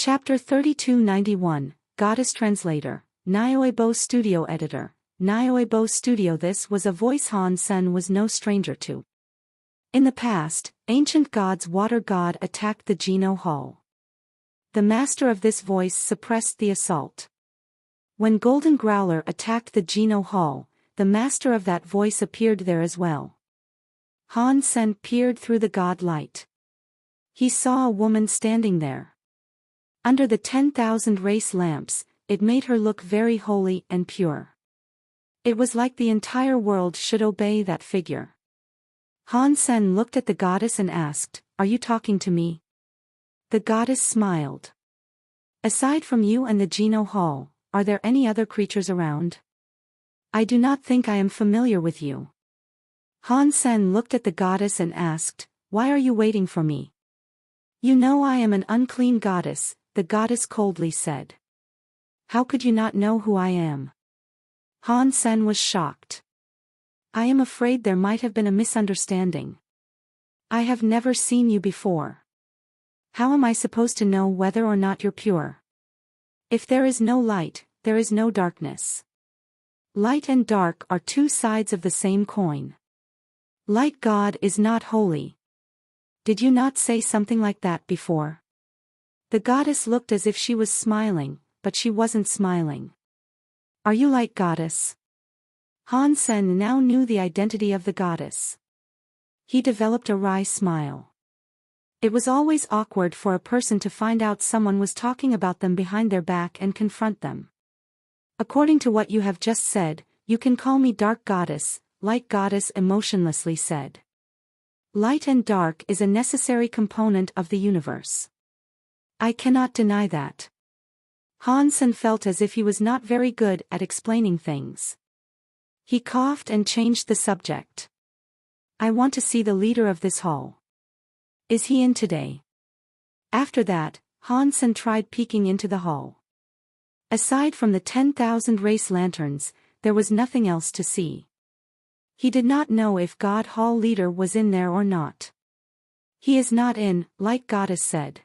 Chapter 3291, Goddess Translator, Nioebo Studio Editor, Nioebo Studio. This was a voice Han Sen was no stranger to. In the past, ancient gods' water god attacked the Geno Hall. The master of this voice suppressed the assault. When Golden Growler attacked the Geno Hall, the master of that voice appeared there as well. Han Sen peered through the god light. He saw a woman standing there. Under the 10,000 race lamps, it made her look very holy and pure. It was like the entire world should obey that figure. Han Sen looked at the goddess and asked, "Are you talking to me?" The goddess smiled. "Aside from you and the Geno Hall, are there any other creatures around? I do not think I am familiar with you." Han Sen looked at the goddess and asked, "Why are you waiting for me?" "You know I am an unclean goddess," the goddess coldly said. "How could you not know who I am?" Han Sen was shocked. "I am afraid there might have been a misunderstanding. I have never seen you before. How am I supposed to know whether or not you're pure? If there is no light, there is no darkness. Light and dark are two sides of the same coin. Light God is not holy. Did you not say something like that before?" The goddess looked as if she was smiling, but she wasn't smiling. "Are you Light Goddess?" Han Sen now knew the identity of the goddess. He developed a wry smile. It was always awkward for a person to find out someone was talking about them behind their back and confront them. "According to what you have just said, you can call me Dark Goddess," Light Goddess emotionlessly said. "Light and dark is a necessary component of the universe. I cannot deny that." Han Sen felt as if he was not very good at explaining things. He coughed and changed the subject. "I want to see the leader of this hall. Is he in today?" After that, Han Sen tried peeking into the hall. Aside from the 10,000 race lanterns, there was nothing else to see. He did not know if God Hall leader was in there or not. "He is not in," Light Goddess said.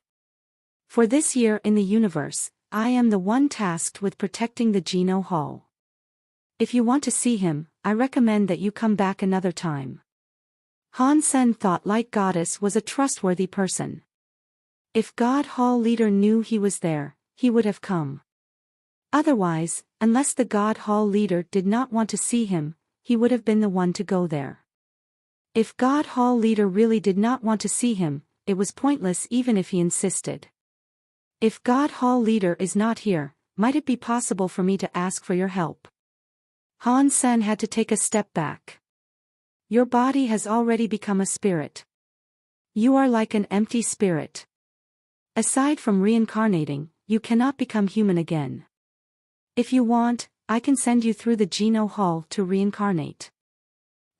"For this year in the universe, I am the one tasked with protecting the Geno Hall. If you want to see him, I recommend that you come back another time." Han Sen thought Light Goddess was a trustworthy person. If God Hall leader knew he was there, he would have come. Otherwise, unless the God Hall leader did not want to see him, he would have been the one to go there. If God Hall leader really did not want to see him, it was pointless even if he insisted. "If God Hall leader is not here, might it be possible for me to ask for your help?" Han Sen had to take a step back. "Your body has already become a spirit. You are like an empty spirit. Aside from reincarnating, you cannot become human again. If you want, I can send you through the Geno Hall to reincarnate."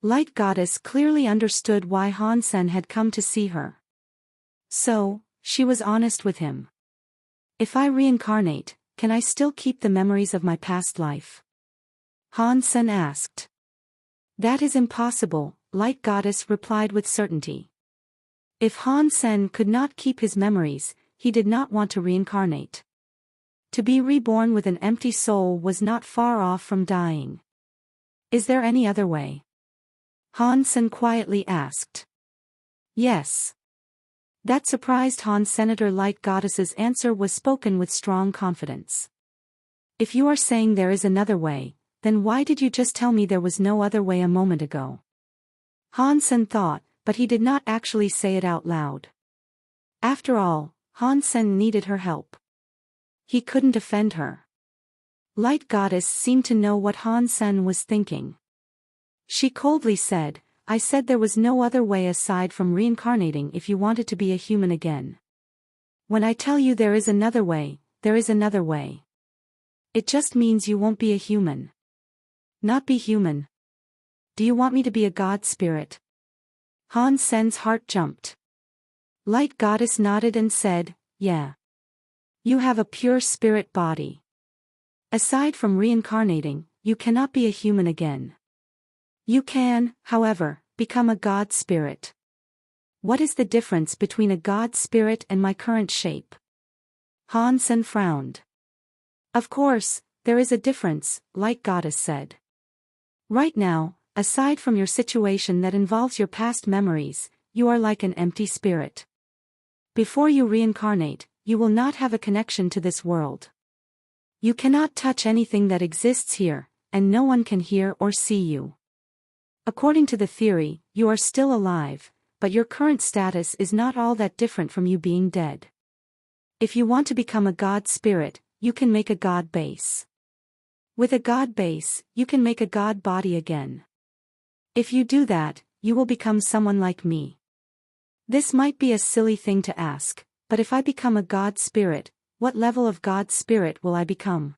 Light Goddess clearly understood why Han Sen had come to see her. So, she was honest with him. "If I reincarnate, can I still keep the memories of my past life?" Han Sen asked. "That is impossible," Light Goddess replied with certainty. If Han Sen could not keep his memories, he did not want to reincarnate. To be reborn with an empty soul was not far off from dying. "Is there any other way?" Han Sen quietly asked. "Yes." That surprised Han Senator. Light Goddess's answer was spoken with strong confidence. "If you are saying there is another way, then why did you just tell me there was no other way a moment ago?" Han Sen thought, but he did not actually say it out loud. After all, Han Sen needed her help. He couldn't offend her. Light Goddess seemed to know what Han Sen was thinking. She coldly said, "I said there was no other way aside from reincarnating if you wanted to be a human again. When I tell you there is another way, there is another way. It just means you won't be a human." "Not be human? Do you want me to be a god spirit?" Han Sen's heart jumped. Light Goddess nodded and said, "Yeah. You have a pure spirit body. Aside from reincarnating, you cannot be a human again. You can, however, become a god spirit." "What is the difference between a god spirit and my current shape?" Han Sen frowned. Of course, there is a difference, Light Goddess said. Right now, aside from your situation that involves your past memories, you are like an empty spirit. Before you reincarnate, you will not have a connection to this world. You cannot touch anything that exists here, and no one can hear or see you. According to the theory, you are still alive, but your current status is not all that different from you being dead. If you want to become a god spirit, you can make a god base. With a god base, you can make a god body again. If you do that, you will become someone like me. This might be a silly thing to ask, but if I become a god spirit, what level of god spirit will I become?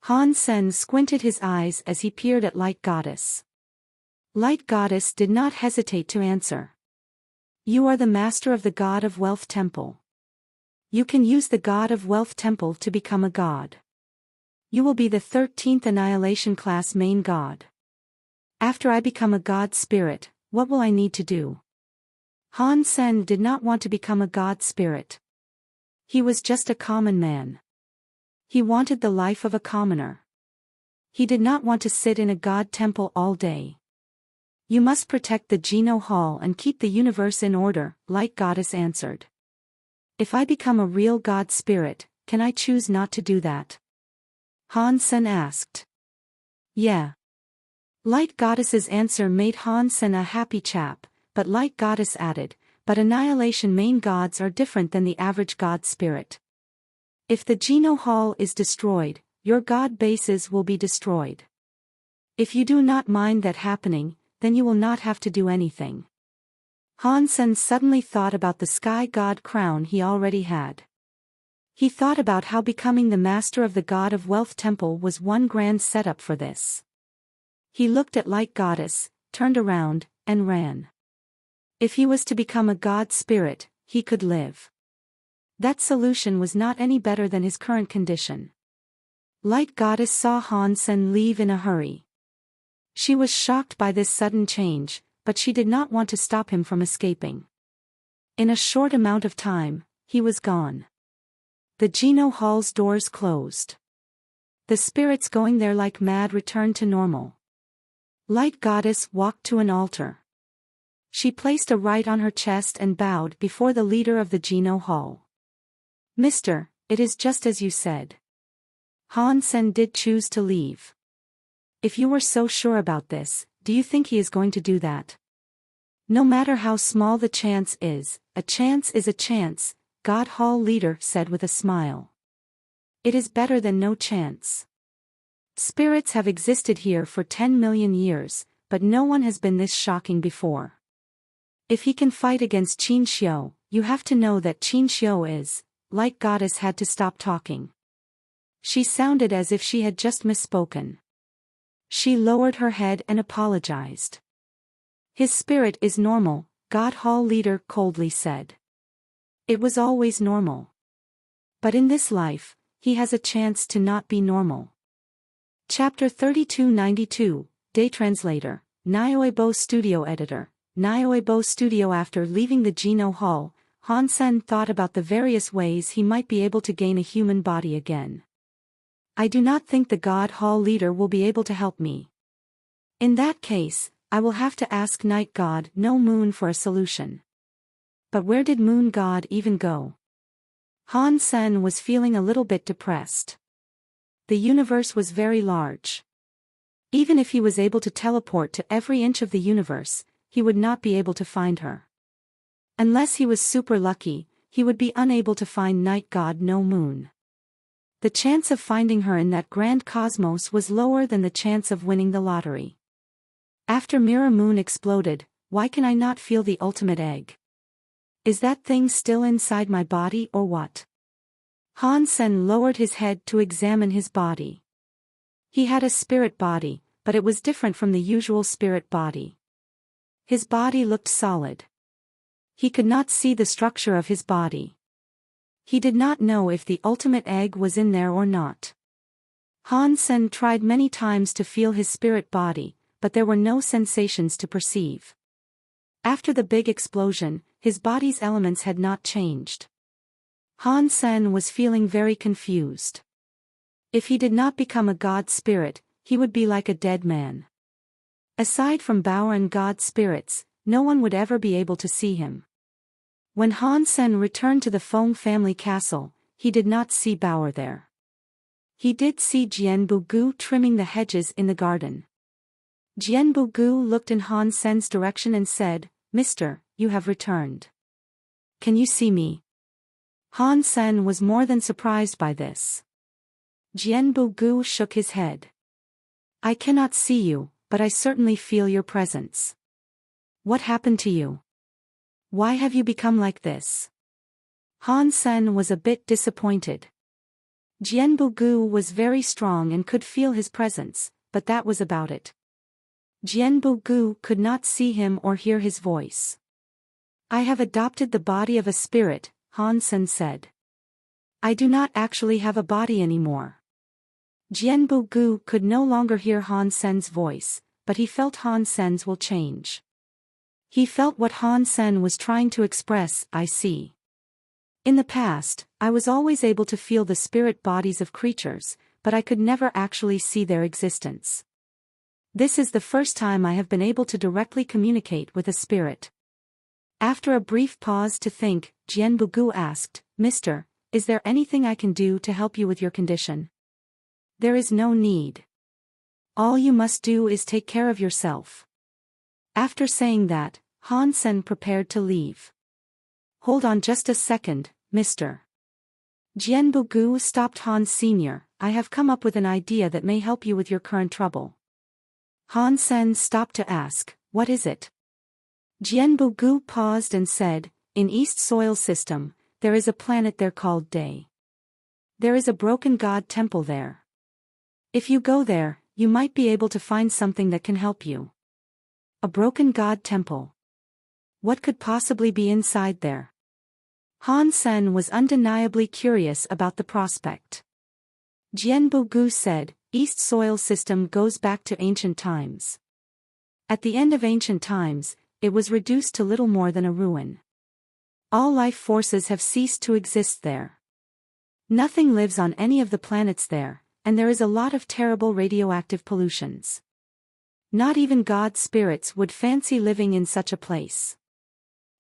Han Sen squinted his eyes as he peered at Light Goddess. Light Goddess did not hesitate to answer. You are the master of the God of Wealth Temple. You can use the God of Wealth Temple to become a god. You will be the 13th Annihilation Class main god. After I become a god spirit, what will I need to do? Han Sen did not want to become a god spirit. He was just a common man. He wanted the life of a commoner. He did not want to sit in a god temple all day. You must protect the Geno Hall and keep the universe in order, Light Goddess answered. If I become a real god spirit, can I choose not to do that? Han Sen asked. Yeah. Light Goddess's answer made Han Sen a happy chap, but Light Goddess added, but Annihilation main gods are different than the average god spirit. If the Geno Hall is destroyed, your god bases will be destroyed. If you do not mind that happening, then you will not have to do anything. Han Sen suddenly thought about the sky god crown he already had. He thought about how becoming the master of the God of Wealth Temple was one grand setup for this. He looked at Light Goddess, turned around, and ran. If he was to become a god spirit, he could live. That solution was not any better than his current condition. Light Goddess saw Han Sen leave in a hurry. She was shocked by this sudden change, but she did not want to stop him from escaping. In a short amount of time, he was gone. The Geno Hall's doors closed. The spirits going there like mad returned to normal. Light Goddess walked to an altar. She placed a right on her chest and bowed before the leader of the Geno Hall. Mister, it is just as you said. Han Sen did choose to leave. If you were so sure about this, do you think he is going to do that? No matter how small the chance is a chance, God Hall leader said with a smile. It is better than no chance. Spirits have existed here for 10 million years, but no one has been this shocking before. If he can fight against Qin Xiu, you have to know that Qin Xiu is. Light Goddess had to stop talking. She sounded as if she had just misspoken. She lowered her head and apologized. His spirit is normal, God Hall leader coldly said. It was always normal. But in this life, he has a chance to not be normal. Chapter 3292, Day Translator, Nioebo Studio Editor, Nioebo Studio. After leaving the Geno Hall, Han Sen thought about the various ways he might be able to gain a human body again. I do not think the God Hall leader will be able to help me. In that case, I will have to ask Night God No Moon for a solution. But where did Moon God even go? Han Sen was feeling a little bit depressed. The universe was very large. Even if he was able to teleport to every inch of the universe, he would not be able to find her. Unless he was super lucky, he would be unable to find Night God No Moon. The chance of finding her in that grand cosmos was lower than the chance of winning the lottery. After Mirror Moon exploded, why can I not feel the ultimate egg? Is that thing still inside my body or what? Han Sen lowered his head to examine his body. He had a spirit body, but it was different from the usual spirit body. His body looked solid. He could not see the structure of his body. He did not know if the ultimate egg was in there or not. Han Sen tried many times to feel his spirit body, but there were no sensations to perceive. After the big explosion, his body's elements had not changed. Han Sen was feeling very confused. If he did not become a god spirit, he would be like a dead man. Aside from Bao and god spirits, no one would ever be able to see him. When Han Sen returned to the Feng family castle, he did not see Bao there. He did see Jian Bugu trimming the hedges in the garden. Jian Bugu looked in Han Sen's direction and said, "Mister, you have returned. Can you see me?" Han Sen was more than surprised by this. Jian Bugu shook his head. "I cannot see you, but I certainly feel your presence. What happened to you? Why have you become like this?" Han Sen was a bit disappointed. Jian Bugu was very strong and could feel his presence, but that was about it. Jian Bugu could not see him or hear his voice. "I have adopted the body of a spirit," Han Sen said. "I do not actually have a body anymore." Jian Bugu could no longer hear Han Sen's voice, but he felt Han Sen's will change. He felt what Han Sen was trying to express. "I see. In the past, I was always able to feel the spirit bodies of creatures, but I could never actually see their existence. This is the first time I have been able to directly communicate with a spirit." After a brief pause to think, Jian Bugu asked, "Mister, is there anything I can do to help you with your condition?" "There is no need. All you must do is take care of yourself." After saying that, Han Sen prepared to leave. "Hold on just a second, mister." Jian Bugu stopped Han Sr. "I have come up with an idea that may help you with your current trouble." Han Sen stopped to ask, "What is it?" Jian Bugu paused and said, "In East Soil System, there is a planet there called Day. There is a broken god temple there. If you go there, you might be able to find something that can help you." A broken god temple. What could possibly be inside there? Han Sen was undeniably curious about the prospect. Jian Bugu said, "East Soil System goes back to ancient times. At the end of ancient times, it was reduced to little more than a ruin. All life forces have ceased to exist there. Nothing lives on any of the planets there, and there is a lot of terrible radioactive pollutions. Not even god spirits would fancy living in such a place."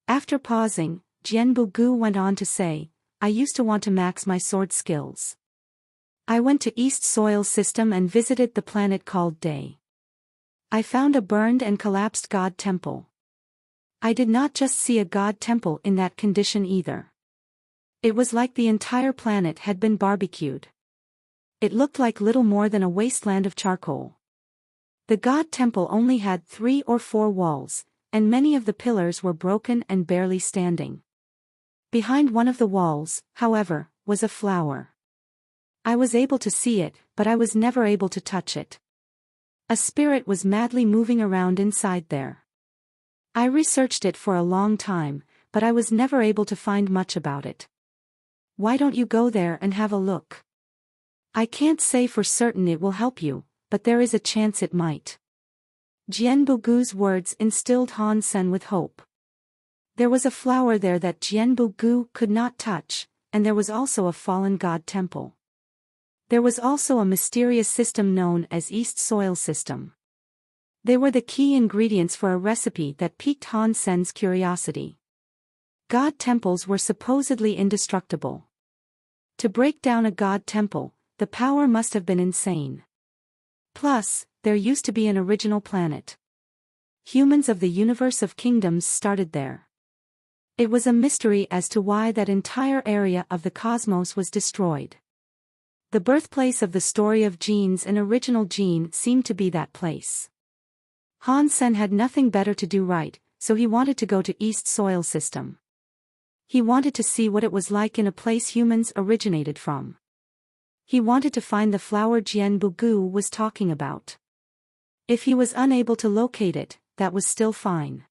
After pausing, Jian Bugu went on to say, "I used to want to max my sword skills. I went to East Soil System and visited the planet called Day. I found a burned and collapsed god temple. I did not just see a god temple in that condition either. It was like the entire planet had been barbecued. It looked like little more than a wasteland of charcoal. The god temple only had 3 or 4 walls, and many of the pillars were broken and barely standing. Behind one of the walls, however, was a flower. I was able to see it, but I was never able to touch it. A spirit was madly moving around inside there. I researched it for a long time, but I was never able to find much about it. Why don't you go there and have a look? I can't say for certain it will help you, but there is a chance it might." Jian Bugu's words instilled Han Sen with hope. There was a flower there that Jian Bugu could not touch, and there was also a fallen god temple. There was also a mysterious system known as East Soil System. They were the key ingredients for a recipe that piqued Han Sen's curiosity. God temples were supposedly indestructible. To break down a god temple, the power must have been insane. Plus, there used to be an original planet. Humans of the universe of kingdoms started there. It was a mystery as to why that entire area of the cosmos was destroyed. The birthplace of the story of genes, an original gene, seemed to be that place. Han Sen had nothing better to do, right, so he wanted to go to East Soil System. He wanted to see what it was like in a place humans originated from. He wanted to find the flower Jian Bugu was talking about. If he was unable to locate it, that was still fine.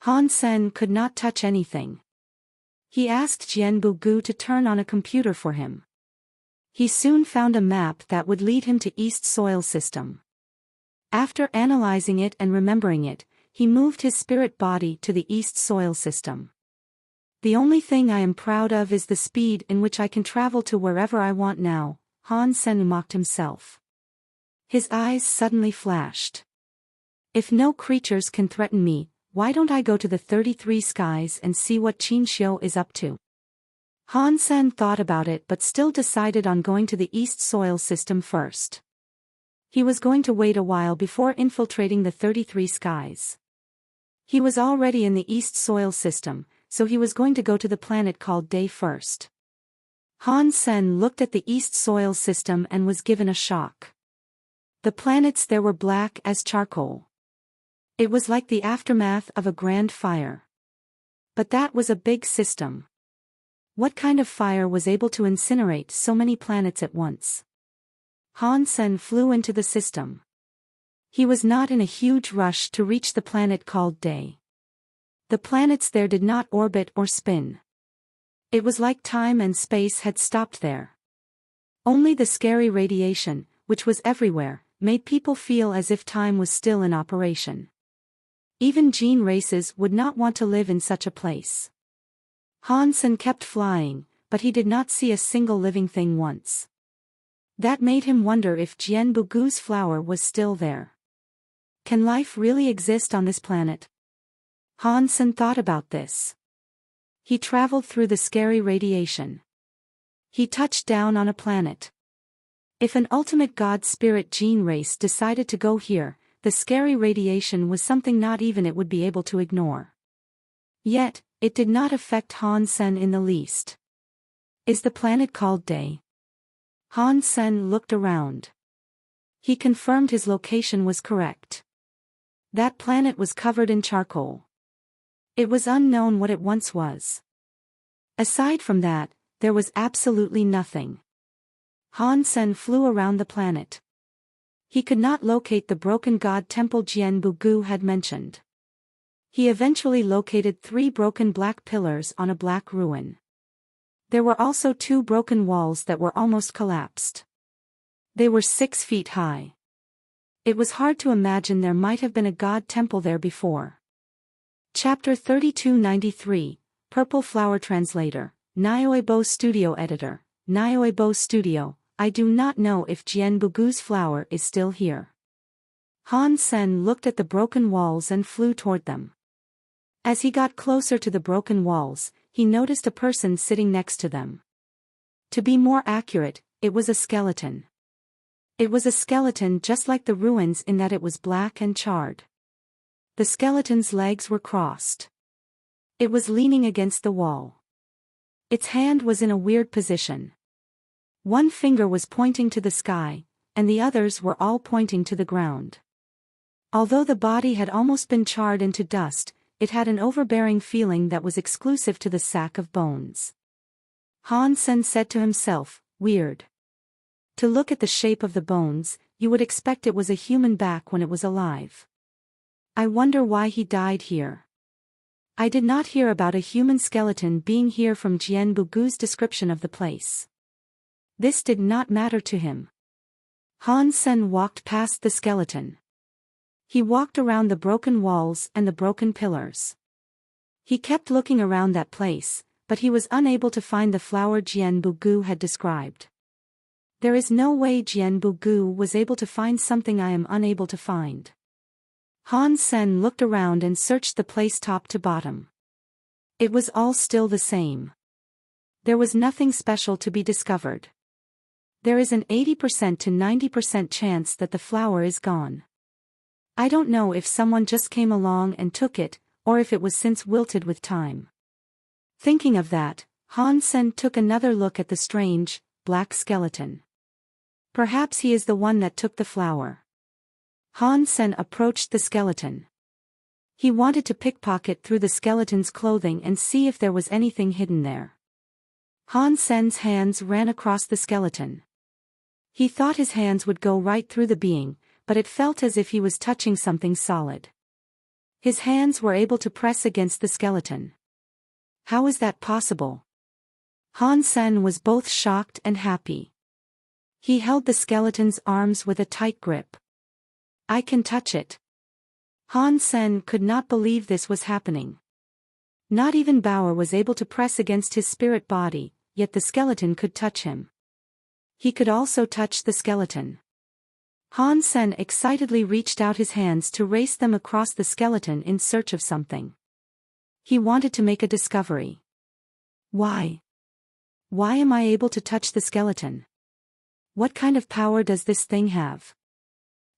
Han Sen could not touch anything. He asked Jian Bugu to turn on a computer for him. He soon found a map that would lead him to East Soil System. After analyzing it and remembering it, he moved his spirit body to the East Soil System. The only thing I am proud of is the speed in which I can travel to wherever I want now, Han Sen mocked himself. His eyes suddenly flashed. If no creatures can threaten me, why don't I go to the 33 skies and see what Qin Xiu is up to? Han Sen thought about it but still decided on going to the East Soil System first. He was going to wait a while before infiltrating the 33 skies. He was already in the East Soil System, so he was going to go to the planet called Day first. Han Sen looked at the East Soil System and was given a shock. The planets there were black as charcoal. It was like the aftermath of a grand fire. But that was a big system. What kind of fire was able to incinerate so many planets at once? Han Sen flew into the system. He was not in a huge rush to reach the planet called Day. The planets there did not orbit or spin. It was like time and space had stopped there. Only the scary radiation, which was everywhere, made people feel as if time was still in operation. Even gene races would not want to live in such a place. Han Sen kept flying, but he did not see a single living thing once. That made him wonder if Jian Bugu's flower was still there. Can life really exist on this planet? Han Sen thought about this. He traveled through the scary radiation. He touched down on a planet. If an ultimate God spirit gene race decided to go here, the scary radiation was something not even it would be able to ignore. Yet, it did not affect Han Sen in the least. Is the planet called Day? Han Sen looked around. He confirmed his location was correct. That planet was covered in charcoal. It was unknown what it once was. Aside from that, there was absolutely nothing. Han Sen flew around the planet. He could not locate the broken god temple Jian Bugu had mentioned. He eventually located 3 broken black pillars on a black ruin. There were also 2 broken walls that were almost collapsed. They were 6 feet high. It was hard to imagine there might have been a god temple there before. Chapter 3293, Purple Flower Translator, Nioebo Studio Editor, Nioebo Studio. I do not know if Jian Bugu's flower is still here. Han Sen looked at the broken walls and flew toward them. As he got closer to the broken walls, he noticed a person sitting next to them. To be more accurate, it was a skeleton. It was a skeleton just like the ruins in that it was black and charred. The skeleton's legs were crossed. It was leaning against the wall. Its hand was in a weird position. One finger was pointing to the sky, and the others were all pointing to the ground. Although the body had almost been charred into dust, it had an overbearing feeling that was exclusive to the sack of bones. Han Sen said to himself, weird. To look at the shape of the bones, you would expect it was a human back when it was alive. I wonder why he died here. I did not hear about a human skeleton being here from Jian Bugu's description of the place. This did not matter to him. Han Sen walked past the skeleton. He walked around the broken walls and the broken pillars. He kept looking around that place, but he was unable to find the flower Jian Bugu had described. There is no way Jian Bugu was able to find something I am unable to find. Han Sen looked around and searched the place top to bottom. It was all still the same. There was nothing special to be discovered. There is an 80% to 90% chance that the flower is gone. I don't know if someone just came along and took it, or if it was since wilted with time. Thinking of that, Han Sen took another look at the strange, black skeleton. Perhaps he is the one that took the flower. Han Sen approached the skeleton. He wanted to pickpocket through the skeleton's clothing and see if there was anything hidden there. Han Sen's hands ran across the skeleton. He thought his hands would go right through the being, but it felt as if he was touching something solid. His hands were able to press against the skeleton. How is that possible? Han Sen was both shocked and happy. He held the skeleton's arms with a tight grip. I can touch it. Han Sen could not believe this was happening. Not even Bauer was able to press against his spirit body, yet the skeleton could touch him. He could also touch the skeleton. Han Sen excitedly reached out his hands to race them across the skeleton in search of something. He wanted to make a discovery. Why? Why am I able to touch the skeleton? What kind of power does this thing have?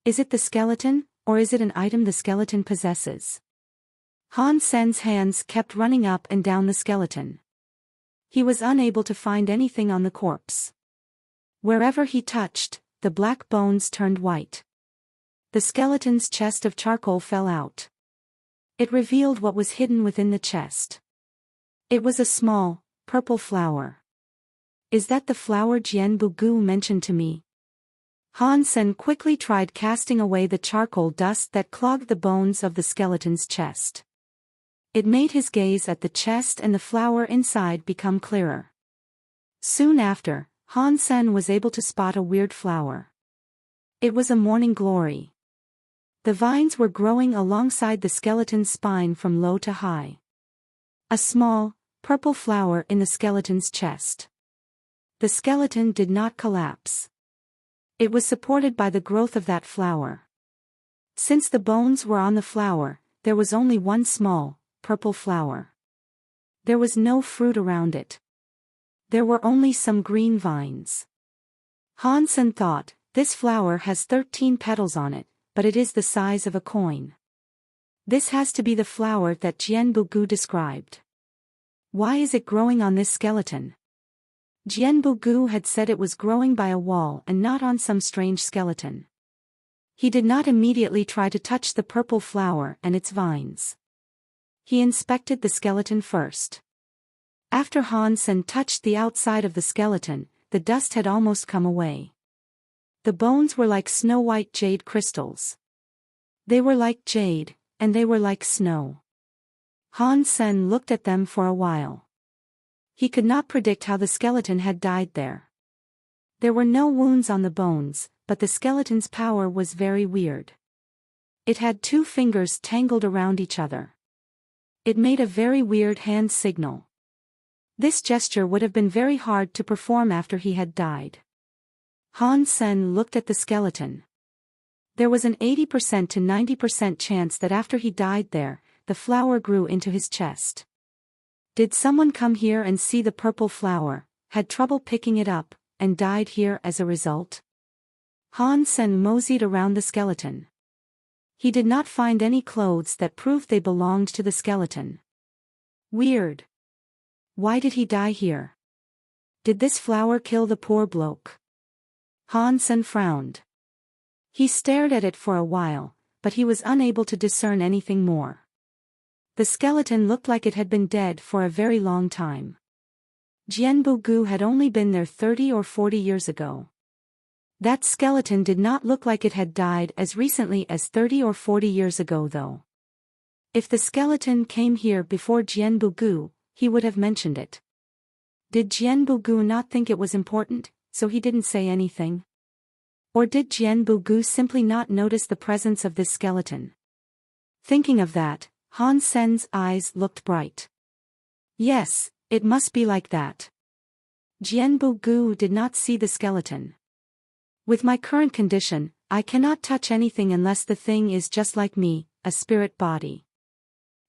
Is it the skeleton, or is it an item the skeleton possesses? Han Sen's hands kept running up and down the skeleton. He was unable to find anything on the corpse. Wherever he touched, the black bones turned white. The skeleton's chest of charcoal fell out. It revealed what was hidden within the chest. It was a small, purple flower. Is that the flower Jianbu Gu mentioned to me? Han Sen quickly tried casting away the charcoal dust that clogged the bones of the skeleton's chest. It made his gaze at the chest and the flower inside become clearer. Soon after, Han Sen was able to spot a weird flower. It was a morning glory. The vines were growing alongside the skeleton's spine from low to high. A small, purple flower in the skeleton's chest. The skeleton did not collapse. It was supported by the growth of that flower. Since the bones were on the flower, there was only one small, purple flower. There was no fruit around it. There were only some green vines. Han Sen thought, this flower has 13 petals on it, but it is the size of a coin. This has to be the flower that Jianbu Gu described. Why is it growing on this skeleton? Jianbu Gu had said it was growing by a wall and not on some strange skeleton. He did not immediately try to touch the purple flower and its vines. He inspected the skeleton first. After Han Sen touched the outside of the skeleton, the dust had almost come away. The bones were like snow-white jade crystals. They were like jade, and they were like snow. Han Sen looked at them for a while. He could not predict how the skeleton had died there. There were no wounds on the bones, but the skeleton's power was very weird. It had 2 fingers tangled around each other. It made a very weird hand signal. This gesture would have been very hard to perform after he had died. Han Sen looked at the skeleton. There was an 80% to 90% chance that after he died there, the flower grew into his chest. Did someone come here and see the purple flower, had trouble picking it up, and died here as a result? Han Sen moseyed around the skeleton. He did not find any clothes that proved they belonged to the skeleton. Weird. Why did he die here? Did this flower kill the poor bloke? Han Sen frowned. He stared at it for a while, but he was unable to discern anything more. The skeleton looked like it had been dead for a very long time. Jianbu Gu had only been there 30 or 40 years ago. That skeleton did not look like it had died as recently as 30 or 40 years ago though. If the skeleton came here before Jianbu Gu, he would have mentioned it. Did Jianbu Gu not think it was important, so he didn't say anything? Or did Jianbu Gu simply not notice the presence of this skeleton? Thinking of that, Han Sen's eyes looked bright. Yes, it must be like that. Jianbu Gu did not see the skeleton. With my current condition, I cannot touch anything unless the thing is just like me, a spirit body.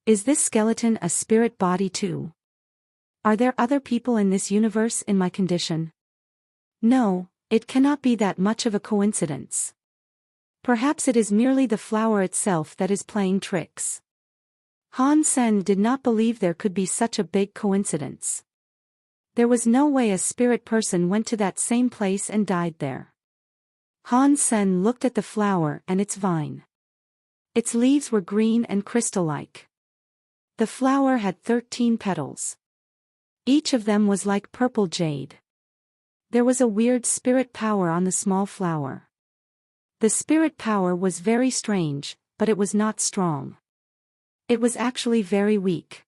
Is this skeleton a spirit body too? Are there other people in this universe in my condition? No, it cannot be that much of a coincidence. Perhaps it is merely the flower itself that is playing tricks. Han Sen did not believe there could be such a big coincidence. There was no way a spirit person went to that same place and died there. Han Sen looked at the flower and its vine. Its leaves were green and crystal-like. The flower had 13 petals. Each of them was like purple jade. There was a weird spirit power on the small flower. The spirit power was very strange, but it was not strong. It was actually very weak.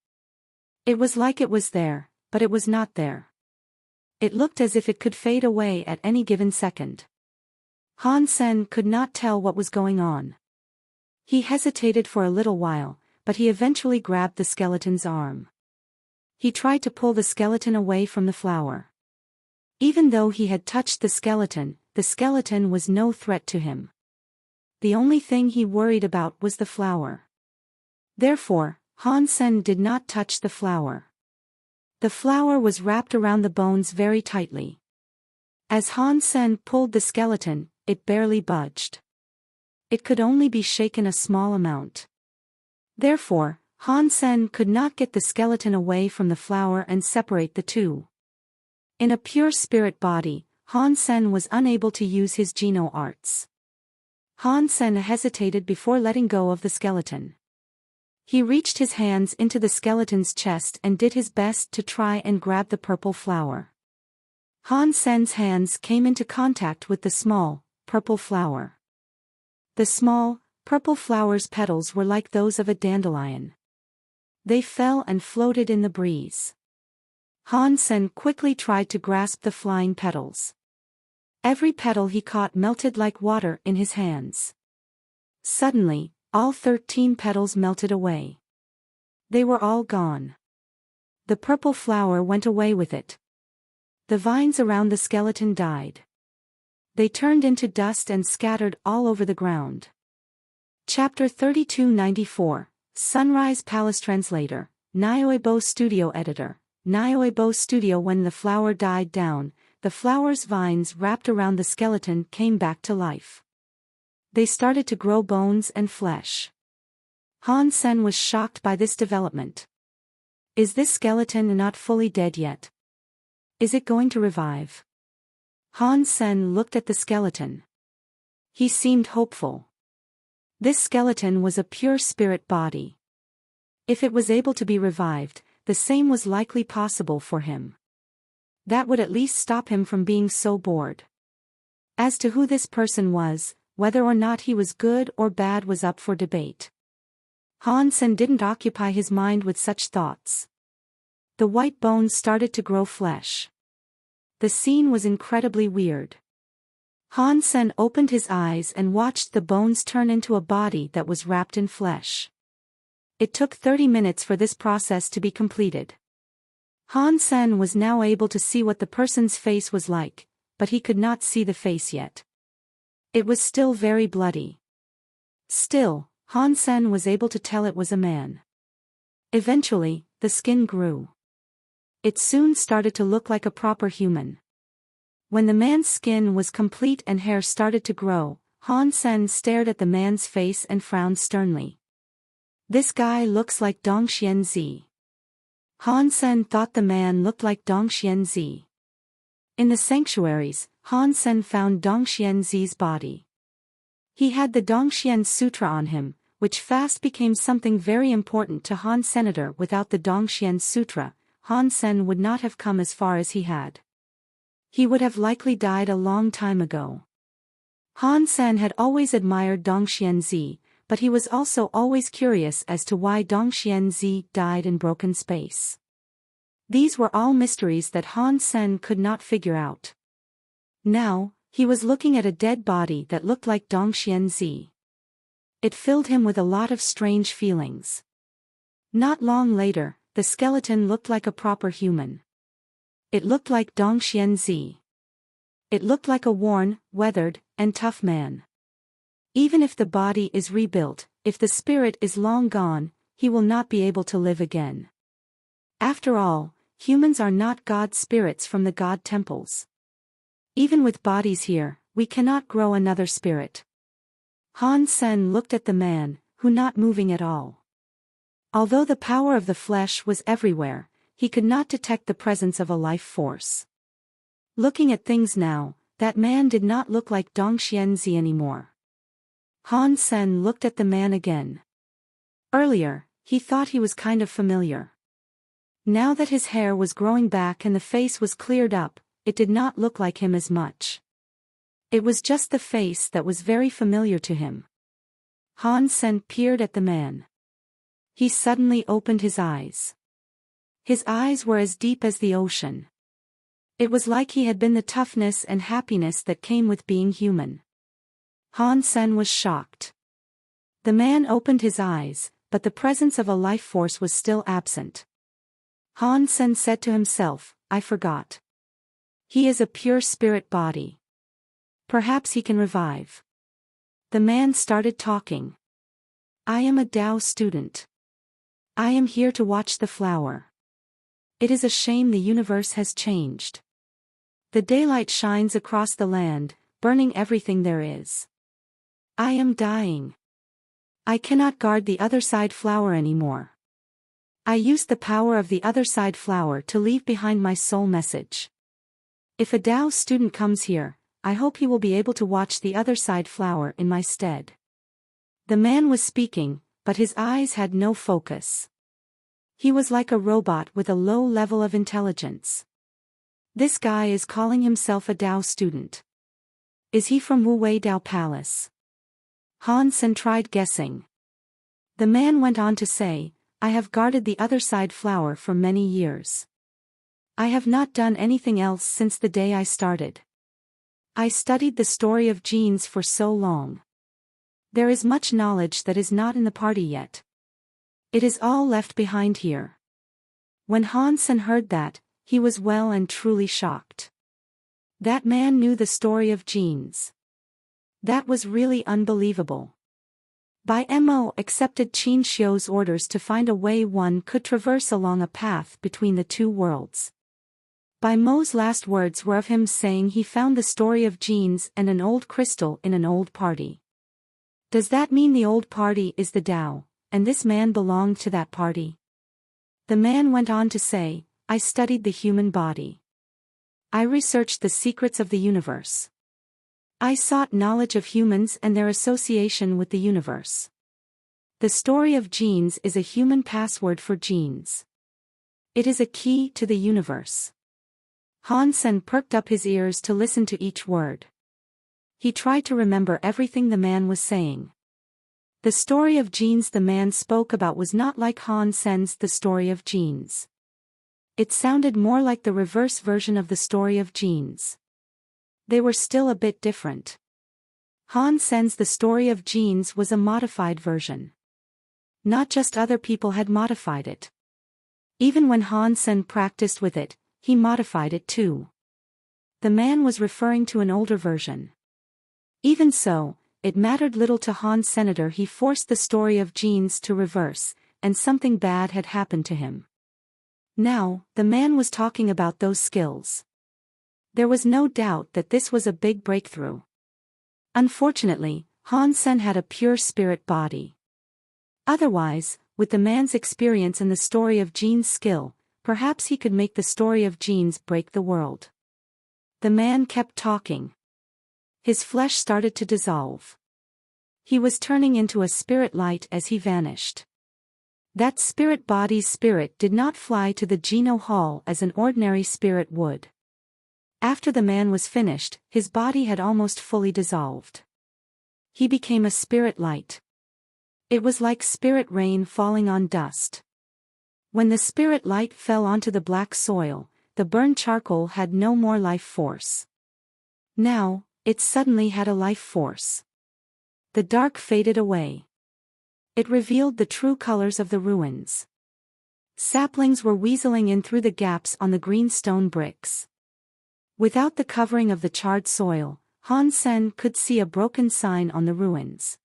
It was like it was there, but it was not there. It looked as if it could fade away at any given second. Han Sen could not tell what was going on. He hesitated for a little while, but he eventually grabbed the skeleton's arm. He tried to pull the skeleton away from the flower. Even though he had touched the skeleton was no threat to him. The only thing he worried about was the flower. Therefore, Han Sen did not touch the flower. The flower was wrapped around the bones very tightly. As Han Sen pulled the skeleton, it barely budged. It could only be shaken a small amount. Therefore, Han Sen could not get the skeleton away from the flower and separate the two. In a pure spirit body, Han Sen was unable to use his Geno arts. Han Sen hesitated before letting go of the skeleton. He reached his hands into the skeleton's chest and did his best to try and grab the purple flower. Han Sen's hands came into contact with the small, purple flower. The small, purple flower's petals were like those of a dandelion. They fell and floated in the breeze. Han Sen quickly tried to grasp the flying petals. Every petal he caught melted like water in his hands. Suddenly, all 13 petals melted away. They were all gone. The purple flower went away with it. The vines around the skeleton died. They turned into dust and scattered all over the ground. Chapter 3294, Sunrise Palace Translator, Nioebo Studio Editor, Nioebo Studio. When the flower died down, the flower's vines wrapped around the skeleton came back to life. They started to grow bones and flesh. Han Sen was shocked by this development. Is this skeleton not fully dead yet? Is it going to revive? Han Sen looked at the skeleton. He seemed hopeful. This skeleton was a pure spirit body. If it was able to be revived, the same was likely possible for him. That would at least stop him from being so bored. As to who this person was, whether or not he was good or bad was up for debate. Han Sen didn't occupy his mind with such thoughts. The white bones started to grow flesh. The scene was incredibly weird. Han Sen opened his eyes and watched the bones turn into a body that was wrapped in flesh. It took 30 minutes for this process to be completed. Han Sen was now able to see what the person's face was like, but he could not see the face yet. It was still very bloody. Still, Han Sen was able to tell it was a man. Eventually, the skin grew. It soon started to look like a proper human. When the man's skin was complete and hair started to grow, Han Sen stared at the man's face and frowned sternly. This guy looks like Dong Xianzi. Han Sen thought the man looked like Dong Xianzi. In the sanctuaries, Han Sen found Dong Xianzi's body. He had the Dongxian Sutra on him, which fast became something very important to Han Senator. Without the Dongxian Sutra, Han Sen would not have come as far as he had. He would have likely died a long time ago. Han Sen had always admired Dong Xianzi, but he was also always curious as to why Dong Xianzi died in broken space. These were all mysteries that Han Sen could not figure out. Now, he was looking at a dead body that looked like Dong Xianzi. It filled him with a lot of strange feelings. Not long later, the skeleton looked like a proper human. It looked like Dong Xianzi. It looked like a worn, weathered, and tough man. Even if the body is rebuilt, if the spirit is long gone, he will not be able to live again. After all, humans are not God spirits from the God temples. Even with bodies here, we cannot grow another spirit. Han Sen looked at the man, who not moving at all. Although the power of the flesh was everywhere, he could not detect the presence of a life force. Looking at things now, that man did not look like Dong Xianzi anymore. Han Sen looked at the man again. Earlier, he thought he was kind of familiar. Now that his hair was growing back and the face was cleared up, it did not look like him as much. It was just the face that was very familiar to him. Han Sen peered at the man. He suddenly opened his eyes. His eyes were as deep as the ocean. It was like he had been the toughness and happiness that came with being human. Han Sen was shocked. The man opened his eyes, but the presence of a life force was still absent. Han Sen said to himself, I forgot. He is a pure spirit body. Perhaps he can revive. The man started talking. I am a Tao student. I am here to watch the flower. It is a shame the universe has changed. The daylight shines across the land, burning everything there is. I am dying. I cannot guard the other side flower anymore. I used the power of the other side flower to leave behind my soul message. If a Tao student comes here, I hope he will be able to watch the other side flower in my stead. The man was speaking, but his eyes had no focus. He was like a robot with a low level of intelligence. This guy is calling himself a Tao student. Is he from Wuwei Tao Palace? Han Sen tried guessing. The man went on to say, I have guarded the other side flower for many years. I have not done anything else since the day I started. I studied the story of genes for so long. There is much knowledge that is not in the party yet. It is all left behind here. When Han Sen heard that, he was well and truly shocked. That man knew the story of genes. That was really unbelievable. By Mo accepted Qin Xiu's orders to find a way one could traverse along a path between the two worlds. Bai Mo's last words were of him saying he found the story of genes and an old crystal in an old party. Does that mean the old party is the Tao, and this man belonged to that party? The man went on to say, I studied the human body. I researched the secrets of the universe. I sought knowledge of humans and their association with the universe. The story of genes is a human password for genes. It is a key to the universe. Han Sen perked up his ears to listen to each word. He tried to remember everything the man was saying. The story of genes the man spoke about was not like Han Sen's The Story of Genes. It sounded more like the reverse version of the story of genes. They were still a bit different. Han Sen's The Story of Genes was a modified version. Not just other people had modified it. Even when Han Sen practiced with it, he modified it too. The man was referring to an older version. Even so, it mattered little to Han Senator. He forced the story of genes to reverse, and something bad had happened to him. Now, the man was talking about those skills. There was no doubt that this was a big breakthrough. Unfortunately, Han Sen had a pure spirit body. Otherwise, with the man's experience in the story of genes skill, perhaps he could make the story of genes break the world. The man kept talking. His flesh started to dissolve. He was turning into a spirit light as he vanished. That spirit body's spirit did not fly to the Geno Hall as an ordinary spirit would. After the man was finished, his body had almost fully dissolved. He became a spirit light. It was like spirit rain falling on dust. When the spirit light fell onto the black soil, the burned charcoal had no more life force. Now, it suddenly had a life force. The dark faded away. It revealed the true colors of the ruins. Saplings were weaseling in through the gaps on the green stone bricks. Without the covering of the charred soil, Han Sen could see a broken sign on the ruins.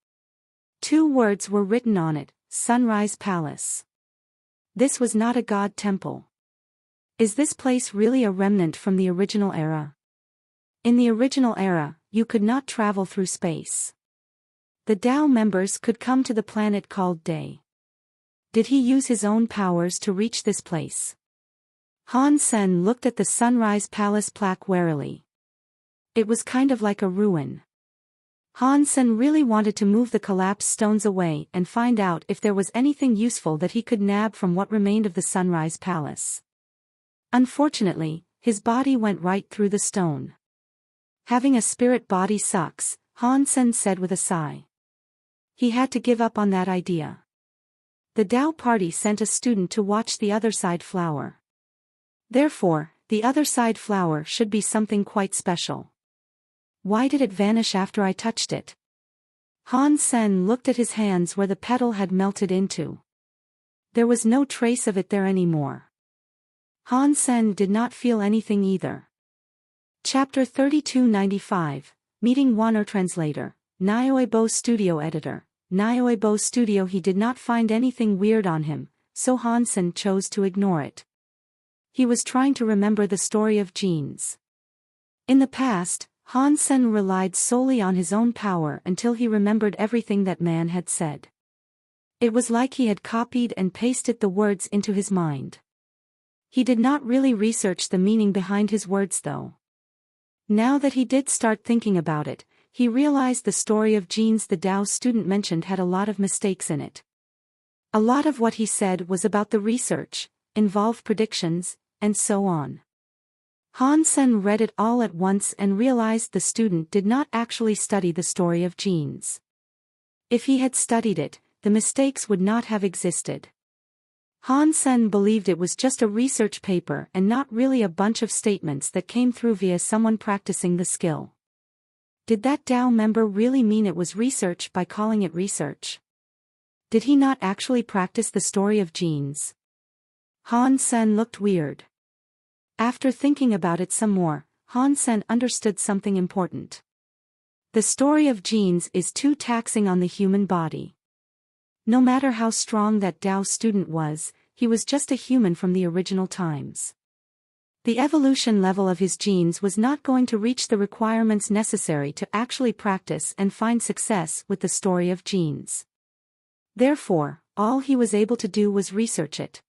2 words were written on it, Sunrise Palace. This was not a god temple. Is this place really a remnant from the original era? In the original era, you could not travel through space. The Tao members could come to the planet called Day. Did he use his own powers to reach this place? Han Sen looked at the Sunrise Palace plaque warily. It was kind of like a ruin. Han Sen really wanted to move the collapsed stones away and find out if there was anything useful that he could nab from what remained of the Sunrise Palace. Unfortunately, his body went right through the stone. Having a spirit body sucks, Han Sen said with a sigh. He had to give up on that idea. The Tao party sent a student to watch the other side flower. Therefore, the other side flower should be something quite special. Why did it vanish after I touched it? Han Sen looked at his hands where the petal had melted into. There was no trace of it there anymore. Han Sen did not feel anything either. Chapter 3295, Meeting Wanner Translator, Nioebo Studio Editor, Nioebo Studio. He did not find anything weird on him, so Han Sen chose to ignore it. He was trying to remember the story of genes. In the past, Han Sen relied solely on his own power until he remembered everything that man had said. It was like he had copied and pasted the words into his mind. He did not really research the meaning behind his words though. Now that he did start thinking about it, he realized the story of genes the Tao student mentioned had a lot of mistakes in it. A lot of what he said was about the research, involved predictions, and so on. Han Sen read it all at once and realized the student did not actually study the story of genes. If he had studied it, the mistakes would not have existed. Han Sen believed it was just a research paper and not really a bunch of statements that came through via someone practicing the skill. Did that Tao member really mean it was research by calling it research? Did he not actually practice the story of genes? Han Sen looked weird. After thinking about it some more, Han Sen understood something important. The story of genes is too taxing on the human body. No matter how strong that Tao student was, he was just a human from the original times. The evolution level of his genes was not going to reach the requirements necessary to actually practice and find success with the story of genes. Therefore, all he was able to do was research it.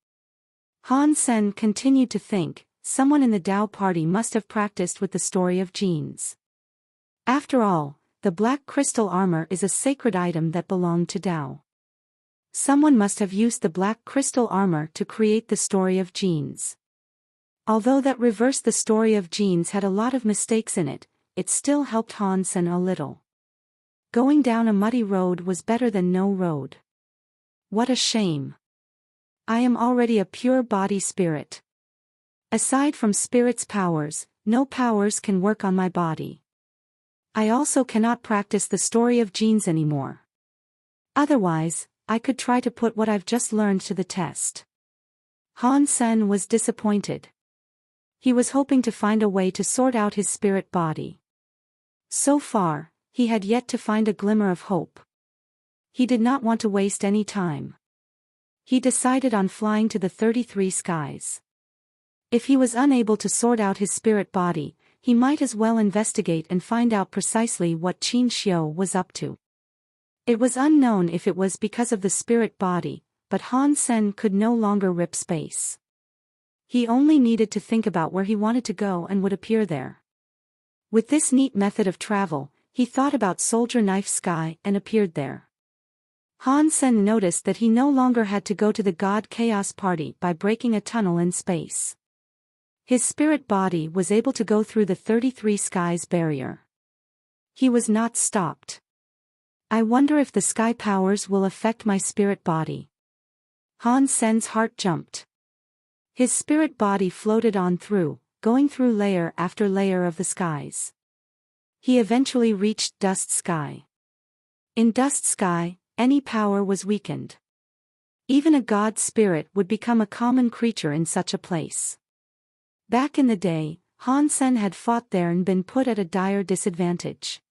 Han Sen continued to think, someone in the Tao party must have practiced with the story of genes. After all, the black crystal armor is a sacred item that belonged to Tao. Someone must have used the black crystal armor to create the story of genes. Although that reversed the story of genes had a lot of mistakes in it, it still helped Han Sen a little. Going down a muddy road was better than no road. What a shame. I am already a pure body spirit. Aside from spirit's powers, no powers can work on my body. I also cannot practice the story of genes anymore. Otherwise, I could try to put what I've just learned to the test. Han Sen was disappointed. He was hoping to find a way to sort out his spirit body. So far, he had yet to find a glimmer of hope. He did not want to waste any time. He decided on flying to the 33 skies. If he was unable to sort out his spirit body, he might as well investigate and find out precisely what Qin Xiu was up to. It was unknown if it was because of the spirit body, but Han Sen could no longer rip space. He only needed to think about where he wanted to go and would appear there. With this neat method of travel, he thought about Soldier Knife Sky and appeared there. Han Sen noticed that he no longer had to go to the God Chaos Party by breaking a tunnel in space. His spirit body was able to go through the 33 skies barrier. He was not stopped. I wonder if the sky powers will affect my spirit body. Han Sen's heart jumped. His spirit body floated on through, going through layer after layer of the skies. He eventually reached Dust Sky. In Dust Sky, any power was weakened. Even a god spirit would become a common creature in such a place. Back in the day, Han Sen had fought there and been put at a dire disadvantage.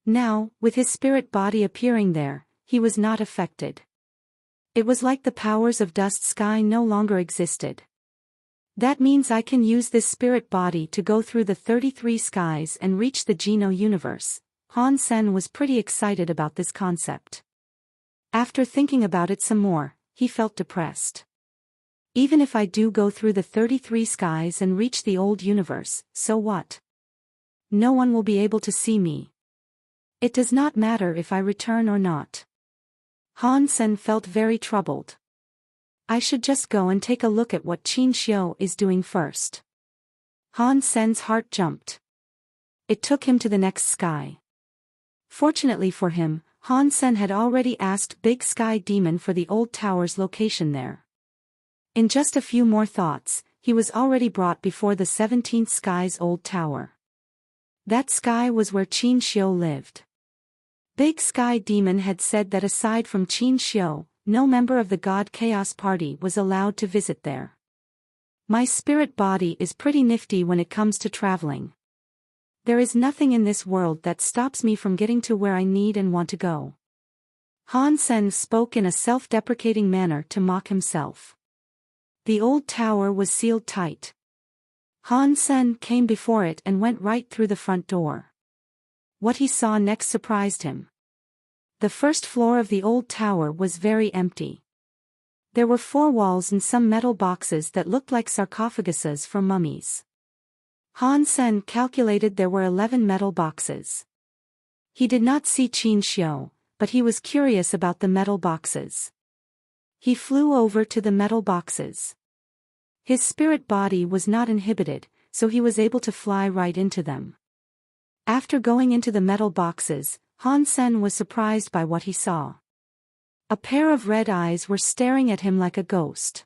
Now, with his spirit body appearing there, he was not affected. It was like the powers of Dust Sky no longer existed. That means I can use this spirit body to go through the 33 skies and reach the Geno universe. Han Sen was pretty excited about this concept. After thinking about it some more, he felt depressed. Even if I do go through the 33 skies and reach the old universe, so what? No one will be able to see me. It does not matter if I return or not. Han Sen felt very troubled. I should just go and take a look at what Qin Xiu is doing first. Han Sen's heart jumped. It took him to the next sky. Fortunately for him, Han Sen had already asked Big Sky Demon for the old tower's location there. In just a few more thoughts, he was already brought before the 17th sky's old tower. That sky was where Qin Xiu lived. Big Sky Demon had said that aside from Qin Xiu, no member of the God Chaos Party was allowed to visit there. My spirit body is pretty nifty when it comes to traveling. There is nothing in this world that stops me from getting to where I need and want to go. Han Sen spoke in a self-deprecating manner to mock himself. The old tower was sealed tight. Han Sen came before it and went right through the front door. What he saw next surprised him. The first floor of the old tower was very empty. There were 4 walls and some metal boxes that looked like sarcophaguses for mummies. Han Sen calculated there were 11 metal boxes. He did not see Qin Xiu, but he was curious about the metal boxes. He flew over to the metal boxes. His spirit body was not inhibited, so he was able to fly right into them. After going into the metal boxes, Han Sen was surprised by what he saw. A pair of red eyes were staring at him like a ghost.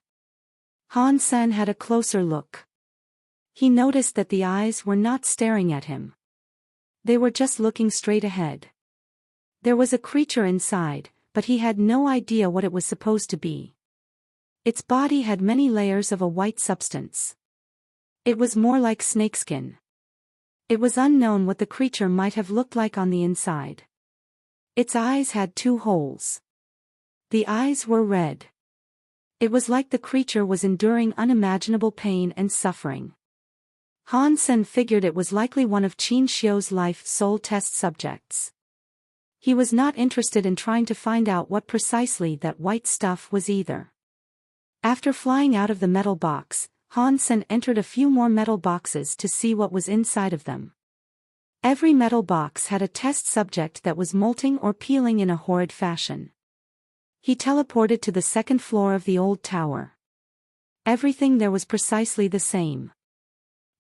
Han Sen had a closer look. He noticed that the eyes were not staring at him. They were just looking straight ahead. There was a creature inside, but he had no idea what it was supposed to be. Its body had many layers of a white substance. It was more like snakeskin. It was unknown what the creature might have looked like on the inside. Its eyes had 2 holes. The eyes were red. It was like the creature was enduring unimaginable pain and suffering. Han Sen figured it was likely one of Qin Xiu's life soul test subjects. He was not interested in trying to find out what precisely that white stuff was either. After flying out of the metal box, Han Sen entered a few more metal boxes to see what was inside of them. Every metal box had a test subject that was molting or peeling in a horrid fashion. He teleported to the 2nd floor of the old tower. Everything there was precisely the same.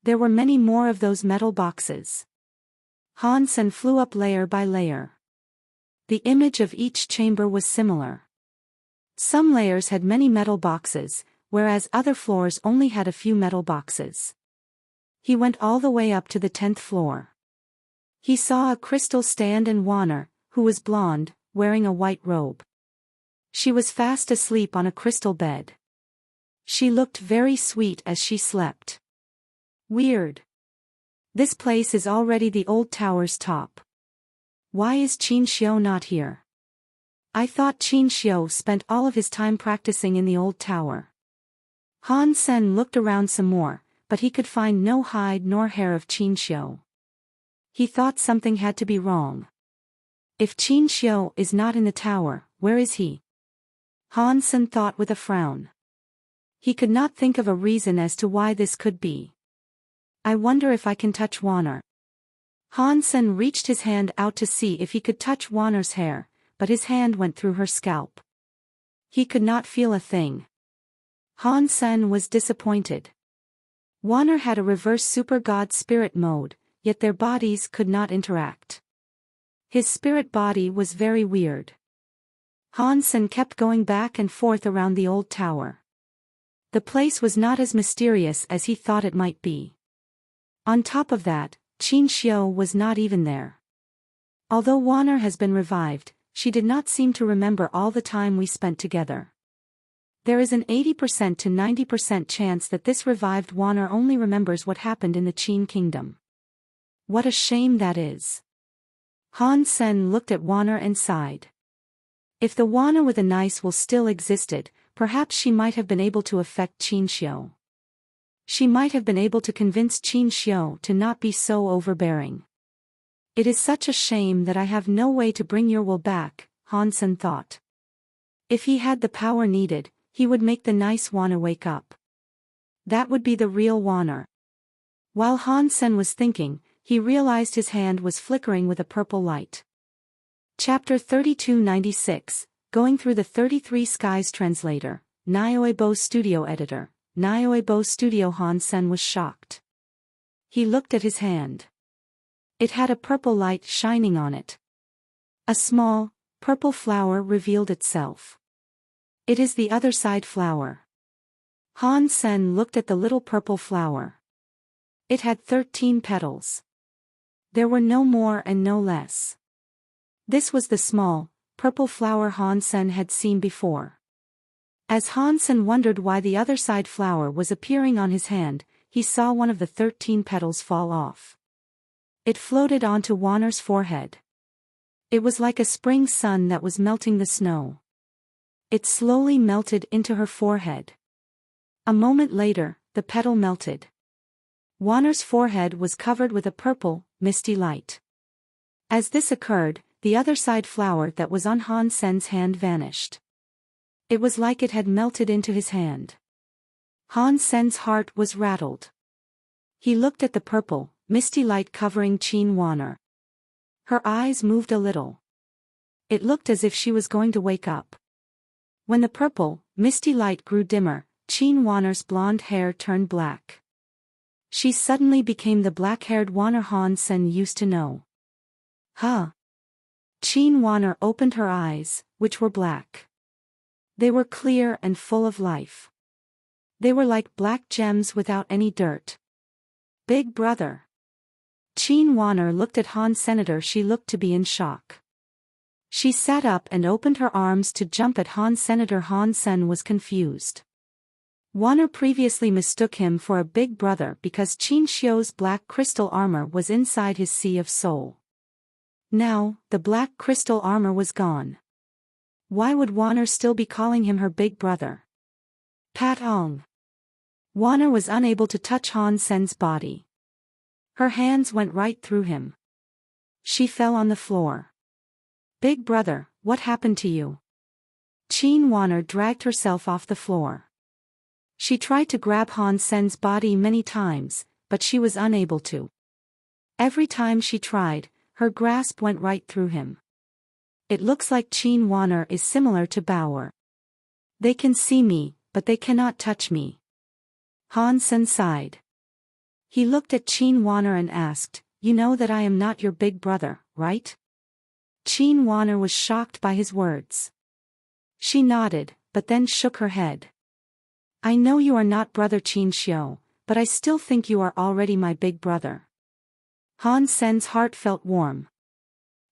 There were many more of those metal boxes. Han Sen flew up layer by layer. The image of each chamber was similar. Some layers had many metal boxes, whereas other floors only had a few metal boxes. He went all the way up to the 10th floor. He saw a crystal stand and Wanner, who was blonde, wearing a white robe. She was fast asleep on a crystal bed. She looked very sweet as she slept. Weird. This place is already the old tower's top. Why is Qin Xiu not here? I thought Qin Xiu spent all of his time practicing in the old tower. Han Sen looked around some more, but he could find no hide nor hair of Qin Xiu. He thought something had to be wrong. If Qin Xiu is not in the tower, where is he? Han Sen thought with a frown. He could not think of a reason as to why this could be. I wonder if I can touch Wanner. Han Sen reached his hand out to see if he could touch Wanner's hair, but his hand went through her scalp. He could not feel a thing. Han Sen was disappointed. Wanner had a reverse super god spirit mode, yet their bodies could not interact. His spirit body was very weird. Han Sen kept going back and forth around the old tower. The place was not as mysterious as he thought it might be. On top of that, Qin Xiu was not even there. Although Wanner has been revived, she did not seem to remember all the time we spent together. There is an 80% to 90% chance that this revived Wanner only remembers what happened in the Qin kingdom. What a shame that is. Han Sen looked at Wanner and sighed. If the Wanner with a nice will still existed, perhaps she might have been able to affect Qin Xiu. She might have been able to convince Qin Xiu to not be so overbearing. It is such a shame that I have no way to bring your will back, Han Sen thought. If he had the power needed, he would make the nice Wanner wake up. That would be the real Wanner. While Han Sen was thinking, he realized his hand was flickering with a purple light. Chapter 3296, Going Through the 33 Skies Translator, Audiobook Studio Editor, Audiobook Studio. Han Sen was shocked. He looked at his hand. It had a purple light shining on it. A small, purple flower revealed itself. It is the other side flower. Han Sen looked at the little purple flower. It had 13 petals. There were no more and no less. This was the small, purple flower Han Sen had seen before. As Hansen wondered why the other side flower was appearing on his hand, he saw one of the 13 petals fall off. It floated onto Warner's forehead. It was like a spring sun that was melting the snow. It slowly melted into her forehead. A moment later, the petal melted. Warner's forehead was covered with a purple, misty light. As this occurred, the other side flower that was on Hansen's hand vanished. It was like it had melted into his hand. Hansen's heart was rattled. He looked at the purple, misty light covering Qin Warner. Her eyes moved a little. It looked as if she was going to wake up. When the purple, misty light grew dimmer, Qin Warner's blonde hair turned black. She suddenly became the black-haired Warner Hansen used to know. Huh? Qin Warner opened her eyes, which were black. They were clear and full of life. They were like black gems without any dirt. Big brother. Qin Warner looked at Han Senator. She looked to be in shock. She sat up and opened her arms to jump at Han Senator. Hansen was confused. Warner previously mistook him for a big brother because Qin Xiu's black crystal armor was inside his sea of soul. Now, the black crystal armor was gone. Why would Warner still be calling him her big brother? Patong. Warner was unable to touch Hansen's body. Her hands went right through him. She fell on the floor. Big brother, what happened to you? Qin Warner dragged herself off the floor. She tried to grab Hansen's body many times, but she was unable to. Every time she tried, her grasp went right through him. It looks like Qin Warner is similar to Bauer. They can see me, but they cannot touch me. Hansen sighed. He looked at Qin Warner and asked, "You know that I am not your big brother, right?" Qin Warner was shocked by his words. She nodded, but then shook her head. "I know you are not brother Qin Xiu, but I still think you are already my big brother." Hansen's heart felt warm.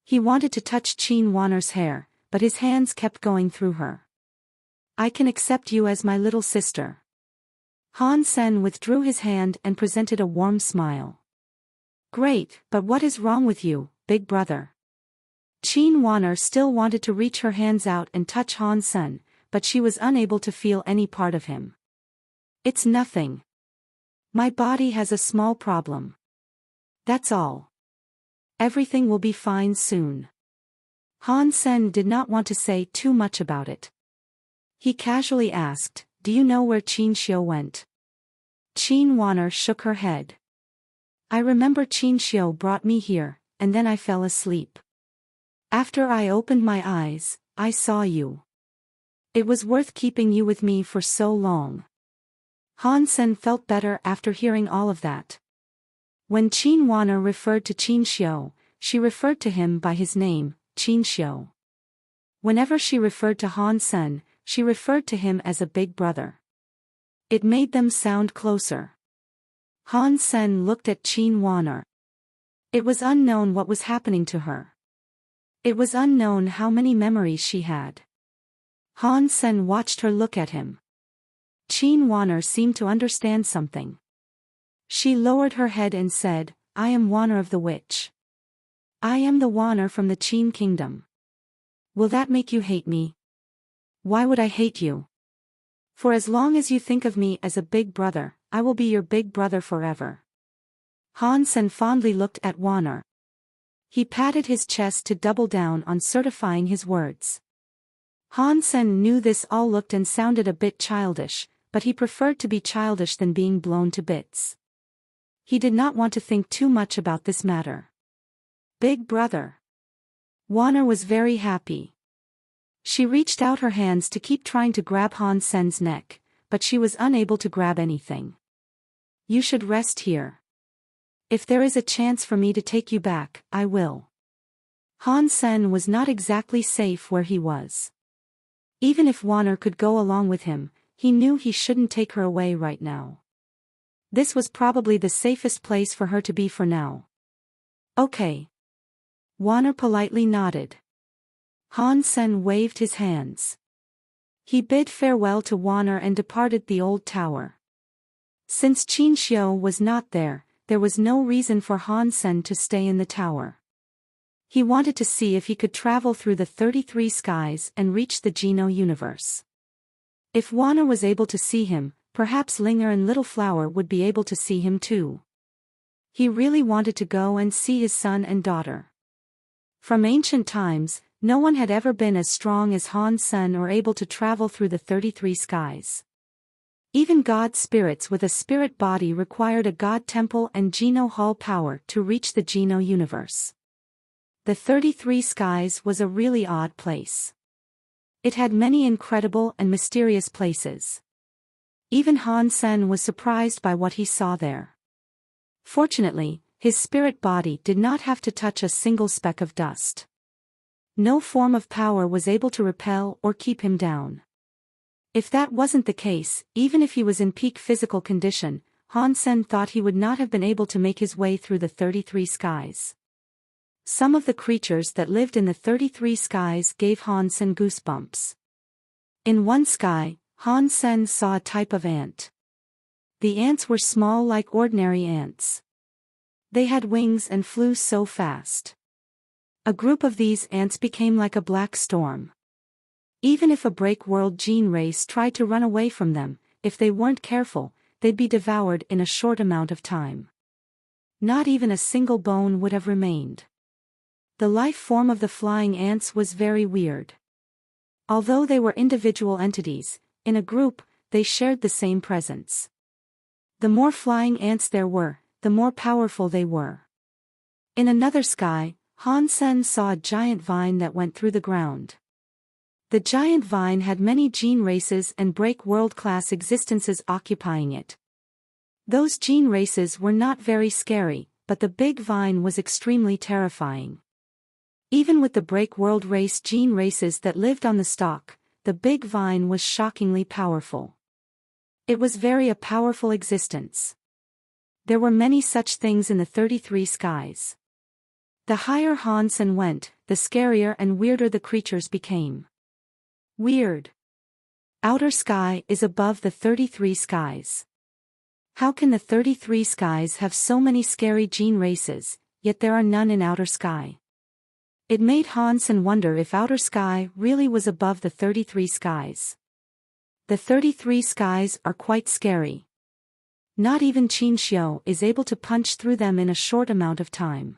He wanted to touch Qin Warner's hair, but his hands kept going through her. "I can accept you as my little sister." Hansen withdrew his hand and presented a warm smile. "Great, but what is wrong with you, big brother?" Qin Warner still wanted to reach her hands out and touch Hansen, but she was unable to feel any part of him. "It's nothing. My body has a small problem. That's all. Everything will be fine soon." Hansen did not want to say too much about it. He casually asked, "Do you know where Qin Xiu went?" Qin Warner shook her head. "I remember Qin Xiu brought me here, and then I fell asleep. After I opened my eyes, I saw you. It was worth keeping you with me for so long." Hansen felt better after hearing all of that. When Qin Warner referred to Qin Xiu, she referred to him by his name, Qin Xiu. Whenever she referred to Hansen, she referred to him as a big brother. It made them sound closer. Hansen looked at Qin Warner. It was unknown what was happening to her. It was unknown how many memories she had. Hansen watched her look at him. Qin Warner seemed to understand something. She lowered her head and said, "I am Warner of the Witch. I am the Warner from the Qin Kingdom. Will that make you hate me?" "Why would I hate you? For as long as you think of me as a big brother, I will be your big brother forever." Hansen fondly looked at Warner. He patted his chest to double down on certifying his words. Hansen knew this all looked and sounded a bit childish, but he preferred to be childish than being blown to bits. He did not want to think too much about this matter. Big brother. Warner was very happy. She reached out her hands to keep trying to grab Hansen's neck, but she was unable to grab anything. "You should rest here. If there is a chance for me to take you back, I will." Hansen was not exactly safe where he was. Even if Warner could go along with him, he knew he shouldn't take her away right now. This was probably the safest place for her to be for now. "Okay." Warner politely nodded. Hansen waved his hands. He bid farewell to Wanner and departed the old tower. Since Qin Xiu was not there, there was no reason for Han Sen to stay in the tower. He wanted to see if he could travel through the 33 skies and reach the Geno universe. If Wanner was able to see him, perhaps Linger and Little Flower would be able to see him too. He really wanted to go and see his son and daughter. From ancient times, no one had ever been as strong as Han Sen or able to travel through the 33 skies. Even god spirits with a spirit body required a god temple and Geno Hall power to reach the Geno universe. The 33 skies was a really odd place. It had many incredible and mysterious places. Even Han Sen was surprised by what he saw there. Fortunately, his spirit body did not have to touch a single speck of dust. No form of power was able to repel or keep him down. If that wasn't the case, even if he was in peak physical condition, Han Sen thought he would not have been able to make his way through the 33 skies. Some of the creatures that lived in the 33 skies gave Han Sen goosebumps. In one sky, Han Sen saw a type of ant. The ants were small like ordinary ants. They had wings and flew so fast. A group of these ants became like a black storm. Even if a break-world gene race tried to run away from them, if they weren't careful, they'd be devoured in a short amount of time. Not even a single bone would have remained. The life form of the flying ants was very weird. Although they were individual entities, in a group, they shared the same presence. The more flying ants there were, the more powerful they were. In another sky, Han Sen saw a giant vine that went through the ground. The giant vine had many gene races and break world-class existences occupying it. Those gene races were not very scary, but the big vine was extremely terrifying. Even with the break world race gene races that lived on the stalk, the big vine was shockingly powerful. It was very a powerful existence. There were many such things in the 33 skies. The higher Han Sen went, the scarier and weirder the creatures became. Weird. Outer sky is above the 33 skies. How can the 33 skies have so many scary gene races, yet there are none in outer sky? It made Han Sen wonder if outer sky really was above the 33 skies. The 33 skies are quite scary. Not even Qin Xiu is able to punch through them in a short amount of time.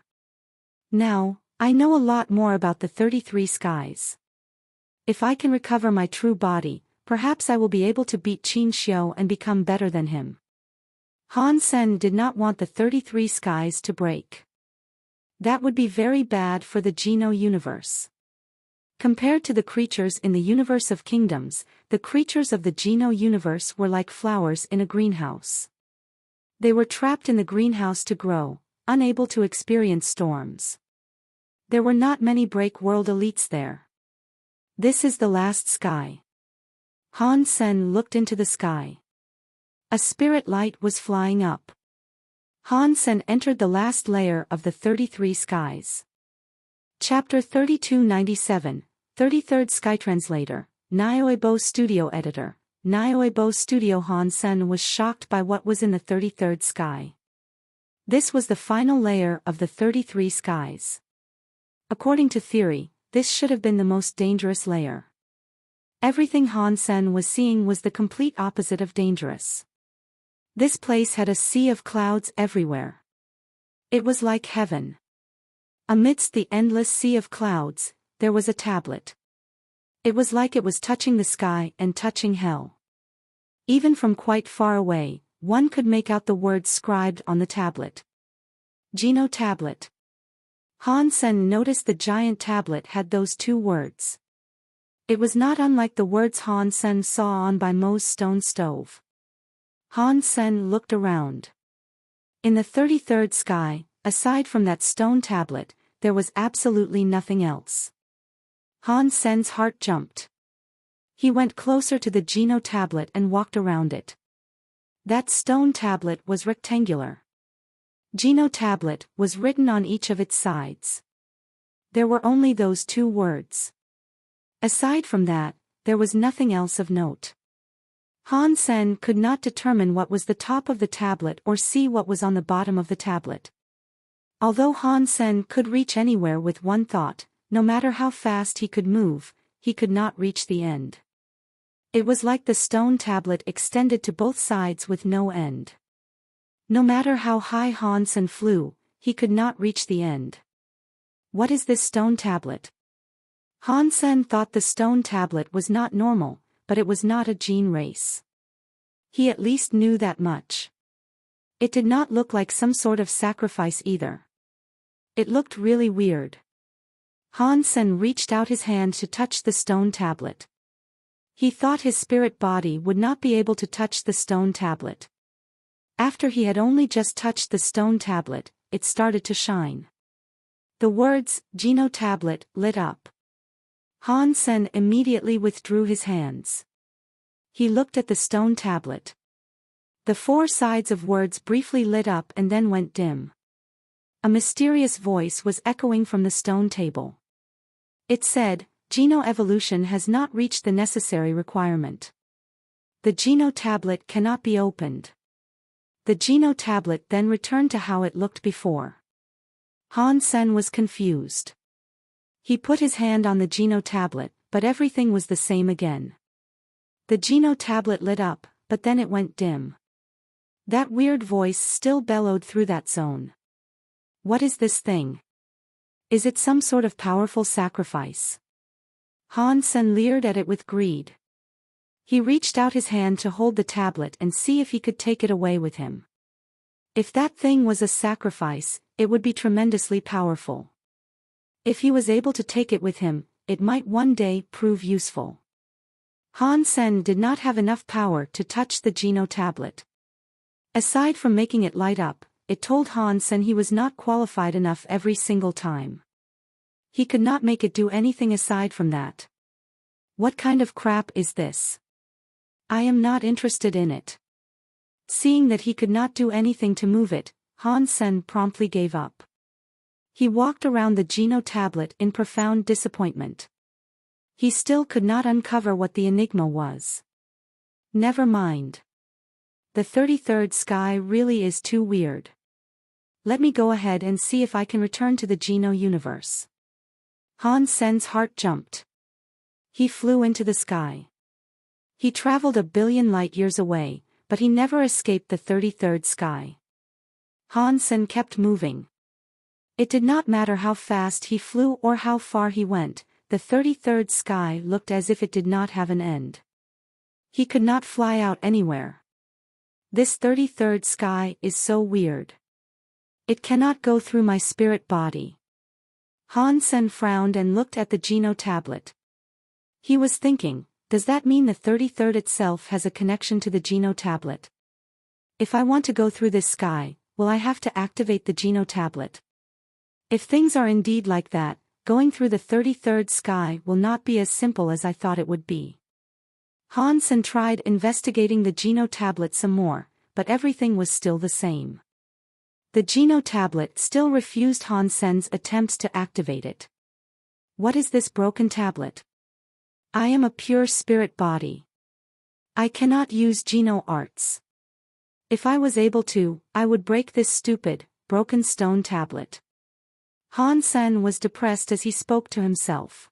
Now, I know a lot more about the 33 skies. If I can recover my true body, perhaps I will be able to beat Qin Xiu and become better than him. Han Sen did not want the 33 skies to break. That would be very bad for the Geno universe. Compared to the creatures in the universe of kingdoms, the creatures of the Geno universe were like flowers in a greenhouse. They were trapped in the greenhouse to grow, unable to experience storms. There were not many break world elites there. This is the last sky. Han Sen looked into the sky. A spirit light was flying up. Han Sen entered the last layer of the 33 skies. Chapter 3297, 33rd Sky Translator, Nioebo Studio Editor, Nioebo Studio. Han Sen was shocked by what was in the 33rd sky. This was the final layer of the 33 skies. According to theory, this should have been the most dangerous layer. Everything Han Sen was seeing was the complete opposite of dangerous. This place had a sea of clouds everywhere. It was like heaven. Amidst the endless sea of clouds, there was a tablet. It was like it was touching the sky and touching hell. Even from quite far away, one could make out the words scribed on the tablet. Geno tablet. Han Sen noticed the giant tablet had those two words. It was not unlike the words Han Sen saw on by Mo's stone stove. Han Sen looked around. In the 33rd sky, aside from that stone tablet, there was absolutely nothing else. Han Sen's heart jumped. He went closer to the Geno tablet and walked around it. That stone tablet was rectangular. Geno tablet was written on each of its sides. There were only those two words. Aside from that, there was nothing else of note. Han Sen could not determine what was the top of the tablet or see what was on the bottom of the tablet. Although Han Sen could reach anywhere with one thought, no matter how fast he could move, he could not reach the end. It was like the stone tablet extended to both sides with no end. No matter how high Han Sen flew, he could not reach the end. What is this stone tablet? Han Sen thought the stone tablet was not normal, but it was not a gene race. He at least knew that much. It did not look like some sort of sacrifice either. It looked really weird. Han Sen reached out his hand to touch the stone tablet. He thought his spirit body would not be able to touch the stone tablet. After he had only just touched the stone tablet, it started to shine. The words, Geno tablet, lit up. Han Sen immediately withdrew his hands. He looked at the stone tablet. The four sides of words briefly lit up and then went dim. A mysterious voice was echoing from the stone table. It said, Geno evolution has not reached the necessary requirement. The Geno tablet cannot be opened. The Geno tablet then returned to how it looked before. Han Sen was confused. He put his hand on the Geno tablet, but everything was the same again. The Geno tablet lit up, but then it went dim. That weird voice still bellowed through that zone. What is this thing? Is it some sort of powerful sacrifice? Han Sen leered at it with greed. He reached out his hand to hold the tablet and see if he could take it away with him. If that thing was a sacrifice, it would be tremendously powerful. If he was able to take it with him, it might one day prove useful. Han Sen did not have enough power to touch the Geno tablet. Aside from making it light up, it told Han Sen he was not qualified enough every single time. He could not make it do anything aside from that. What kind of crap is this? I am not interested in it. Seeing that he could not do anything to move it, Han Sen promptly gave up. He walked around the Geno tablet in profound disappointment. He still could not uncover what the enigma was. Never mind. The 33rd sky really is too weird. Let me go ahead and see if I can return to the Geno universe. Han Sen's heart jumped. He flew into the sky. He traveled 1 billion light-years away, but he never escaped the 33rd sky. Han Sen kept moving. It did not matter how fast he flew or how far he went, the 33rd sky looked as if it did not have an end. He could not fly out anywhere. This 33rd sky is so weird. It cannot go through my spirit body. Han Sen frowned and looked at the Geno tablet. He was thinking, does that mean the 33rd itself has a connection to the Geno tablet? If I want to go through this sky, will I have to activate the Geno tablet? If things are indeed like that, going through the 33rd sky will not be as simple as I thought it would be. Han Sen tried investigating the Geno tablet some more, but everything was still the same. The Geno tablet still refused Han Sen's attempts to activate it. What is this broken tablet? I am a pure spirit body. I cannot use Geno arts. If I was able to, I would break this stupid, broken stone tablet. Han Sen was depressed as he spoke to himself.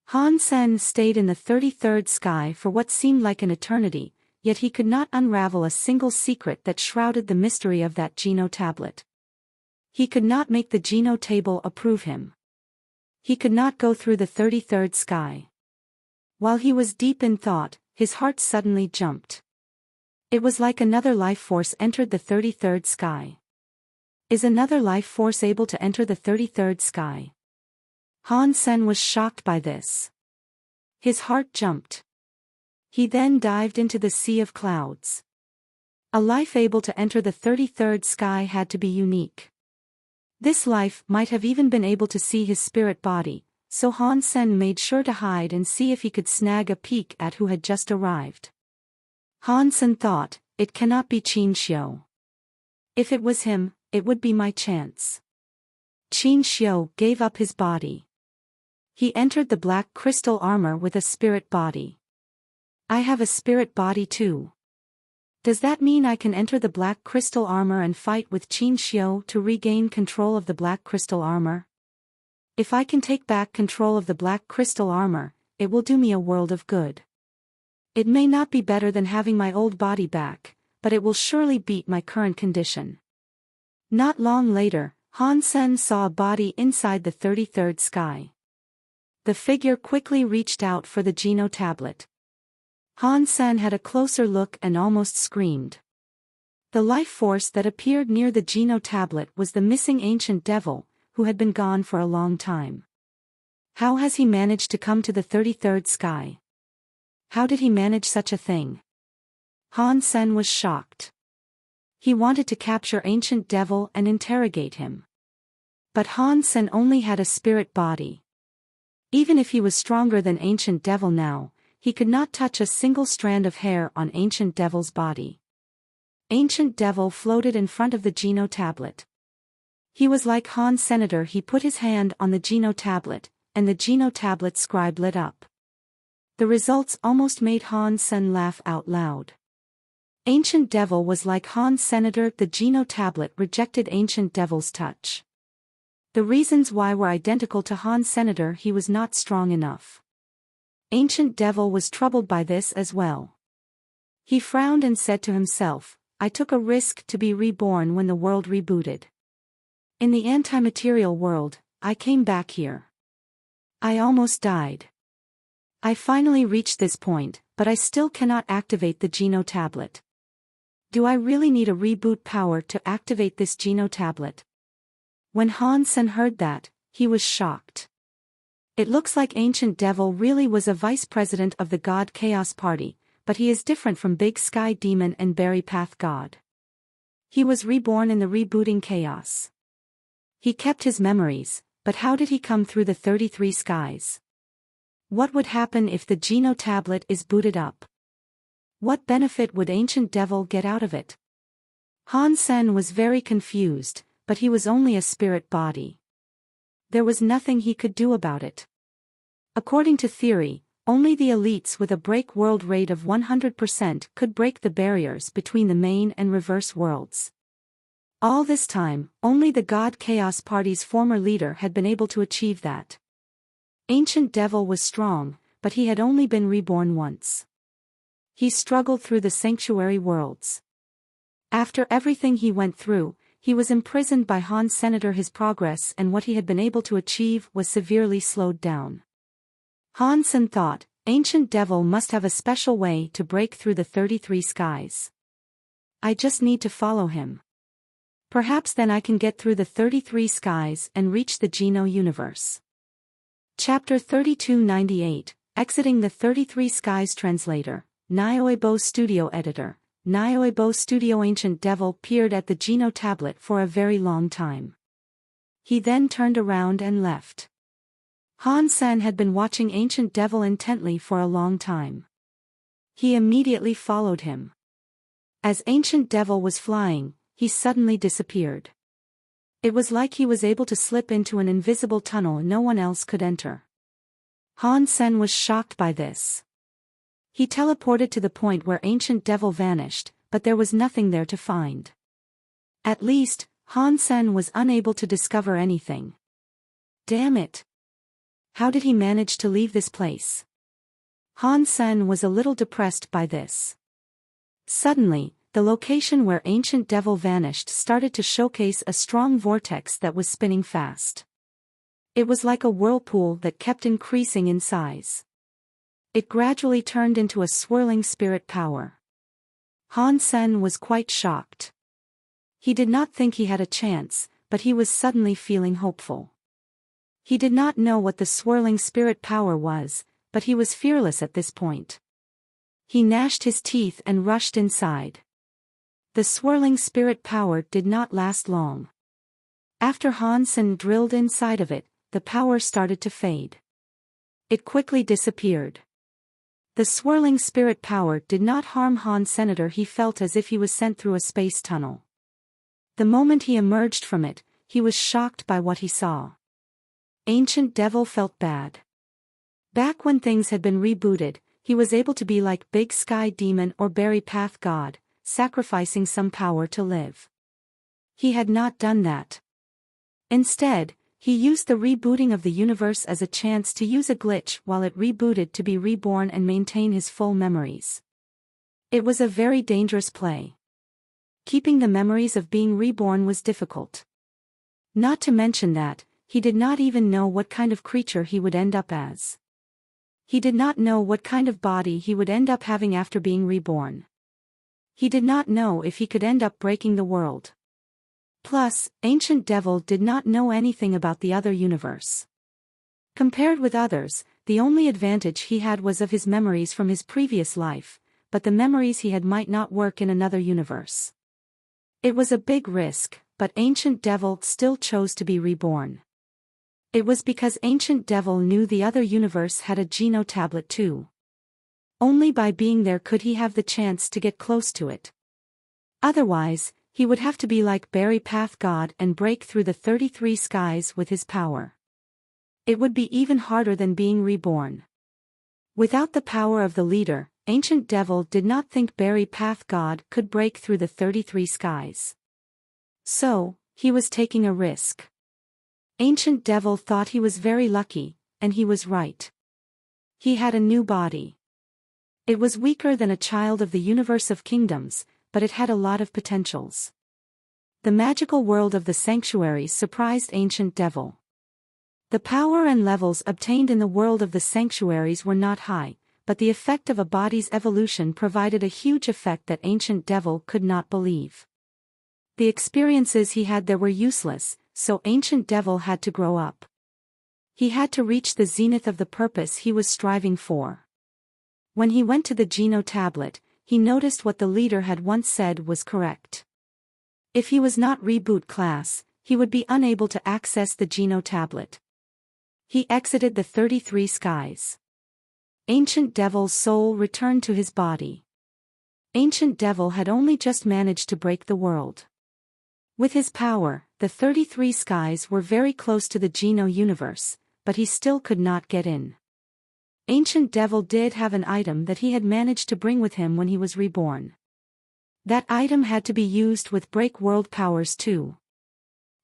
Han Sen stayed in the 33rd sky for what seemed like an eternity, yet he could not unravel a single secret that shrouded the mystery of that Geno tablet. He could not make the Geno table approve him. He could not go through the 33rd sky. While he was deep in thought, his heart suddenly jumped. It was like another life force entered the 33rd sky. Is another life force able to enter the 33rd sky? Han Sen was shocked by this. His heart jumped. He then dived into the sea of clouds. A life able to enter the 33rd sky had to be unique. This life might have even been able to see his spirit body, so Han Sen made sure to hide and see if he could snag a peek at who had just arrived. Han Sen thought, it cannot be Qin Xiu. If it was him, it would be my chance. Qin Xiu gave up his body. He entered the black crystal armor with a spirit body. I have a spirit body too. Does that mean I can enter the black crystal armor and fight with Qin Xiu to regain control of the black crystal armor? If I can take back control of the black crystal armor, it will do me a world of good. It may not be better than having my old body back, but it will surely beat my current condition. Not long later, Han Sen saw a body inside the 33rd sky. The figure quickly reached out for the Geno tablet. Han Sen had a closer look and almost screamed. The life force that appeared near the Geno tablet was the missing ancient devil, who had been gone for a long time. How has he managed to come to the 33rd sky? How did he manage such a thing? Han Sen was shocked. He wanted to capture ancient devil and interrogate him. But Han Sen only had a spirit body. Even if he was stronger than ancient devil now, he could not touch a single strand of hair on ancient devil's body. Ancient devil floated in front of the Geno tablet. He was like Han Senator. He put his hand on the Geno tablet, and the Geno tablet scribe lit up. The results almost made Han Sen laugh out loud. Ancient devil was like Han Senator. The Geno tablet rejected ancient devil's touch. The reasons why were identical to Han Senator. He was not strong enough. Ancient devil was troubled by this as well. He frowned and said to himself, I took a risk to be reborn when the world rebooted. In the anti-material world, I came back here. I almost died. I finally reached this point, but I still cannot activate the Geno tablet. Do I really need a reboot power to activate this Geno tablet? When Han Sen heard that, he was shocked. It looks like Ancient Devil really was a vice president of the God Chaos Party, but he is different from Big Sky Demon and Berry Path God. He was reborn in the rebooting chaos. He kept his memories, but how did he come through the 33 skies? What would happen if the Geno tablet is booted up? What benefit would Ancient Devil get out of it? Han Sen was very confused, but he was only a spirit body. There was nothing he could do about it. According to theory, only the elites with a break world rate of 100% could break the barriers between the main and reverse worlds. All this time, only the God Chaos Party's former leader had been able to achieve that. Ancient Devil was strong, but he had only been reborn once. He struggled through the sanctuary worlds. After everything he went through, he was imprisoned by Han Senator. His progress and what he had been able to achieve was severely slowed down. Han Sen thought, Ancient Devil must have a special way to break through the 33 skies. I just need to follow him. Perhaps then I can get through the 33 skies and reach the Geno universe. Chapter 3298, Exiting the 33 Skies. Translator, Audiobook Studio Editor, Audiobook Studio. Ancient Devil peered at the Geno tablet for a very long time. He then turned around and left. Han Sen had been watching Ancient Devil intently for a long time. He immediately followed him. As Ancient Devil was flying, he suddenly disappeared. It was like he was able to slip into an invisible tunnel no one else could enter. Han Sen was shocked by this. He teleported to the point where Ancient Devil vanished, but there was nothing there to find. At least, Han Sen was unable to discover anything. Damn it! How did he manage to leave this place? Han Sen was a little depressed by this. Suddenly, the location where Ancient Devil vanished started to showcase a strong vortex that was spinning fast. It was like a whirlpool that kept increasing in size. It gradually turned into a swirling spirit power. Han Sen was quite shocked. He did not think he had a chance, but he was suddenly feeling hopeful. He did not know what the swirling spirit power was, but he was fearless at this point. He gnashed his teeth and rushed inside. The swirling spirit power did not last long. After Han Sen drilled inside of it, the power started to fade. It quickly disappeared. The swirling spirit power did not harm Han Senator. He felt as if he was sent through a space tunnel. The moment he emerged from it, he was shocked by what he saw. Ancient Devil felt bad. Back when things had been rebooted, he was able to be like Big Sky Demon or Berry Path God, sacrificing some power to live. He had not done that. Instead, he used the rebooting of the universe as a chance to use a glitch while it rebooted to be reborn and maintain his full memories. It was a very dangerous play. Keeping the memories of being reborn was difficult. Not to mention that, he did not even know what kind of creature he would end up as. He did not know what kind of body he would end up having after being reborn. He did not know if he could end up breaking the world. Plus, Ancient Devil did not know anything about the other universe. Compared with others, the only advantage he had was of his memories from his previous life, but the memories he had might not work in another universe. It was a big risk, but Ancient Devil still chose to be reborn. It was because Ancient Devil knew the other universe had a Geno tablet too. Only by being there could he have the chance to get close to it. Otherwise, he would have to be like Berry Path God and break through the 33 skies with his power. It would be even harder than being reborn. Without the power of the leader, Ancient Devil did not think Berry Path God could break through the 33 skies. So, he was taking a risk. Ancient Devil thought he was very lucky, and he was right. He had a new body. It was weaker than a child of the universe of kingdoms, but it had a lot of potentials. The magical world of the sanctuaries surprised Ancient Devil. The power and levels obtained in the world of the sanctuaries were not high, but the effect of a body's evolution provided a huge effect that Ancient Devil could not believe. The experiences he had there were useless, so Ancient Devil had to grow up. He had to reach the zenith of the purpose he was striving for. When he went to the Geno tablet, he noticed what the leader had once said was correct. If he was not reboot class, he would be unable to access the Geno tablet. He exited the 33 skies. Ancient Devil's soul returned to his body. Ancient Devil had only just managed to break the world. With his power, the 33 skies were very close to the Geno universe, but he still could not get in. Ancient Devil did have an item that he had managed to bring with him when he was reborn. That item had to be used with break world powers too.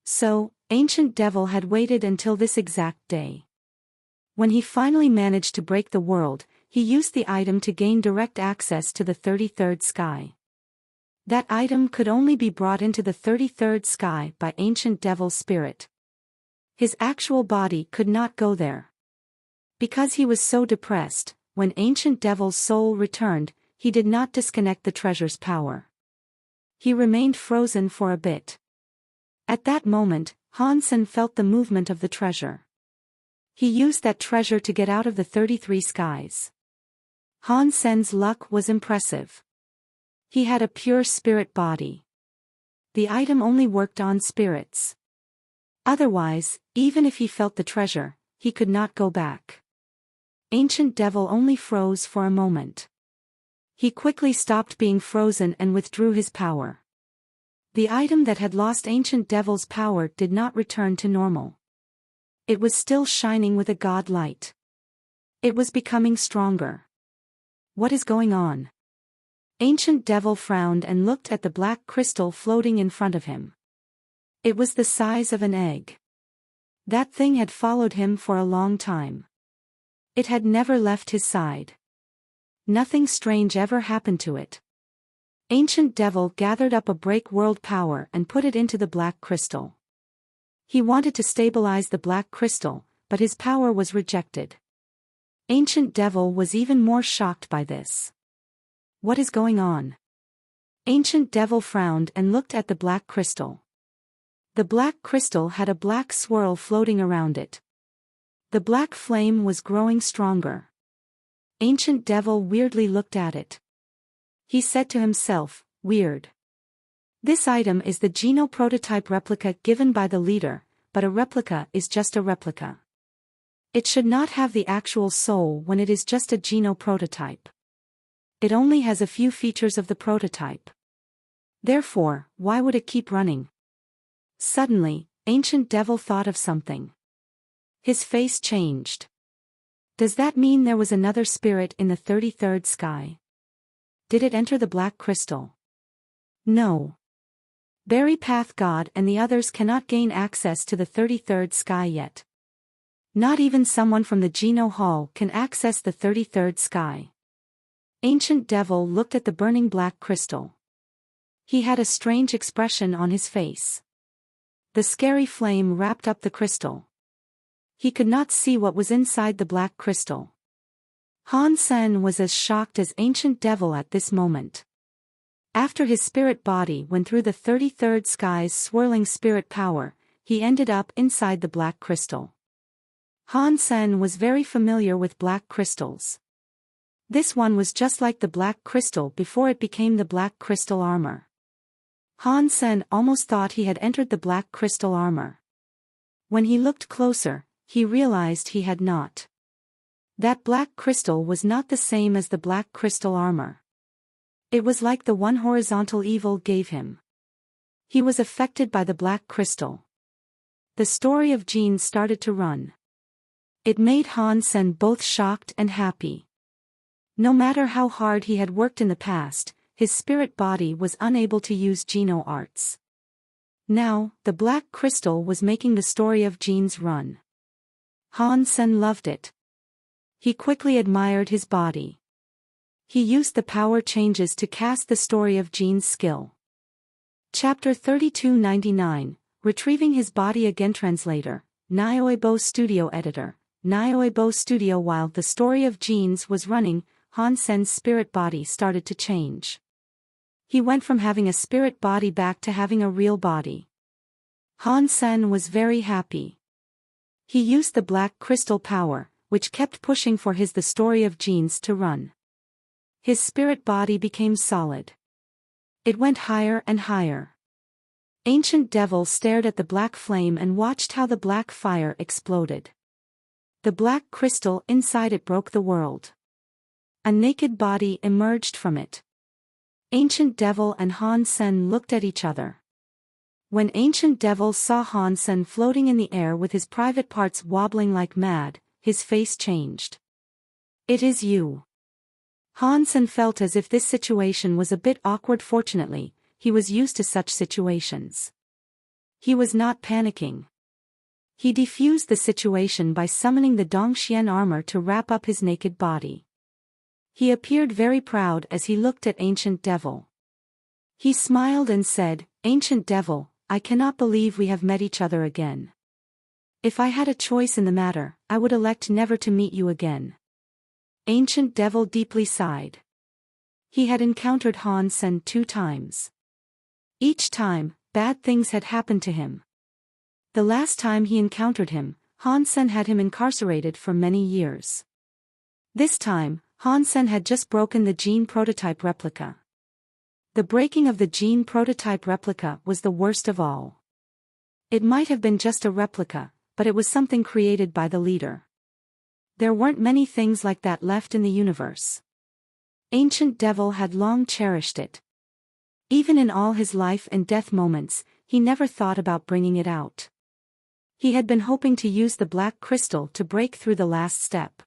So, Ancient Devil had waited until this exact day. When he finally managed to break the world, he used the item to gain direct access to the 33rd sky. That item could only be brought into the 33rd sky by Ancient Devil's spirit. His actual body could not go there. Because he was so depressed, when Ancient Devil's soul returned, he did not disconnect the treasure's power. He remained frozen for a bit. At that moment, Han-sen felt the movement of the treasure. He used that treasure to get out of the 33 skies. Han-sen's luck was impressive. He had a pure spirit body. The item only worked on spirits. Otherwise, even if he felt the treasure, he could not go back. Ancient Devil only froze for a moment. He quickly stopped being frozen and withdrew his power. The item that had lost Ancient Devil's power did not return to normal. It was still shining with a god light. It was becoming stronger. What is going on? Ancient Devil frowned and looked at the black crystal floating in front of him. It was the size of an egg. That thing had followed him for a long time. It had never left his side. Nothing strange ever happened to it. Ancient Devil gathered up a break world power and put it into the black crystal. He wanted to stabilize the black crystal, but his power was rejected. Ancient Devil was even more shocked by this. What is going on? Ancient Devil frowned and looked at the black crystal. The black crystal had a black swirl floating around it. The black flame was growing stronger. Ancient Devil weirdly looked at it. He said to himself, "Weird. This item is the Geno prototype replica given by the leader, but a replica is just a replica. It should not have the actual soul when it is just a Geno prototype. It only has a few features of the prototype. Therefore, why would it keep running?" Suddenly, Ancient Devil thought of something. His face changed. Does that mean there was another spirit in the 33rd sky? Did it enter the black crystal? No. Berry Path God and the others cannot gain access to the 33rd sky yet. Not even someone from the Geno Hall can access the 33rd sky. Ancient Devil looked at the burning black crystal. He had a strange expression on his face. The scary flame wrapped up the crystal. He could not see what was inside the black crystal. Han Sen was as shocked as Ancient Devil at this moment. After his spirit body went through the 33rd sky's swirling spirit power, he ended up inside the black crystal. Han Sen was very familiar with black crystals. This one was just like the black crystal before it became the black crystal armor. Han Sen almost thought he had entered the black crystal armor. When he looked closer, he realized he had not. That black crystal was not the same as the black crystal armor. It was like the one horizontal evil gave him. He was affected by the black crystal. The story of Jean started to run. It made Han Sen both shocked and happy. No matter how hard he had worked in the past, his spirit body was unable to use Geno arts. Now, the black crystal was making the story of Jean's run. Han Sen loved it. He quickly admired his body. He used the power changes to cast the story of Jean's skill. Chapter 3299, Retrieving His Body Again. Translator, Audiobook Studio Editor, Audiobook Studio. While the story of Jean's was running, Han Sen's spirit body started to change. He went from having a spirit body back to having a real body. Han Sen was very happy. He used the black crystal power, which kept pushing for the story of Jean's to run. His spirit body became solid. It went higher and higher. Ancient Devil stared at the black flame and watched how the black fire exploded. The black crystal inside it broke the world. A naked body emerged from it. Ancient Devil and Han Sen looked at each other. When Ancient Devil saw Han Sen floating in the air with his private parts wobbling like mad, his face changed. It is you. Han Sen felt as if this situation was a bit awkward. Fortunately, he was used to such situations. He was not panicking. He defused the situation by summoning the Dongxian armor to wrap up his naked body. He appeared very proud as he looked at Ancient Devil. He smiled and said, "Ancient Devil, I cannot believe we have met each other again. If I had a choice in the matter, I would elect never to meet you again." Ancient Devil deeply sighed. He had encountered Han Sen 2 times. Each time, bad things had happened to him. The last time he encountered him, Han Sen had him incarcerated for many years. This time, Han Sen had just broken the gene prototype replica. The breaking of the gene prototype replica was the worst of all. It might have been just a replica, but it was something created by the leader. There weren't many things like that left in the universe. Ancient Devil had long cherished it. Even in all his life and death moments, he never thought about bringing it out. He had been hoping to use the black crystal to break through the last step.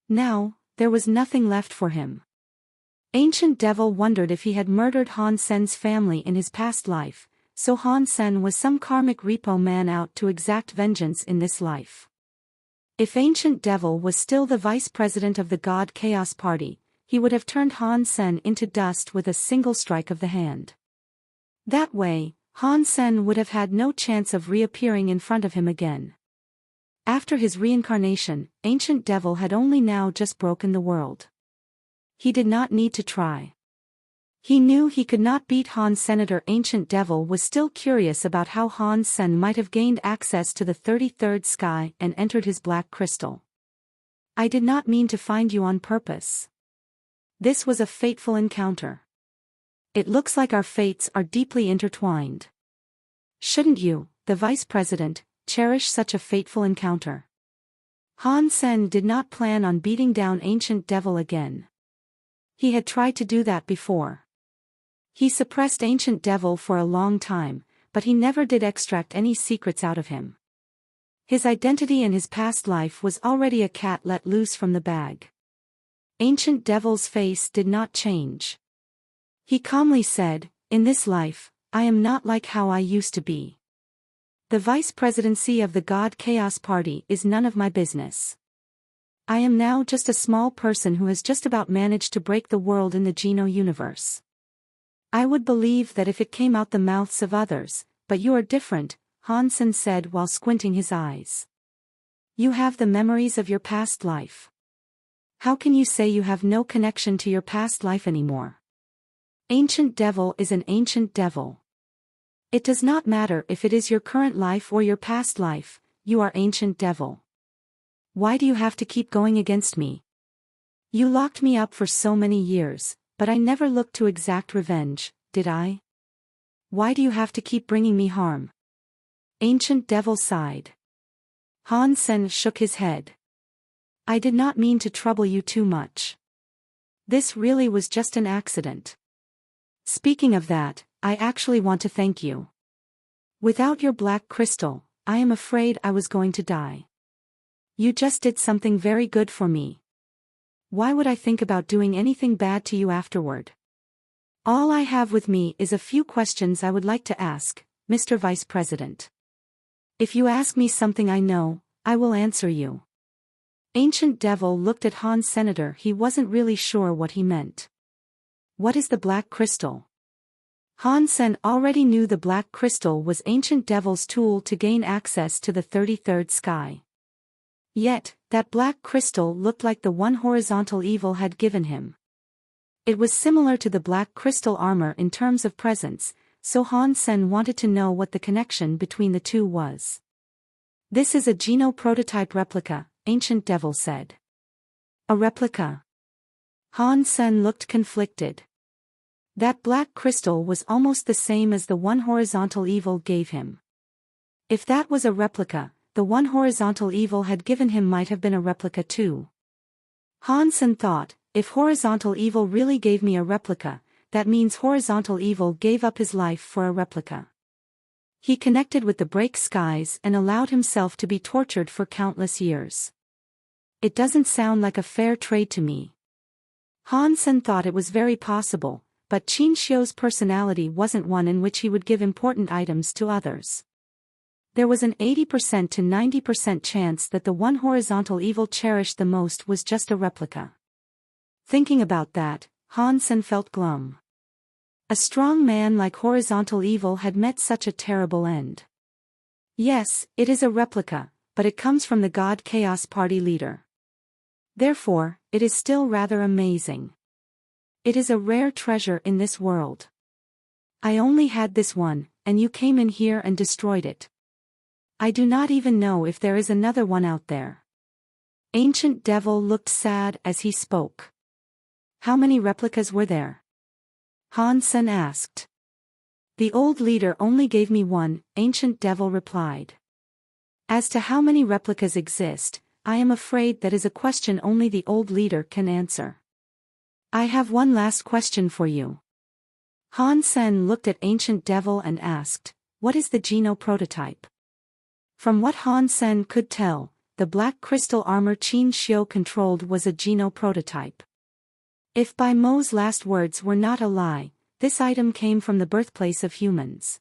Now, there was nothing left for him. Ancient Devil wondered if he had murdered Han Sen's family in his past life, so Han Sen was some karmic repo man out to exact vengeance in this life. If Ancient Devil was still the vice president of the God Chaos Party, he would have turned Han Sen into dust with a single strike of the hand. That way, Han Sen would have had no chance of reappearing in front of him again. After his reincarnation, Ancient Devil had only now just broken the world. He did not need to try. He knew he could not beat Han. Senator Ancient Devil was still curious about how Han Sen might have gained access to the 33rd sky and entered his black crystal. "I did not mean to find you on purpose. This was a fateful encounter. It looks like our fates are deeply intertwined. Shouldn't you, the vice president, cherish such a fateful encounter?" Han Sen did not plan on beating down Ancient Devil again. He had tried to do that before. He suppressed Ancient Devil for a long time, but he never did extract any secrets out of him. His identity in his past life was already a cat let loose from the bag. Ancient Devil's face did not change. He calmly said, "In this life, I am not like how I used to be. The vice presidency of the God Chaos Party is none of my business. I am now just a small person who has just about managed to break the world in the Geno universe. I would believe that if it came out the mouths of others, but you are different," Hansen said while squinting his eyes. "You have the memories of your past life. How can you say you have no connection to your past life anymore? Ancient Devil is an ancient devil. It does not matter if it is your current life or your past life, you are Ancient Devil. Why do you have to keep going against me? You locked me up for so many years, but I never looked to exact revenge, did I? Why do you have to keep bringing me harm?" Ancient Devil sighed. Hansen shook his head. "I did not mean to trouble you too much. This really was just an accident. Speaking of that, I actually want to thank you. Without your black crystal, I am afraid I was going to die. You just did something very good for me. Why would I think about doing anything bad to you afterward? All I have with me is a few questions I would like to ask, Mr. Vice President. If you ask me something I know, I will answer you." Ancient Devil looked at Han's senator. He wasn't really sure what he meant. What is the black crystal? Hansen already knew the black crystal was Ancient Devil's tool to gain access to the 33rd sky. Yet, that black crystal looked like the one horizontal evil had given him. It was similar to the black crystal armor in terms of presence, so Hansen wanted to know what the connection between the two was. "This is a Geno prototype replica," Ancient Devil said. "A replica?" Hansen looked conflicted. That black crystal was almost the same as the one horizontal evil gave him. If that was a replica, the one horizontal evil had given him might have been a replica too. Hansen thought, if horizontal evil really gave me a replica, that means horizontal evil gave up his life for a replica. He connected with the break skies and allowed himself to be tortured for countless years. It doesn't sound like a fair trade to me. Hansen thought it was very possible, but Qin Xiu's personality wasn't one in which he would give important items to others. There was an 80% to 90% chance that the one horizontal evil cherished the most was just a replica. Thinking about that, Hansen felt glum. A strong man like horizontal evil had met such a terrible end. Yes, it is a replica, but it comes from the God Chaos Party leader. Therefore, it is still rather amazing. It is a rare treasure in this world. I only had this one, and you came in here and destroyed it. I do not even know if there is another one out there. Ancient Devil looked sad as he spoke. How many replicas were there? Hansen asked. The old leader only gave me one, Ancient Devil replied. As to how many replicas exist, I am afraid that is a question only the old leader can answer. I have one last question for you. Hansen looked at Ancient Devil and asked, what is the Geno prototype? From what Hansen could tell, the black crystal armor Qin Xiu controlled was a Geno prototype. If Bai Mo's last words were not a lie, this item came from the birthplace of humans.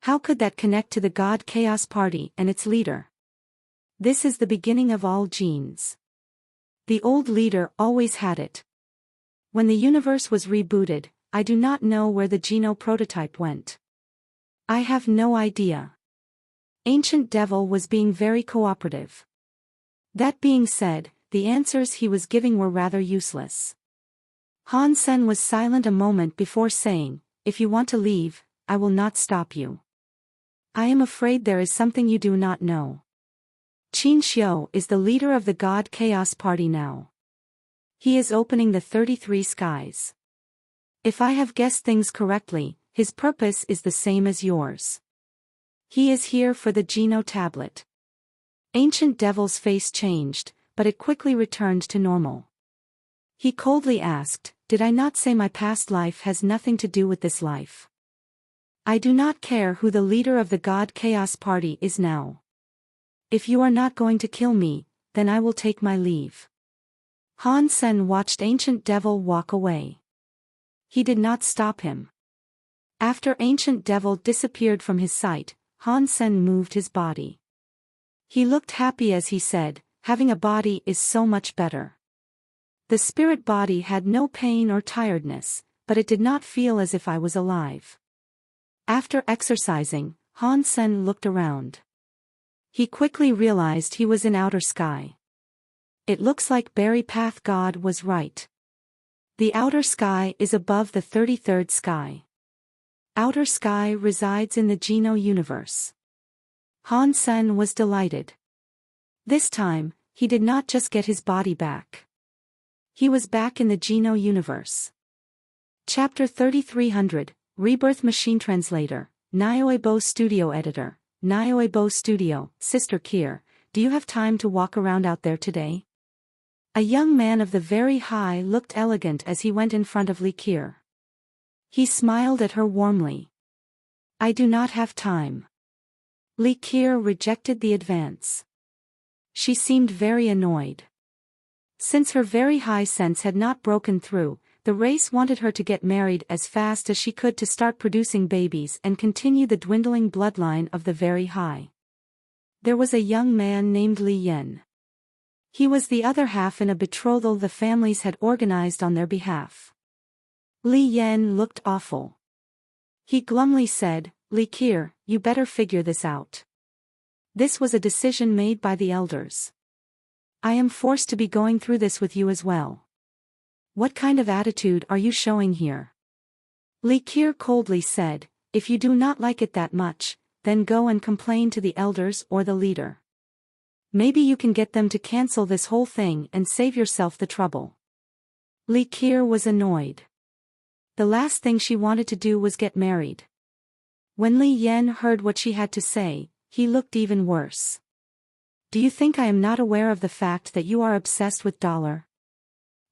How could that connect to the God Chaos Party and its leader? This is the beginning of all genes. The old leader always had it. When the universe was rebooted, I do not know where the Geno prototype went. I have no idea. Ancient Devil was being very cooperative. That being said, the answers he was giving were rather useless. Hansen was silent a moment before saying, if you want to leave, I will not stop you. I am afraid there is something you do not know. Qin Xiu is the leader of the God Chaos Party now. He is opening the 33 skies. If I have guessed things correctly, his purpose is the same as yours. He is here for the Geno tablet. Ancient Devil's face changed, but it quickly returned to normal. He coldly asked, did I not say my past life has nothing to do with this life? I do not care who the leader of the God Chaos Party is now. If you are not going to kill me, then I will take my leave. Han Sen watched Ancient Devil walk away. He did not stop him. After Ancient Devil disappeared from his sight, Han Sen moved his body. He looked happy as he said, "Having a body is so much better." The spirit body had no pain or tiredness, but it did not feel as if I was alive. After exercising, Han Sen looked around. He quickly realized he was in outer sky. It looks like Berry Path God was right. The outer sky is above the 33rd sky. Outer sky resides in the Geno universe. Han Sen was delighted. This time, he did not just get his body back. He was back in the Geno universe. Chapter 3300, Rebirth Machine Translator, Audiobook Studio Editor, Audiobook Studio. Sister Kier, do you have time to walk around out there today? A young man of the very high looked elegant as he went in front of Li Kier. He smiled at her warmly. I do not have time. Li Kier rejected the advance. She seemed very annoyed. Since her very high sense had not broken through, the race wanted her to get married as fast as she could to start producing babies and continue the dwindling bloodline of the very high. There was a young man named Li Yen. He was the other half in a betrothal the families had organized on their behalf. Li Yen looked awful. He glumly said, Li Kier, you better figure this out. This was a decision made by the elders. I am forced to be going through this with you as well. What kind of attitude are you showing here? Li Kier coldly said, if you do not like it that much, then go and complain to the elders or the leader. Maybe you can get them to cancel this whole thing and save yourself the trouble. Li Kier was annoyed. The last thing she wanted to do was get married. When Li Yen heard what she had to say, he looked even worse. Do you think I am not aware of the fact that you are obsessed with Dollar?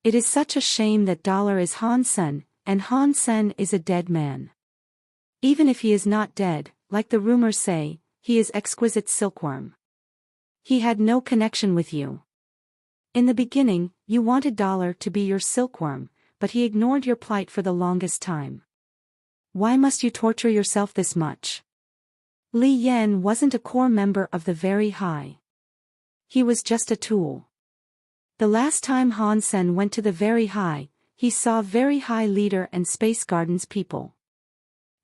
It is such a shame that Dollar is Han Sen, and Han Sen is a dead man. Even if he is not dead, like the rumors say, he is exquisite silkworm. He had no connection with you. In the beginning, you wanted Dollar to be your silkworm, but he ignored your plight for the longest time. Why must you torture yourself this much? Li Yen wasn't a core member of the Very High. He was just a tool. The last time Han Sen went to the Very High, he saw Very High leader and Space Gardens people.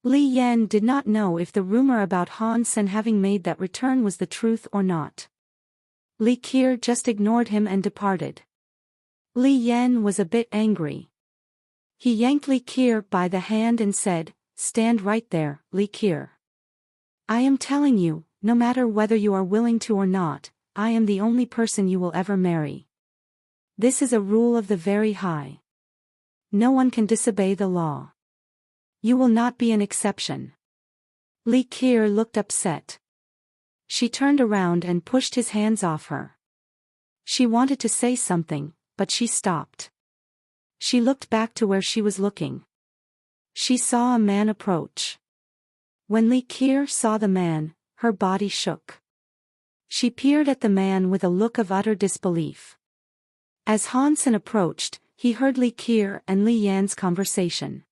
Li Yen did not know if the rumor about Han Sen having made that return was the truth or not. Li Kier just ignored him and departed. Li Yen was a bit angry. He yanked Li Kier by the hand and said, stand right there, Li Kier. I am telling you, no matter whether you are willing to or not, I am the only person you will ever marry. This is a rule of the Very High. No one can disobey the law. You will not be an exception. Li Kier looked upset. She turned around and pushed his hands off her. She wanted to say something, but she stopped. She looked back to where she was looking. She saw a man approach. When Li Kier saw the man, her body shook. She peered at the man with a look of utter disbelief. As Han Sen approached, he heard Li Kier and Li Yan's conversation.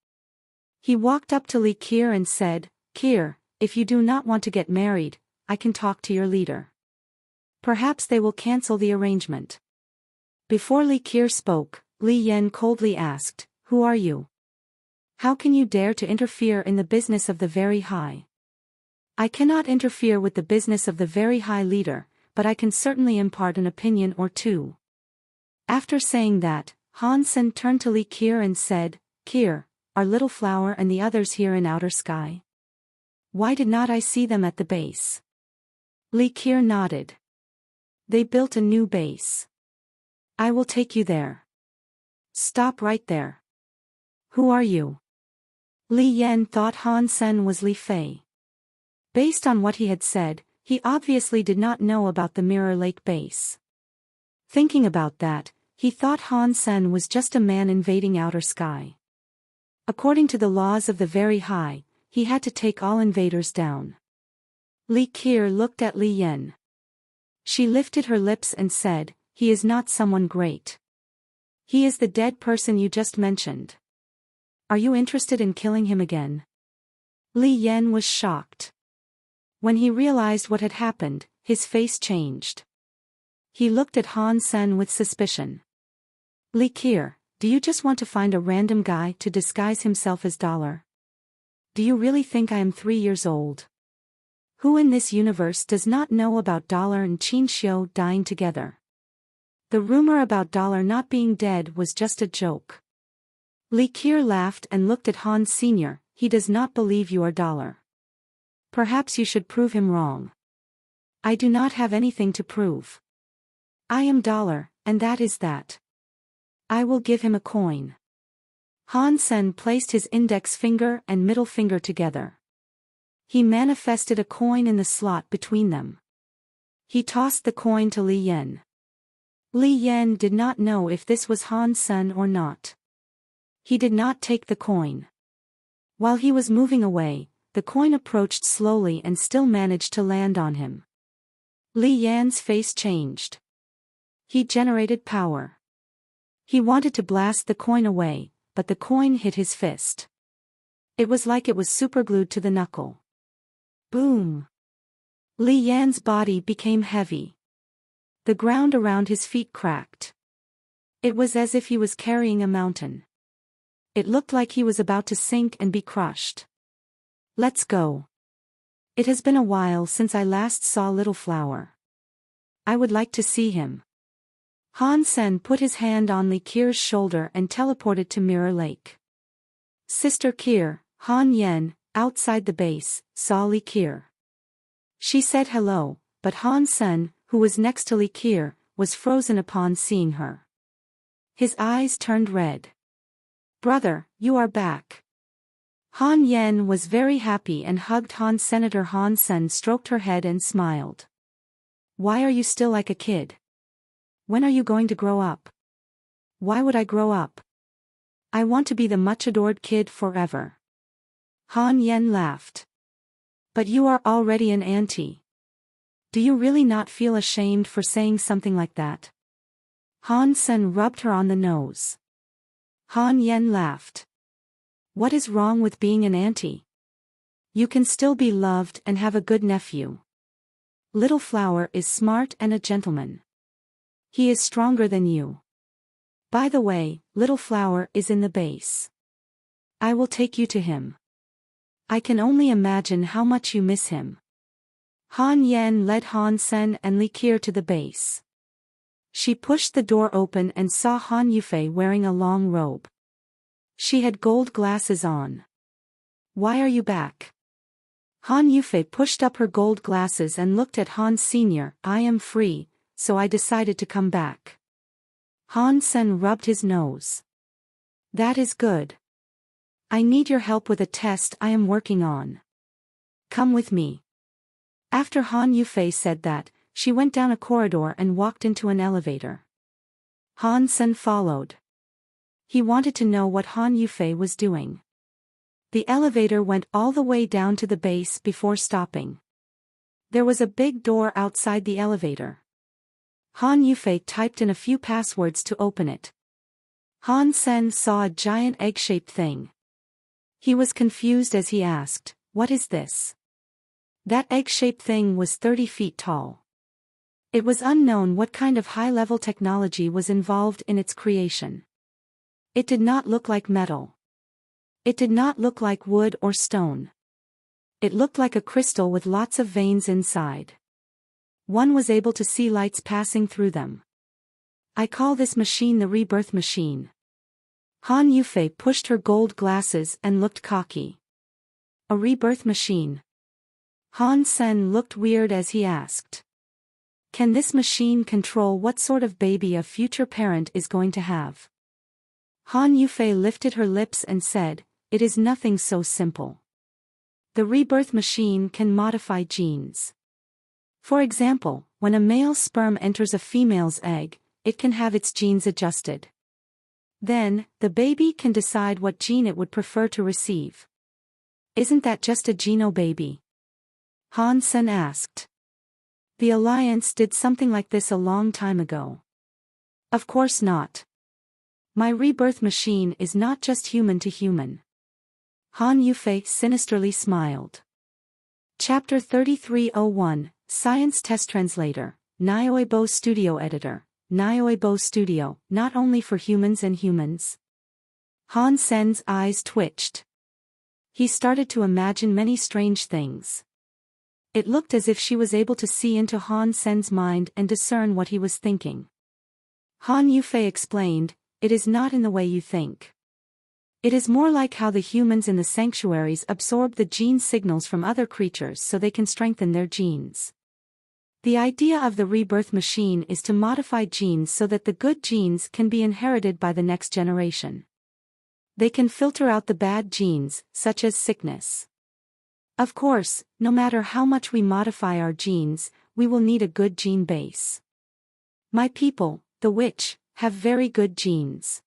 He walked up to Li Kier and said, Kier, if you do not want to get married, I can talk to your leader. Perhaps they will cancel the arrangement. Before Li Kier spoke, Li Yan coldly asked, who are you? How can you dare to interfere in the business of the Very High? I cannot interfere with the business of the Very High leader, but I can certainly impart an opinion or two. After saying that, Han Sen turned to Li Kier and said, Kier, are Little Flower and the others here in outer sky? Why did not I see them at the base? Li Kier nodded. They built a new base. I will take you there. Stop right there. Who are you? Li Yan thought Han Sen was Li Fei. Based on what he had said, he obviously did not know about the Mirror Lake base. Thinking about that, he thought Han Sen was just a man invading outer sky. According to the laws of the Very High, he had to take all invaders down. Li Kier looked at Li Yan. She lifted her lips and said, "He is not someone great. He is the dead person you just mentioned. Are you interested in killing him again?" Li Yan was shocked. When he realized what had happened, his face changed. He looked at Han Sen with suspicion. "Li Qier, do you just want to find a random guy to disguise himself as Dollar? Do you really think I am 3 years old? Who in this universe does not know about Dollar and Qin Xiu dying together? The rumor about Dollar not being dead was just a joke." Li Qier laughed and looked at Han Sr. "He does not believe you are Dollar. Perhaps you should prove him wrong." "I do not have anything to prove. I am Dollar, and that is that. I will give him a coin." Han Sen placed his index finger and middle finger together. He manifested a coin in the slot between them. He tossed the coin to Li Yan. Li Yan did not know if this was Han Sen or not. He did not take the coin. While he was moving away, the coin approached slowly and still managed to land on him. Li Yan's face changed. He generated power. He wanted to blast the coin away, but the coin hit his fist. It was like it was superglued to the knuckle. Boom! Li Yan's body became heavy. The ground around his feet cracked. It was as if he was carrying a mountain. It looked like he was about to sink and be crushed. "Let's go. It has been a while since I last saw Little Flower. I would like to see him." Han Sen put his hand on Li Qier's shoulder and teleported to Mirror Lake. Sister Qier, Han Yen, outside the base, saw Li Qier. She said hello, but Han Sen, who was next to Li Qier, was frozen upon seeing her. His eyes turned red. "Brother, you are back." Han Yen was very happy and hugged Han. Senator Han Sen stroked her head and smiled. "Why are you still like a kid? When are you going to grow up?" "Why would I grow up? I want to be the much adored kid forever." Han Yen laughed. "But you are already an auntie. Do you really not feel ashamed for saying something like that?" Han Sen rubbed her on the nose. Han Yen laughed. "What is wrong with being an auntie? You can still be loved and have a good nephew. Little Flower is smart and a gentleman. He is stronger than you. By the way, Little Flower is in the base. I will take you to him. I can only imagine how much you miss him." Han Yen led Han Sen and Li Qier to the base. She pushed the door open and saw Han Yufei wearing a long robe. She had gold glasses on. "Why are you back?" Han Yufei pushed up her gold glasses and looked at Han Sr. "I am free, so I decided to come back." Han Sen rubbed his nose. "That is good. I need your help with a test I am working on. Come with me." After Han Yufei said that, she went down a corridor and walked into an elevator. Han Sen followed. He wanted to know what Han Yufei was doing. The elevator went all the way down to the base before stopping. There was a big door outside the elevator. Han Yufei typed in a few passwords to open it. Han Sen saw a giant egg-shaped thing. He was confused as he asked, "What is this?" That egg-shaped thing was 30 feet tall. It was unknown what kind of high-level technology was involved in its creation. It did not look like metal. It did not look like wood or stone. It looked like a crystal with lots of veins inside. One was able to see lights passing through them. "I call this machine the rebirth machine." Han Yufei pushed her gold glasses and looked cocky. "A rebirth machine?" Han Sen looked weird as he asked. "Can this machine control what sort of baby a future parent is going to have?" Han Yufei lifted her lips and said, "It is nothing so simple. The rebirth machine can modify genes. For example, when a male sperm enters a female's egg, it can have its genes adjusted. Then, the baby can decide what gene it would prefer to receive." "Isn't that just a geno baby?" Han Sen asked. The Alliance did something like this a long time ago. Of course not. My rebirth machine is not just human to human. Han Yufei sinisterly smiled. Chapter 3301, Science Test Translator, Nioebo Studio Editor, Nioebo Studio, not only for humans and humans. Han Sen's eyes twitched. He started to imagine many strange things. It looked as if she was able to see into Han Sen's mind and discern what he was thinking. Han Yufei explained, "It is not in the way you think. It is more like how the humans in the sanctuaries absorb the gene signals from other creatures so they can strengthen their genes. The idea of the rebirth machine is to modify genes so that the good genes can be inherited by the next generation. They can filter out the bad genes, such as sickness. Of course, no matter how much we modify our genes, we will need a good gene base. My people, the witch, have very good genes.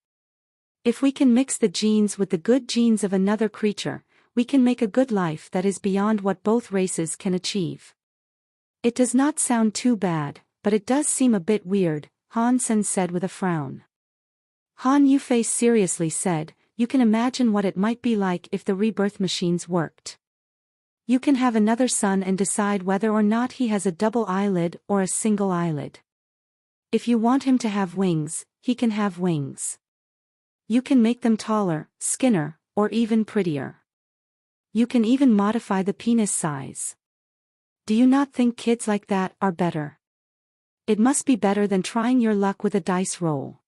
If we can mix the genes with the good genes of another creature, we can make a good life that is beyond what both races can achieve." It does not sound too bad, but it does seem a bit weird, Han Sen said with a frown. Han Yufei seriously said, "You can imagine what it might be like if the rebirth machines worked. You can have another son and decide whether or not he has a double eyelid or a single eyelid. If you want him to have wings, he can have wings. You can make them taller, skinnier, or even prettier. You can even modify the penis size. Do you not think kids like that are better? It must be better than trying your luck with a dice roll."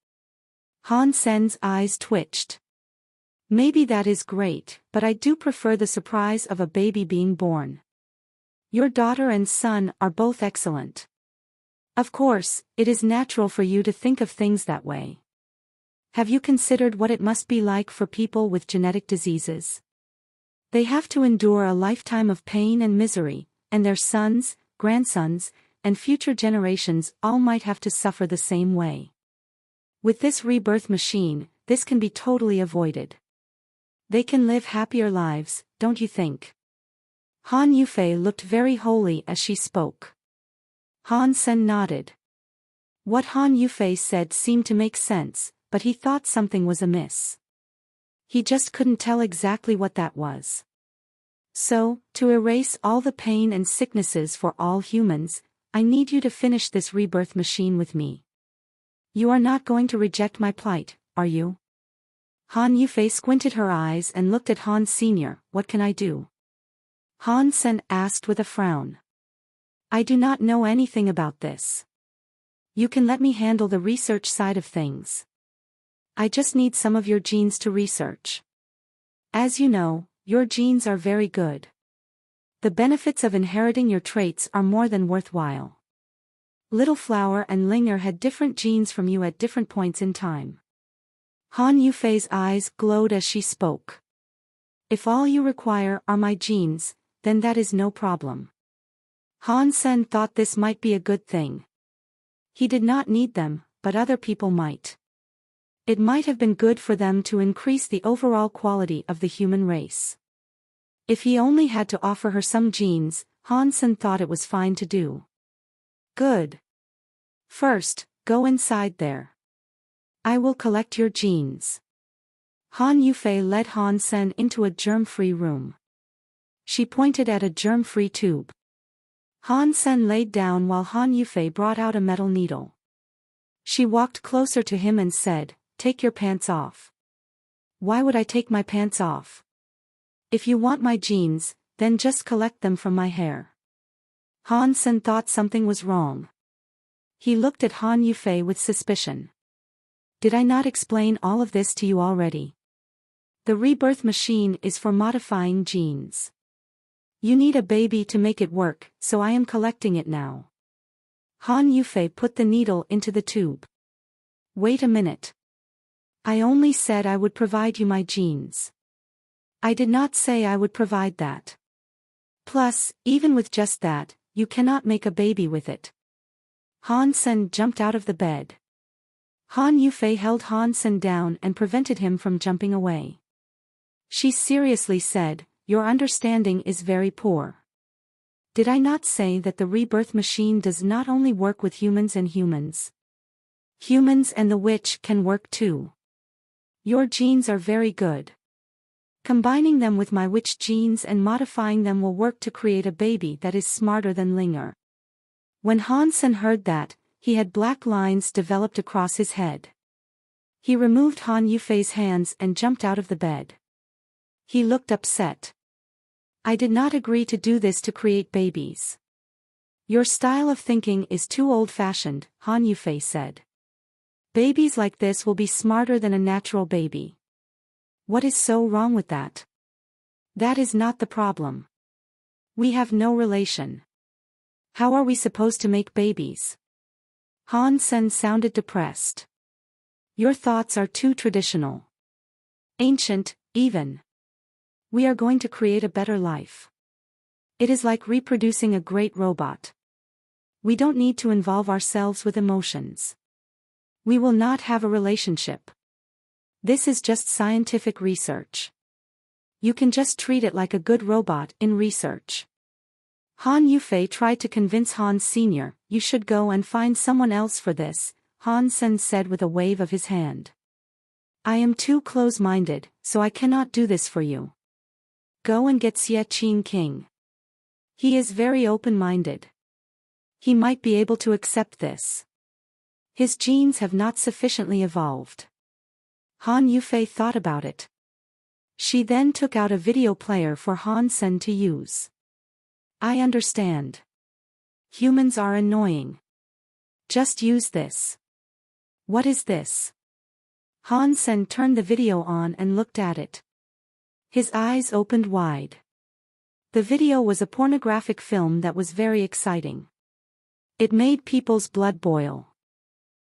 Han Sen's eyes twitched. "Maybe that is great, but I do prefer the surprise of a baby being born. Your daughter and son are both excellent. Of course, it is natural for you to think of things that way. Have you considered what it must be like for people with genetic diseases? They have to endure a lifetime of pain and misery, and their sons, grandsons, and future generations all might have to suffer the same way. With this rebirth machine, this can be totally avoided. They can live happier lives, don't you think?" Han Yufei looked very holy as she spoke. Han Sen nodded. What Han Yufei said seemed to make sense, but he thought something was amiss. He just couldn't tell exactly what that was. "So, to erase all the pain and sicknesses for all humans, I need you to finish this rebirth machine with me. You are not going to reject my plight, are you?" Han Yufei squinted her eyes and looked at Han Sr. "What can I do?" Han Sen asked with a frown. "I do not know anything about this. You can let me handle the research side of things. I just need some of your genes to research. As you know, your genes are very good. The benefits of inheriting your traits are more than worthwhile. Little Flower and Linger had different genes from you at different points in time." Han Yufei's eyes glowed as she spoke. "If all you require are my genes, then that is no problem." Han Sen thought this might be a good thing. He did not need them, but other people might. It might have been good for them to increase the overall quality of the human race. If he only had to offer her some genes, Han Sen thought it was fine to do. "Good. First, go inside there. I will collect your genes." Han Yufei led Han Sen into a germ-free room. She pointed at a germ-free tube. Han Sen laid down while Han Yufei brought out a metal needle. She walked closer to him and said, "Take your pants off." "Why would I take my pants off? If you want my genes, then just collect them from my hair." Han Sen thought something was wrong. He looked at Han Yufei with suspicion. "Did I not explain all of this to you already? The rebirth machine is for modifying genes. You need a baby to make it work, so I am collecting it now." Han Yufei put the needle into the tube. "Wait a minute. I only said I would provide you my genes. I did not say I would provide that. Plus, even with just that, you cannot make a baby with it." Han Sen jumped out of the bed. Han Yufei held Han Sen down and prevented him from jumping away. She seriously said, "Your understanding is very poor. Did I not say that the rebirth machine does not only work with humans and humans? Humans and the witch can work too. Your genes are very good. Combining them with my witch genes and modifying them will work to create a baby that is smarter than Linger. When Han-sen heard that, he had black lines developed across his head. He removed Han Yufei's hands and jumped out of the bed. He looked upset. I did not agree to do this to create babies. Your style of thinking is too old-fashioned, Han Yufei said. Babies like this will be smarter than a natural baby. What is so wrong with that? That is not the problem. We have no relation. How are we supposed to make babies? Han-sen sounded depressed. Your thoughts are too traditional. Ancient, even. We are going to create a better life. It is like reproducing a great robot. We don't need to involve ourselves with emotions. We will not have a relationship. This is just scientific research. You can just treat it like a good robot in research. Han Yufei tried to convince Han Sr., you should go and find someone else for this, Han-sen said with a wave of his hand. I am too close-minded, so I cannot do this for you. Go and get Xie Qin King. He is very open-minded. He might be able to accept this. His genes have not sufficiently evolved. Han Yufei thought about it. She then took out a video player for Han-sen to use. I understand. Humans are annoying. Just use this. What is this? Han-sen turned the video on and looked at it. His eyes opened wide. The video was a pornographic film that was very exciting. It made people's blood boil.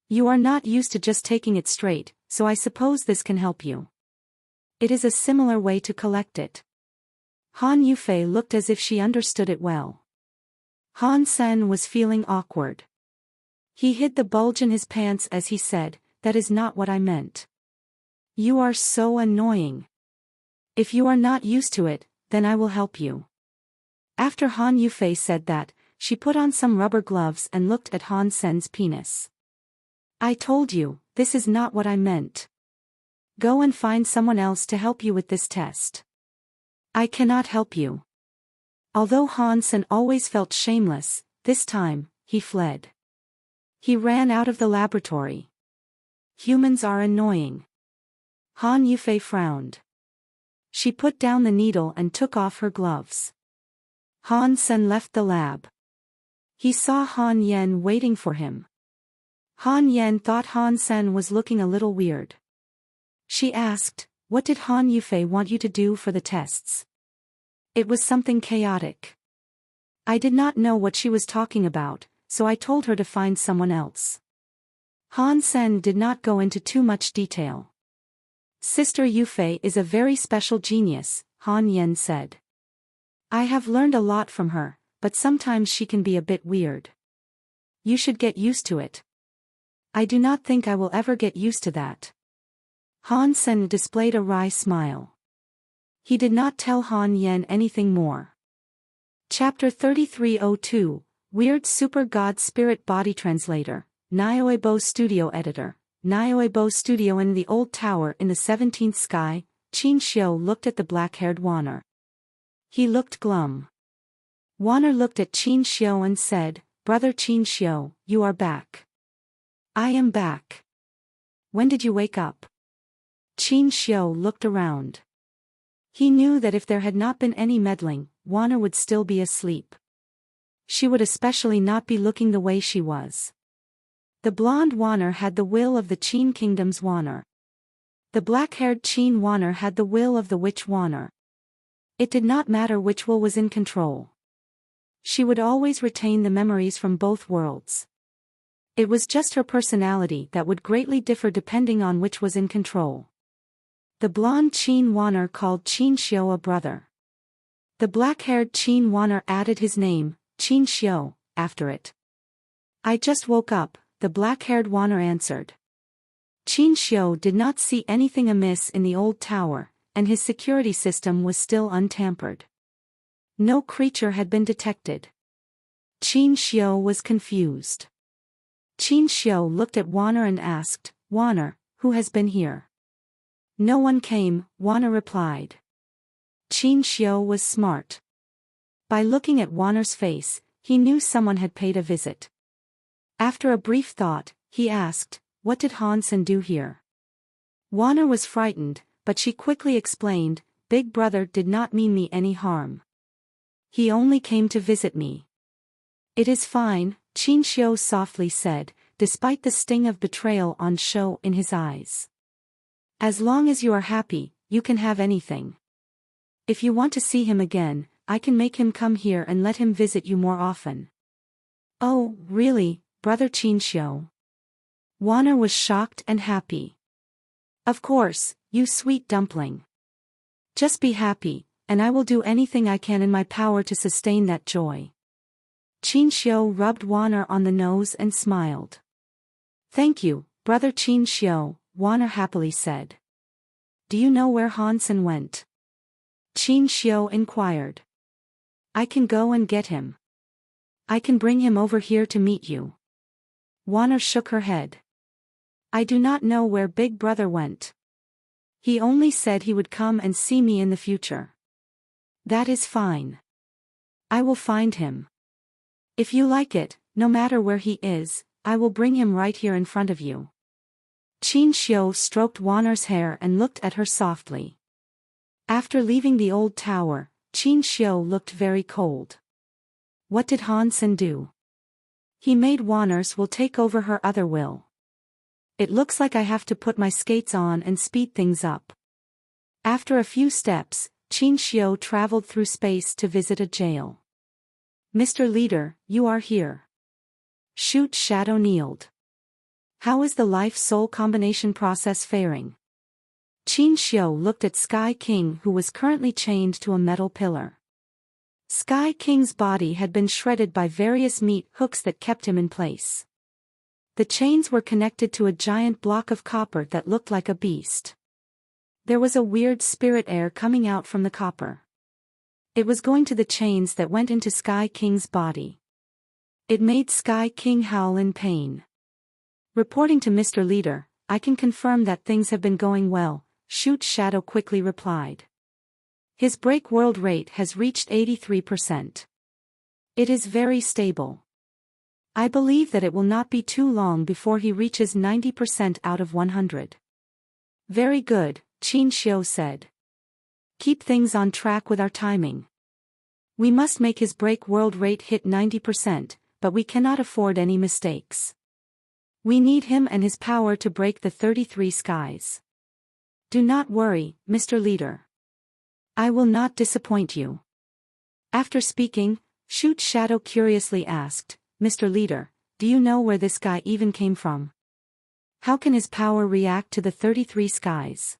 You are not used to just taking it straight, so I suppose this can help you. It is a similar way to collect it. Han Yufei looked as if she understood it well. Han-sen was feeling awkward. He hid the bulge in his pants as he said, that is not what I meant. You are so annoying. If you are not used to it, then I will help you. After Han Yufei said that, she put on some rubber gloves and looked at Han-sen's penis. I told you, this is not what I meant. Go and find someone else to help you with this test. I cannot help you. Although Han-sen always felt shameless, this time, he fled. He ran out of the laboratory. Humans are annoying. Han Yufei frowned. She put down the needle and took off her gloves. Han-sen left the lab. He saw Han Yen waiting for him. Han Yen thought Han-sen was looking a little weird. She asked, what did Han Yufei want you to do for the tests? It was something chaotic. I did not know what she was talking about, so I told her to find someone else. Han-sen did not go into too much detail. Sister Yufei is a very special genius, Han Yen said. I have learned a lot from her, but sometimes she can be a bit weird. You should get used to it. I do not think I will ever get used to that. Han-sen displayed a wry smile. He did not tell Han Yen anything more. Chapter 3302, Weird Super God Spirit Body Translator, Audiobook Studio Editor, Audiobook Studio. In the old tower in the 17th sky, Qin Xiu looked at the black-haired Wanner. He looked glum. Wanner looked at Qin Xiu and said, Brother Qin Xiu, you are back. I am back. When did you wake up? Qin Xiu looked around. He knew that if there had not been any meddling, Wanner would still be asleep. She would especially not be looking the way she was. The blonde Wanner had the will of the Qin Kingdom's Wanner. The black-haired Qin Wanner had the will of the witch Wanner. It did not matter which will was in control. She would always retain the memories from both worlds. It was just her personality that would greatly differ depending on which was in control. The blonde Qin Wanner called Qin Xiu a brother. The black-haired Qin Wanner added his name, Qin Xiu, after it. I just woke up, the black-haired Wanner answered. Qin Xiu did not see anything amiss in the old tower, and his security system was still untampered. No creature had been detected. Qin Xiu was confused. Qin Xiu looked at Wanner and asked, "Wanner, who has been here?" "No one came," Wanner replied. Qin Xiu was smart. By looking at Wanner's face, he knew someone had paid a visit. After a brief thought, he asked, "What did Hansen do here?" Wanner was frightened, but she quickly explained, "Big brother did not mean me any harm. He only came to visit me." "It is fine," Qin Xiu softly said, despite the sting of betrayal on show in his eyes. "As long as you are happy, you can have anything. If you want to see him again, I can make him come here and let him visit you more often." "Oh, really, brother Qin Xiu?" Wanner was shocked and happy. "Of course, you sweet dumpling. Just be happy, and I will do anything I can in my power to sustain that joy." Qin Xiu rubbed Wanner on the nose and smiled. "Thank you, brother Qin Xiu," Wanner happily said. "Do you know where Hansen went?" Qin Xiu inquired. "I can go and get him. I can bring him over here to meet you." Wanner shook her head. "I do not know where Big Brother went. He only said he would come and see me in the future." "That is fine. I will find him. If you like it, no matter where he is, I will bring him right here in front of you." Qin Xiu stroked Wanner's hair and looked at her softly. After leaving the old tower, Qin Xiu looked very cold. What did Hansen do? He made Wanner's will take over her other will. It looks like I have to put my skates on and speed things up. After a few steps, Qin Xiu traveled through space to visit a jail. "Mr. Leader, you are here." Shoot Shadow kneeled. "How is the life-soul combination process faring?" Qin Xiu looked at Sky King, who was currently chained to a metal pillar. Sky King's body had been shredded by various meat hooks that kept him in place. The chains were connected to a giant block of copper that looked like a beast. There was a weird spirit air coming out from the copper. It was going to the chains that went into Sky King's body. It made Sky King howl in pain. "Reporting to Mr. Leader, I can confirm that things have been going well," Shoot Shadow quickly replied. "His break world rate has reached 83%. It is very stable. I believe that it will not be too long before he reaches 90% out of 100. "Very good," Qin Xiu said. "Keep things on track with our timing. We must make his break world rate hit 90%, but we cannot afford any mistakes. We need him and his power to break the 33 skies. Do not worry, Mr. Leader. I will not disappoint you." After speaking, Shoot Shadow curiously asked, "Mr. Leader, do you know where this guy even came from? How can his power react to the 33 skies?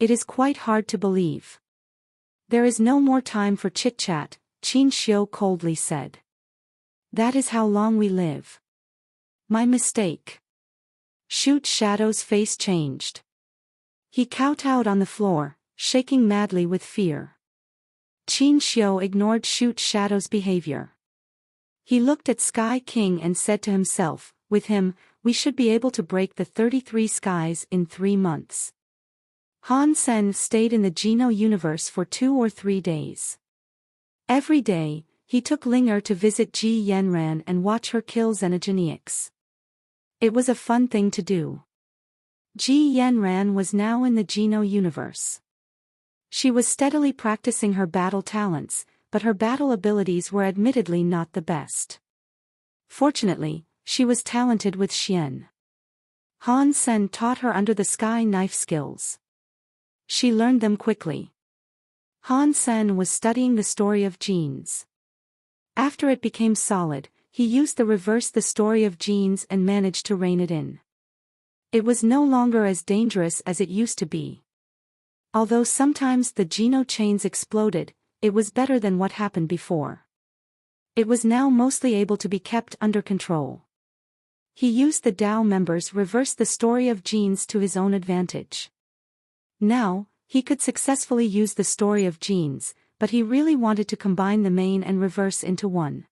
It is quite hard to believe." "There is no more time for chit-chat," Qin Xiu coldly said. "That is how long we live." "My mistake." Shoot Shadow's face changed. He kowtowed on the floor, shaking madly with fear. Qin Xiu ignored Shoot Shadow's behavior. He looked at Sky King and said to himself, "With him, we should be able to break the 33 skies in 3 months." Han Sen stayed in the Geno universe for 2 or 3 days. Every day, he took Linger to visit Ji Yenran and watch her kill Xenogeniacs. It was a fun thing to do. Ji Yenran was now in the Geno universe. She was steadily practicing her battle talents, but her battle abilities were admittedly not the best. Fortunately, she was talented with Xian. Han Sen taught her under the sky knife skills. She learned them quickly. Han Sen was studying the story of genes. After it became solid, he used the reverse the story of genes and managed to rein it in. It was no longer as dangerous as it used to be. Although sometimes the Geno chains exploded, it was better than what happened before. It was now mostly able to be kept under control. He used the Tao members reverse the story of genes to his own advantage. Now, he could successfully use the story of genes, but he really wanted to combine the main and reverse into one.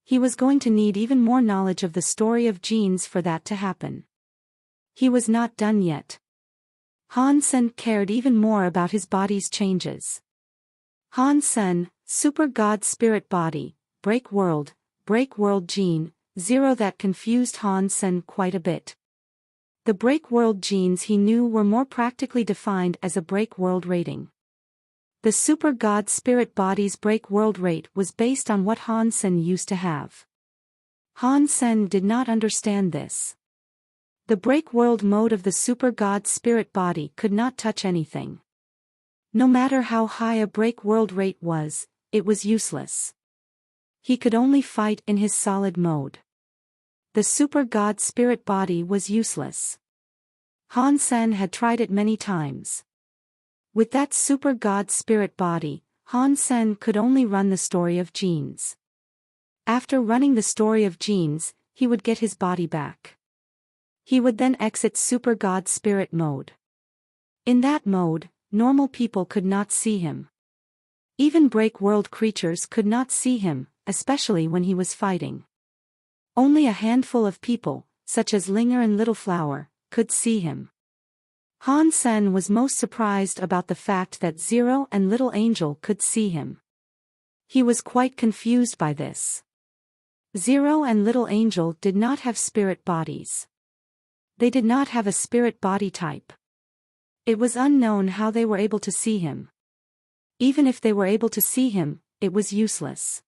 He was going to need even more knowledge of the story of genes for that to happen. He was not done yet. Han Sen cared even more about his body's changes. Han Sen, Super God Spirit Body, Break World Gene, 0. That confused Han Sen quite a bit. The Break World genes he knew were more practically defined as a Break World rating. The Super God Spirit Body's Break World rate was based on what Han Sen used to have. Han Sen did not understand this. The Break World mode of the Super God Spirit Body could not touch anything. No matter how high a Break World rate was, it was useless. He could only fight in his solid mode. The Super God Spirit Body was useless. Han Sen had tried it many times. With that Super God Spirit Body, Han Sen could only run the story of genes. After running the story of genes, he would get his body back. He would then exit Super God Spirit mode. In that mode, normal people could not see him. Even Break World creatures could not see him, especially when he was fighting. Only a handful of people, such as Linger and Little Flower, could see him. Han Sen was most surprised about the fact that Zero and Little Angel could see him. He was quite confused by this. Zero and Little Angel did not have spirit bodies. They did not have a spirit body type. It was unknown how they were able to see him. Even if they were able to see him, it was useless.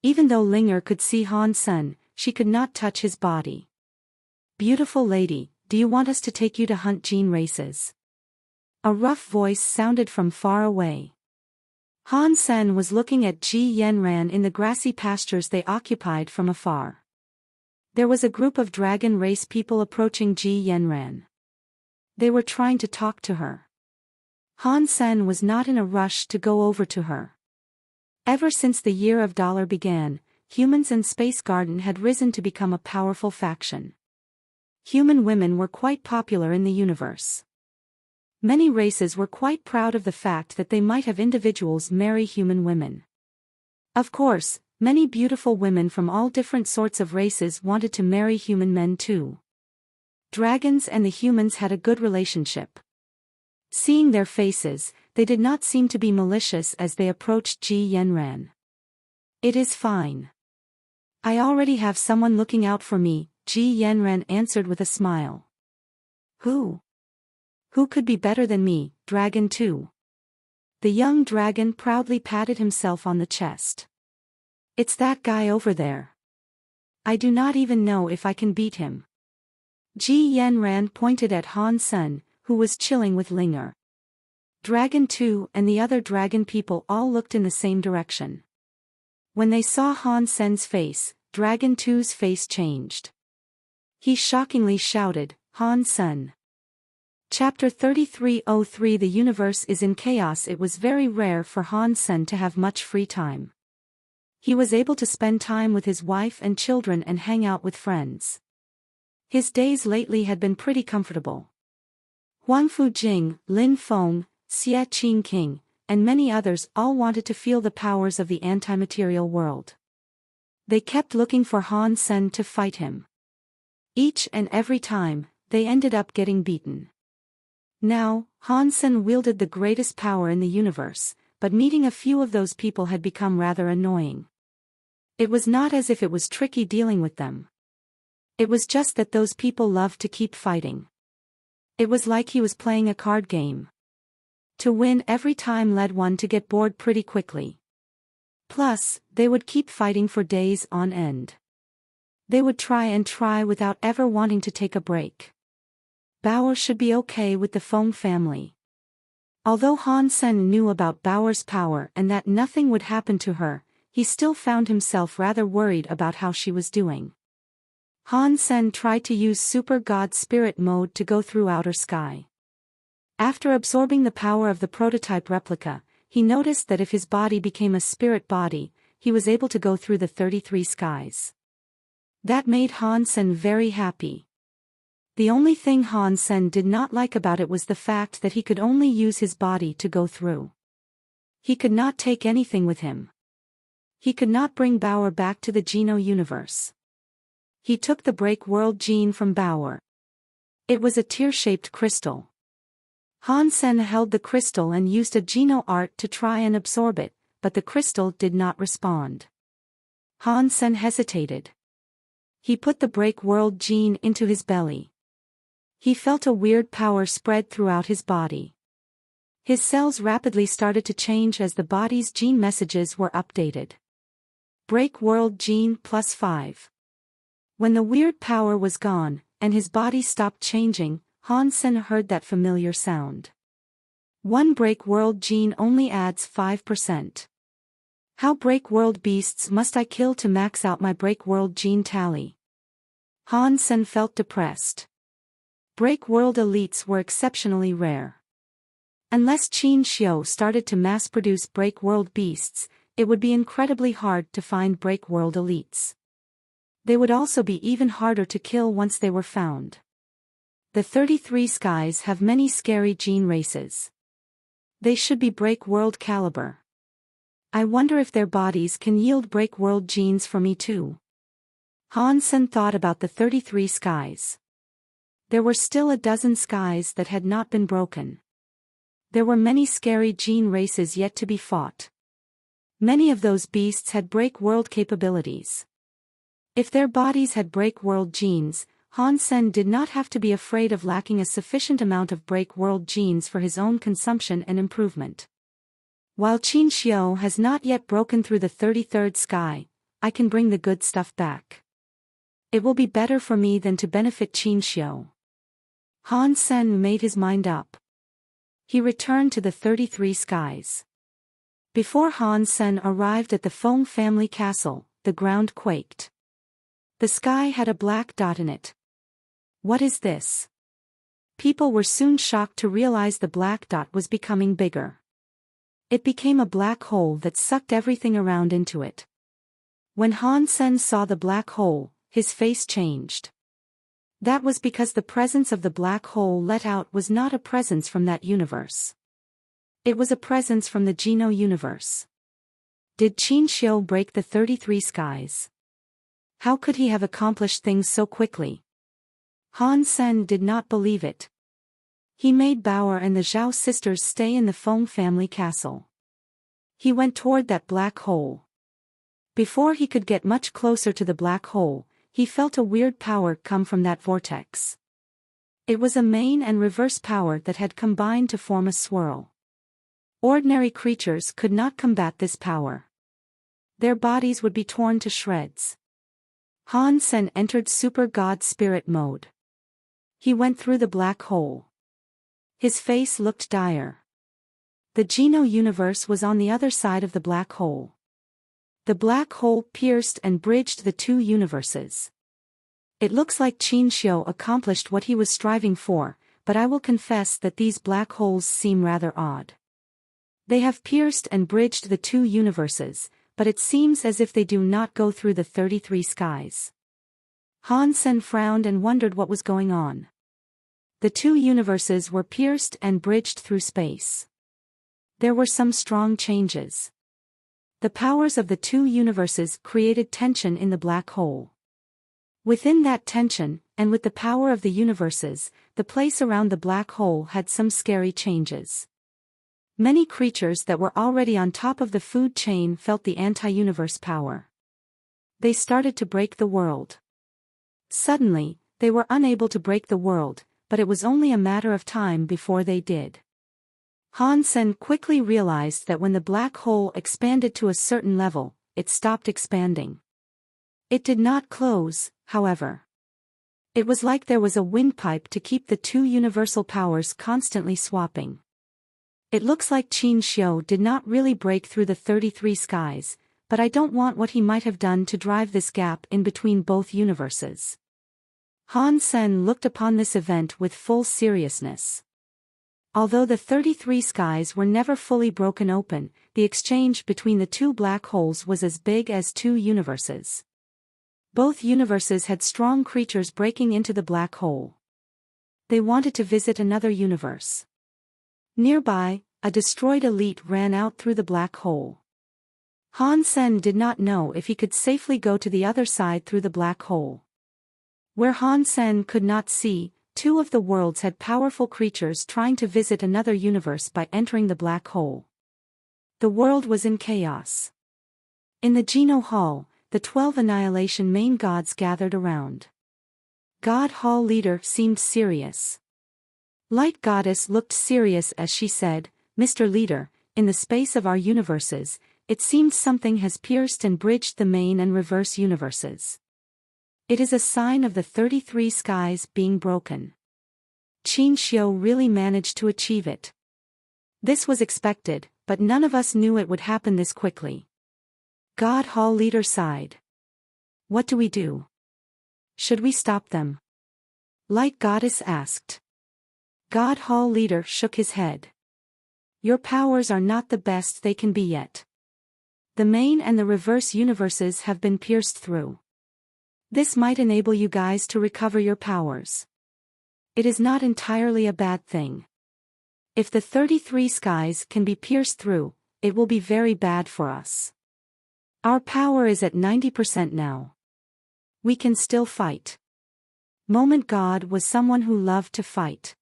Even though Linger could see Han Sen, she could not touch his body. "Beautiful lady, do you want us to take you to hunt gene races?" A rough voice sounded from far away. Han Sen was looking at Ji Yanran in the grassy pastures they occupied from afar. There was a group of dragon race people approaching Ji Yanran. They were trying to talk to her. Han Sen was not in a rush to go over to her. Ever since the Year of Dollar began, humans and Space Garden had risen to become a powerful faction. Human women were quite popular in the universe. Many races were quite proud of the fact that they might have individuals marry human women. Of course, many beautiful women from all different sorts of races wanted to marry human men too. Dragons and the humans had a good relationship. Seeing their faces, they did not seem to be malicious as they approached Ji Yanran. "It is fine. I already have someone looking out for me," Ji Yanran answered with a smile. Who? Who could be better than me, Dragon 2? The young dragon proudly patted himself on the chest. "It's that guy over there. I do not even know if I can beat him." Ji Yanran pointed at Han Sen, who was chilling with Linger. Dragon 2 and the other dragon people all looked in the same direction. When they saw Han Sen's face, Dragon 2's face changed. He shockingly shouted, "Han Sen." Chapter 3303 The universe is in chaos. It was very rare for Han Sen to have much free time. He was able to spend time with his wife and children and hang out with friends. His days lately had been pretty comfortable. Huang Fujing, Lin Feng, Xie Qing King, and many others all wanted to feel the powers of the anti-material world. They kept looking for Han Sen to fight him. Each and every time, they ended up getting beaten. Now, Han Sen wielded the greatest power in the universe, but meeting a few of those people had become rather annoying. It was not as if it was tricky dealing with them. It was just that those people loved to keep fighting. It was like he was playing a card game. To win every time led one to get bored pretty quickly. Plus, they would keep fighting for days on end. They would try and try without ever wanting to take a break. Bauer should be okay with the Feng family. Although Han Sen knew about Bauer's power and that nothing would happen to her, he still found himself rather worried about how she was doing. Han Sen tried to use Super God Spirit mode to go through outer sky. After absorbing the power of the prototype replica, he noticed that if his body became a spirit body, he was able to go through the 33 skies. That made Han Sen very happy. The only thing Han Sen did not like about it was the fact that he could only use his body to go through. He could not take anything with him. He could not bring Bauer back to the Geno universe. He took the break world gene from Bauer. It was a tear-shaped crystal. Han Sen held the crystal and used a Geno art to try and absorb it, but the crystal did not respond. Han Sen hesitated. He put the break world gene into his belly. He felt a weird power spread throughout his body. His cells rapidly started to change as the body's gene messages were updated. Break world gene +5. When the weird power was gone, and his body stopped changing, Han Sen heard that familiar sound. One break world gene only adds 5%. How break world beasts must I kill to max out my break world gene tally? Han Sen felt depressed. Break world elites were exceptionally rare. Unless Qin Xiu started to mass-produce break world beasts, it would be incredibly hard to find break world elites. They would also be even harder to kill once they were found. The 33 skies have many scary gene races. They should be break world caliber. I wonder if their bodies can yield break world genes for me too. Han Sen thought about the 33 skies. There were still a dozen skies that had not been broken. There were many scary gene races yet to be fought. Many of those beasts had break world capabilities. If their bodies had break world genes, Han Sen did not have to be afraid of lacking a sufficient amount of break world genes for his own consumption and improvement. While Qin Xiu has not yet broken through the 33rd sky, I can bring the good stuff back. It will be better for me than to benefit Qin Xiu. Han Sen made his mind up. He returned to the 33 skies. Before Han Sen arrived at the Feng family castle, the ground quaked. The sky had a black dot in it. What is this? People were soon shocked to realize the black dot was becoming bigger. It became a black hole that sucked everything around into it. When Han Sen saw the black hole, his face changed. That was because the presence of the black hole let out was not a presence from that universe. It was a presence from the Geno universe. Did Qin Xiu break the 33 skies? How could he have accomplished things so quickly? Han Sen did not believe it. He made Bauer and the Zhao sisters stay in the Feng family castle. He went toward that black hole. Before he could get much closer to the black hole, he felt a weird power come from that vortex. It was a main and reverse power that had combined to form a swirl. Ordinary creatures could not combat this power. Their bodies would be torn to shreds. Han Sen entered Super God Spirit mode. He went through the black hole. His face looked dire. The Geno universe was on the other side of the black hole. The black hole pierced and bridged the two universes. It looks like Qin Xiu accomplished what he was striving for, but I will confess that these black holes seem rather odd. They have pierced and bridged the two universes, but it seems as if they do not go through the 33 skies. Han Sen frowned and wondered what was going on. The two universes were pierced and bridged through space. There were some strong changes. The powers of the two universes created tension in the black hole. Within that tension, and with the power of the universes, the place around the black hole had some scary changes. Many creatures that were already on top of the food chain felt the anti-universe power. They started to break the world. Suddenly, they were unable to break the world, but it was only a matter of time before they did. Han Sen quickly realized that when the black hole expanded to a certain level, it stopped expanding. It did not close, however. It was like there was a windpipe to keep the two universal powers constantly swapping. It looks like Qin Xiu did not really break through the 33 skies, but I don't want what he might have done to drive this gap in between both universes. Han Sen looked upon this event with full seriousness. Although the 33 skies were never fully broken open, the exchange between the two black holes was as big as two universes. Both universes had strong creatures breaking into the black hole. They wanted to visit another universe. Nearby, a destroyed elite ran out through the black hole. Han Sen did not know if he could safely go to the other side through the black hole. Where Han Sen could not see, two of the worlds had powerful creatures trying to visit another universe by entering the black hole. The world was in chaos. In the Geno Hall, the 12 Annihilation main gods gathered around. God Hall leader seemed serious. Light Goddess looked serious as she said, "Mr. Leader, in the space of our universes, it seems something has pierced and bridged the main and reverse universes. It is a sign of the 33 skies being broken. Qin Xiu really managed to achieve it. This was expected, but none of us knew it would happen this quickly." God Hall leader sighed. "What do we do? Should we stop them?" Light Goddess asked. God Hall leader shook his head. "Your powers are not the best they can be yet. The main and the reverse universes have been pierced through. This might enable you guys to recover your powers. It is not entirely a bad thing. If the 33 skies can be pierced through, it will be very bad for us. Our power is at 90% now. We can still fight." Moment God was someone who loved to fight.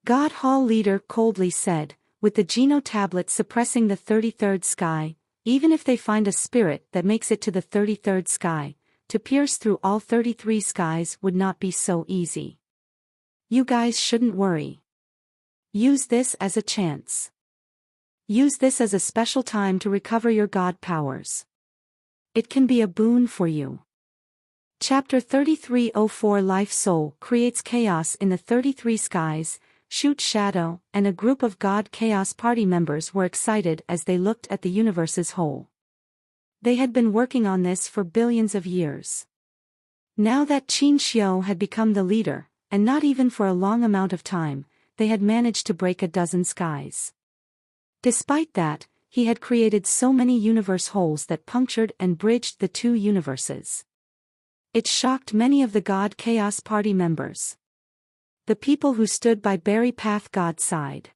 God Hall leader coldly said, "With the Geno tablet suppressing the 33rd sky, even if they find a spirit that makes it to the 33rd sky, to pierce through all 33 skies would not be so easy. You guys shouldn't worry. Use this as a chance. Use this as a special time to recover your god powers. It can be a boon for you." Chapter 3304 Life Soul creates chaos in the 33 skies. Shoot Shadow and a group of God Chaos Party members were excited as they looked at the universe's whole. They had been working on this for billions of years. Now that Qin Xiu had become the leader, and not even for a long amount of time, they had managed to break a dozen skies. Despite that, he had created so many universe holes that punctured and bridged the two universes. It shocked many of the God Chaos Party members. The people who stood by Barry Path God's side.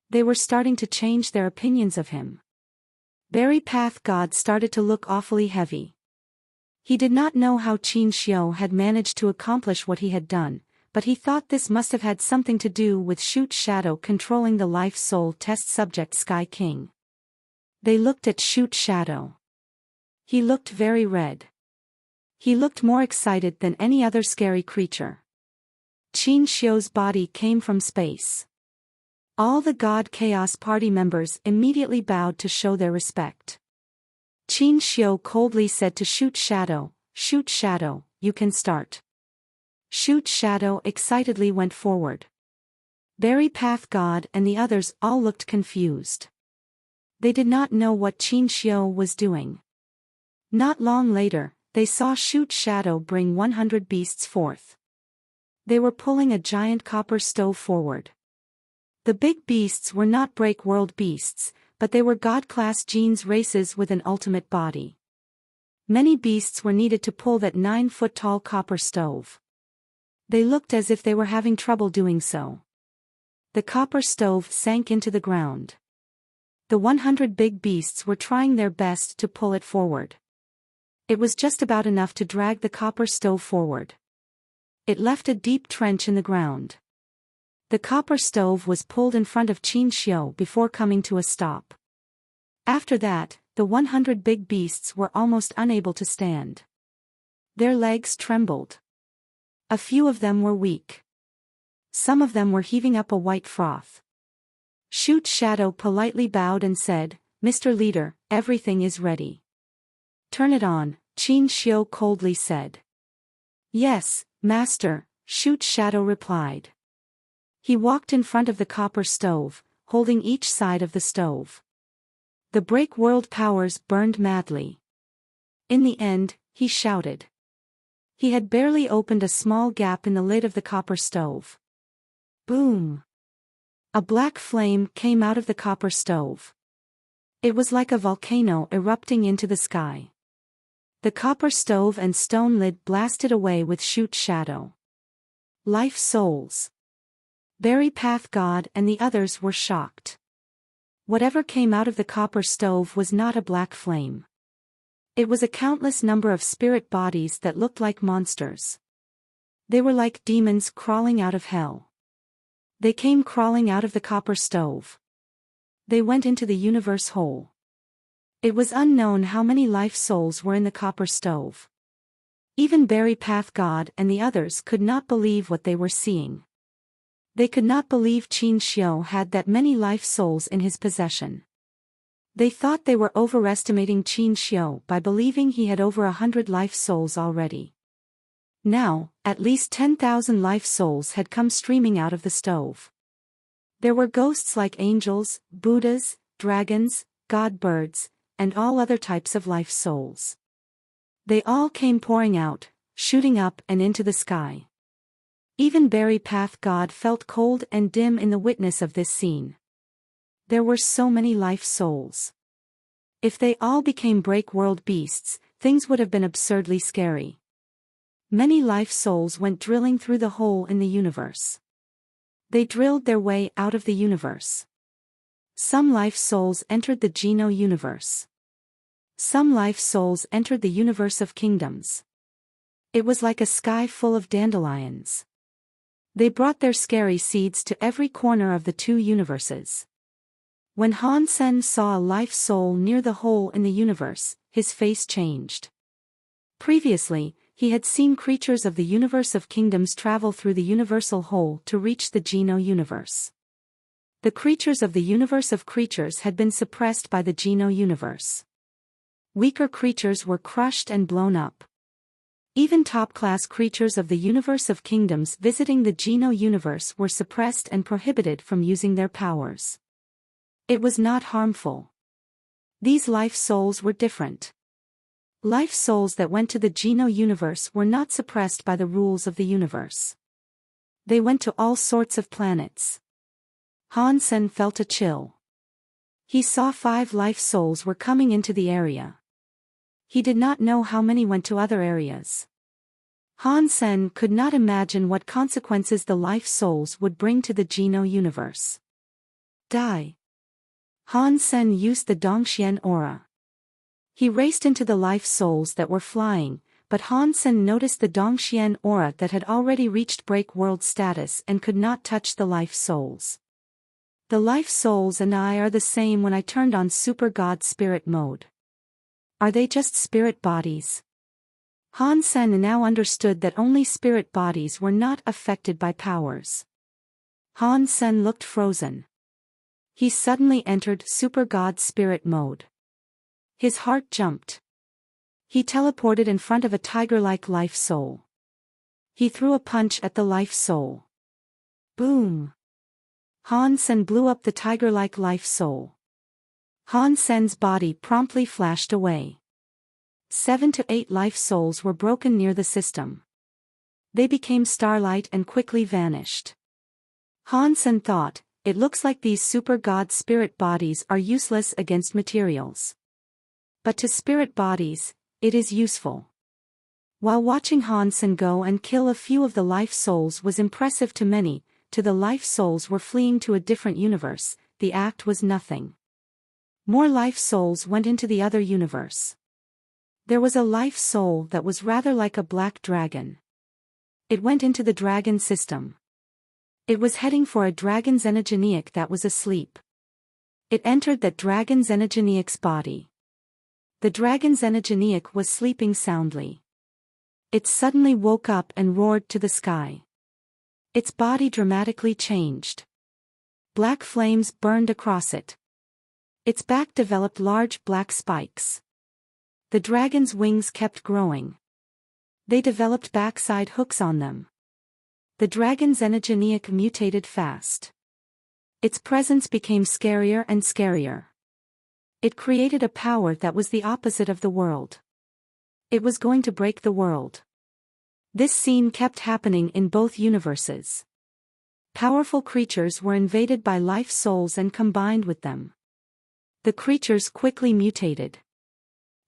They were starting to change their opinions of him. Barry Path God started to look awfully heavy. He did not know how Qin Xiu had managed to accomplish what he had done, but he thought this must have had something to do with Shoot Shadow controlling the life soul test subject Sky King. They looked at Shoot Shadow. He looked very red. He looked more excited than any other scary creature. Qin Xiu's body came from space. All the God Chaos Party members immediately bowed to show their respect. Qin Xiu coldly said to Shoot Shadow, "Shoot Shadow, you can start." Shoot Shadow excitedly went forward. Barry Path God and the others all looked confused. They did not know what Qin Xiu was doing. Not long later, they saw Shoot Shadow bring 100 beasts forth. They were pulling a giant copper stove forward. The big beasts were not break world beasts, but they were god-class genes races with an ultimate body. Many beasts were needed to pull that 9-foot-tall copper stove. They looked as if they were having trouble doing so. The copper stove sank into the ground. The 100 big beasts were trying their best to pull it forward. It was just about enough to drag the copper stove forward. It left a deep trench in the ground. The copper stove was pulled in front of Qin Xiu before coming to a stop. After that, the 100 big beasts were almost unable to stand. Their legs trembled. A few of them were weak. Some of them were heaving up a white froth. Shoot Shadow politely bowed and said, "Mr. Leader, everything is ready." "Turn it on," Qin Xiu coldly said. "Yes, Master," Shoot Shadow replied. He walked in front of the copper stove, holding each side of the stove. The break world powers burned madly. In the end, he shouted. He had barely opened a small gap in the lid of the copper stove. Boom! A black flame came out of the copper stove. It was like a volcano erupting into the sky. The copper stove and stone lid blasted away with Shoot Shadow. Life souls. Barry Path God and the others were shocked. Whatever came out of the copper stove was not a black flame. It was a countless number of spirit bodies that looked like monsters. They were like demons crawling out of hell. They came crawling out of the copper stove. They went into the universe whole. It was unknown how many life souls were in the copper stove. Even Barry Path God and the others could not believe what they were seeing. They could not believe Qin Xiu had that many life souls in his possession. They thought they were overestimating Qin Xiu by believing he had over 100 life souls already. Now, at least 10,000 life souls had come streaming out of the stove. There were ghosts like angels, Buddhas, dragons, god birds, and all other types of life souls. They all came pouring out, shooting up and into the sky. Even Barry Path God felt cold and dim in the witness of this scene. There were so many life souls. If they all became break-world beasts, things would have been absurdly scary. Many life souls went drilling through the hole in the universe. They drilled their way out of the universe. Some life souls entered the Geno universe. Some life souls entered the universe of kingdoms. It was like a sky full of dandelions. They brought their scary seeds to every corner of the two universes. When Han Sen saw a life soul near the hole in the universe, his face changed. Previously, he had seen creatures of the universe of kingdoms travel through the universal hole to reach the Geno universe. The creatures of the universe of creatures had been suppressed by the Geno universe. Weaker creatures were crushed and blown up. Even top-class creatures of the universe of kingdoms visiting the Geno universe were suppressed and prohibited from using their powers. It was not harmful. These life souls were different. Life souls that went to the Geno universe were not suppressed by the rules of the universe. They went to all sorts of planets. Han Sen felt a chill. He saw 5 life souls were coming into the area. He did not know how many went to other areas. Han Sen could not imagine what consequences the life souls would bring to the Geno universe. Die. Han Sen used the Dongxian aura. He raced into the life souls that were flying, but Han Sen noticed the Dongxian aura that had already reached break world status and could not touch the life souls. The life souls and I are the same when I turned on Super God Spirit mode. Are they just spirit bodies? Han Sen now understood that only spirit bodies were not affected by powers. Han Sen looked frozen. He suddenly entered Super God Spirit mode. His heart jumped. He teleported in front of a tiger-like life soul. He threw a punch at the life soul. Boom! Han Sen blew up the tiger-like life soul. Han Sen's body promptly flashed away. 7 to 8 life souls were broken near the system. They became starlight and quickly vanished. Han Sen thought, it looks like these super god spirit bodies are useless against materials. But to spirit bodies, it is useful. While watching Han Sen go and kill a few of the life souls was impressive to many, to the life souls were fleeing to a different universe, the act was nothing. More life souls went into the other universe. There was a life soul that was rather like a black dragon. It went into the dragon system. It was heading for a dragon xenogeniac that was asleep. It entered that dragon xenogeniac's body. The dragon xenogeniac was sleeping soundly. It suddenly woke up and roared to the sky. Its body dramatically changed. Black flames burned across it. Its back developed large black spikes. The dragon's wings kept growing. They developed backside hooks on them. The dragon xenogeniac mutated fast. Its presence became scarier and scarier. It created a power that was the opposite of the world. It was going to break the world. This scene kept happening in both universes. Powerful creatures were invaded by life souls and combined with them. The creatures quickly mutated.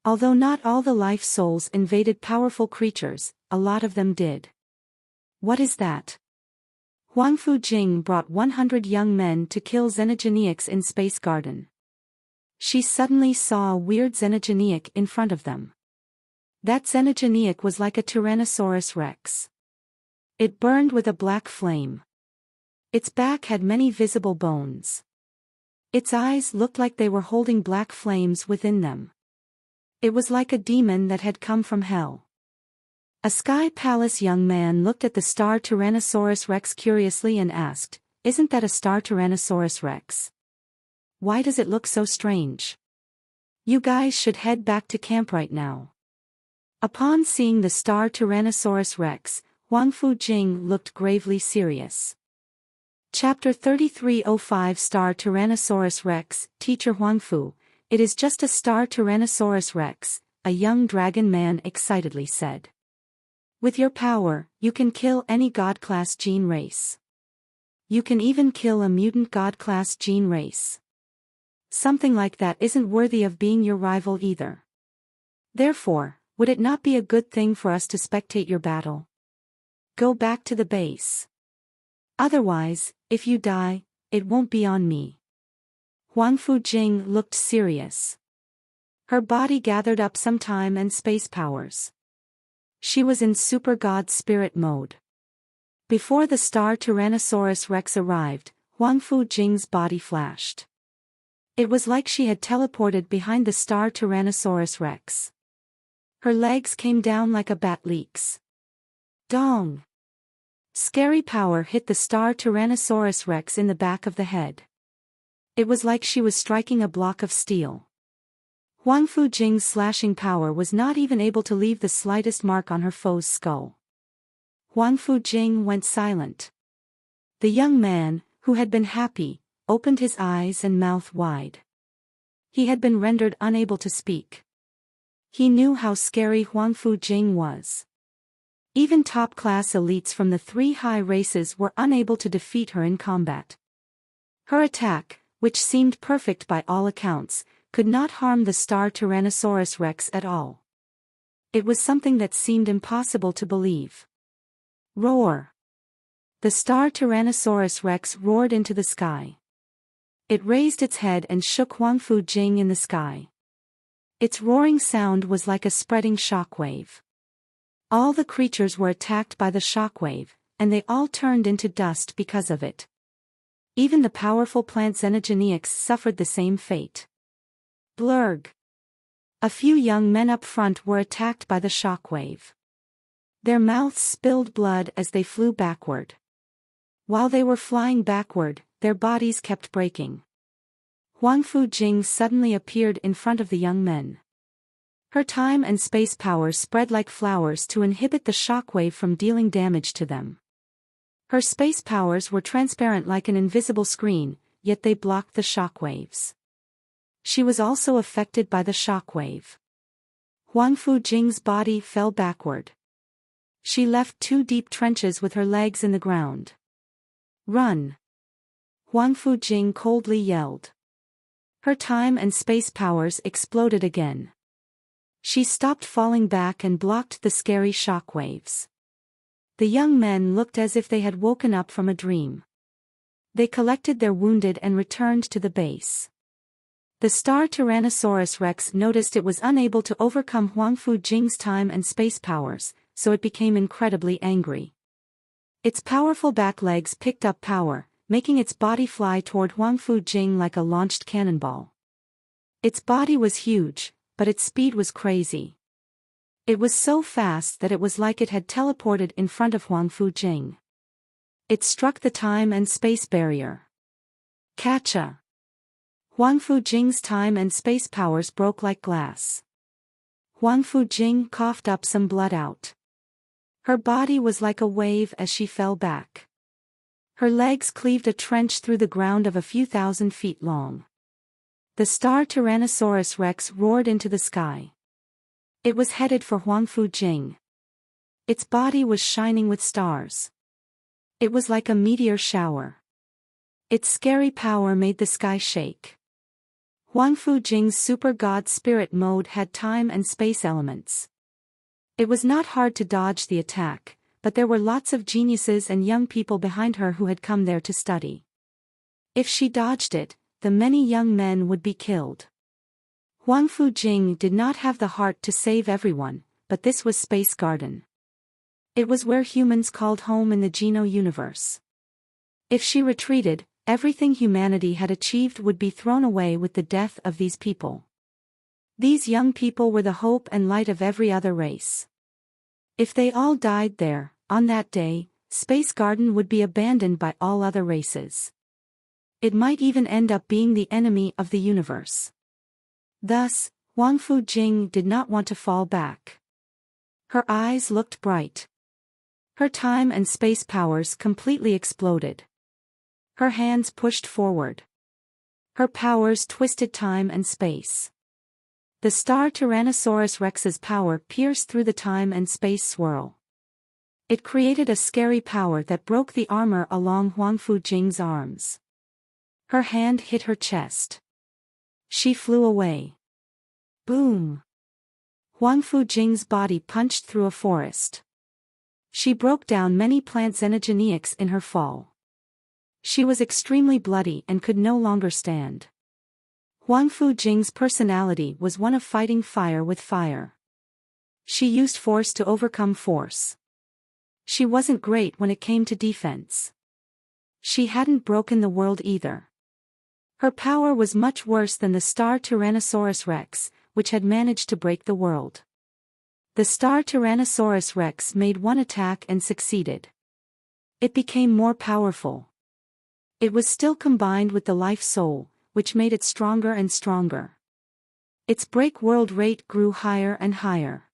Although not all the life souls invaded powerful creatures, a lot of them did. What is that? Huang Fujing brought 100 young men to kill xenogeniacs in Space Garden. She suddenly saw a weird xenogeniac in front of them. That xenogeniac was like a Tyrannosaurus rex. It burned with a black flame. Its back had many visible bones. Its eyes looked like they were holding black flames within them. It was like a demon that had come from hell. A Sky Palace young man looked at the star Tyrannosaurus rex curiously and asked, "Isn't that a star Tyrannosaurus rex? Why does it look so strange? You guys should head back to camp right now." Upon seeing the star Tyrannosaurus rex, Huang Fujing looked gravely serious. Chapter 3305 Star Tyrannosaurus Rex, Teacher Huangfu, "It is just a star Tyrannosaurus Rex," a young dragon man excitedly said. "With your power, you can kill any God-class gene race. You can even kill a mutant God-class gene race. Something like that isn't worthy of being your rival either. Therefore, would it not be a good thing for us to spectate your battle? Go back to the base. Otherwise, if you die, it won't be on me." Huang Fujing looked serious. Her body gathered up some time and space powers. She was in Super God Spirit mode. Before the star Tyrannosaurus Rex arrived, Huang Fujing's body flashed. It was like she had teleported behind the star Tyrannosaurus Rex. Her legs came down like a bat leaks. Dong! Scary power hit the star Tyrannosaurus Rex in the back of the head. It was like she was striking a block of steel. Huang Fujing's slashing power was not even able to leave the slightest mark on her foe's skull. Huang Fujing went silent. The young man, who had been happy, opened his eyes and mouth wide. He had been rendered unable to speak. He knew how scary Huang Fujing was. Even top-class elites from the 3 high races were unable to defeat her in combat. Her attack, which seemed perfect by all accounts, could not harm the star Tyrannosaurus Rex at all. It was something that seemed impossible to believe. Roar! The star Tyrannosaurus Rex roared into the sky. It raised its head and shook Huang Fujing in the sky. Its roaring sound was like a spreading shockwave. All the creatures were attacked by the shockwave, and they all turned into dust because of it. Even the powerful plant xenogeniacs suffered the same fate. Blurg! A few young men up front were attacked by the shockwave. Their mouths spilled blood as they flew backward. While they were flying backward, their bodies kept breaking. Huang Fujing suddenly appeared in front of the young men. Her time and space power spread like flowers to inhibit the shockwave from dealing damage to them. Her space powers were transparent like an invisible screen, yet they blocked the shockwaves. She was also affected by the shockwave. Huang Fujing's body fell backward. She left 2 deep trenches with her legs in the ground. "Run!" Huang Fujing coldly yelled. Her time and space powers exploded again. She stopped falling back and blocked the scary shockwaves. The young men looked as if they had woken up from a dream. They collected their wounded and returned to the base. The star Tyrannosaurus Rex noticed it was unable to overcome Huang Fujing's time and space powers, so it became incredibly angry. Its powerful back legs picked up power, making its body fly toward Huang Fujing like a launched cannonball. Its body was huge, but its speed was crazy. It was so fast that it was like it had teleported in front of Huang Fujing. It struck the time and space barrier. Catcha! Huang Fujing's time and space powers broke like glass. Huang Fujing coughed up some blood out. Her body was like a wave as she fell back. Her legs cleaved a trench through the ground of a few thousand feet long. The star Tyrannosaurus Rex roared into the sky. It was headed for Huang Fujing. Its body was shining with stars. It was like a meteor shower. Its scary power made the sky shake. Huang Fujing's Super God Spirit mode had time and space elements. It was not hard to dodge the attack, but there were lots of geniuses and young people behind her who had come there to study. If she dodged it, the many young men would be killed. Huang Fujing did not have the heart to save everyone, but this was Space Garden. It was where humans called home in the Geno universe. If she retreated, everything humanity had achieved would be thrown away with the death of these people. These young people were the hope and light of every other race. If they all died there, on that day, Space Garden would be abandoned by all other races. It might even end up being the enemy of the universe. Thus, Huang Fujing did not want to fall back. Her eyes looked bright. Her time and space powers completely exploded. Her hands pushed forward. Her powers twisted time and space. The star Tyrannosaurus Rex's power pierced through the time and space swirl. It created a scary power that broke the armor along Huang Fujing's arms. Her hand hit her chest. She flew away. Boom! Huang Fujing's body punched through a forest. She broke down many plant xenogenics in her fall. She was extremely bloody and could no longer stand. Huang Fujing's personality was one of fighting fire with fire. She used force to overcome force. She wasn't great when it came to defense. She hadn't broken the world either. Her power was much worse than the star Tyrannosaurus Rex, which had managed to break the world. The star Tyrannosaurus Rex made one attack and succeeded. It became more powerful. It was still combined with the life soul, which made it stronger and stronger. Its break world rate grew higher and higher.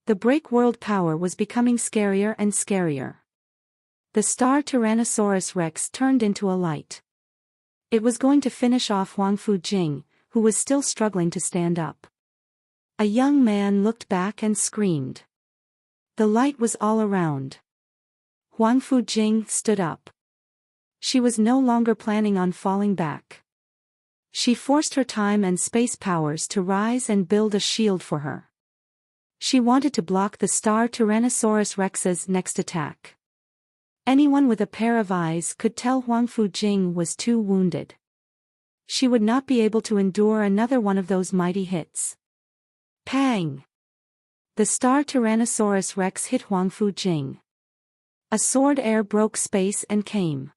The break world power was becoming scarier and scarier. The star Tyrannosaurus Rex turned into a light. It was going to finish off Huang Fujing, who was still struggling to stand up. A young man looked back and screamed. The light was all around. Huang Fujing stood up. She was no longer planning on falling back. She forced her time and space powers to rise and build a shield for her. She wanted to block the star Tyrannosaurus Rex's next attack. Anyone with a pair of eyes could tell Huang Fujing was too wounded. She would not be able to endure another one of those mighty hits. Pang! The star Tyrannosaurus Rex hit Huang Fujing. A sword air broke space and came.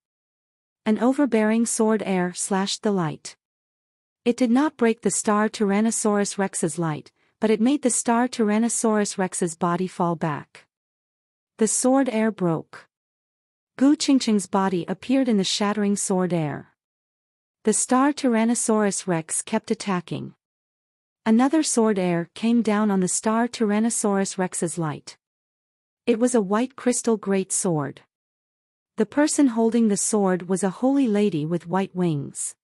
An overbearing sword air slashed the light. It did not break the star Tyrannosaurus Rex's light, but it made the star Tyrannosaurus Rex's body fall back. The sword air broke. Gu Qingqing's body appeared in the shattering sword air. The star Tyrannosaurus Rex kept attacking. Another sword air came down on the star Tyrannosaurus Rex's light. It was a white crystal great sword. The person holding the sword was a holy lady with white wings.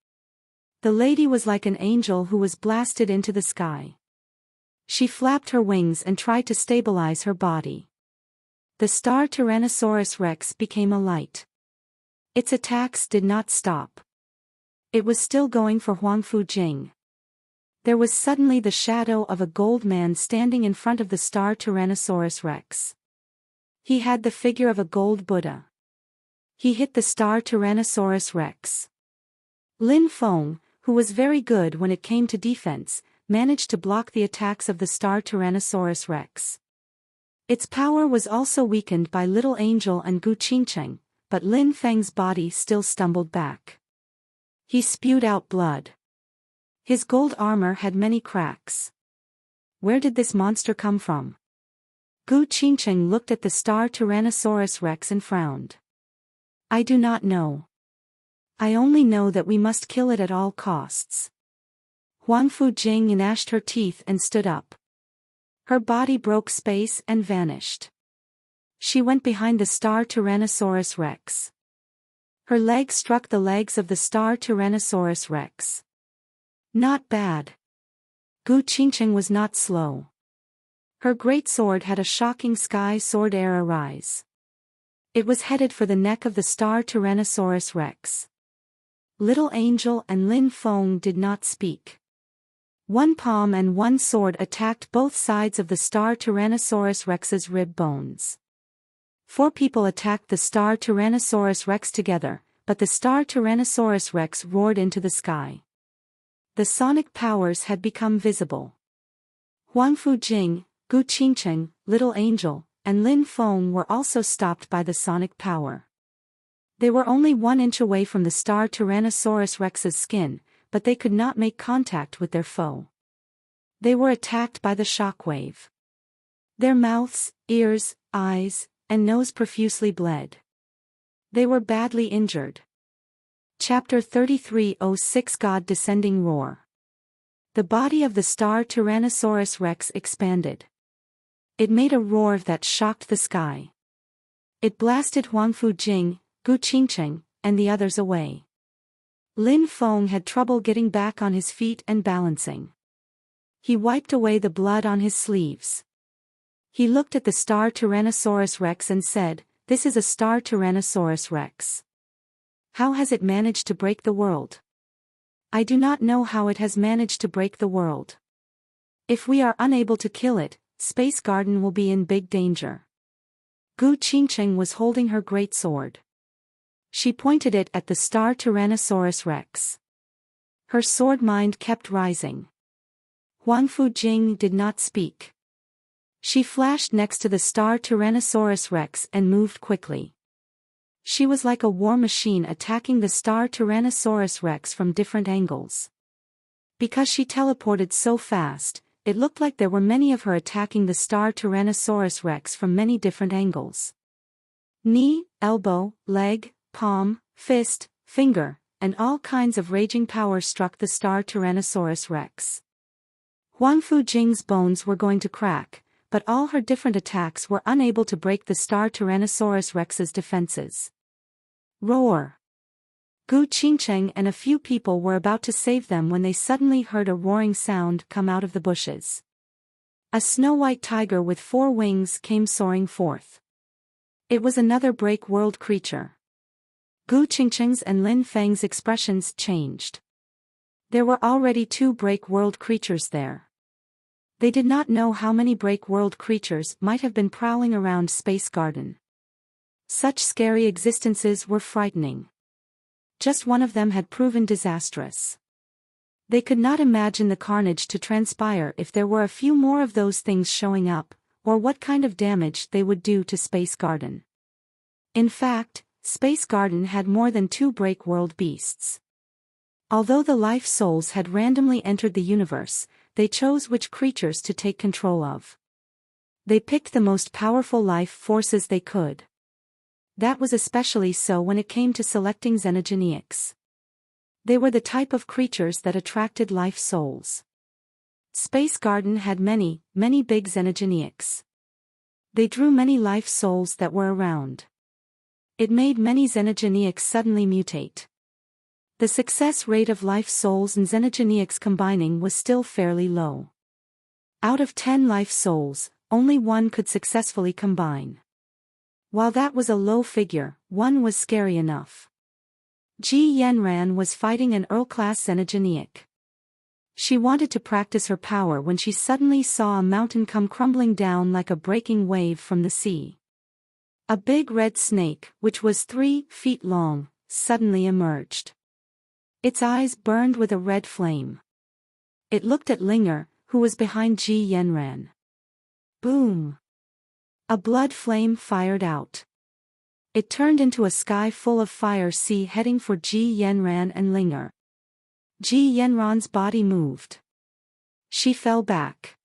The lady was like an angel who was blasted into the sky. She flapped her wings and tried to stabilize her body. The star Tyrannosaurus Rex became a light. Its attacks did not stop. It was still going for Huang Fujing. There was suddenly the shadow of a gold man standing in front of the star Tyrannosaurus Rex. He had the figure of a gold Buddha. He hit the star Tyrannosaurus Rex. Lin Feng, who was very good when it came to defense, managed to block the attacks of the star Tyrannosaurus Rex. Its power was also weakened by Little Angel and Gu Qingqing, but Lin Feng's body still stumbled back. He spewed out blood. His gold armor had many cracks. Where did this monster come from? Gu Qingqing looked at the star Tyrannosaurus Rex and frowned. I do not know. I only know that we must kill it at all costs. Huang Fujing gnashed her teeth and stood up. Her body broke space and vanished. She went behind the star Tyrannosaurus Rex. Her legs struck the legs of the star Tyrannosaurus Rex. Not bad. Gu Qingqing was not slow. Her great sword had a shocking sky sword air arise. It was headed for the neck of the star Tyrannosaurus Rex. Little Angel and Lin Feng did not speak. One palm and one sword attacked both sides of the star Tyrannosaurus Rex's rib bones. 4 people attacked the star Tyrannosaurus Rex together, but the star Tyrannosaurus Rex roared into the sky. The sonic powers had become visible. Huang Fujing, Gu Qingcheng, Little Angel, and Lin Feng were also stopped by the sonic power. They were only 1 inch away from the star Tyrannosaurus Rex's skin, but they could not make contact with their foe. They were attacked by the shockwave. Their mouths, ears, eyes, and nose profusely bled. They were badly injured. Chapter 33:06 God Descending Roar. The body of the star Tyrannosaurus Rex expanded. It made a roar that shocked the sky. It blasted Huang Fujing, Gu Qingcheng, and the others away. Lin Feng had trouble getting back on his feet and balancing. He wiped away the blood on his sleeves. He looked at the star Tyrannosaurus Rex and said, "This is a star Tyrannosaurus Rex. How has it managed to break the world? I do not know how it has managed to break the world. If we are unable to kill it, Space Garden will be in big danger." Gu Qingcheng was holding her great sword. She pointed it at the star Tyrannosaurus Rex. Her sword mind kept rising. Huang Fujing did not speak. She flashed next to the star Tyrannosaurus Rex and moved quickly. She was like a war machine attacking the star Tyrannosaurus Rex from different angles. Because she teleported so fast, it looked like there were many of her attacking the star Tyrannosaurus Rex from many different angles. Knee, elbow, leg, palm, fist, finger, and all kinds of raging power struck the star Tyrannosaurus Rex. Huang Fujing's bones were going to crack, but all her different attacks were unable to break the star Tyrannosaurus Rex's defenses. Roar! Gu Qingcheng and a few people were about to save them when they suddenly heard a roaring sound come out of the bushes. A snow-white tiger with 4 wings came soaring forth. It was another break world creature. Gu Qingcheng's and Lin Feng's expressions changed. There were already 2 break world creatures there. They did not know how many break world creatures might have been prowling around Space Garden. Such scary existences were frightening. Just one of them had proven disastrous. They could not imagine the carnage to transpire if there were a few more of those things showing up, or what kind of damage they would do to Space Garden. In fact, Space Garden had more than 2 break world beasts. Although the life souls had randomly entered the universe, they chose which creatures to take control of. They picked the most powerful life forces they could. That was especially so when it came to selecting xenogeneics. They were the type of creatures that attracted life souls. Space Garden had many, many big xenogeneics. They drew many life souls that were around. It made many xenogeneics suddenly mutate. The success rate of life souls and xenogeneics combining was still fairly low. Out of 10 life souls, only 1 could successfully combine. While that was a low figure, 1 was scary enough. Ji Yanran was fighting an Earl-class xenogeneic. She wanted to practice her power when she suddenly saw a mountain come crumbling down like a breaking wave from the sea. A big red snake, which was 3 feet long, suddenly emerged. Its eyes burned with a red flame. It looked at Linger, who was behind Ji Yanran. Boom! A blood flame fired out. It turned into a sky full of fire sea heading for Ji Yanran and Linger. Ji Yanran's body moved. She fell back.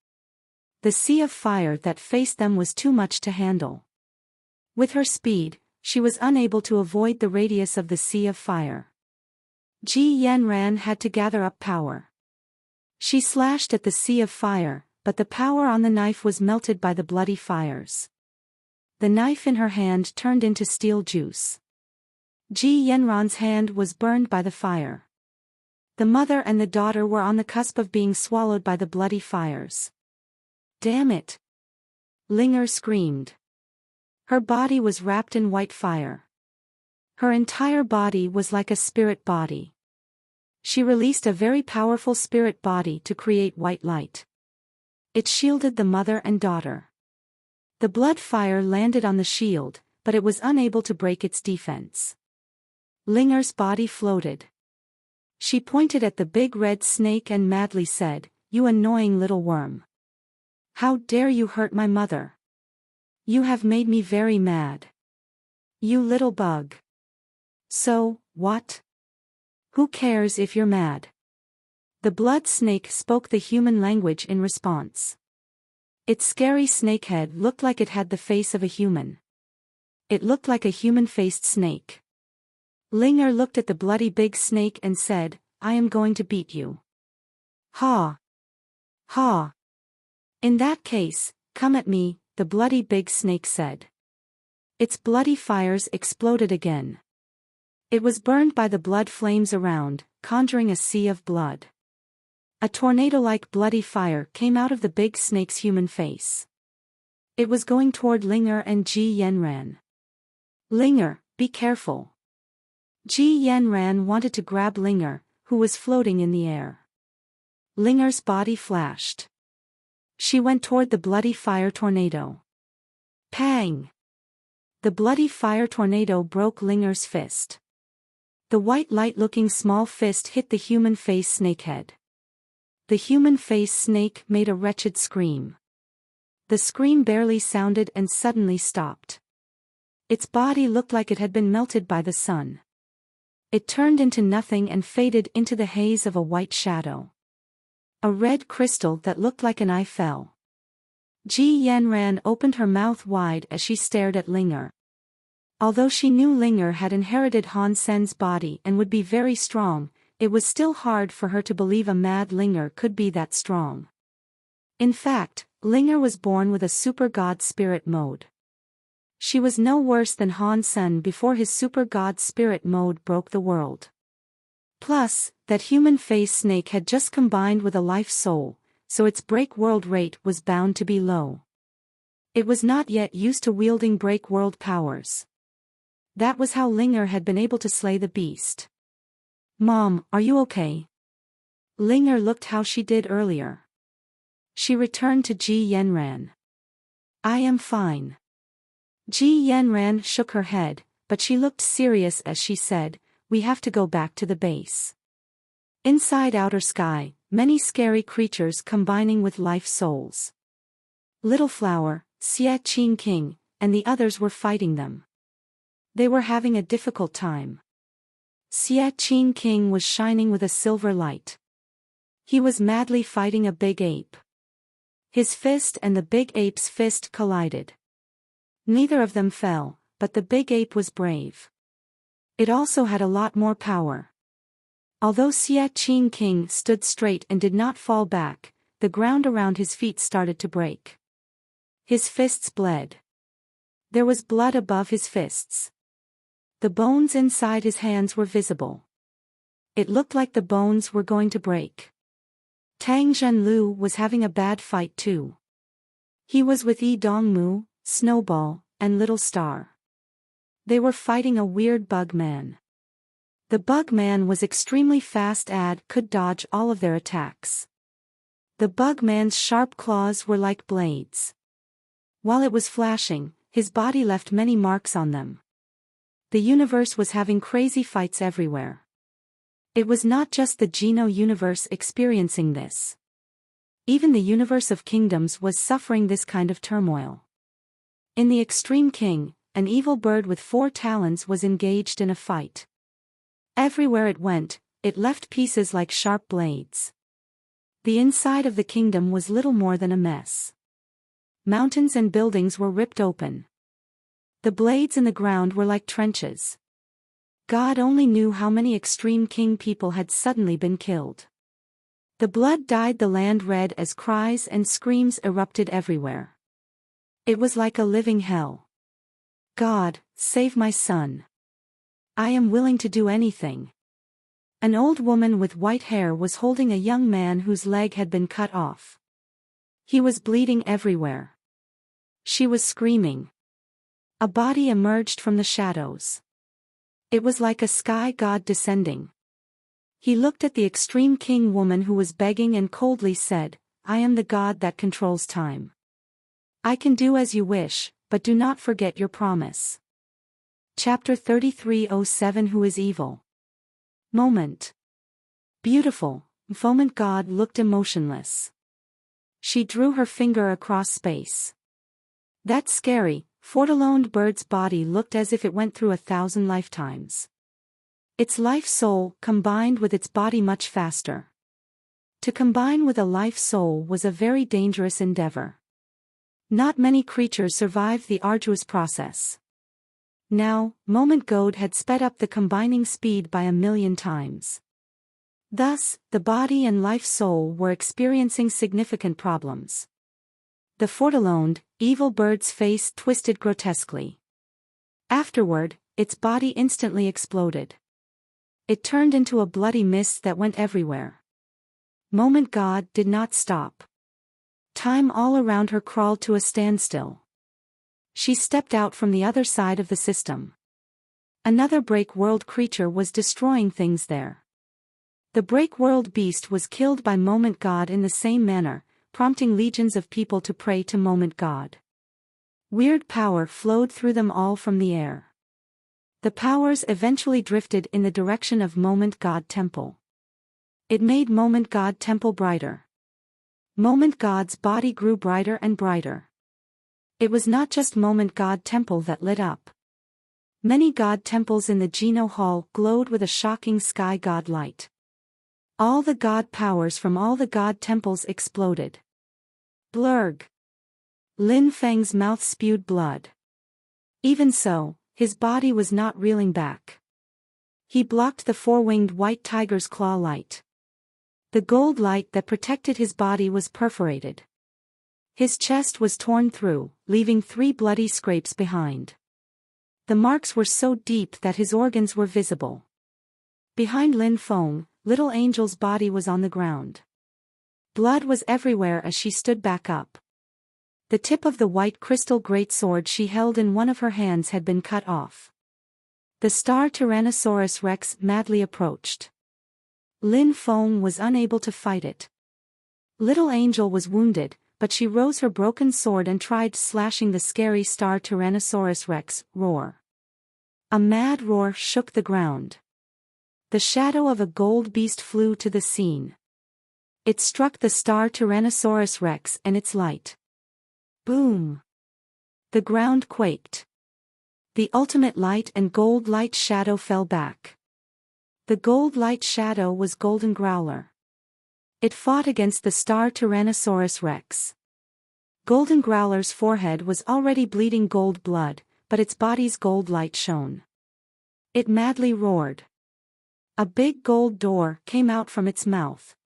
The sea of fire that faced them was too much to handle. With her speed, she was unable to avoid the radius of the sea of fire. Ji Yanran had to gather up power. She slashed at the sea of fire, but the power on the knife was melted by the bloody fires. The knife in her hand turned into steel juice. Ji Yanran's hand was burned by the fire. The mother and the daughter were on the cusp of being swallowed by the bloody fires. Damn it! Linger screamed. Her body was wrapped in white fire. Her entire body was like a spirit body. She released a very powerful spirit body to create white light. It shielded the mother and daughter. The blood fire landed on the shield, but it was unable to break its defense. Linger's body floated. She pointed at the big red snake and madly said, "You annoying little worm. How dare you hurt my mother? You have made me very mad. You little bug. So, what? Who cares if you're mad?" The blood snake spoke the human language in response. Its scary snake head looked like it had the face of a human. It looked like a human-faced snake. Linger looked at the bloody big snake and said, "I am going to beat you." "Ha! Ha! In that case, come at me," the bloody big snake said. Its bloody fires exploded again. It was burned by the blood flames around, conjuring a sea of blood. A tornado-like bloody fire came out of the big snake's human face. It was going toward Linger and Ji Yanran. "Linger, be careful." Ji Yanran wanted to grab Linger, who was floating in the air. Linger's body flashed. She went toward the bloody fire tornado. Pang! The bloody fire tornado broke Linger's fist. The white light-looking small fist hit the human face snakehead. The human face snake made a wretched scream. The scream barely sounded and suddenly stopped. Its body looked like it had been melted by the sun. It turned into nothing and faded into the haze of a white shadow. A red crystal that looked like an eye fell. Ji Yanran opened her mouth wide as she stared at Linger. Although she knew Linger had inherited Han Sen's body and would be very strong, it was still hard for her to believe a mad Linger could be that strong. In fact, Linger was born with a super god spirit mode. She was no worse than Han Sen before his super god spirit mode broke the world. Plus, that human face snake had just combined with a life soul, so its break world rate was bound to be low. It was not yet used to wielding break world powers. That was how Linger had been able to slay the beast. "Mom, are you okay?" Linger looked how she did earlier. She returned to Ji Yanran. "I am fine." Ji Yanran shook her head, but she looked serious as she said, "We have to go back to the base." Inside outer sky, many scary creatures combining with life souls. Little Flower, Xie Qing King, and the others were fighting them. They were having a difficult time. Xie Qing King was shining with a silver light. He was madly fighting a big ape. His fist and the big ape's fist collided. Neither of them fell, but the big ape was brave. It also had a lot more power. Although Xie Qing King stood straight and did not fall back, the ground around his feet started to break. His fists bled. There was blood above his fists. The bones inside his hands were visible. It looked like the bones were going to break. Tang Zhenlu was having a bad fight too. He was with Yi Dongmu, Snowball, and Little Star. They were fighting a weird bug man. The bug man was extremely fast and could dodge all of their attacks. The bug man's sharp claws were like blades. While it was flashing, his body left many marks on them. The universe was having crazy fights everywhere. It was not just the Geno universe experiencing this. Even the universe of kingdoms was suffering this kind of turmoil. In the Extreme King, an evil bird with 4 talons was engaged in a fight. Everywhere it went, it left pieces like sharp blades. The inside of the kingdom was little more than a mess. Mountains and buildings were ripped open. The blades in the ground were like trenches. God only knew how many Extreme King people had suddenly been killed. The blood dyed the land red as cries and screams erupted everywhere. It was like a living hell. "God, save my son. I am willing to do anything." An old woman with white hair was holding a young man whose leg had been cut off. He was bleeding everywhere. She was screaming. A body emerged from the shadows. It was like a sky god descending. He looked at the Extreme King woman who was begging and coldly said, "I am the god that controls time. I can do as you wish, but do not forget your promise." Chapter 3307 Who is Evil? Moment. Beautiful, Foment God looked emotionless. She drew her finger across space. That scary, fortaloned bird's body looked as if it went through 1,000 lifetimes. Its life soul combined with its body much faster. To combine with a life soul was a very dangerous endeavor. Not many creatures survived the arduous process. Now, Moment God had sped up the combining speed by 1,000,000 times. Thus, the body and life soul were experiencing significant problems. The fortaloned, evil bird's face twisted grotesquely. Afterward, its body instantly exploded. It turned into a bloody mist that went everywhere. Moment God did not stop. Time all around her crawled to a standstill. She stepped out from the other side of the system. Another break-world creature was destroying things there. The break-world beast was killed by Moment God in the same manner, prompting legions of people to pray to Moment God. Weird power flowed through them all from the air. The powers eventually drifted in the direction of Moment God Temple. It made Moment God Temple brighter. Moment God's body grew brighter and brighter. It was not just Moment God Temple that lit up. Many God temples in the Geno Hall glowed with a shocking sky god light. All the god powers from all the god temples exploded. Blurg. Lin Feng's mouth spewed blood. Even so, his body was not reeling back. He blocked the four-winged white tiger's claw light. The gold light that protected his body was perforated. His chest was torn through, leaving 3 bloody scrapes behind. The marks were so deep that his organs were visible. Behind Lin Feng, Little Angel's body was on the ground. Blood was everywhere as she stood back up. The tip of the white crystal greatsword she held in one of her hands had been cut off. The star Tyrannosaurus Rex madly approached. Lin Feng was unable to fight it. Little Angel was wounded, but she rose her broken sword and tried slashing the scary star Tyrannosaurus Rex. Roar. A mad roar shook the ground. The shadow of a gold beast flew to the scene. It struck the star Tyrannosaurus Rex and its light. Boom! The ground quaked. The ultimate light and gold light shadow fell back. The gold light shadow was Golden Growler. It fought against the star Tyrannosaurus Rex. Golden Growler's forehead was already bleeding gold blood, but its body's gold light shone. It madly roared. A big gold door came out from its mouth.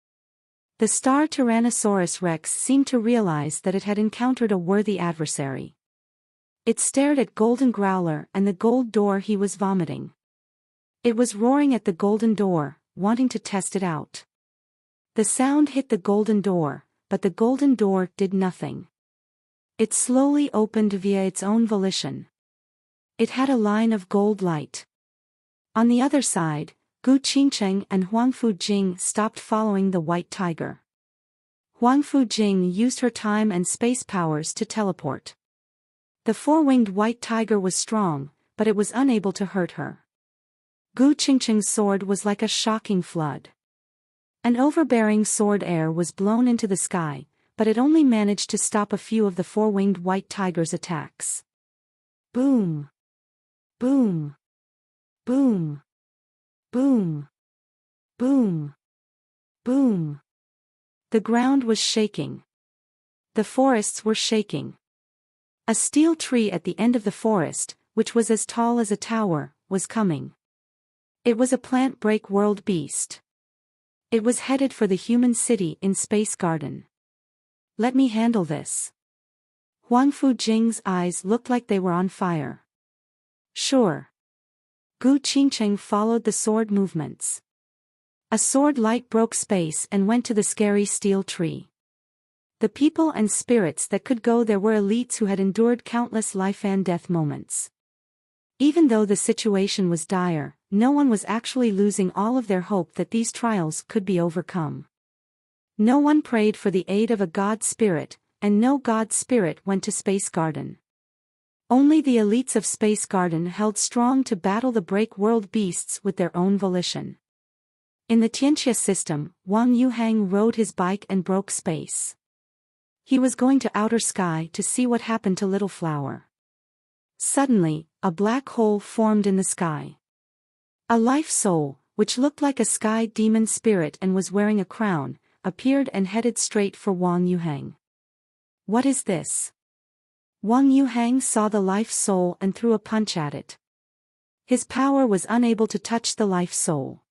The star Tyrannosaurus Rex seemed to realize that it had encountered a worthy adversary. It stared at Golden Growler and the gold door he was vomiting. It was roaring at the golden door, wanting to test it out. The sound hit the golden door, but the golden door did nothing. It slowly opened via its own volition. It had a line of gold light. On the other side, Gu Qingcheng and Huang Fujing stopped following the white tiger. Huang Fujing used her time and space powers to teleport. The four-winged white tiger was strong, but it was unable to hurt her. Gu Qingcheng's sword was like a shocking flood. An overbearing sword air was blown into the sky, but it only managed to stop a few of the four-winged white tiger's attacks. Boom! Boom! Boom! Boom! Boom! Boom! The ground was shaking. The forests were shaking. A steel tree at the end of the forest, which was as tall as a tower, was coming. It was a plant break world beast. It was headed for the human city in Space Garden. Let me handle this. Huang Fujing's eyes looked like they were on fire. Sure. Gu Qingcheng followed the sword movements. A sword light broke space and went to the scary steel tree. The people and spirits that could go there were elites who had endured countless life and death moments. Even though the situation was dire, no one was actually losing all of their hope that these trials could be overcome. No one prayed for the aid of a god spirit, and no god spirit went to Space Garden. Only the elites of Space Garden held strong to battle the break world beasts with their own volition. In the Tianxia system, Wang Yuhang rode his bike and broke space. He was going to outer sky to see what happened to Little Flower. Suddenly, a black hole formed in the sky. A life soul, which looked like a sky demon spirit and was wearing a crown, appeared and headed straight for Wang Yuhang. What is this? Wang Yuhang saw the life soul and threw a punch at it. His power was unable to touch the life soul.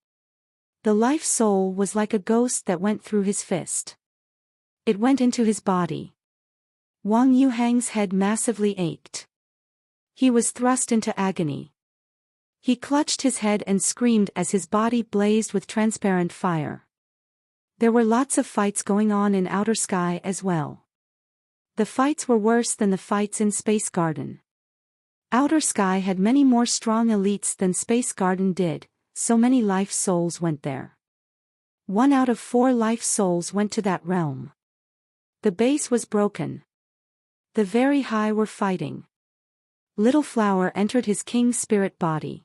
The life soul was like a ghost that went through his fist. It went into his body. Wang Yuhang's head massively ached. He was thrust into agony. He clutched his head and screamed as his body blazed with transparent fire. There were lots of fights going on in outer sky as well. The fights were worse than the fights in Space Garden. Outer sky had many more strong elites than Space Garden did, so many life souls went there. 1 out of 4 life souls went to that realm. The base was broken. The very high were fighting. Little Flower entered his king spirit body.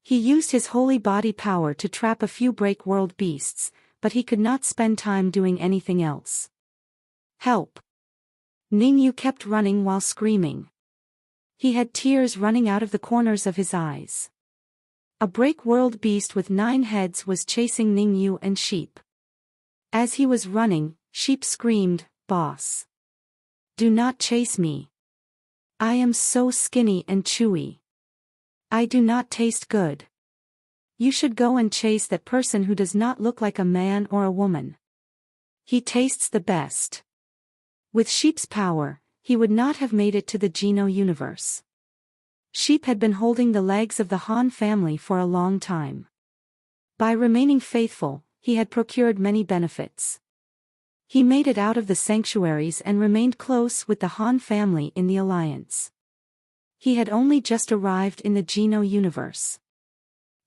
He used his holy body power to trap a few break world beasts, but he could not spend time doing anything else. Help! Ningyu kept running while screaming. He had tears running out of the corners of his eyes. A break world beast with 9 heads was chasing Ningyu and Sheep. As he was running, Sheep screamed, "Boss! Do not chase me. I am so skinny and chewy. I do not taste good. You should go and chase that person who does not look like a man or a woman. He tastes the best." With Sheep's power, he would not have made it to the Geno universe. Sheep had been holding the legs of the Han family for a long time. By remaining faithful, he had procured many benefits. He made it out of the sanctuaries and remained close with the Han family in the alliance. He had only just arrived in the Geno universe.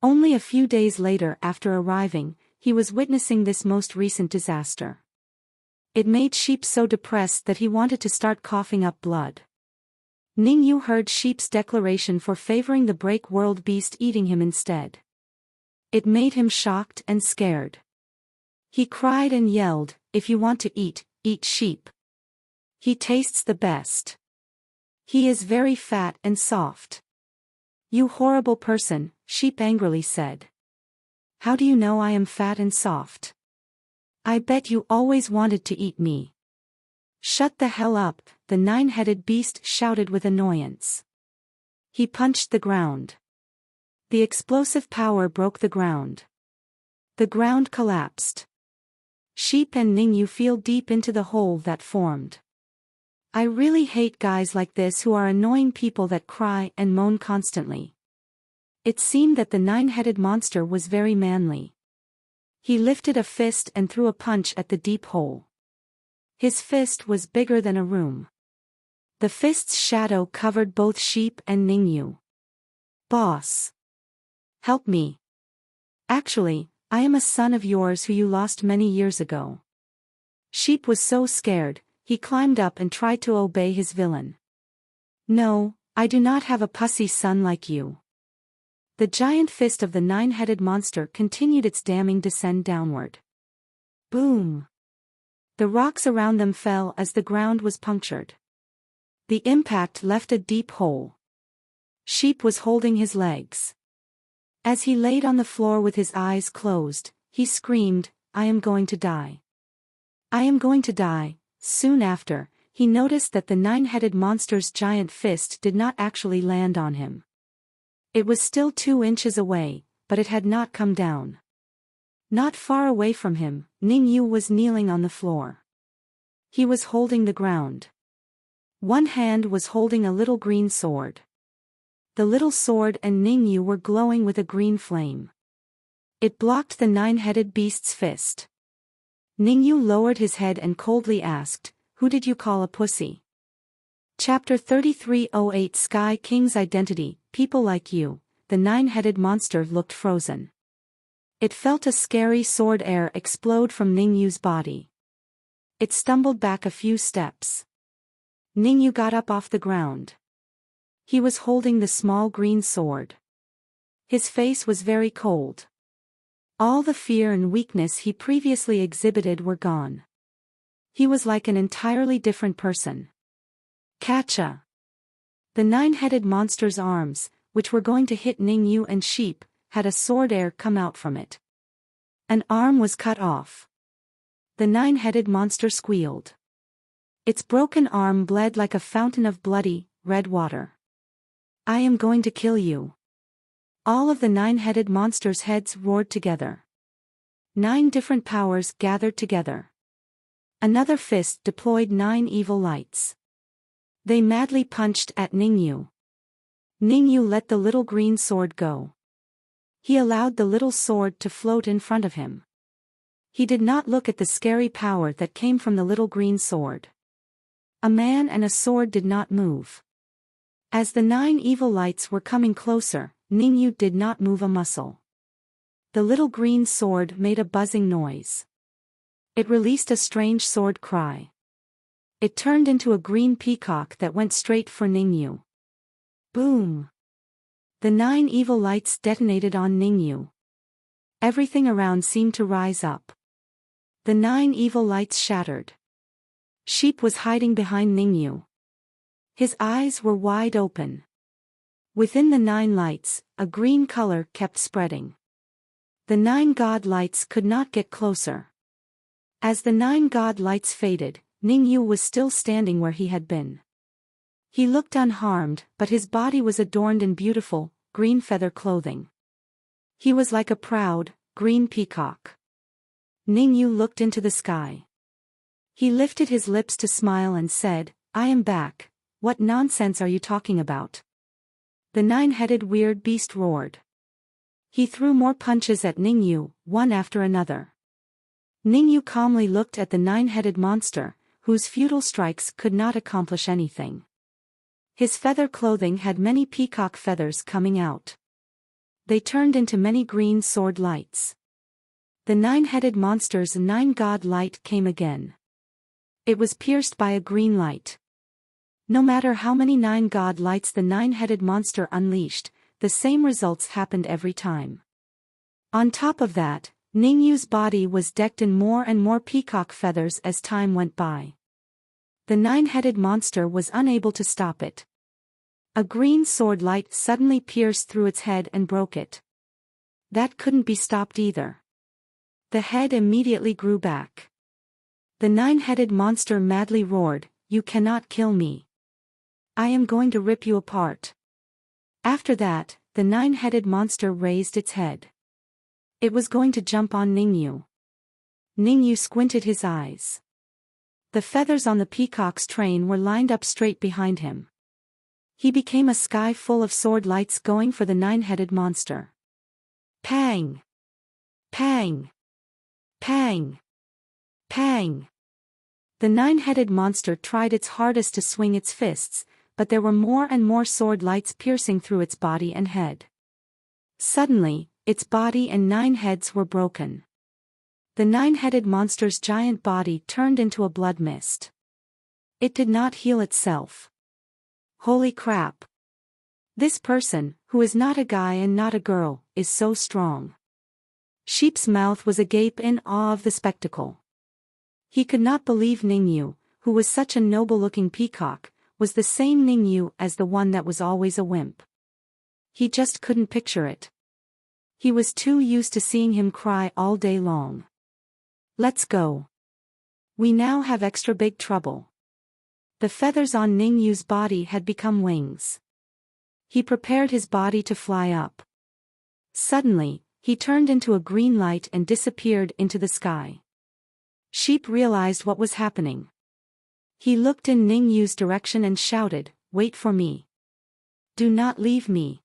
Only a few days later after arriving, he was witnessing this most recent disaster. It made Sheep so depressed that he wanted to start coughing up blood. Ningyu heard Sheep's declaration for favoring the break world beast eating him instead. It made him shocked and scared. He cried and yelled, "If you want to eat, eat Sheep. He tastes the best. He is very fat and soft." "You horrible person," Sheep angrily said. "How do you know I am fat and soft? I bet you always wanted to eat me." "Shut the hell up," the 9-headed beast shouted with annoyance. He punched the ground. The explosive power broke the ground. The ground collapsed. Sheep and Ningyu fell deep into the hole that formed. I really hate guys like this who are annoying people that cry and moan constantly. It seemed that the 9-headed monster was very manly. He lifted a fist and threw a punch at the deep hole. His fist was bigger than a room. The fist's shadow covered both Sheep and Ningyu. "Boss! Help me. Actually, I am a son of yours who you lost many years ago." Sheep was so scared, he climbed up and tried to obey his villain. "No, I do not have a pussy son like you." The giant fist of the 9-headed monster continued its damning descent downward. Boom! The rocks around them fell as the ground was punctured. The impact left a deep hole. Sheep was holding his legs. As he laid on the floor with his eyes closed, he screamed, "I am going to die. I am going to die." Soon after, he noticed that the 9-headed monster's giant fist did not actually land on him. It was still 2 inches away, but it had not come down. Not far away from him, Ningyu was kneeling on the floor. He was holding the ground. One hand was holding a little green sword. The little sword and Ningyu were glowing with a green flame. It blocked the 9-headed beast's fist. Ningyu lowered his head and coldly asked, "Who did you call a pussy?" Chapter 3308 Sky King's Identity. People like you. The 9-headed monster looked frozen. It felt a scary sword air explode from Ningyu's body. It stumbled back a few steps. Ningyu got up off the ground. He was holding the small green sword. His face was very cold. All the fear and weakness he previously exhibited were gone. He was like an entirely different person. Catcha! The nine-headed monster's arms, which were going to hit Ningyu and Sheep, had a sword air come out from it. An arm was cut off. The nine-headed monster squealed. Its broken arm bled like a fountain of bloody, red water. I am going to kill you. All of the nine-headed monster's heads roared together. 9 different powers gathered together. Another fist deployed 9 evil lights. They madly punched at Ningyu. Ningyu let the little green sword go. He allowed the little sword to float in front of him. He did not look at the scary power that came from the little green sword. A man and a sword did not move. As the 9 evil lights were coming closer, Ningyu did not move a muscle. The little green sword made a buzzing noise. It released a strange sword cry. It turned into a green peacock that went straight for Ningyu. Boom! The 9 evil lights detonated on Ningyu. Everything around seemed to rise up. The 9 evil lights shattered. Sheep was hiding behind Ningyu. His eyes were wide open. Within the 9 lights, a green color kept spreading. The 9 god lights could not get closer. As the 9 god lights faded, Ningyu was still standing where he had been. He looked unharmed, but his body was adorned in beautiful, green feather clothing. He was like a proud, green peacock. Ningyu looked into the sky. He lifted his lips to smile and said, I am back. What nonsense are you talking about? The 9-headed weird beast roared. He threw more punches at Ningyu, one after another. Ningyu calmly looked at the 9-headed monster, whose futile strikes could not accomplish anything. His feather clothing had many peacock feathers coming out. They turned into many green sword lights. The 9-headed monster's 9 god light came again. It was pierced by a green light. No matter how many 9 god lights the 9-headed monster unleashed, the same results happened every time. On top of that, Ningyu's body was decked in more and more peacock feathers as time went by. The 9-headed monster was unable to stop it. A green sword light suddenly pierced through its head and broke it. That couldn't be stopped either. The head immediately grew back. The 9-headed monster madly roared, You cannot kill me. I am going to rip you apart. After that, the 9-headed monster raised its head. It was going to jump on Ningyu. Ningyu squinted his eyes. The feathers on the peacock's train were lined up straight behind him. He became a sky full of sword lights going for the 9-headed monster. Pang! Pang! Pang! Pang! The 9-headed monster tried its hardest to swing its fists, but there were more and more sword lights piercing through its body and head. Suddenly, its body and 9 heads were broken. The 9-headed monster's giant body turned into a blood mist. It did not heal itself. Holy crap! This person, who is not a guy and not a girl, is so strong. Sheep's mouth was agape in awe of the spectacle. He could not believe Ningyu, who was such a noble-looking peacock, was the same Ningyu as the one that was always a wimp. He just couldn't picture it. He was too used to seeing him cry all day long. Let's go. We now have extra big trouble. The feathers on Ningyu's body had become wings. He prepared his body to fly up. Suddenly, he turned into a green light and disappeared into the sky. Sheep realized what was happening. He looked in Ningyu's direction and shouted, Wait for me. Do not leave me.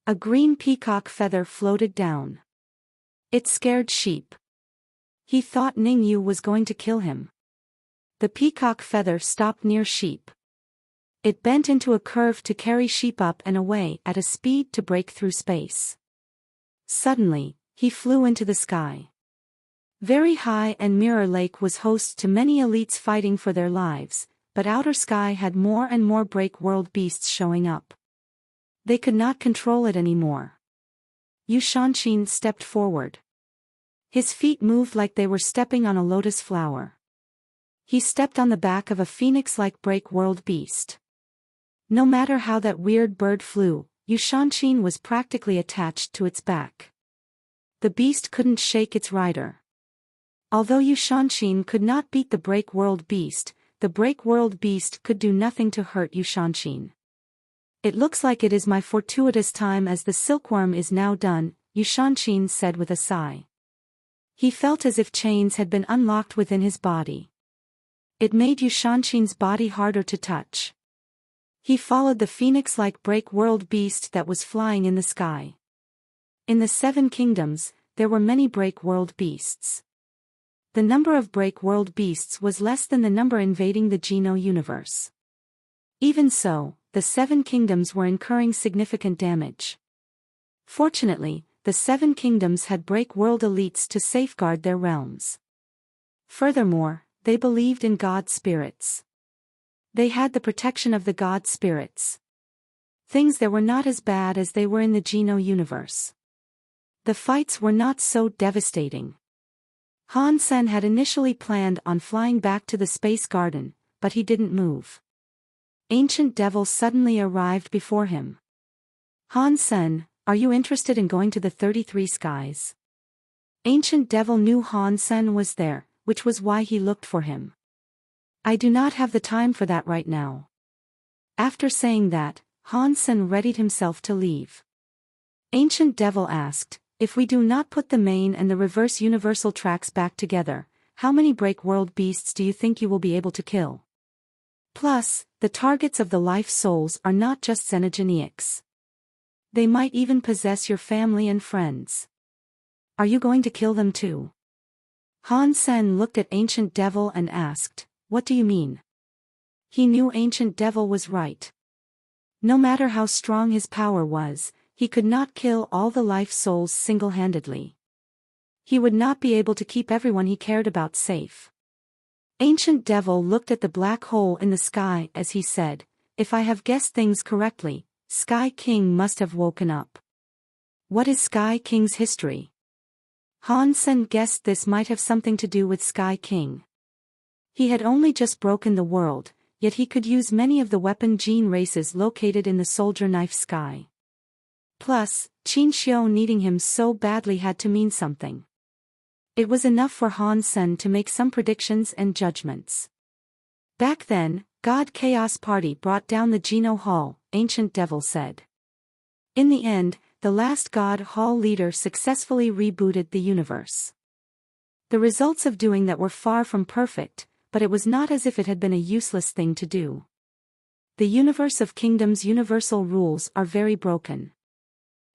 A green peacock feather floated down. It scared Sheep. He thought Ningyu was going to kill him. The peacock feather stopped near Sheep. It bent into a curve to carry Sheep up and away at a speed to break through space. Suddenly, he flew into the sky. Very high, and Mirror Lake was host to many elites fighting for their lives, but outer sky had more and more break world beasts showing up. They could not control it anymore. Yu Shanqin stepped forward. His feet moved like they were stepping on a lotus flower. He stepped on the back of a phoenix-like break world beast. No matter how that weird bird flew, Yu Shanqin was practically attached to its back. The beast couldn't shake its rider. Although Yu Shanqin could not beat the break world beast, the break world beast could do nothing to hurt Yu Shanqin. It looks like it is my fortuitous time as the silkworm is now done, Yu Shanqin said with a sigh. He felt as if chains had been unlocked within his body. It made Yu Shanqin's body harder to touch. He followed the phoenix-like break world beast that was flying in the sky. In the 7 kingdoms, there were many break world beasts. The number of break world beasts was less than the number invading the Geno universe. Even so, the 7 kingdoms were incurring significant damage. Fortunately, the 7 kingdoms had break world elites to safeguard their realms. Furthermore, they believed in god spirits. They had the protection of the god spirits. Things that were not as bad as they were in the Geno universe. The fights were not so devastating. Han Sen had initially planned on flying back to the space garden, but he didn't move. Ancient Devil suddenly arrived before him. Han Sen, are you interested in going to the 33 skies? Ancient Devil knew Han Sen was there, which was why he looked for him. I do not have the time for that right now. After saying that, Han Sen readied himself to leave. Ancient Devil asked, if we do not put the main and the reverse universal tracks back together, how many break world beasts do you think you will be able to kill? Plus, the targets of the life souls are not just xenogeneics. They might even possess your family and friends. Are you going to kill them too? Han Sen looked at Ancient Devil and asked, what do you mean? He knew Ancient Devil was right. No matter how strong his power was, he could not kill all the life souls single-handedly. He would not be able to keep everyone he cared about safe. Ancient Devil looked at the black hole in the sky as he said, if I have guessed things correctly, Sky King must have woken up. What is Sky King's history? Han Sen guessed this might have something to do with Sky King. He had only just broken the world, yet he could use many of the weapon gene races located in the soldier knife sky. Plus, Qin Xiu needing him so badly had to mean something. It was enough for Han Sen to make some predictions and judgments. Back then, God Chaos Party brought down the Geno Hall, Ancient Devil said. In the end, the last God Hall leader successfully rebooted the universe. The results of doing that were far from perfect, but it was not as if it had been a useless thing to do. The universe of kingdoms' universal rules are very broken.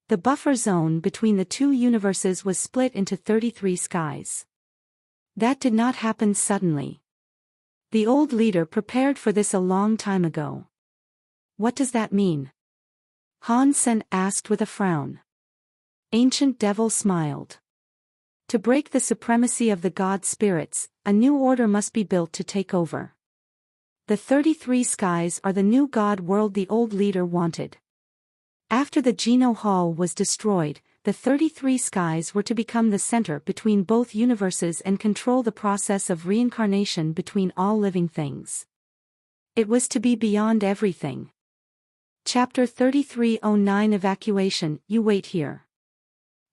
The buffer zone between the 2 universes was split into 33 skies. That did not happen suddenly. The old leader prepared for this a long time ago. What does that mean? Han Sen asked with a frown. Ancient Devil smiled. To break the supremacy of the god spirits, a new order must be built to take over. The 33 skies are the new god world the old leader wanted. After the Geno Hall was destroyed, the 33 skies were to become the center between both universes and control the process of reincarnation between all living things. It was to be beyond everything. Chapter 3309 Evacuation. You wait here.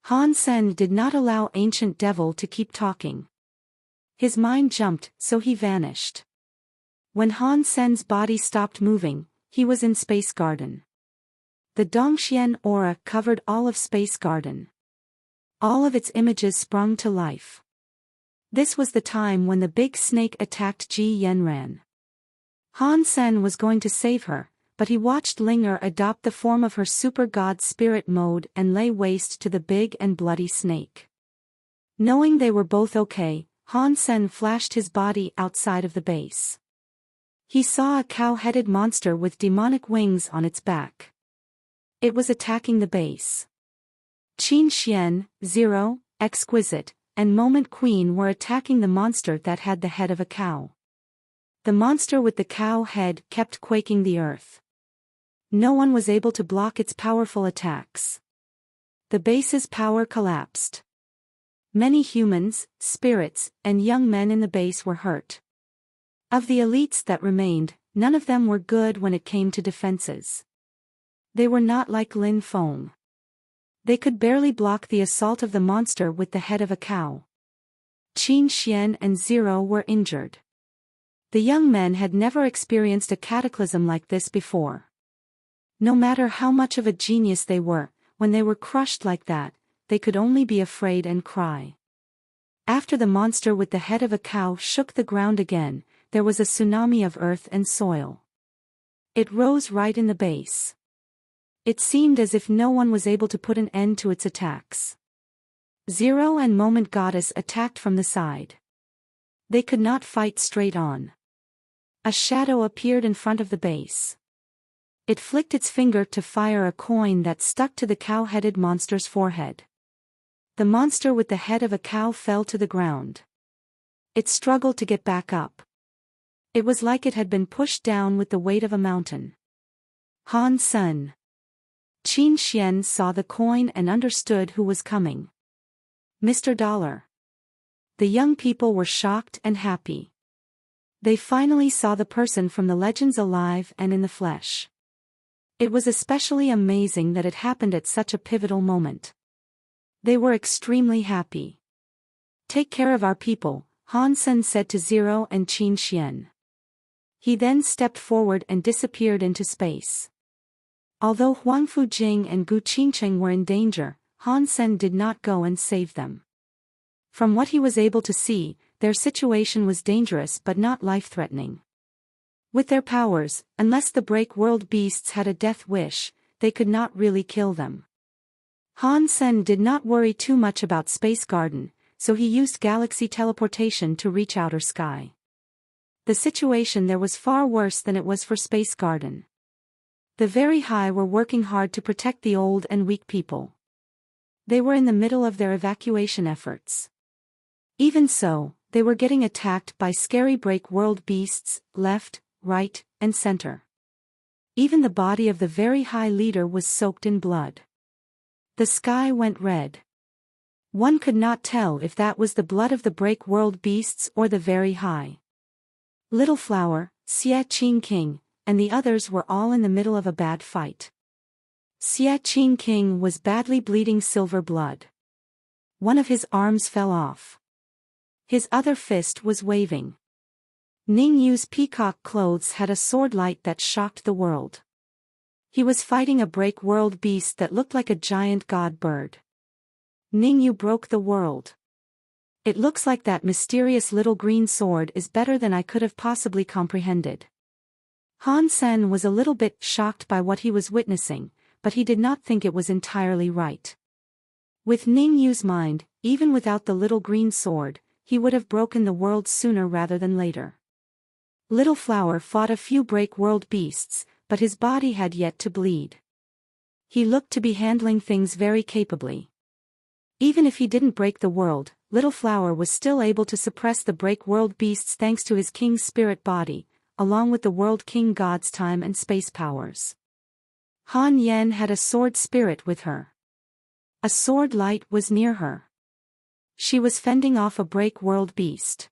Han Sen did not allow Ancient Devil to keep talking. His mind jumped, so he vanished. When Han Sen's body stopped moving, he was in Space Garden. The Dongxian aura covered all of Space Garden. All of its images sprung to life. This was the time when the big snake attacked Ji Yanran. Han Sen was going to save her, but he watched Linger adopt the form of her super god spirit mode and lay waste to the big and bloody snake. Knowing they were both okay, Han Sen flashed his body outside of the base. He saw a cow-headed monster with demonic wings on its back. It was attacking the base. Qin Xian, Zero, Exquisite, and Moment Queen were attacking the monster that had the head of a cow. The monster with the cow head kept quaking the earth. No one was able to block its powerful attacks. The base's power collapsed. Many humans, spirits, and young men in the base were hurt. Of the elites that remained, none of them were good when it came to defenses. They were not like Lin Feng. They could barely block the assault of the monster with the head of a cow. Qin Xian and Zero were injured. The young men had never experienced a cataclysm like this before. No matter how much of a genius they were, when they were crushed like that, they could only be afraid and cry. After the monster with the head of a cow shook the ground again, there was a tsunami of earth and soil. It rose right in the base. It seemed as if no one was able to put an end to its attacks. Zero and Moment Goddess attacked from the side. They could not fight straight on. A shadow appeared in front of the base. It flicked its finger to fire a coin that stuck to the cow-headed monster's forehead. The monster with the head of a cow fell to the ground. It struggled to get back up. It was like it had been pushed down with the weight of a mountain. Han Sen. Qin Xian saw the coin and understood who was coming. Mr. Dollar. The young people were shocked and happy. They finally saw the person from the legends alive and in the flesh. It was especially amazing that it happened at such a pivotal moment. They were extremely happy. Take care of our people, Han Sen said to Zero and Qin Xian. He then stepped forward and disappeared into space. Although Huang Fujing and Gu Qingcheng were in danger, Han Sen did not go and save them. From what he was able to see, their situation was dangerous but not life-threatening. With their powers, unless the Break World beasts had a death wish, they could not really kill them. Han Sen did not worry too much about Space Garden, so he used galaxy teleportation to reach outer sky. The situation there was far worse than it was for Space Garden. The Very High were working hard to protect the old and weak people. They were in the middle of their evacuation efforts. Even so, they were getting attacked by scary Break World beasts, left, right, and center. Even the body of the Very High leader was soaked in blood. The sky went red. One could not tell if that was the blood of the Break World beasts or the Very High. Little Flower, Xie Qing King, and the others were all in the middle of a bad fight. Xie Qing King was badly bleeding silver blood. One of his arms fell off. His other fist was waving. Ning Yu's peacock clothes had a sword light that shocked the world. He was fighting a Break World beast that looked like a giant god bird. Ning Yu broke the world. It looks like that mysterious little green sword is better than I could have possibly comprehended. Han Sen was a little bit shocked by what he was witnessing, but he did not think it was entirely right. With Ning Yu's mind, even without the little green sword, he would have broken the world sooner rather than later. Little Flower fought a few Break World beasts, but his body had yet to bleed. He looked to be handling things very capably. Even if he didn't break the world, Little Flower was still able to suppress the Break World beasts thanks to his king's spirit body, along with the World King God's time and space powers. Han Yen had a sword spirit with her. A sword light was near her. She was fending off a Break World beast.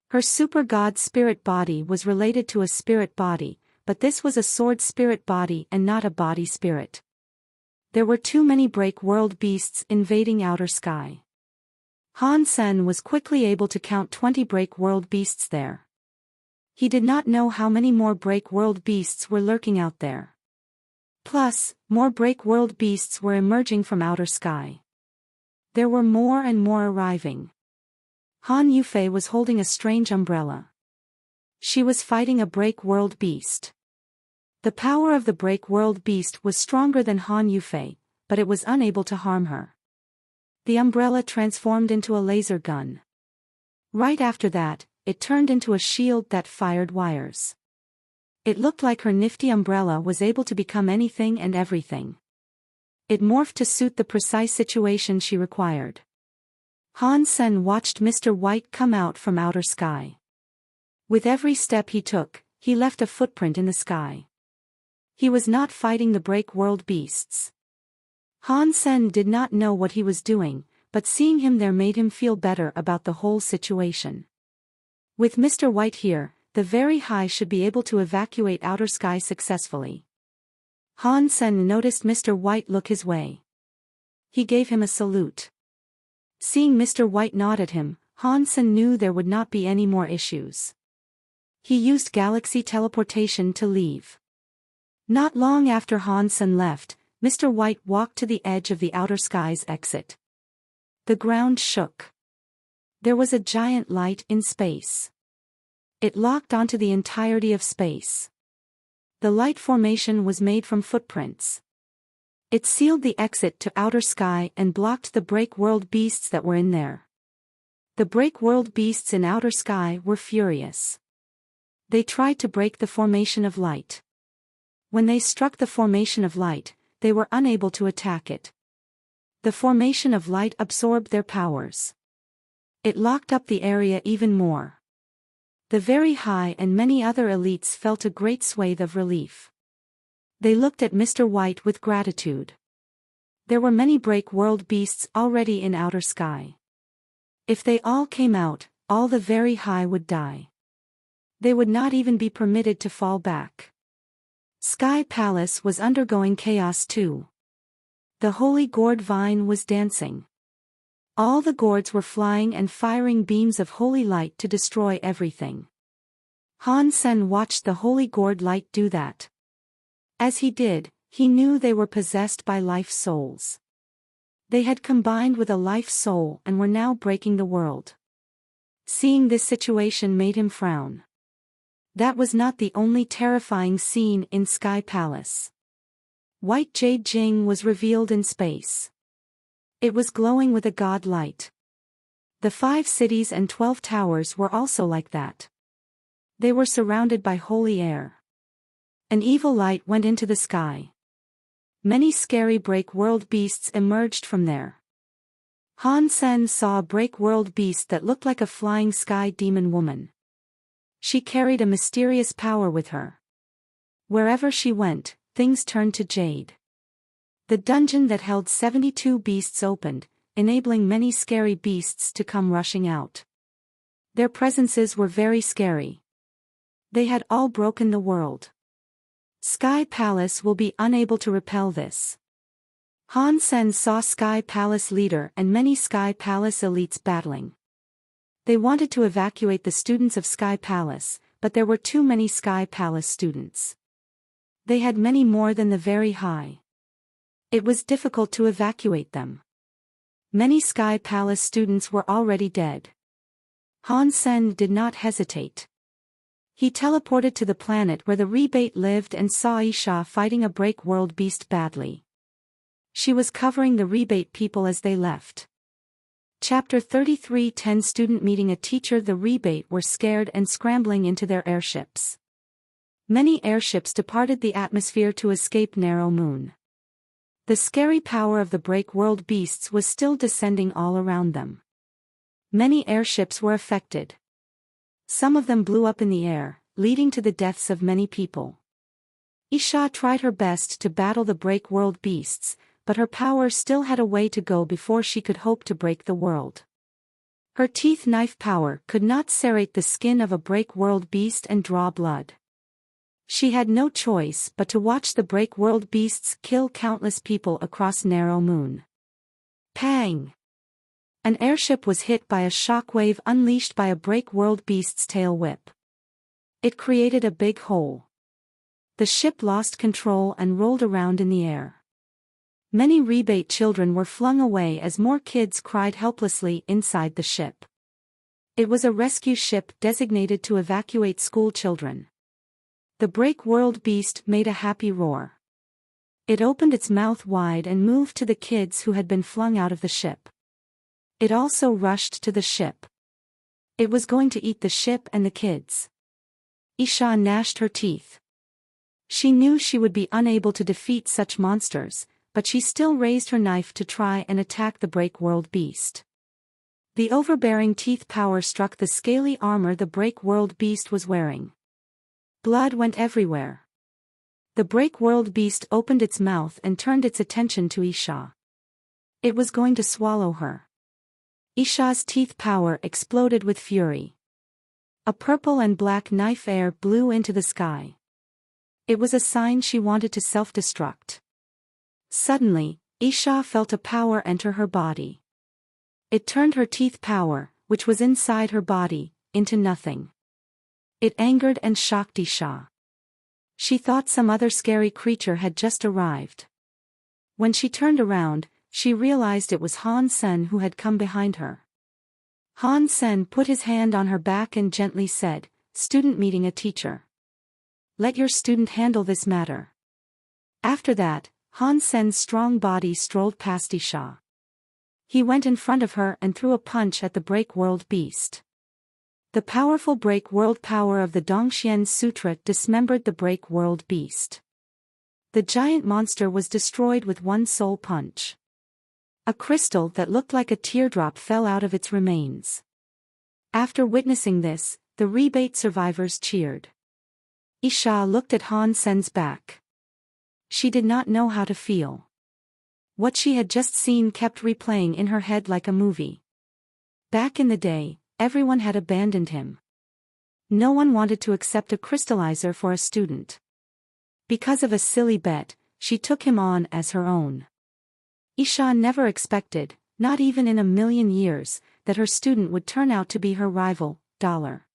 Her super god spirit body was related to a spirit body, but this was a sword spirit body and not a body spirit. There were too many Break World beasts invading outer sky. Han Sen was quickly able to count 20 Break World beasts there. He did not know how many more Break World beasts were lurking out there. Plus, more Break World beasts were emerging from outer sky. There were more and more arriving. Han Yufei was holding a strange umbrella. She was fighting a Break World beast. The power of the Break World beast was stronger than Han Yufei, but it was unable to harm her. The umbrella transformed into a laser gun. Right after that, it turned into a shield that fired wires. It looked like her nifty umbrella was able to become anything and everything. It morphed to suit the precise situation she required. Han Sen watched Mr. White come out from outer sky. With every step he took, he left a footprint in the sky. He was not fighting the break world beasts. Han Sen did not know what he was doing, but seeing him there made him feel better about the whole situation. With Mr. White here, the very high should be able to evacuate outer sky successfully. Han Sen noticed Mr. White look his way. He gave him a salute. Seeing Mr. White nod at him, Han Sen knew there would not be any more issues. He used galaxy teleportation to leave. Not long after Han Sen left, Mr. White walked to the edge of the outer sky's exit. The ground shook. There was a giant light in space. It locked onto the entirety of space. The light formation was made from footprints. It sealed the exit to outer sky and blocked the break world beasts that were in there. The break world beasts in outer sky were furious. They tried to break the formation of light. When they struck the formation of light, they were unable to attack it. The formation of light absorbed their powers. It locked up the area even more. The very high and many other elites felt a great swathe of relief. They looked at Mr. White with gratitude. There were many break world beasts already in outer sky. If they all came out, all the very high would die. They would not even be permitted to fall back. Sky Palace was undergoing chaos too. The holy gourd vine was dancing. All the gourds were flying and firing beams of holy light to destroy everything. Han Sen watched the holy gourd light do that. As he did, he knew they were possessed by life souls. They had combined with a life soul and were now breaking the world. Seeing this situation made him frown. That was not the only terrifying scene in Sky Palace. White Jade Jing was revealed in space. It was glowing with a god light. The 5 cities and 12 towers were also like that. They were surrounded by holy air. An evil light went into the sky. Many scary break world beasts emerged from there. Han Sen saw a break world beast that looked like a flying sky demon woman. She carried a mysterious power with her. Wherever she went, things turned to jade. The dungeon that held 72 beasts opened, enabling many scary beasts to come rushing out. Their presences were very scary. They had all broken the world. Sky Palace will be unable to repel this. Han Sen saw Sky Palace leader and many Sky Palace elites battling. They wanted to evacuate the students of Sky Palace, but there were too many Sky Palace students. They had many more than the very high. It was difficult to evacuate them. Many Sky Palace students were already dead. Han Sen did not hesitate. He teleported to the planet where the rebate lived and saw Isha fighting a break world beast badly. She was covering the rebate people as they left. Chapter 33:10 Student meeting a teacher. The rebate were scared and scrambling into their airships. Many airships departed the atmosphere to escape Narrow Moon. The scary power of the break world beasts was still descending all around them. Many airships were affected. Some of them blew up in the air, leading to the deaths of many people. Isha tried her best to battle the break world beasts, but her power still had a way to go before she could hope to break the world. Her teeth knife power could not serrate the skin of a break world beast and draw blood. She had no choice but to watch the break world beasts kill countless people across Narrow Moon. Pang! An airship was hit by a shockwave unleashed by a break world beast's tail whip. It created a big hole. The ship lost control and rolled around in the air. Many rebate children were flung away as more kids cried helplessly inside the ship. It was a rescue ship designated to evacuate school children. The break world beast made a happy roar. It opened its mouth wide and moved to the kids who had been flung out of the ship. It also rushed to the ship. It was going to eat the ship and the kids. Isha gnashed her teeth. She knew she would be unable to defeat such monsters, but she still raised her knife to try and attack the break world beast. The overbearing teeth power struck the scaly armor the break world beast was wearing. Blood went everywhere. The break world beast opened its mouth and turned its attention to Isha. It was going to swallow her. Isha's teeth power exploded with fury. A purple and black knife air blew into the sky. It was a sign she wanted to self-destruct. Suddenly, Isha felt a power enter her body. It turned her teeth power, which was inside her body, into nothing. It angered and shocked Isha. She thought some other scary creature had just arrived. When she turned around, she realized it was Han Sen who had come behind her. Han Sen put his hand on her back and gently said, "Student meeting a teacher. Let your student handle this matter." After that, Han Sen's strong body strolled past Isha. He went in front of her and threw a punch at the break world beast. The powerful break world power of the Dongxian Sutra dismembered the break world beast. The giant monster was destroyed with one sole punch. A crystal that looked like a teardrop fell out of its remains. After witnessing this, the rebate survivors cheered. Isha looked at Han Sen's back. She did not know how to feel. What she had just seen kept replaying in her head like a movie. Back in the day, everyone had abandoned him. No one wanted to accept a crystallizer for a student. Because of a silly bet, she took him on as her own. Isha never expected, not even in a million years, that her student would turn out to be her rival, Dollar.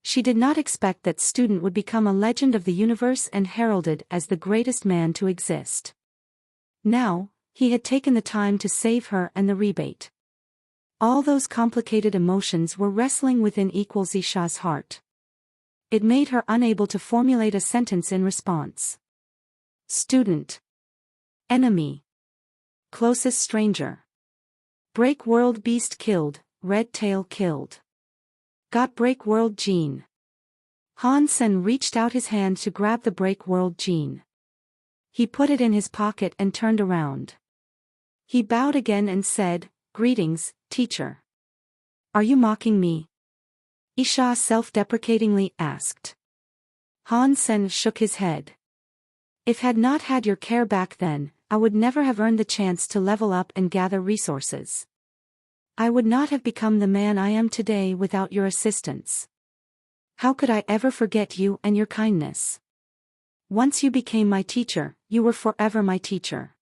She did not expect that student would become a legend of the universe and heralded as the greatest man to exist. Now, he had taken the time to save her and the rebate. All those complicated emotions were wrestling within Isha's heart. It made her unable to formulate a sentence in response. Student. Enemy. Closest stranger. Break world beast killed, red tail killed. Got break world gene. Han Sen reached out his hand to grab the break world gene. He put it in his pocket and turned around. He bowed again and said, "Greetings, teacher." "Are you mocking me?" Isha self-deprecatingly asked. Han Sen shook his head. "If had not had your care back then, I would never have earned the chance to level up and gather resources. I would not have become the man I am today without your assistance. How could I ever forget you and your kindness? Once you became my teacher, you were forever my teacher.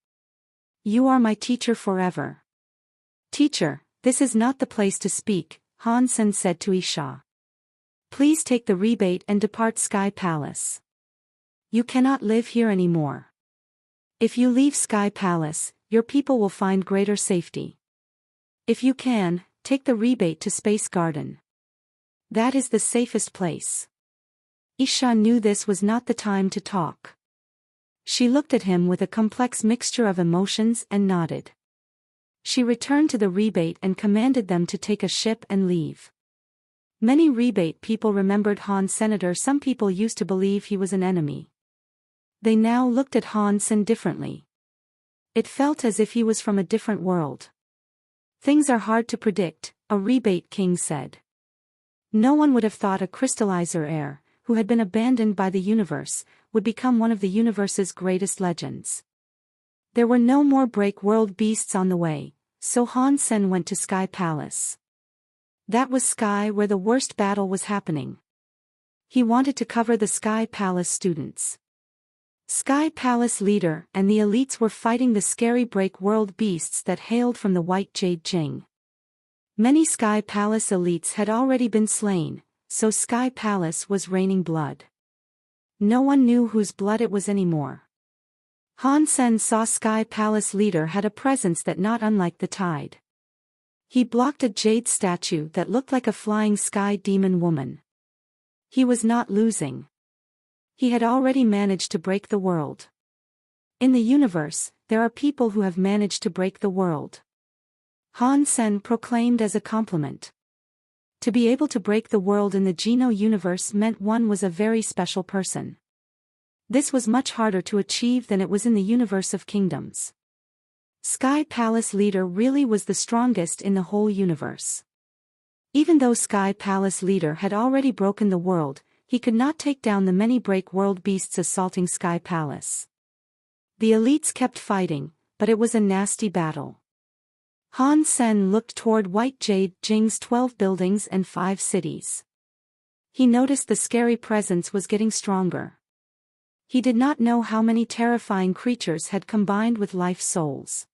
You are my teacher forever." "Teacher, this is not the place to speak," Han Sen said to Isha. "Please take the rebate and depart Sky Palace. You cannot live here anymore. If you leave Sky Palace, your people will find greater safety. If you can, take the rebate to Space Garden. That is the safest place." Isha knew this was not the time to talk. She looked at him with a complex mixture of emotions and nodded. She returned to the rebate and commanded them to take a ship and leave. Many rebate people remembered Han Senator. Some people used to believe he was an enemy. They now looked at Han Sen differently. It felt as if he was from a different world. "Things are hard to predict," a rebate king said. No one would have thought a crystallizer heir, who had been abandoned by the universe, would become one of the universe's greatest legends. There were no more break world beasts on the way, so Han Sen went to Sky Palace. That was Sky where the worst battle was happening. He wanted to cover the Sky Palace students. Sky Palace leader and the elites were fighting the scary break world beasts that hailed from the White Jade Jing. Many Sky Palace elites had already been slain, so Sky Palace was raining blood. No one knew whose blood it was anymore. Han Sen saw Sky Palace leader had a presence that not unlike the tide. He blocked a jade statue that looked like a flying sky demon woman. He was not losing. He had already managed to break the world. In the universe, there are people who have managed to break the world. Han Sen proclaimed as a compliment. To be able to break the world in the Geno universe meant one was a very special person. This was much harder to achieve than it was in the universe of kingdoms. Sky Palace leader really was the strongest in the whole universe. Even though Sky Palace leader had already broken the world, he could not take down the many break world beasts assaulting Sky Palace. The elites kept fighting, but it was a nasty battle. Han Sen looked toward White Jade Jing's 12 buildings and 5 cities. He noticed the scary presence was getting stronger. He did not know how many terrifying creatures had combined with life souls.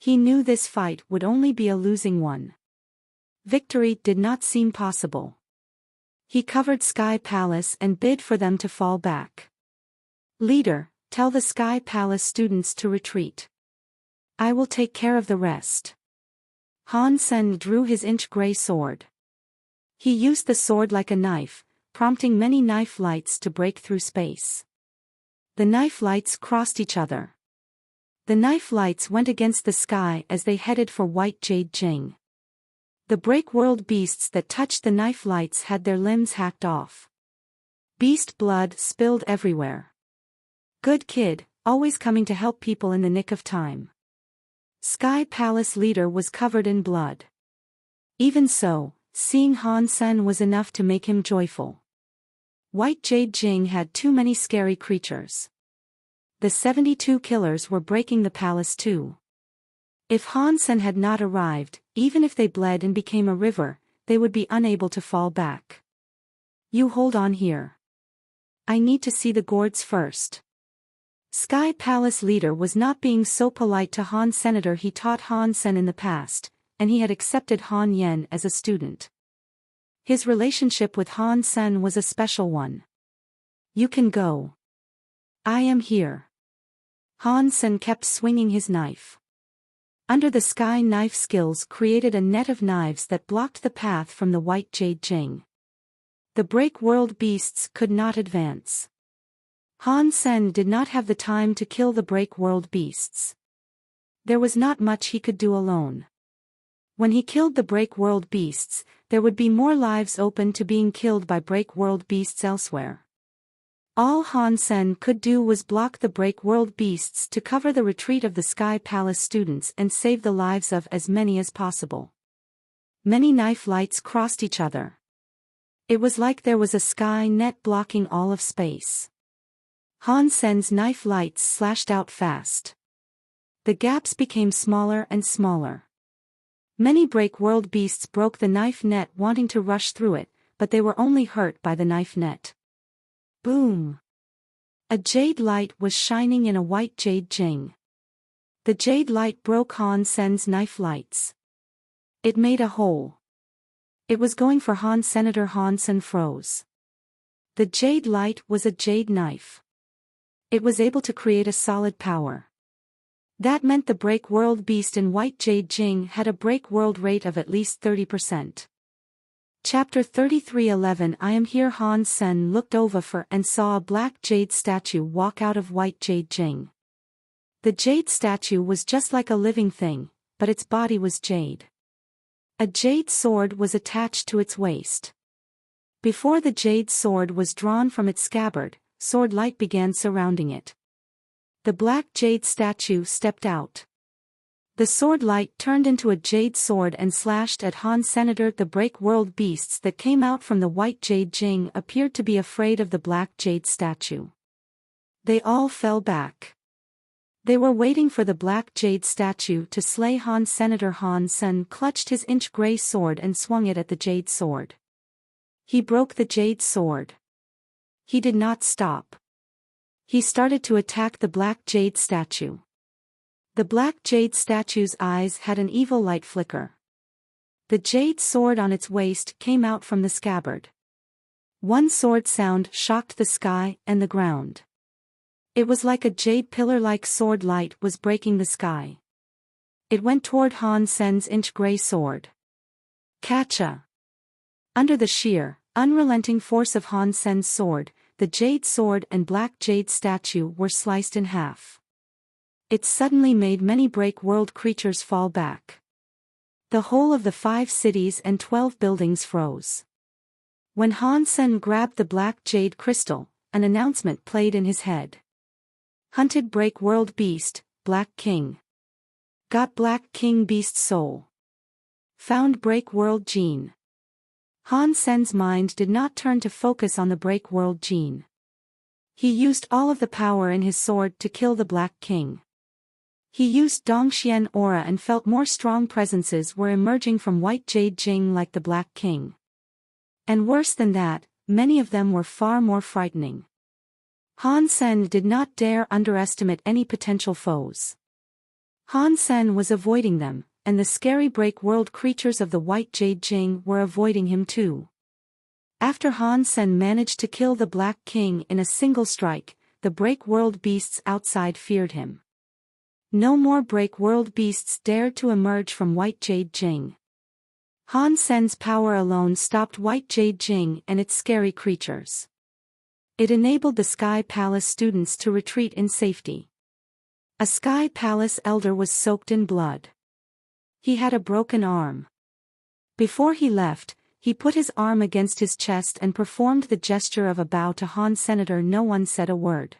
He knew this fight would only be a losing one. Victory did not seem possible. He covered Sky Palace and bid for them to fall back. Leader, tell the Sky Palace students to retreat. I will take care of the rest. Han Sen drew his inch-gray sword. He used the sword like a knife, prompting many knife lights to break through space. The knife lights crossed each other. The knife lights went against the sky as they headed for White Jade Jing. The break world beasts that touched the knife lights had their limbs hacked off. Beast blood spilled everywhere. Good kid, always coming to help people in the nick of time. Sky Palace leader was covered in blood. Even so, seeing Han Sen was enough to make him joyful. White Jade Jing had too many scary creatures. The 72 killers were breaking the palace too. If Han Sen had not arrived, even if they bled and became a river, they would be unable to fall back. You hold on here. I need to see the gourds first. Sky Palace leader was not being so polite to Han Senator. He taught Han Sen in the past, and he had accepted Han Yen as a student. His relationship with Han Sen was a special one. You can go. I am here. Han Sen kept swinging his knife. Under the sky, knife skills created a net of knives that blocked the path from the White Jade Jing. The break world beasts could not advance. Han Sen did not have the time to kill the break world beasts. There was not much he could do alone. When he killed the break world beasts, there would be more lives open to being killed by break world beasts elsewhere. All Han Sen could do was block the break world beasts to cover the retreat of the Sky Palace students and save the lives of as many as possible. Many knife lights crossed each other. It was like there was a sky net blocking all of space. Han Sen's knife lights slashed out fast. The gaps became smaller and smaller. Many break world beasts broke the knife net wanting to rush through it, but they were only hurt by the knife net. Boom! A jade light was shining in a White Jade Jing. The jade light broke Han Sen's knife lights. It made a hole. It was going for Han Senator. Han Sen froze. The jade light was a jade knife. It was able to create a solid power. That meant the break world beast in White Jade Jing had a break world rate of at least 30%. Chapter 33:11 I am here. Han Sen looked over and saw a black jade statue walk out of White Jade Jing. The jade statue was just like a living thing, but its body was jade. A jade sword was attached to its waist. Before the jade sword was drawn from its scabbard, sword light began surrounding it. The black jade statue stepped out. The sword light turned into a jade sword and slashed at Han Senator. The break world beasts that came out from the White Jade Jing appeared to be afraid of the black jade statue. They all fell back. They were waiting for the black jade statue to slay Han Senator. Han Sen clutched his inch-gray sword and swung it at the jade sword. He broke the jade sword. He did not stop. He started to attack the black jade statue. The black jade statue's eyes had an evil light flicker. The jade sword on its waist came out from the scabbard. One sword sound shocked the sky and the ground. It was like a jade pillar-like sword light was breaking the sky. It went toward Han Sen's inch-gray sword. Catcha! Under the sheer, unrelenting force of Han Sen's sword, the jade sword and black jade statue were sliced in half. It suddenly made many break world creatures fall back. The whole of the 5 cities and 12 buildings froze. When Han Sen grabbed the black jade crystal, an announcement played in his head. Hunted break world beast, Black King. Got Black King Beast Soul. Found Break World Gene. Han Sen's mind did not turn to focus on the Break World Gene. He used all of the power in his sword to kill the Black King. He used Dongxian aura and felt more strong presences were emerging from White Jade Jing like the Black King. And worse than that, many of them were far more frightening. Han Sen did not dare underestimate any potential foes. Han Sen was avoiding them, and the scary Break World creatures of the White Jade Jing were avoiding him too. After Han Sen managed to kill the Black King in a single strike, the Break World beasts outside feared him. No more Break World beasts dared to emerge from White Jade Jing. Han Sen's power alone stopped White Jade Jing and its scary creatures. It enabled the Sky Palace students to retreat in safety. A Sky Palace elder was soaked in blood. He had a broken arm. Before he left, he put his arm against his chest and performed the gesture of a bow to Han Senator. No one said a word.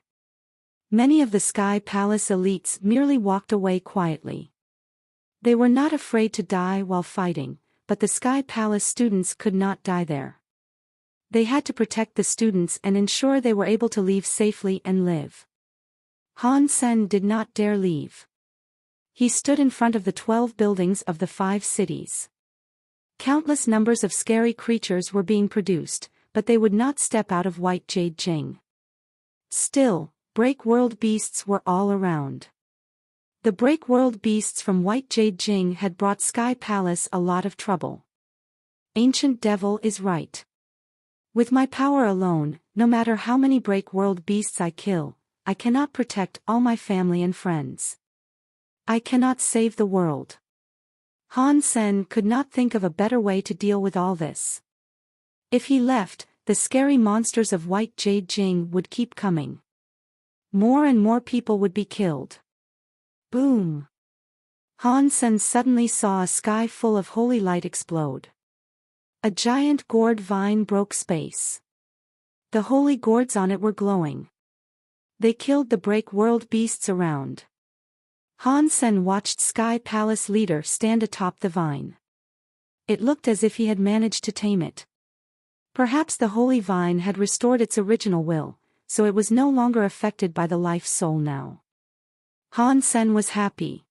Many of the Sky Palace elites merely walked away quietly. They were not afraid to die while fighting, but the Sky Palace students could not die there. They had to protect the students and ensure they were able to leave safely and live. Han Sen did not dare leave. He stood in front of the 12 buildings of the 5 cities. Countless numbers of scary creatures were being produced, but they would not step out of White Jade Jing. Still, Break World beasts were all around. The Break World beasts from White Jade Jing had brought Sky Palace a lot of trouble. Ancient Devil is right. With my power alone, no matter how many Break World beasts I kill, I cannot protect all my family and friends. I cannot save the world. Han Sen could not think of a better way to deal with all this. If he left, the scary monsters of White Jade Jing would keep coming. More and more people would be killed. Boom! Han Sen suddenly saw a sky full of holy light explode. A giant gourd vine broke space. The holy gourds on it were glowing. They killed the Break World beasts around. Han Sen watched Sky Palace leader stand atop the vine. It looked as if he had managed to tame it. Perhaps the holy vine had restored its original will, so it was no longer affected by the life soul now. Han Sen was happy.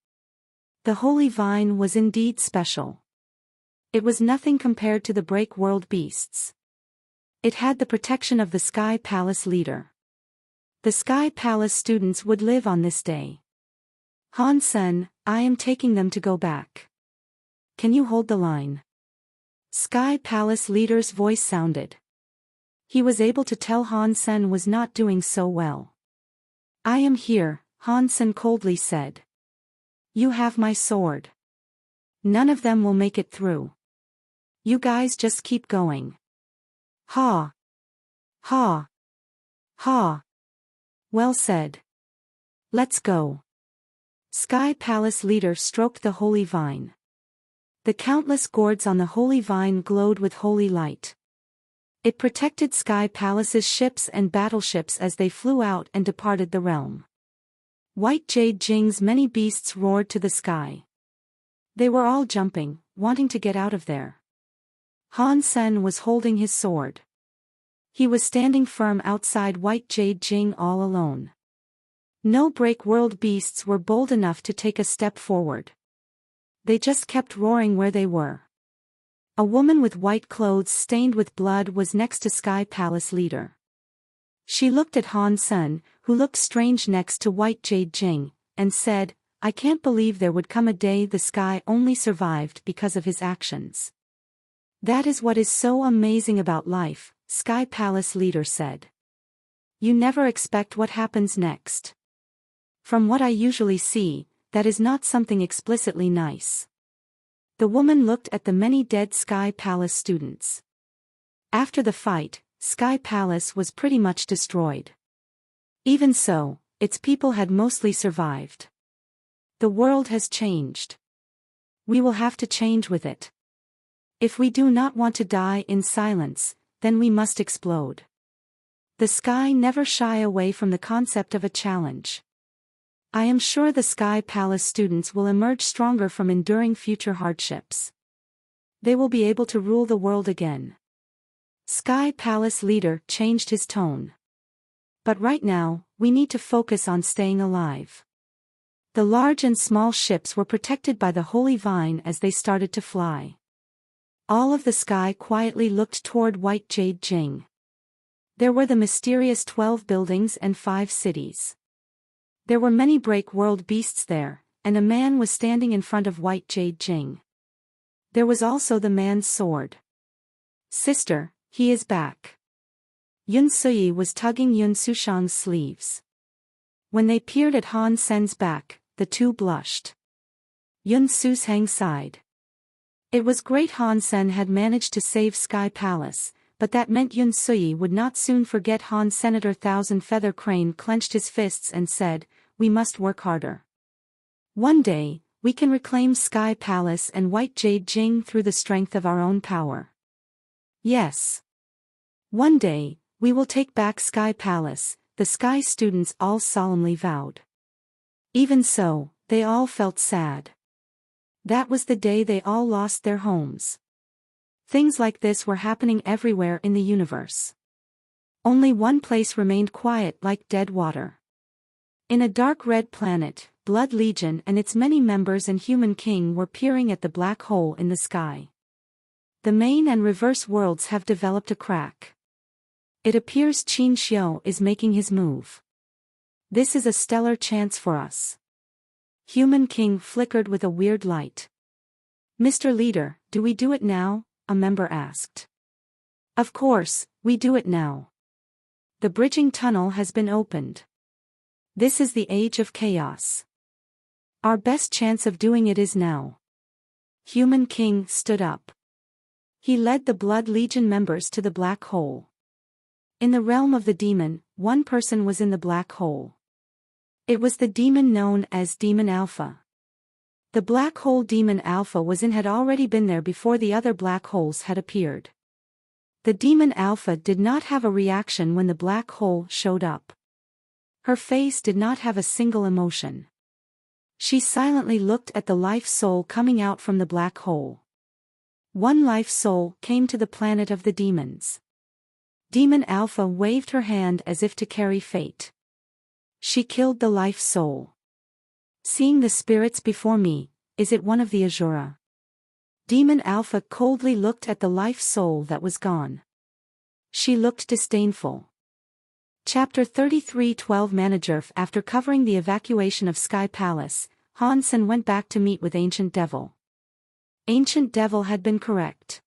The holy vine was indeed special. It was nothing compared to the Break World beasts. It had the protection of the Sky Palace leader. The Sky Palace students would live on this day. Han Sen, I am taking them to go back. Can you hold the line? Sky Palace leader's voice sounded. He was able to tell Han Sen was not doing so well. I am here, Han Sen coldly said. You have my sword. None of them will make it through. You guys just keep going. Ha! Ha! Ha! Well said. Let's go. Sky Palace leader stroked the holy vine. The countless gourds on the holy vine glowed with holy light. It protected Sky Palace's ships and battleships as they flew out and departed the realm. White Jade Jing's many beasts roared to the sky. They were all jumping, wanting to get out of there. Han Sen was holding his sword. He was standing firm outside White Jade Jing all alone. No Break World beasts were bold enough to take a step forward. They just kept roaring where they were. A woman with white clothes stained with blood was next to Sky Palace leader. She looked at Han Sen, who looked strange next to White Jade Jing, and said, I can't believe there would come a day the sky only survived because of his actions. That is what is so amazing about life, Sky Palace leader said. You never expect what happens next. From what I usually see, that is not something explicitly nice. The woman looked at the many dead Sky Palace students. After the fight, Sky Palace was pretty much destroyed. Even so, its people had mostly survived. The world has changed. We will have to change with it. If we do not want to die in silence, then we must explode. The sky never shy away from the concept of a challenge. I am sure the Sky Palace students will emerge stronger from enduring future hardships. They will be able to rule the world again. Sky Palace leader changed his tone. But right now, we need to focus on staying alive. The large and small ships were protected by the holy vine as they started to fly. All of the sky quietly looked toward White Jade Jing. There were the mysterious 12 buildings and 5 cities. There were many break-world beasts there, and a man was standing in front of White Jade Jing. There was also the man's sword. Sister, he is back. Yun Sui was tugging Yun Sushang's sleeves. When they peered at Han Sen's back, the two blushed. Yun Sushang sighed. It was great Han Sen had managed to save Sky Palace, but that meant Yun Sui would not soon forget Han. Senator Thousand Feather Crane clenched his fists and said, "We must work harder. One day, we can reclaim Sky Palace and White Jade Jing through the strength of our own power. Yes. One day, we will take back Sky Palace," the Sky students all solemnly vowed. Even so, they all felt sad. That was the day they all lost their homes. Things like this were happening everywhere in the universe. Only one place remained quiet like dead water. In a dark red planet, Blood Legion and its many members and Human King were peering at the black hole in the sky. The main and reverse worlds have developed a crack. It appears Qin Xiu is making his move. This is a stellar chance for us. Human King flickered with a weird light. "Mr. Leader, do we do it now?" a member asked. "Of course, we do it now. The bridging tunnel has been opened. This is the age of chaos. Our best chance of doing it is now." Human King stood up. He led the Blood Legion members to the black hole. In the realm of the demon, one person was in the black hole. It was the demon known as Demon Alpha. The black hole Demon Alpha was in had already been there before the other black holes had appeared. The Demon Alpha did not have a reaction when the black hole showed up. Her face did not have a single emotion. She silently looked at the life soul coming out from the black hole. One life soul came to the planet of the demons. Demon Alpha waved her hand as if to carry fate. She killed the life soul. "Seeing the spirits before me, is it one of the Azura?" Demon Alpha coldly looked at the life soul that was gone. She looked disdainful. Chapter 33:12 Manager. After covering the evacuation of Sky Palace, Han Sen went back to meet with Ancient Devil. Ancient Devil had been correct.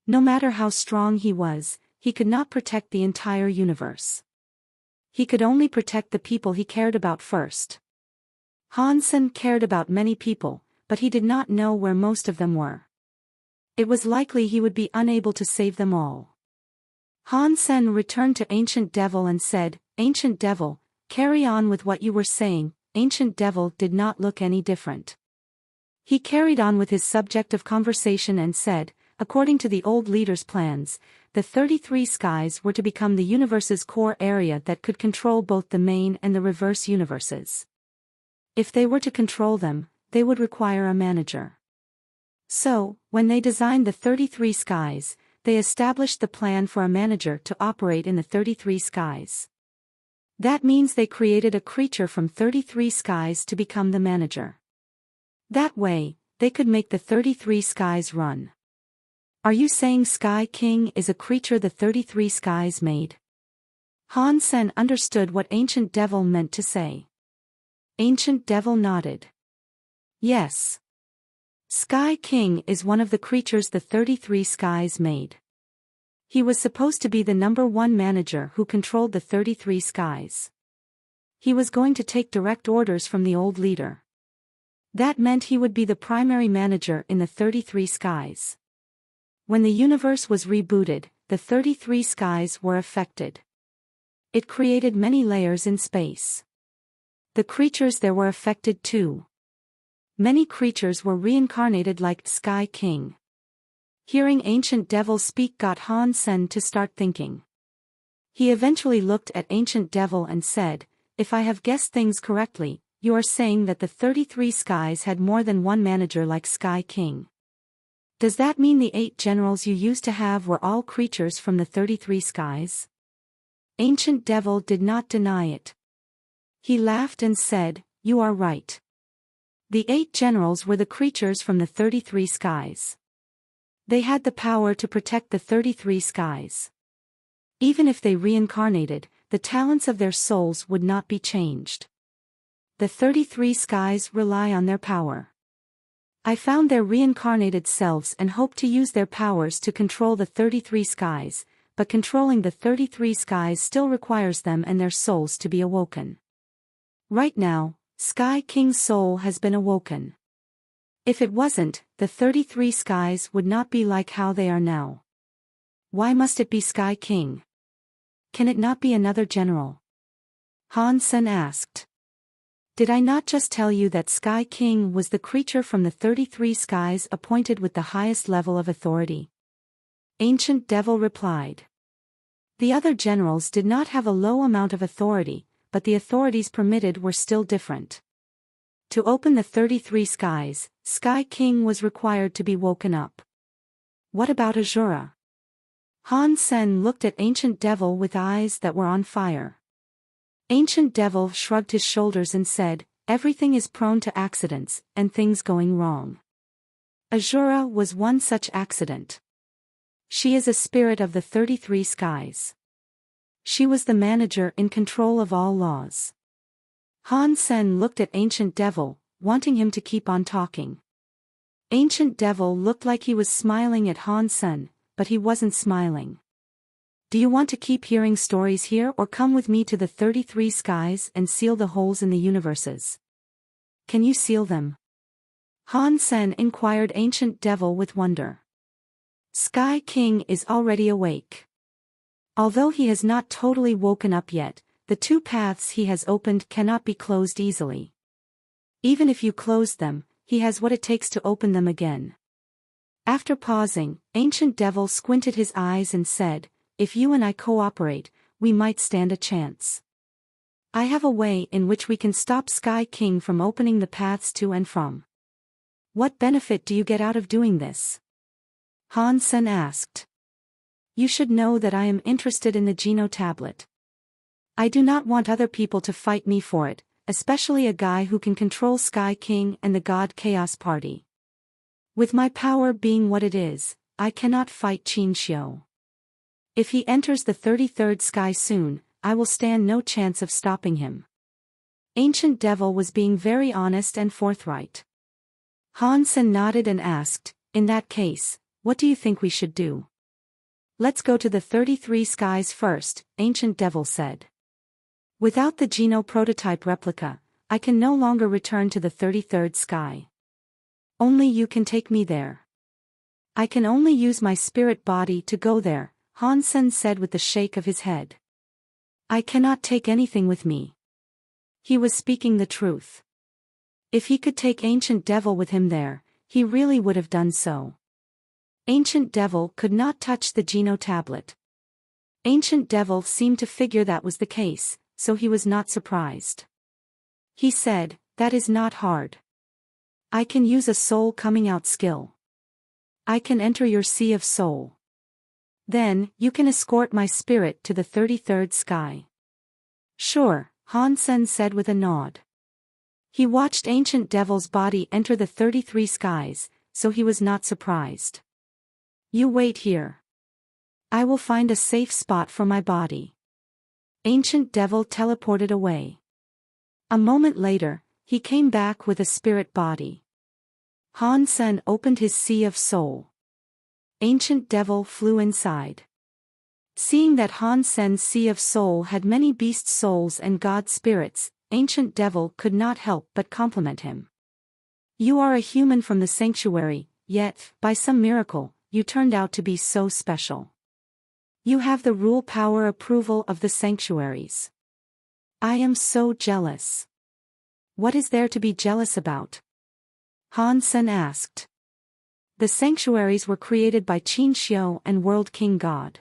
No matter how strong he was, he could not protect the entire universe. He could only protect the people he cared about first. Han Sen cared about many people, but he did not know where most of them were. It was likely he would be unable to save them all. Han Sen returned to Ancient Devil and said, "Ancient Devil, carry on with what you were saying." Ancient Devil did not look any different. He carried on with his subject of conversation and said, "According to the old leader's plans, the 33 skies were to become the universe's core area that could control both the main and the reverse universes. If they were to control them, they would require a manager. So, when they designed the 33 skies, they established the plan for a manager to operate in the 33 skies. That means they created a creature from 33 skies to become the manager. That way, they could make the 33 skies run." "Are you saying Sky King is a creature the 33 skies made?" Han Sen understood what Ancient Devil meant to say. Ancient Devil nodded. "Yes. Sky King is one of the creatures the 33 skies made. He was supposed to be the #1 manager who controlled the 33 skies. He was going to take direct orders from the old leader. That meant he would be the primary manager in the 33 skies. When the universe was rebooted, the 33 skies were affected. It created many layers in space. The creatures there were affected too. Many creatures were reincarnated like Sky King." Hearing Ancient Devil speak got Han Sen to start thinking. He eventually looked at Ancient Devil and said, "If I have guessed things correctly, you are saying that the 33 skies had more than one manager like Sky King. Does that mean the 8 generals you used to have were all creatures from the 33 skies? Ancient Devil did not deny it. He laughed and said, "You are right. The 8 generals were the creatures from the 33 skies. They had the power to protect the 33 skies. Even if they reincarnated, the talents of their souls would not be changed. The 33 skies rely on their power. I found their reincarnated selves and hope to use their powers to control the 33 skies, but controlling the 33 skies still requires them and their souls to be awoken. Right now, Sky King's soul has been awoken. If it wasn't, the 33 skies would not be like how they are now. Why must it be Sky King? Can it not be another general?" Han Sen asked. "Did I not just tell you that Sky King was the creature from the 33 skies appointed with the highest level of authority?" Ancient Devil replied. The other generals did not have a low amount of authority, but the authorities permitted were still different. To open the 33 skies, Sky King was required to be woken up. What about Azura? Han Sen looked at Ancient Devil with eyes that were on fire. Ancient Devil shrugged his shoulders and said, "Everything is prone to accidents, and things going wrong. Azura was one such accident. She is a spirit of the 33 skies. She was the manager in control of all laws." Han Sen looked at Ancient Devil, wanting him to keep on talking. Ancient Devil looked like he was smiling at Han Sen, but he wasn't smiling. "Do you want to keep hearing stories here or come with me to the 33 skies and seal the holes in the universes? Can you seal them?" Han Sen inquired Ancient Devil with wonder. Sky King is already awake. Although he has not totally woken up yet, the 2 paths he has opened cannot be closed easily. Even if you close them, he has what it takes to open them again. After pausing, Ancient Devil squinted his eyes and said, "If you and I cooperate, we might stand a chance. I have a way in which we can stop Sky King from opening the paths to and from." "What benefit do you get out of doing this?" Han Sen asked. "You should know that I am interested in the Geno tablet. I do not want other people to fight me for it, especially a guy who can control Sky King and the God Chaos Party. With my power being what it is, I cannot fight Qin Xiu. If he enters the 33rd sky soon, I will stand no chance of stopping him." Ancient Devil was being very honest and forthright. Han Sen nodded and asked, "In that case, what do you think we should do?" "Let's go to the 33 skies first," Ancient Devil said. "Without the Geno prototype replica, I can no longer return to the 33rd sky. Only you can take me there." "I can only use my spirit body to go there," Han Sen said with a shake of his head. "I cannot take anything with me." He was speaking the truth. If he could take Ancient Devil with him there, he really would have done so. Ancient Devil could not touch the Geno tablet. Ancient Devil seemed to figure that was the case, so he was not surprised. He said, "That is not hard. I can use a soul coming out skill. I can enter your sea of soul. Then, you can escort my spirit to the 33rd sky." "Sure," Han Sen said with a nod. He watched Ancient Devil's body enter the 33 skies, so he was not surprised. "You wait here. I will find a safe spot for my body." Ancient Devil teleported away. A moment later, he came back with a spirit body. Han Sen opened his sea of soul. Ancient Devil flew inside. Seeing that Han Sen's sea of soul had many beast souls and god spirits, Ancient Devil could not help but compliment him. "You are a human from the sanctuary, yet, by some miracle, you turned out to be so special. You have the rule power approval of the sanctuaries. I am so jealous." "What is there to be jealous about?" Han Sen asked. "The sanctuaries were created by Qin Xiu and World King God.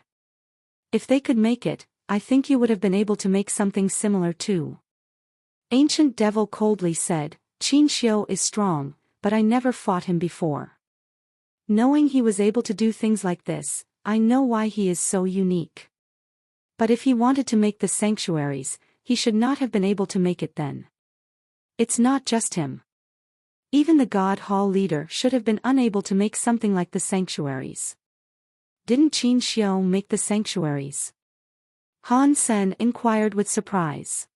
If they could make it, I think you would have been able to make something similar too." Ancient Devil coldly said, Qin Xiu is strong, but I never fought him before. Knowing he was able to do things like this, I know why he is so unique. But if he wanted to make the sanctuaries, he should not have been able to make it then. It's not just him. Even the God Hall leader should have been unable to make something like the sanctuaries. Didn't Qin Xiu make the sanctuaries? Han Sen inquired with surprise.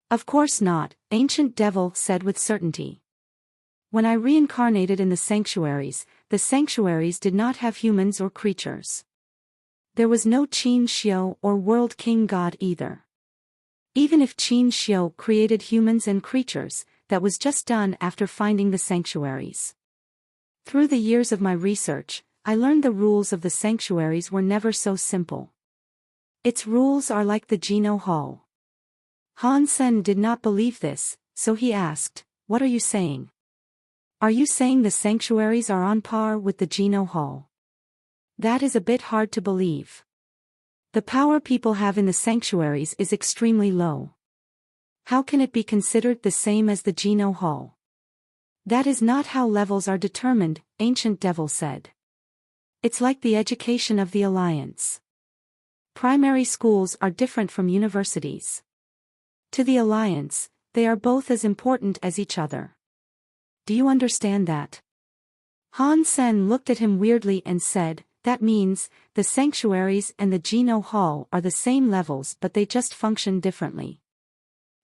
Of course not, Ancient Devil said with certainty. When I reincarnated in the sanctuaries did not have humans or creatures. There was no Qin Xiu or World King God either. Even if Qin Xiu created humans and creatures, that was just done after finding the sanctuaries. Through the years of my research, I learned the rules of the sanctuaries were never so simple. Its rules are like the Geno Hall. Han Sen did not believe this, so he asked, what are you saying? Are you saying the sanctuaries are on par with the Geno Hall? That is a bit hard to believe. The power people have in the sanctuaries is extremely low. How can it be considered the same as the Geno Hall? That is not how levels are determined, Ancient Devil said. It's like the education of the Alliance. Primary schools are different from universities. To the Alliance, they are both as important as each other. Do you understand that? Han Sen looked at him weirdly and said, that means, the sanctuaries and the Geno Hall are the same levels but they just function differently.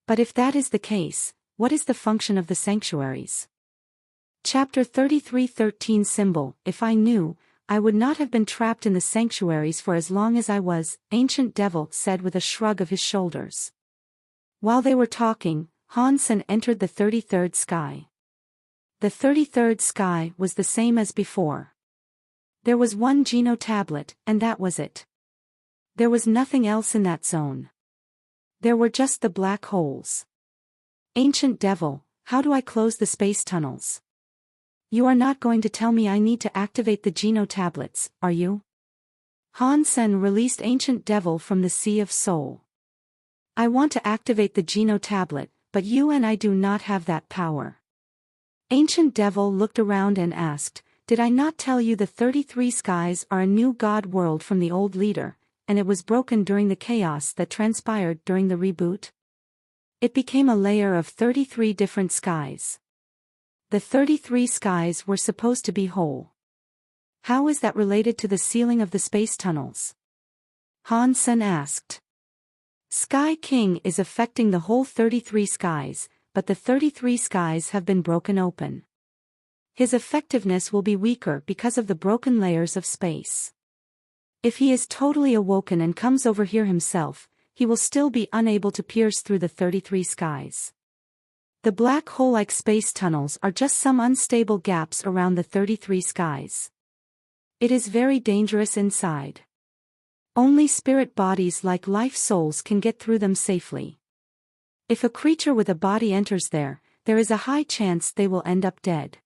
But if that is the case, what is the function of the sanctuaries? Chapter 33:13 Symbol, if I knew, I would not have been trapped in the sanctuaries for as long as I was, Ancient Devil said with a shrug of his shoulders. While they were talking, Han Sen entered the 33rd sky. The 33rd sky was the same as before. There was one Geno tablet, and that was it. There was nothing else in that zone. There were just the black holes. Ancient Devil, how do I close the space tunnels? You are not going to tell me I need to activate the Geno tablets, are you? Han Sen released Ancient Devil from the Sea of Soul. I want to activate the Geno tablet, but you and I do not have that power. Ancient Devil looked around and asked, did I not tell you the 33 skies are a new god world from the old leader, and it was broken during the chaos that transpired during the reboot? It became a layer of 33 different skies. The 33 skies were supposed to be whole. How is that related to the sealing of the space tunnels? Han Sen asked. Sky King is affecting the whole 33 skies, but the 33 skies have been broken open. His effectiveness will be weaker because of the broken layers of space. If he is totally awoken and comes over here himself, he will still be unable to pierce through the 33 skies. The black hole-like space tunnels are just some unstable gaps around the 33 skies. It is very dangerous inside. Only spirit bodies like life souls can get through them safely. If a creature with a body enters there is a high chance they will end up dead.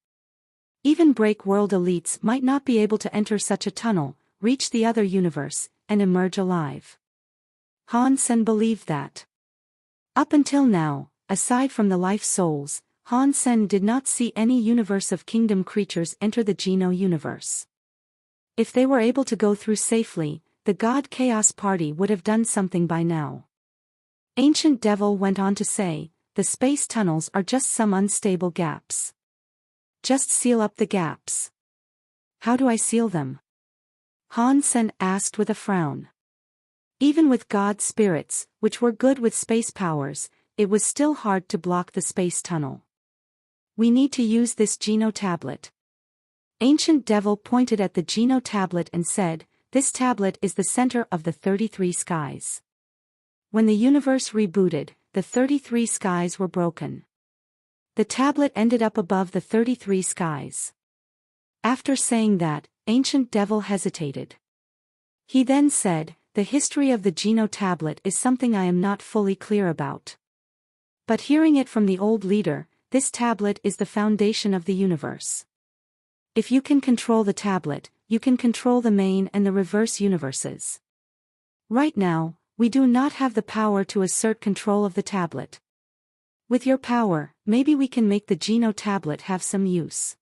Even Break World elites might not be able to enter such a tunnel, reach the other universe, and emerge alive. Han Sen believed that. Up until now, aside from the life souls, Han Sen did not see any universe of kingdom creatures enter the Geno universe. If they were able to go through safely, the God Chaos Party would have done something by now. Ancient Devil went on to say, the space tunnels are just some unstable gaps. Just seal up the gaps. How do I seal them? Han Sen asked with a frown. Even with God spirits, which were good with space powers, it was still hard to block the space tunnel. We need to use this Geno tablet. Ancient Devil pointed at the Geno tablet and said, this tablet is the center of the 33 skies. When the universe rebooted, the 33 skies were broken. The tablet ended up above the 33 skies. After saying that, Ancient Devil hesitated. He then said, the history of the Geno tablet is something I am not fully clear about. But hearing it from the old leader, this tablet is the foundation of the universe. If you can control the tablet, you can control the main and the reverse universes. Right now, we do not have the power to assert control of the tablet. With your power, maybe we can make the Geno tablet have some use.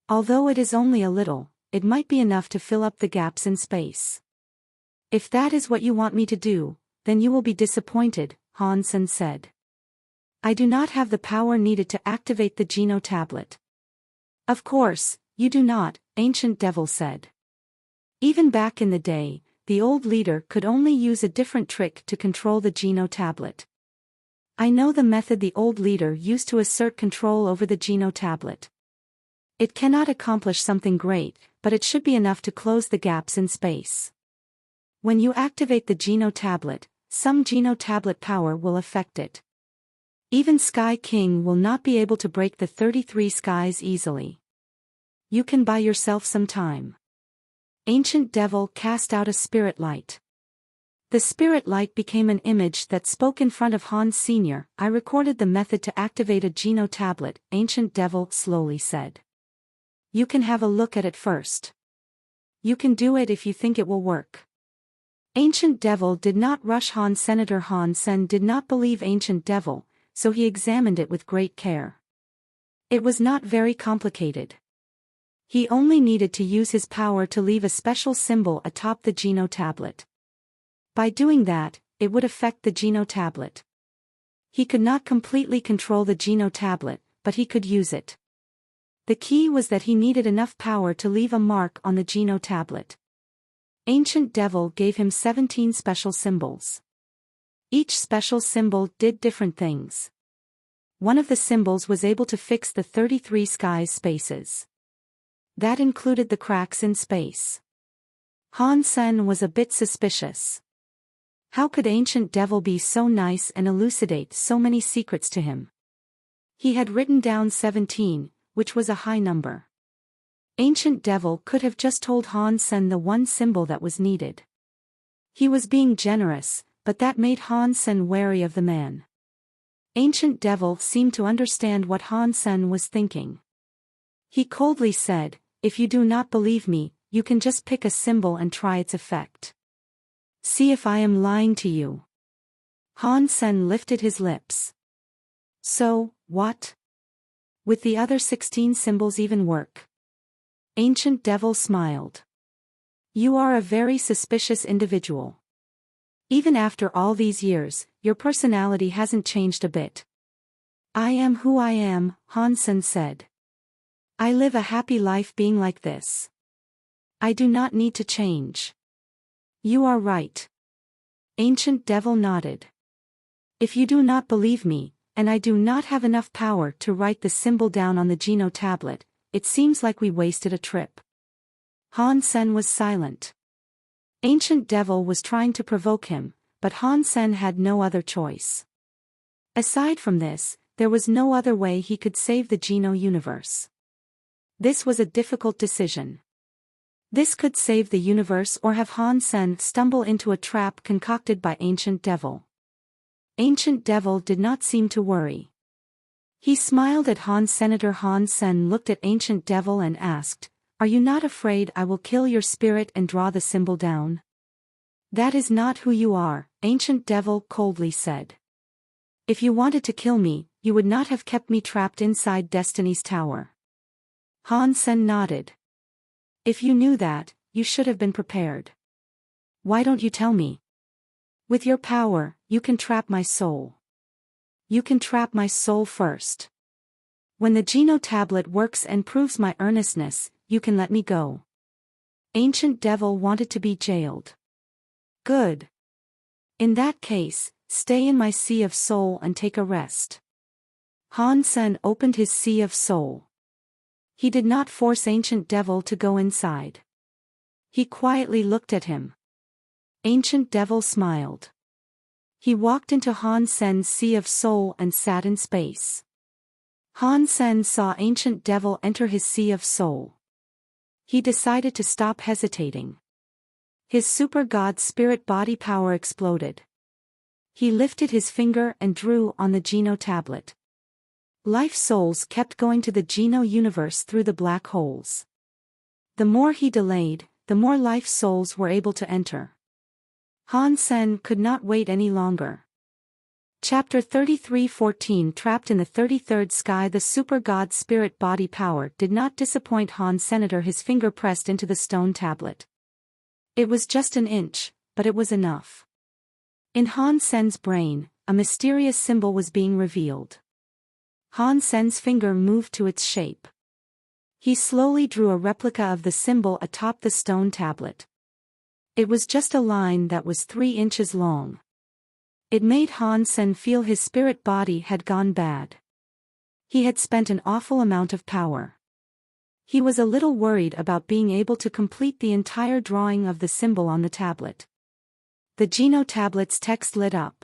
Although it is only a little, it might be enough to fill up the gaps in space. If that is what you want me to do, then you will be disappointed, Han Sen said. I do not have the power needed to activate the Geno tablet. Of course, you do not, Ancient Devil said. Even back in the day, the old leader could only use a different trick to control the Geno tablet. I know the method the old leader used to assert control over the Geno tablet. It cannot accomplish something great, but it should be enough to close the gaps in space. When you activate the Geno tablet, some Geno tablet power will affect it. Even Sky King will not be able to break the 33 skies easily. You can buy yourself some time. Ancient Devil cast out a spirit light. The spirit light became an image that spoke in front of Han Sr. I recorded the method to activate a Geno tablet, Ancient Devil slowly said. You can have a look at it first. You can do it if you think it will work. Ancient Devil did not rush Han. Senator Han Sen did not believe Ancient Devil, so he examined it with great care. It was not very complicated. He only needed to use his power to leave a special symbol atop the Geno tablet. By doing that, it would affect the Geno tablet. He could not completely control the Geno tablet, but he could use it. The key was that he needed enough power to leave a mark on the Geno tablet. Ancient Devil gave him 17 special symbols. Each special symbol did different things. One of the symbols was able to fix the 33 skies spaces. That included the cracks in space. Han Sen was a bit suspicious. How could Ancient Devil be so nice and elucidate so many secrets to him? He had written down 17, which was a high number. Ancient Devil could have just told Han Sen the one symbol that was needed. He was being generous, but that made Han Sen wary of the man. Ancient Devil seemed to understand what Han Sen was thinking. He coldly said, if you do not believe me, you can just pick a symbol and try its effect. See if I am lying to you. Han Sen lifted his lips. So, what? With the other 16 symbols even work? Ancient Devil smiled. You are a very suspicious individual. Even after all these years, your personality hasn't changed a bit. I am who I am, Han Sen said. I live a happy life being like this. I do not need to change. You are right. Ancient Devil nodded. If you do not believe me, and I do not have enough power to write the symbol down on the Geno tablet, it seems like we wasted a trip. Han Sen was silent. Ancient Devil was trying to provoke him, but Han Sen had no other choice. Aside from this, there was no other way he could save the Geno universe. This was a difficult decision. This could save the universe or have Han Sen stumble into a trap concocted by Ancient Devil. Ancient Devil did not seem to worry. He smiled at Han. Senator Han Sen looked at Ancient Devil and asked, are you not afraid I will kill your spirit and draw the symbol down? That is not who you are, Ancient Devil coldly said. If you wanted to kill me, you would not have kept me trapped inside Destiny's Tower. Han Sen nodded. If you knew that, you should have been prepared. Why don't you tell me? With your power, you can trap my soul. You can trap my soul first. When the Geno tablet works and proves my earnestness, you can let me go. Ancient Devil wanted to be jailed. Good. In that case, stay in my Sea of Soul and take a rest. Han Sen opened his Sea of Soul. He did not force Ancient Devil to go inside. He quietly looked at him. Ancient Devil smiled. He walked into Han Sen's Sea of Soul and sat in space. Han Sen saw Ancient Devil enter his Sea of Soul. He decided to stop hesitating. His super god spirit body power exploded. He lifted his finger and drew on the Geno tablet. Life souls kept going to the Geno universe through the black holes. The more he delayed, the more life souls were able to enter. Han Sen could not wait any longer. Chapter 33:14 Trapped in the 33rd Sky. The super god spirit body power did not disappoint Han Senator. His finger pressed into the stone tablet. It was just an inch, but it was enough. In Han Sen's brain, a mysterious symbol was being revealed. Han Sen's finger moved to its shape. He slowly drew a replica of the symbol atop the stone tablet. It was just a line that was 3 inches long. It made Han Sen feel his spirit body had gone bad. He had spent an awful amount of power. He was a little worried about being able to complete the entire drawing of the symbol on the tablet. The Geno tablet's text lit up.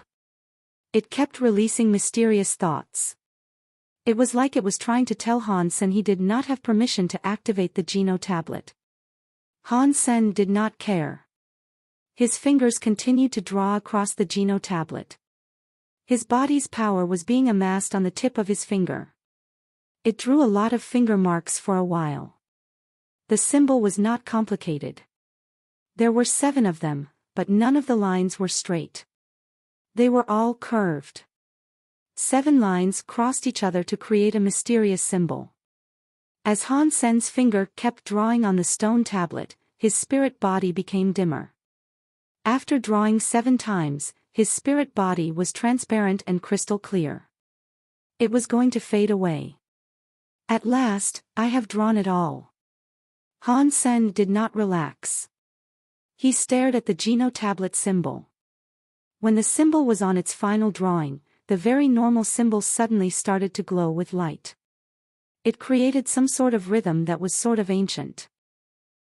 It kept releasing mysterious thoughts. It was like it was trying to tell Han Sen he did not have permission to activate the Geno tablet. Han Sen did not care. His fingers continued to draw across the Geno tablet. His body's power was being amassed on the tip of his finger. It drew a lot of finger marks for a while. The symbol was not complicated. There were 7 of them, but none of the lines were straight. They were all curved. 7 lines crossed each other to create a mysterious symbol. As Han Sen's finger kept drawing on the stone tablet, his spirit body became dimmer. After drawing 7 times, his spirit body was transparent and crystal clear. It was going to fade away. At last, I have drawn it all. Han Sen did not relax. He stared at the Geno tablet symbol. When the symbol was on its final drawing, the very normal symbol suddenly started to glow with light. It created some sort of rhythm that was sort of ancient.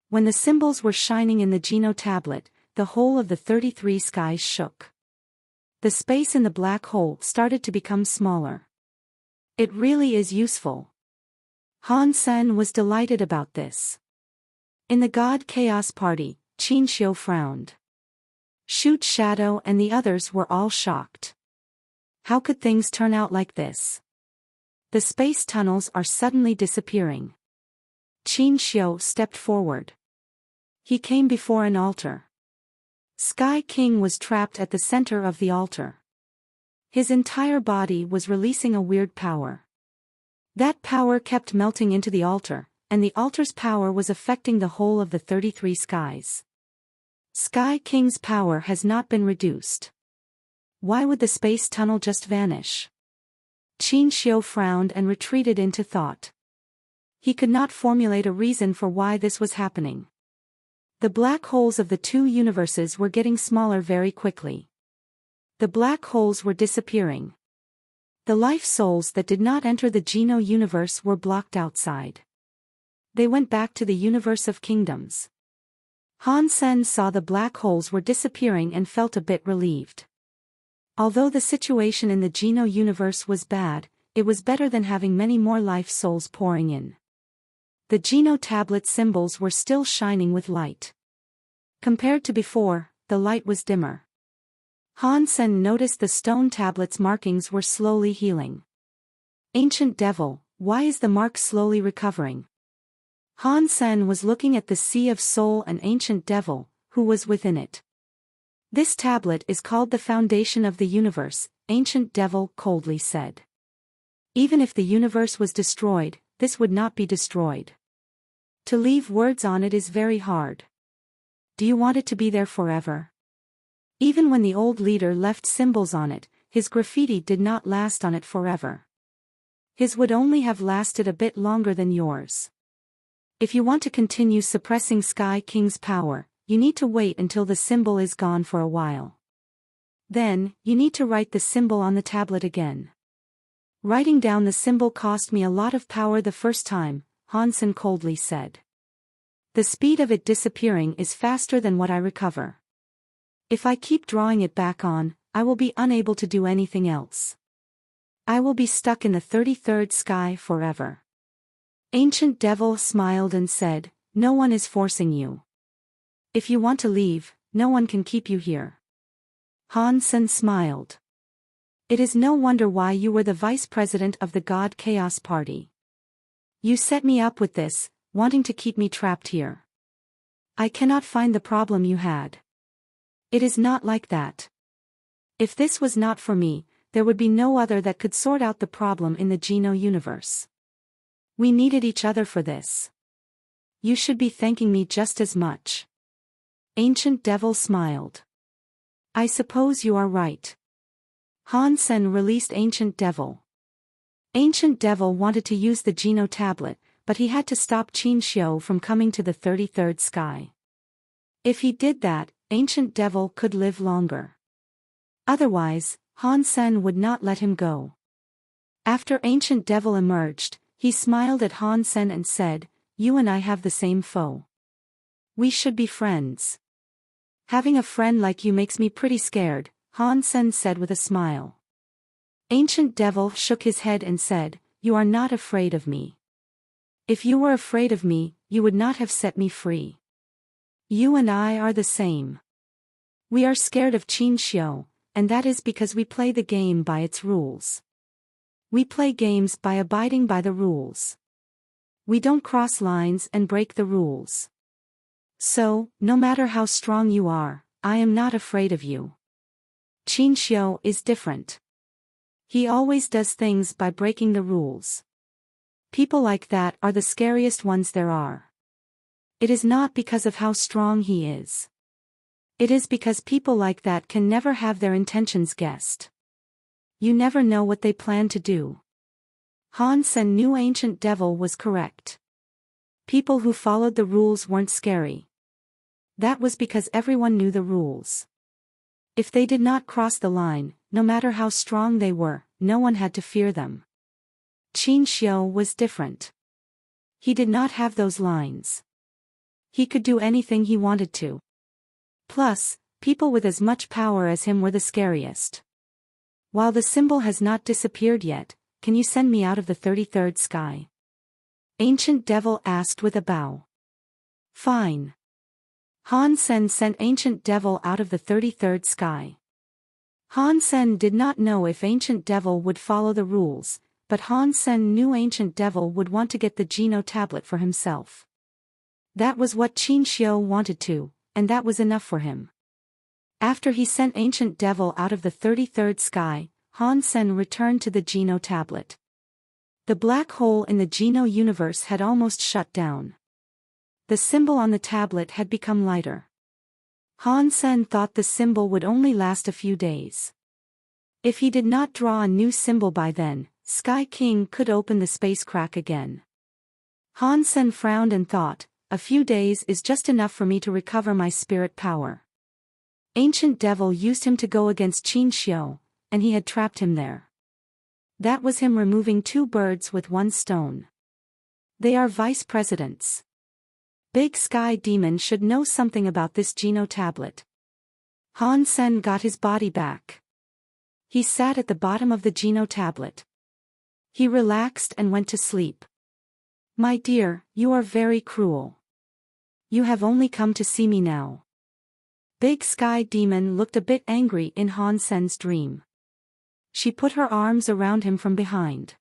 When the symbols were shining in the Geno tablet, the whole of the 33 skies shook. The space in the black hole started to become smaller. It really is useful. Han Sen was delighted about this. In the God Chaos Party, Qin Xiu frowned. Shoot Shadow and the others were all shocked. How could things turn out like this? The space tunnels are suddenly disappearing. Qin Xiu stepped forward. He came before an altar. Sky King was trapped at the center of the altar. His entire body was releasing a weird power. That power kept melting into the altar, and the altar's power was affecting the whole of the 33 skies. Sky King's power has not been reduced. Why would the space tunnel just vanish? Qin Xiu frowned and retreated into thought. He could not formulate a reason for why this was happening. The black holes of the 2 universes were getting smaller very quickly. The black holes were disappearing. The life souls that did not enter the Geno universe were blocked outside. They went back to the universe of kingdoms. Han Sen saw the black holes were disappearing and felt a bit relieved. Although the situation in the Geno universe was bad, it was better than having many more life souls pouring in. The Geno tablet symbols were still shining with light. Compared to before, the light was dimmer. Han Sen noticed the stone tablet's markings were slowly healing. Ancient Devil, why is the mark slowly recovering? Han Sen was looking at the Sea of Soul and Ancient Devil, who was within it. This tablet is called the foundation of the universe, Ancient Devil coldly said. Even if the universe was destroyed, this would not be destroyed. To leave words on it is very hard. Do you want it to be there forever? Even when the old leader left symbols on it, his graffiti did not last on it forever. His would only have lasted a bit longer than yours. If you want to continue suppressing Sky King's power, you need to wait until the symbol is gone for a while. Then, you need to write the symbol on the tablet again. Writing down the symbol cost me a lot of power the first time, Han Sen coldly said. The speed of it disappearing is faster than what I recover. If I keep drawing it back on, I will be unable to do anything else. I will be stuck in the 33rd sky forever. Ancient Devil smiled and said, no one is forcing you. If you want to leave, no one can keep you here. Han Sen smiled. It is no wonder why you were the vice president of the God Chaos Party. You set me up with this, wanting to keep me trapped here. I cannot find the problem you had. It is not like that. If this was not for me, there would be no other that could sort out the problem in the Geno universe. We needed each other for this. You should be thanking me just as much. Ancient Devil smiled. I suppose you are right. Han Sen released Ancient Devil. Ancient Devil wanted to use the Geno tablet, but he had to stop Qin Xiu from coming to the 33rd sky. If he did that, Ancient Devil could live longer. Otherwise, Han Sen would not let him go. After Ancient Devil emerged, he smiled at Han Sen and said, "You and I have the same foe. We should be friends." "Having a friend like you makes me pretty scared," Han Sen said with a smile. Ancient Devil shook his head and said, "You are not afraid of me. If you were afraid of me, you would not have set me free. You and I are the same. We are scared of Qin Xiu, and that is because we play the game by its rules. We play games by abiding by the rules. We don't cross lines and break the rules. So, no matter how strong you are, I am not afraid of you. Qin Xiu is different. He always does things by breaking the rules. People like that are the scariest ones there are. It is not because of how strong he is. It is because people like that can never have their intentions guessed. You never know what they plan to do." Han Sen knew Ancient Devil was correct. People who followed the rules weren't scary. That was because everyone knew the rules. If they did not cross the line, no matter how strong they were, no one had to fear them. Qin Xiu was different. He did not have those lines. He could do anything he wanted to. Plus, people with as much power as him were the scariest. While the symbol has not disappeared yet, can you send me out of the 33rd sky? Ancient Devil asked with a bow. Fine. Han Sen sent Ancient Devil out of the 33rd sky. Han Sen did not know if Ancient Devil would follow the rules, but Han Sen knew Ancient Devil would want to get the Geno tablet for himself. That was what Qin Xiu wanted to, and that was enough for him. After he sent Ancient Devil out of the 33rd sky, Han Sen returned to the Geno tablet. The black hole in the Geno universe had almost shut down. The symbol on the tablet had become lighter. Han Sen thought the symbol would only last a few days. If he did not draw a new symbol by then, Sky King could open the space crack again. Han Sen frowned and thought, a few days is just enough for me to recover my spirit power. Ancient Devil used him to go against Qin Xiu, and he had trapped him there. That was him removing two birds with one stone. They are vice presidents. Big Sky Demon should know something about this Geno tablet. Han Sen got his body back. He sat at the bottom of the Geno tablet. He relaxed and went to sleep. My dear, you are very cruel. You have only come to see me now. Big Sky Demon looked a bit angry in Han Sen's dream. She put her arms around him from behind.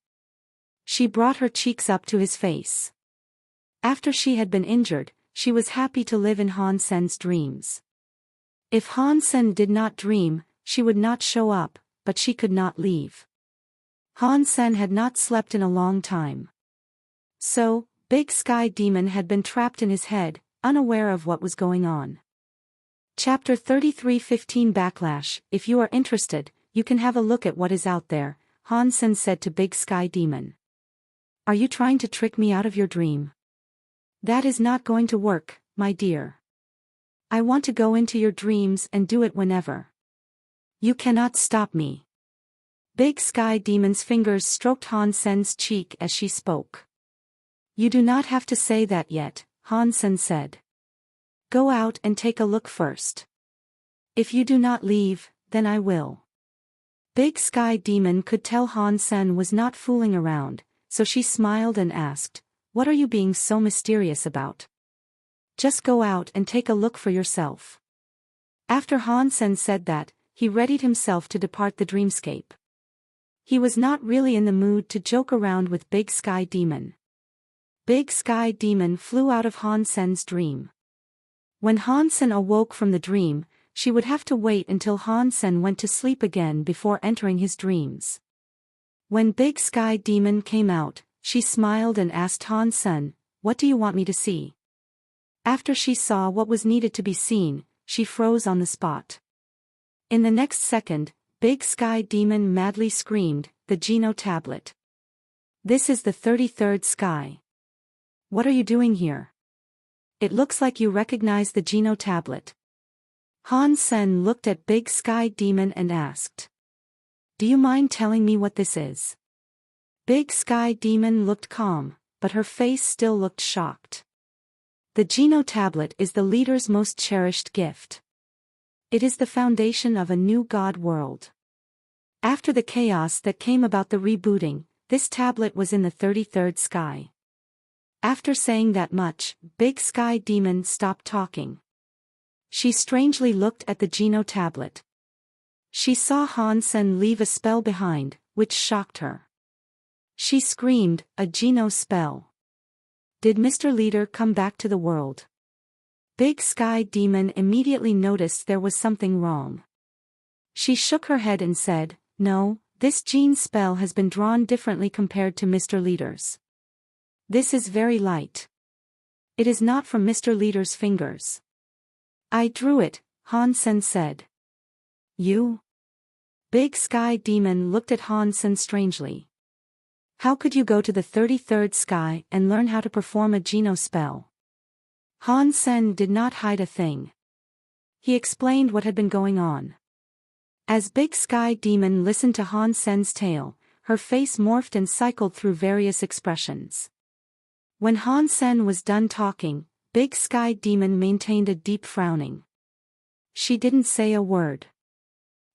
She brought her cheeks up to his face. After she had been injured, she was happy to live in Han Sen's dreams. If Han Sen did not dream, she would not show up, but she could not leave. Han Sen had not slept in a long time. So, Big Sky Demon had been trapped in his head, unaware of what was going on. Chapter 33:15 Backlash. If you are interested, you can have a look at what is out there, Han Sen said to Big Sky Demon. Are you trying to trick me out of your dream? That is not going to work, my dear. I want to go into your dreams and do it whenever. You cannot stop me. Big Sky Demon's fingers stroked Han Sen's cheek as she spoke. You do not have to say that yet, Han Sen said. Go out and take a look first. If you do not leave, then I will. Big Sky Demon could tell Han Sen was not fooling around, so she smiled and asked, what are you being so mysterious about? Just go out and take a look for yourself. After Han Sen said that, he readied himself to depart the dreamscape. He was not really in the mood to joke around with Big Sky Demon. Big Sky Demon flew out of Han Sen's dream. When Han Sen awoke from the dream, she would have to wait until Han Sen went to sleep again before entering his dreams. When Big Sky Demon came out, she smiled and asked Han Sen, "What do you want me to see?" After she saw what was needed to be seen, she froze on the spot. In the next second, Big Sky Demon madly screamed, "The Geno Tablet! This is the 33rd sky. What are you doing here? It looks like you recognize the Geno Tablet." Han Sen looked at Big Sky Demon and asked, "Do you mind telling me what this is?" Big Sky Demon looked calm, but her face still looked shocked. The Geno Tablet is the leader's most cherished gift. It is the foundation of a new God world. After the chaos that came about the rebooting, this tablet was in the 33rd sky. After saying that much, Big Sky Demon stopped talking. She strangely looked at the Geno Tablet. She saw Han Sen leave a spell behind, which shocked her. She screamed, "A Geno spell! Did Mr. Leader come back to the world?" Big Sky Demon immediately noticed there was something wrong. She shook her head and said, "No, this Gene spell has been drawn differently compared to Mr. Leader's. This is very light. It is not from Mr. Leader's fingers." "I drew it," Han Sen said. "You?" Big Sky Demon looked at Han Sen strangely. "How could you go to the 33rd sky and learn how to perform a Geno spell?" Han Sen did not hide a thing. He explained what had been going on. As Big Sky Demon listened to Han Sen's tale, her face morphed and cycled through various expressions. When Han Sen was done talking, Big Sky Demon maintained a deep frowning. She didn't say a word.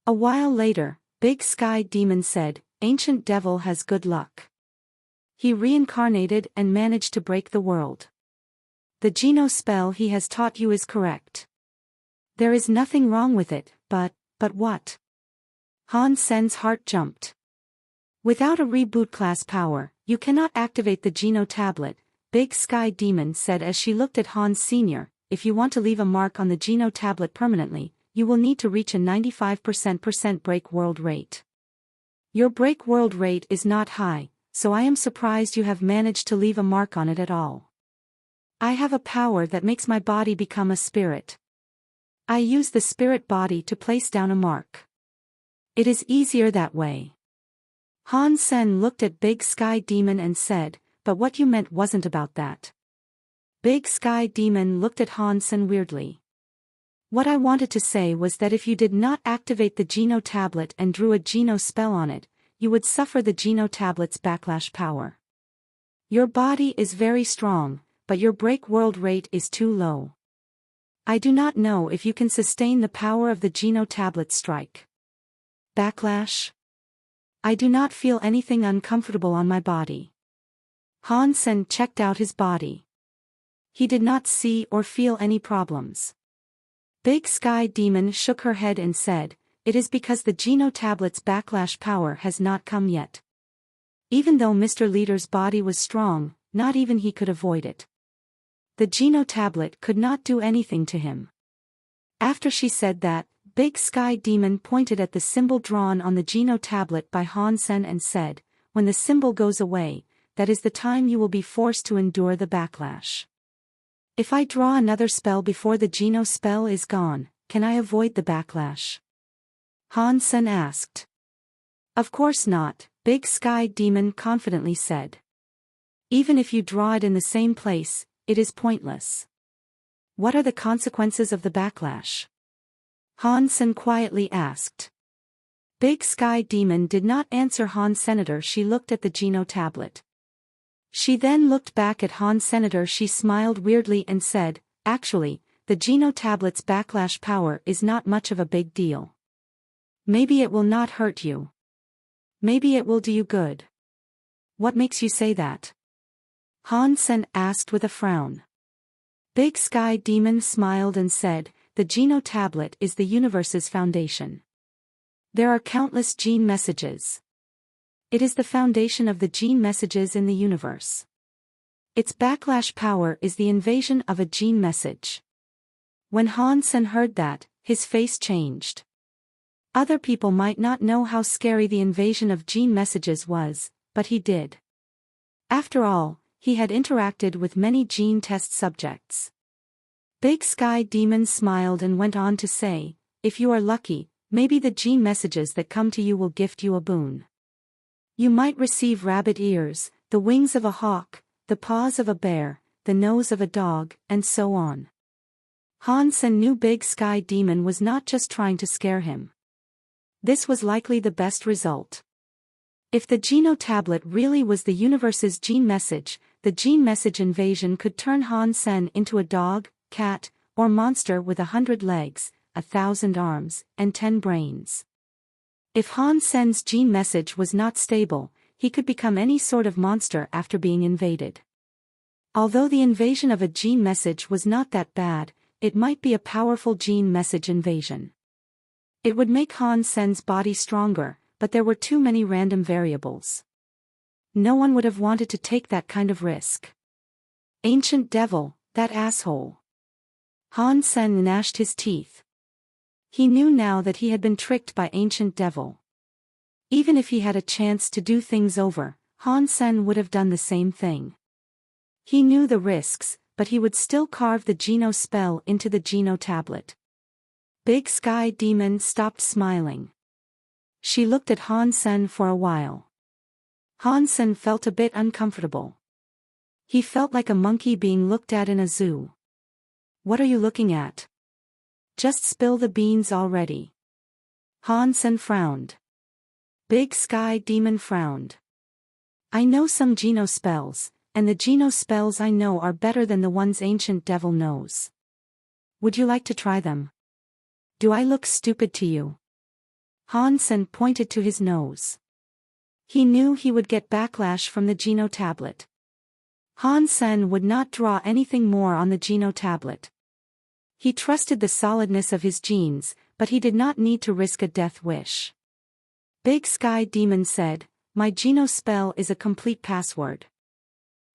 A while later, Big Sky Demon said, "Ancient Devil has good luck. He reincarnated and managed to break the world. The Geno spell he has taught you is correct. There is nothing wrong with it, but what?" Han Sen's heart jumped. "Without a reboot class power, you cannot activate the Geno tablet," Big Sky Demon said as she looked at Han Sr. "If you want to leave a mark on the Geno tablet permanently, you will need to reach a 95% break world rate. Your break world rate is not high, so I am surprised you have managed to leave a mark on it at all. I have a power that makes my body become a spirit. I use the spirit body to place down a mark. It is easier that way." Han Sen looked at Big Sky Demon and said, "But what you meant wasn't about that." Big Sky Demon looked at Han Sen weirdly. "What I wanted to say was that if you did not activate the Geno tablet and drew a Geno spell on it, you would suffer the Geno tablet's backlash power. Your body is very strong, but your break world rate is too low. I do not know if you can sustain the power of the Geno tablet strike. Backlash? I do not feel anything uncomfortable on my body." Han Sen checked out his body. He did not see or feel any problems. Big Sky Demon shook her head and said, "It is because the Geno tablet's backlash power has not come yet. Even though Mr. Leader's body was strong, not even he could avoid it. The Geno tablet could not do anything to him." After she said that, Big Sky Demon pointed at the symbol drawn on the Geno tablet by Han Sen and said, "When the symbol goes away, that is the time you will be forced to endure the backlash. If I draw another spell before the Geno spell is gone, can I avoid the backlash?" Han Sen asked. "Of course not," Big Sky Demon confidently said. "Even if you draw it in the same place, it is pointless." "What are the consequences of the backlash?" Han Sen quietly asked. Big Sky Demon did not answer Han Senator. She looked at the Geno tablet. She then looked back at Han Senator. She smiled weirdly and said, "Actually, the Geno tablet's backlash power is not much of a big deal. Maybe it will not hurt you. Maybe it will do you good." "What makes you say that?" Han Sen asked with a frown. Big Sky Demon smiled and said, "The Geno tablet is the universe's foundation. There are countless gene messages. It is the foundation of the gene messages in the universe. Its backlash power is the invasion of a gene message." When Han Sen heard that, his face changed. Other people might not know how scary the invasion of gene messages was, but he did. After all, he had interacted with many gene test subjects. Big Sky Demon smiled and went on to say, if you are lucky, maybe the gene messages that come to you will gift you a boon. You might receive rabbit ears, the wings of a hawk, the paws of a bear, the nose of a dog, and so on. Han Sen knew Big Sky Demon was not just trying to scare him. This was likely the best result. If the Geno tablet really was the universe's gene message, the gene message invasion could turn Han Sen into a dog, cat, or monster with 100 legs, 1,000 arms, and 10 brains. If Han Sen's gene message was not stable, he could become any sort of monster after being invaded. Although the invasion of a gene message was not that bad, it might be a powerful gene message invasion. It would make Han Sen's body stronger, but there were too many random variables. No one would have wanted to take that kind of risk. Ancient devil, that asshole. Han Sen gnashed his teeth. He knew now that he had been tricked by Ancient Devil. Even if he had a chance to do things over, Han Sen would have done the same thing. He knew the risks, but he would still carve the Geno spell into the Geno tablet. Big Sky Demon stopped smiling. She looked at Han Sen for a while. Han Sen felt a bit uncomfortable. He felt like a monkey being looked at in a zoo. What are you looking at? Just spill the beans already. Han Sen frowned. Big Sky Demon frowned. I know some Geno spells, and the Geno spells I know are better than the ones Ancient Devil knows. Would you like to try them? Do I look stupid to you? Han Sen pointed to his nose. He knew he would get backlash from the Geno tablet. Han Sen would not draw anything more on the Geno tablet. He trusted the solidness of his genes, but he did not need to risk a death wish. Big Sky Demon said, my Geno spell is a complete password.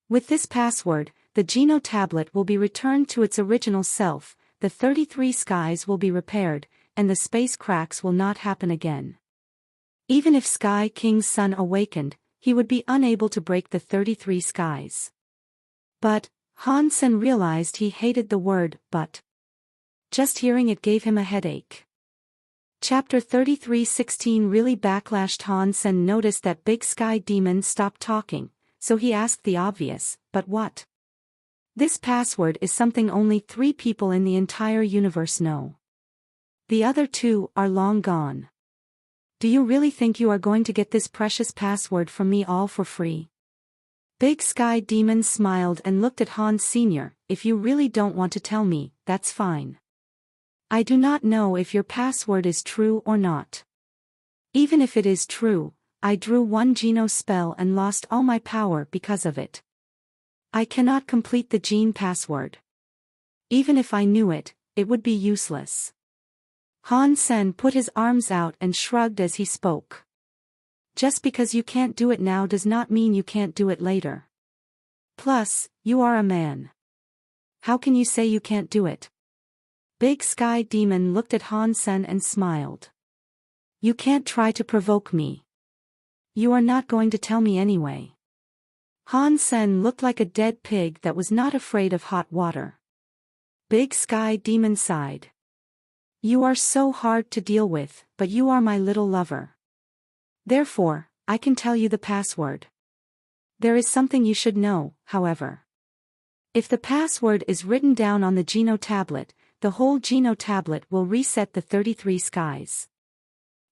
With this password, the Geno tablet will be returned to its original self, the 33 skies will be repaired, and the space cracks will not happen again. Even if Sky King's son awakened, he would be unable to break the 33 skies. But, Han Sen realized he hated the word but. Just hearing it gave him a headache. Chapter 33:16 really backlashed. Han Sen noticed that Big Sky Demon stopped talking, so he asked the obvious, but what? This password is something only 3 people in the entire universe know. The other 2 are long gone. Do you really think you are going to get this precious password from me all for free? Big Sky Demon smiled and looked at Han Sr. If you really don't want to tell me, that's fine. I do not know if your password is true or not. Even if it is true, I drew 1 Geno spell and lost all my power because of it. I cannot complete the gene password. Even if I knew it, it would be useless. Han Sen put his arms out and shrugged as he spoke. Just because you can't do it now does not mean you can't do it later. Plus, you are a man. How can you say you can't do it? Big Sky Demon looked at Han Sen and smiled. You can't try to provoke me. You are not going to tell me anyway. Han Sen looked like a dead pig that was not afraid of hot water. Big Sky Demon sighed. You are so hard to deal with, but you are my little lover. Therefore, I can tell you the password. There is something you should know, however. If the password is written down on the Geno tablet, the whole Geno tablet will reset the 33 skies.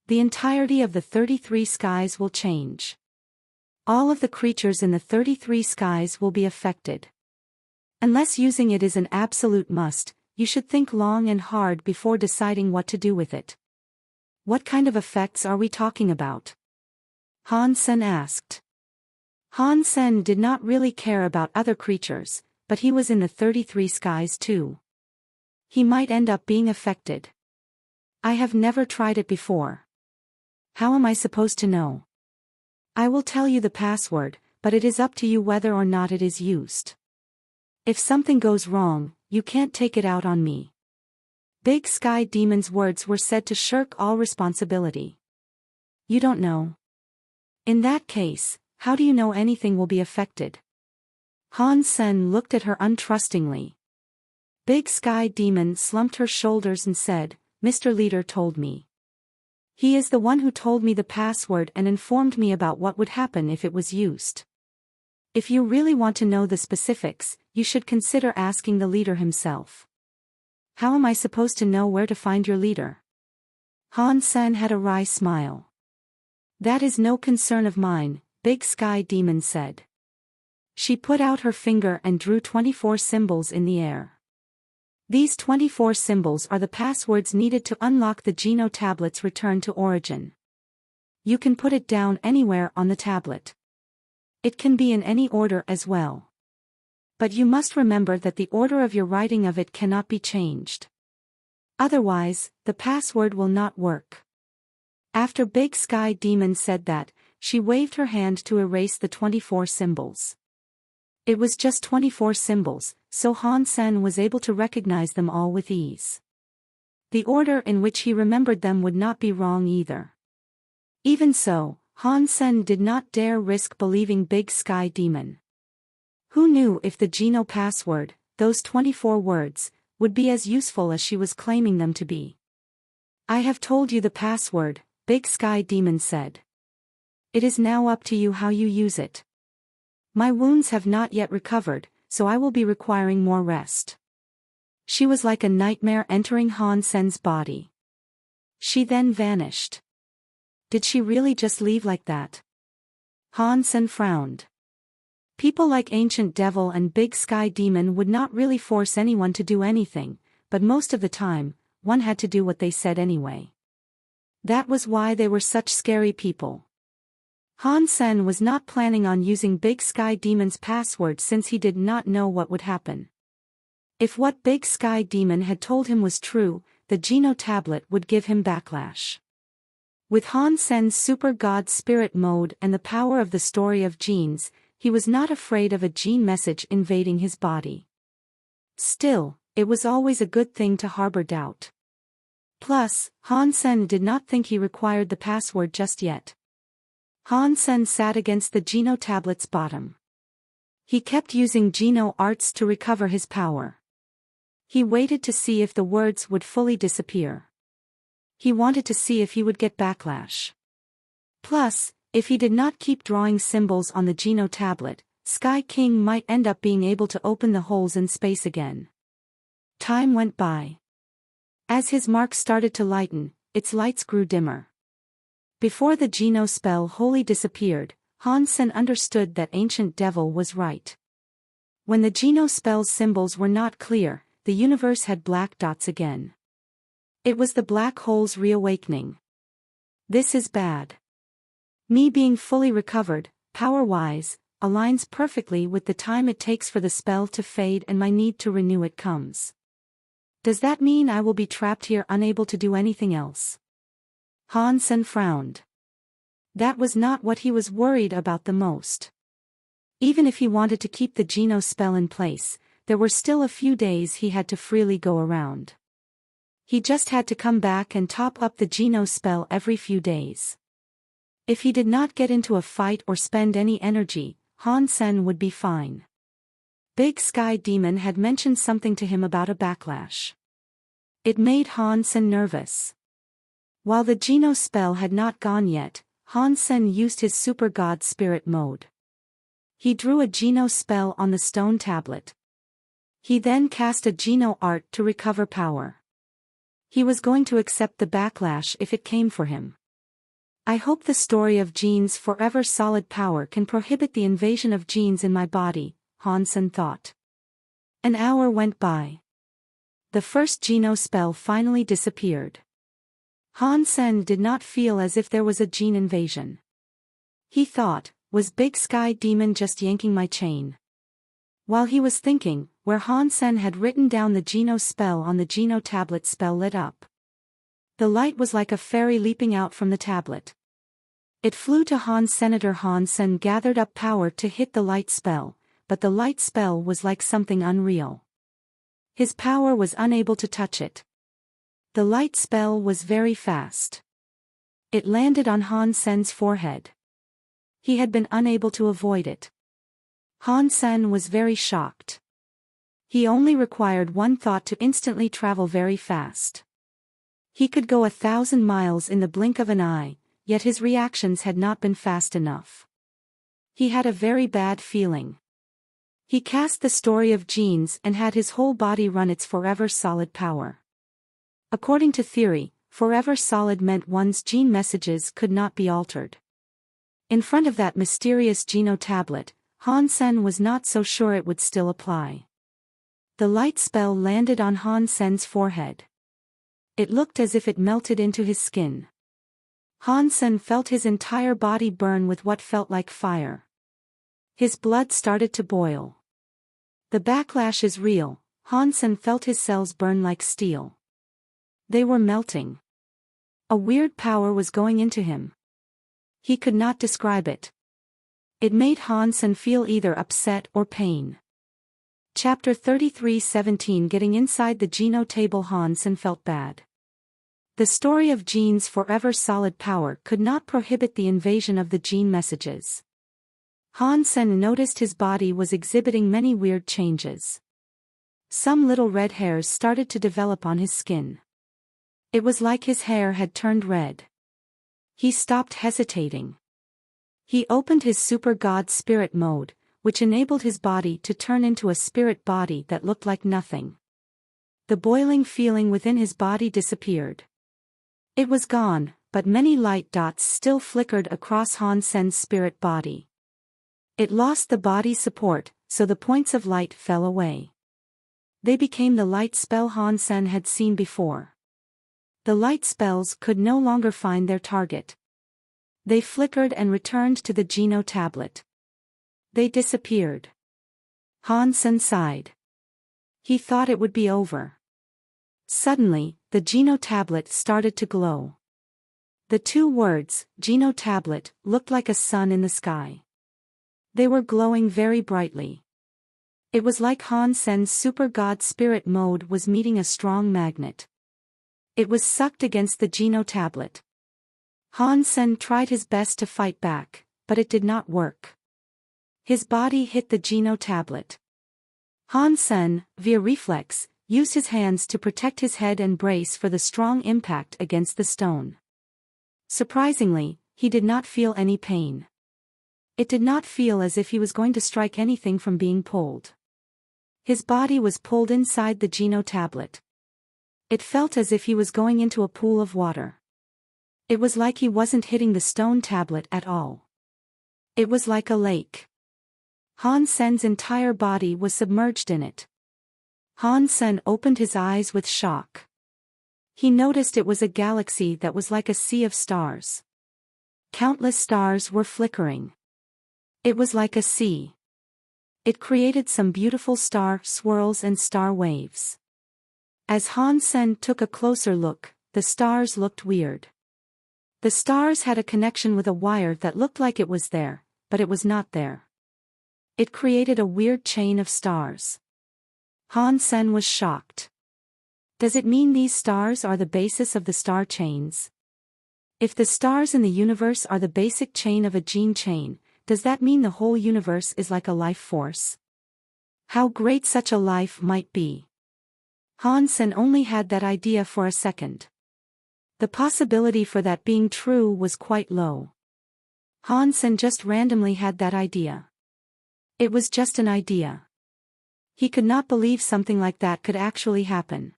The entirety of the 33 skies will change. All of the creatures in the 33 skies will be affected. Unless using it is an absolute must, you should think long and hard before deciding what to do with it. What kind of effects are we talking about? Han Sen asked. Han Sen did not really care about other creatures, but he was in the 33 skies too. He might end up being affected. I have never tried it before. How am I supposed to know? I will tell you the password, but it is up to you whether or not it is used. If something goes wrong, you can't take it out on me. Big Sky Demon's words were said to shirk all responsibility. You don't know. In that case, how do you know anything will be affected? Han Sen looked at her untrustingly. Big Sky Demon slumped her shoulders and said, Mr. Leader told me. He is the one who told me the password and informed me about what would happen if it was used. If you really want to know the specifics, you should consider asking the leader himself. How am I supposed to know where to find your leader? Han Sen had a wry smile. That is no concern of mine, Big Sky Demon said. She put out her finger and drew 24 symbols in the air. These 24 symbols are the passwords needed to unlock the Geno tablet's return to origin. You can put it down anywhere on the tablet. It can be in any order as well. But you must remember that the order of your writing of it cannot be changed. Otherwise, the password will not work. After Big Sky Demon said that, she waved her hand to erase the 24 symbols. It was just 24 symbols, so Han Sen was able to recognize them all with ease. The order in which he remembered them would not be wrong either. Even so, Han Sen did not dare risk believing Big Sky Demon. Who knew if the Geno password, those 24 words, would be as useful as she was claiming them to be? I have told you the password, Big Sky Demon said. It is now up to you how you use it. My wounds have not yet recovered, so I will be requiring more rest. She was like a nightmare entering Han Sen's body. She then vanished. Did she really just leave like that? Han Sen frowned. People like Ancient Devil and Big Sky Demon would not really force anyone to do anything, but most of the time, one had to do what they said anyway. That was why they were such scary people. Han Sen was not planning on using Big Sky Demon's password since he did not know what would happen. If what Big Sky Demon had told him was true, the Geno tablet would give him backlash. With Han Sen's Super God Spirit mode and the power of the story of genes, he was not afraid of a gene message invading his body. Still, it was always a good thing to harbor doubt. Plus, Han Sen did not think he required the password just yet. Han Sen sat against the Geno tablet's bottom. He kept using Geno arts to recover his power. He waited to see if the words would fully disappear. He wanted to see if he would get backlash. Plus, if he did not keep drawing symbols on the Geno tablet, Sky King might end up being able to open the holes in space again. Time went by. As his mark started to lighten, its lights grew dimmer. Before the Geno spell wholly disappeared, Han Sen understood that Ancient Devil was right. When the Geno spell's symbols were not clear, the universe had black dots again. It was the black hole's reawakening. This is bad. Me being fully recovered, power-wise, aligns perfectly with the time it takes for the spell to fade and my need to renew it comes. Does that mean I will be trapped here unable to do anything else? Han Sen frowned. That was not what he was worried about the most. Even if he wanted to keep the Geno spell in place, there were still a few days he had to freely go around. He just had to come back and top up the Geno spell every few days. If he did not get into a fight or spend any energy, Han Sen would be fine. Big Sky Demon had mentioned something to him about a backlash. It made Han Sen nervous. While the Geno spell had not gone yet, Han Sen used his Super God Spirit mode. He drew a Geno spell on the stone tablet. He then cast a Geno art to recover power. He was going to accept the backlash if it came for him. I hope the story of Gene's forever solid power can prohibit the invasion of genes in my body, Han Sen thought. An hour went by. The first Geno spell finally disappeared. Han Sen did not feel as if there was a gene invasion. He thought, was Big Sky Demon just yanking my chain? While he was thinking, where Han Sen had written down the Geno spell on the Geno tablet spell lit up. The light was like a fairy leaping out from the tablet. It flew to Han Senator. Han Sen gathered up power to hit the light spell, but the light spell was like something unreal. His power was unable to touch it. The light spell was very fast. It landed on Han Sen's forehead. He had been unable to avoid it. Han Sen was very shocked. He only required one thought to instantly travel very fast. He could go 1,000 miles in the blink of an eye, yet his reactions had not been fast enough. He had a very bad feeling. He cast the story of genes and had his whole body run its forever solid power. According to theory, forever solid meant one's gene messages could not be altered. In front of that mysterious Geno tablet, Han Sen was not so sure it would still apply. The light spell landed on Han Sen's forehead. It looked as if it melted into his skin. Han Sen felt his entire body burn with what felt like fire. His blood started to boil. The backlash is real. Han Sen felt his cells burn like steel. They were melting. A weird power was going into him. He could not describe it. It made Han Sen feel either upset or pain. Chapter 33:17 Getting inside the Geno table. Han Sen felt bad. The story of genes' forever solid power could not prohibit the invasion of the gene messages. Han Sen noticed his body was exhibiting many weird changes. Some little red hairs started to develop on his skin. It was like his hair had turned red. He stopped hesitating. He opened his Super God Spirit mode, which enabled his body to turn into a spirit body that looked like nothing. The boiling feeling within his body disappeared. It was gone, but many light dots still flickered across Han Sen's spirit body. It lost the body's support, so the points of light fell away. They became the light spell Han Sen had seen before. The light spells could no longer find their target. They flickered and returned to the Geno tablet. They disappeared. Han Sen sighed. He thought it would be over. Suddenly, the Geno tablet started to glow. The two words, Geno tablet, looked like a sun in the sky. They were glowing very brightly. It was like Han Sen's Super God Spirit mode was meeting a strong magnet. It was sucked against the Geno tablet. Han Sen tried his best to fight back, but it did not work. His body hit the Geno tablet. Han Sen, via reflex, used his hands to protect his head and brace for the strong impact against the stone. Surprisingly, he did not feel any pain. It did not feel as if he was going to strike anything from being pulled. His body was pulled inside the Geno tablet. It felt as if he was going into a pool of water. It was like he wasn't hitting the stone tablet at all. It was like a lake. Han Sen's entire body was submerged in it. Han Sen opened his eyes with shock. He noticed it was a galaxy that was like a sea of stars. Countless stars were flickering. It was like a sea. It created some beautiful star swirls and star waves. As Han Sen took a closer look, the stars looked weird. The stars had a connection with a wire that looked like it was there, but it was not there. It created a weird chain of stars. Han Sen was shocked. Does it mean these stars are the basis of the star chains? If the stars in the universe are the basic chain of a gene chain, does that mean the whole universe is like a life force? How great such a life might be. Han Sen only had that idea for a second. The possibility for that being true was quite low. Han Sen just randomly had that idea. It was just an idea. He could not believe something like that could actually happen.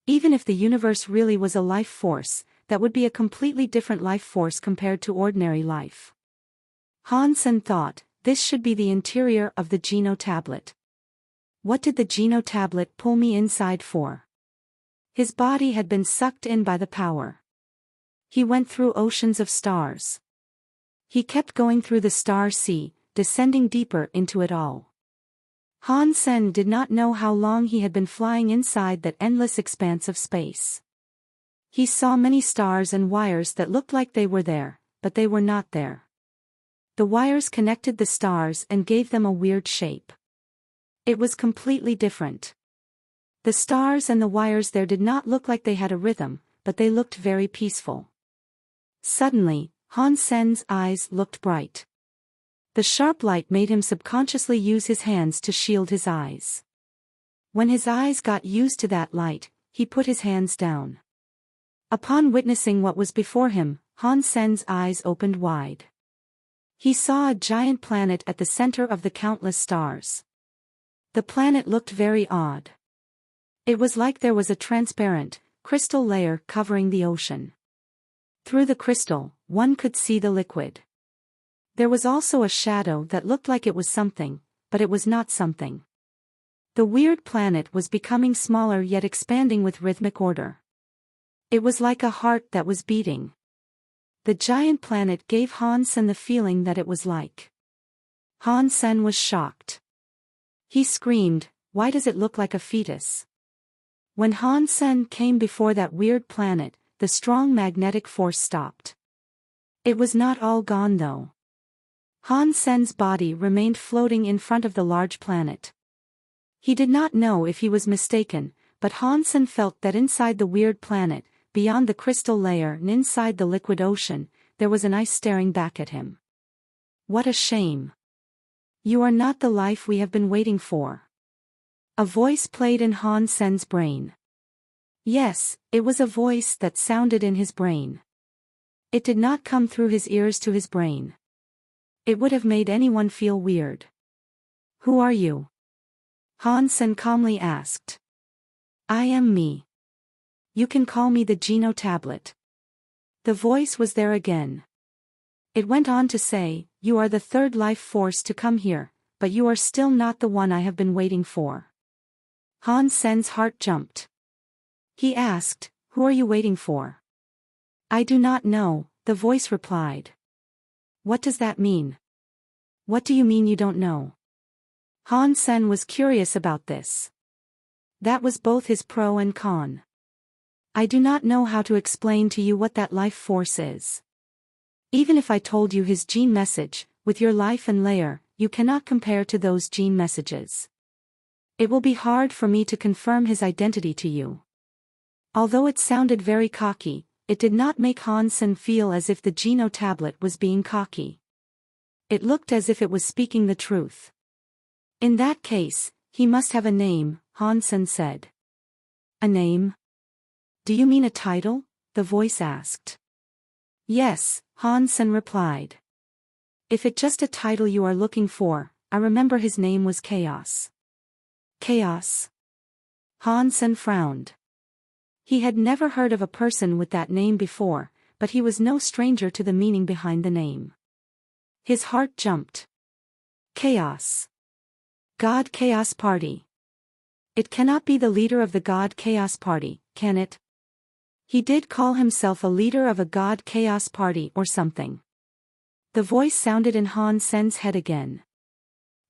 Even if the universe really was a life force, that would be a completely different life force compared to ordinary life. Han Sen thought, this should be the interior of the Geno tablet. What did the Geno tablet pull me inside for? His body had been sucked in by the power. He went through oceans of stars. He kept going through the star sea, descending deeper into it all. Han Sen did not know how long he had been flying inside that endless expanse of space. He saw many stars and wires that looked like they were there, but they were not there. The wires connected the stars and gave them a weird shape. It was completely different. The stars and the wires there did not look like they had a rhythm, but they looked very peaceful. Suddenly, Han Sen's eyes looked bright. The sharp light made him subconsciously use his hands to shield his eyes. When his eyes got used to that light, he put his hands down. Upon witnessing what was before him, Han Sen's eyes opened wide. He saw a giant planet at the center of the countless stars. The planet looked very odd. It was like there was a transparent, crystal layer covering the ocean. Through the crystal, one could see the liquid. There was also a shadow that looked like it was something, but it was not something. The weird planet was becoming smaller yet expanding with rhythmic order. It was like a heart that was beating. The giant planet gave Han Sen the feeling that it was like. Han Sen was shocked. He screamed, "Why does it look like a fetus?" When Han Sen came before that weird planet, the strong magnetic force stopped. It was not all gone though. Han Sen's body remained floating in front of the large planet. He did not know if he was mistaken, but Han Sen felt that inside the weird planet, beyond the crystal layer and inside the liquid ocean, there was an ice staring back at him. What a shame. You are not the life we have been waiting for. A voice played in Han Sen's brain. Yes, it was a voice that sounded in his brain. It did not come through his ears to his brain. It would have made anyone feel weird. Who are you? Han Sen calmly asked. I am me. You can call me the Geno Tablet. The voice was there again. It went on to say, you are the third life force to come here, but you are still not the one I have been waiting for. Han Sen's heart jumped. He asked, who are you waiting for? I do not know, the voice replied. What does that mean? What do you mean you don't know? Han Sen was curious about this. That was both his pro and con. I do not know how to explain to you what that life force is. Even if I told you his gene message, with your life and layer, you cannot compare to those gene messages. It will be hard for me to confirm his identity to you. Although it sounded very cocky, it did not make Han Sen feel as if the Geno Tablet was being cocky. It looked as if it was speaking the truth. In that case, he must have a name, Han Sen said. A name? Do you mean a title? The voice asked. Yes, Han Sen replied. If it's just a title you are looking for, I remember his name was Chaos. Chaos? Han Sen frowned. He had never heard of a person with that name before, but he was no stranger to the meaning behind the name. His heart jumped. Chaos. God Chaos Party. It cannot be the leader of the God Chaos Party, can it? He did call himself a leader of a God Chaos Party or something. The voice sounded in Han Sen's head again.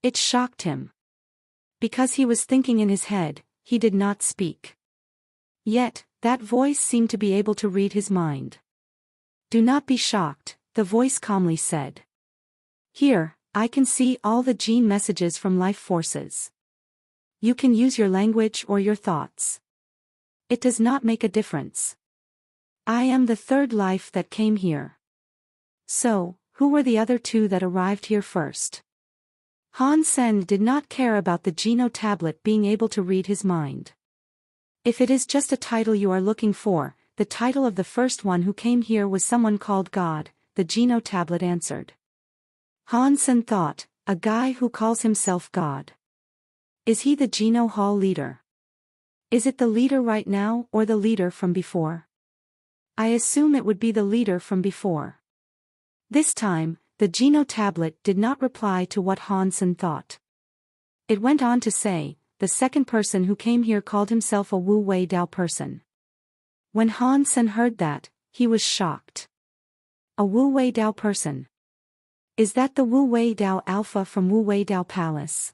It shocked him. Because he was thinking in his head, he did not speak. Yet, that voice seemed to be able to read his mind. Do not be shocked, the voice calmly said. Here, I can see all the gene messages from life forces. You can use your language or your thoughts. It does not make a difference. I am the third life that came here. So, who were the other two that arrived here first? Han Sen did not care about the Geno Tablet being able to read his mind. If it is just a title you are looking for, the title of the first one who came here was someone called God, the Geno Tablet answered. Han Sen thought, a guy who calls himself God. Is he the Geno Hall leader? Is it the leader right now or the leader from before? I assume it would be the leader from before. This time, the Geno Tablet did not reply to what Han Sen thought. It went on to say, the second person who came here called himself a Wu Wei Dao person. When Han Sen heard that, he was shocked. A Wu Wei Dao person. Is that the Wu Wei Dao Alpha from Wu Wei Dao Palace?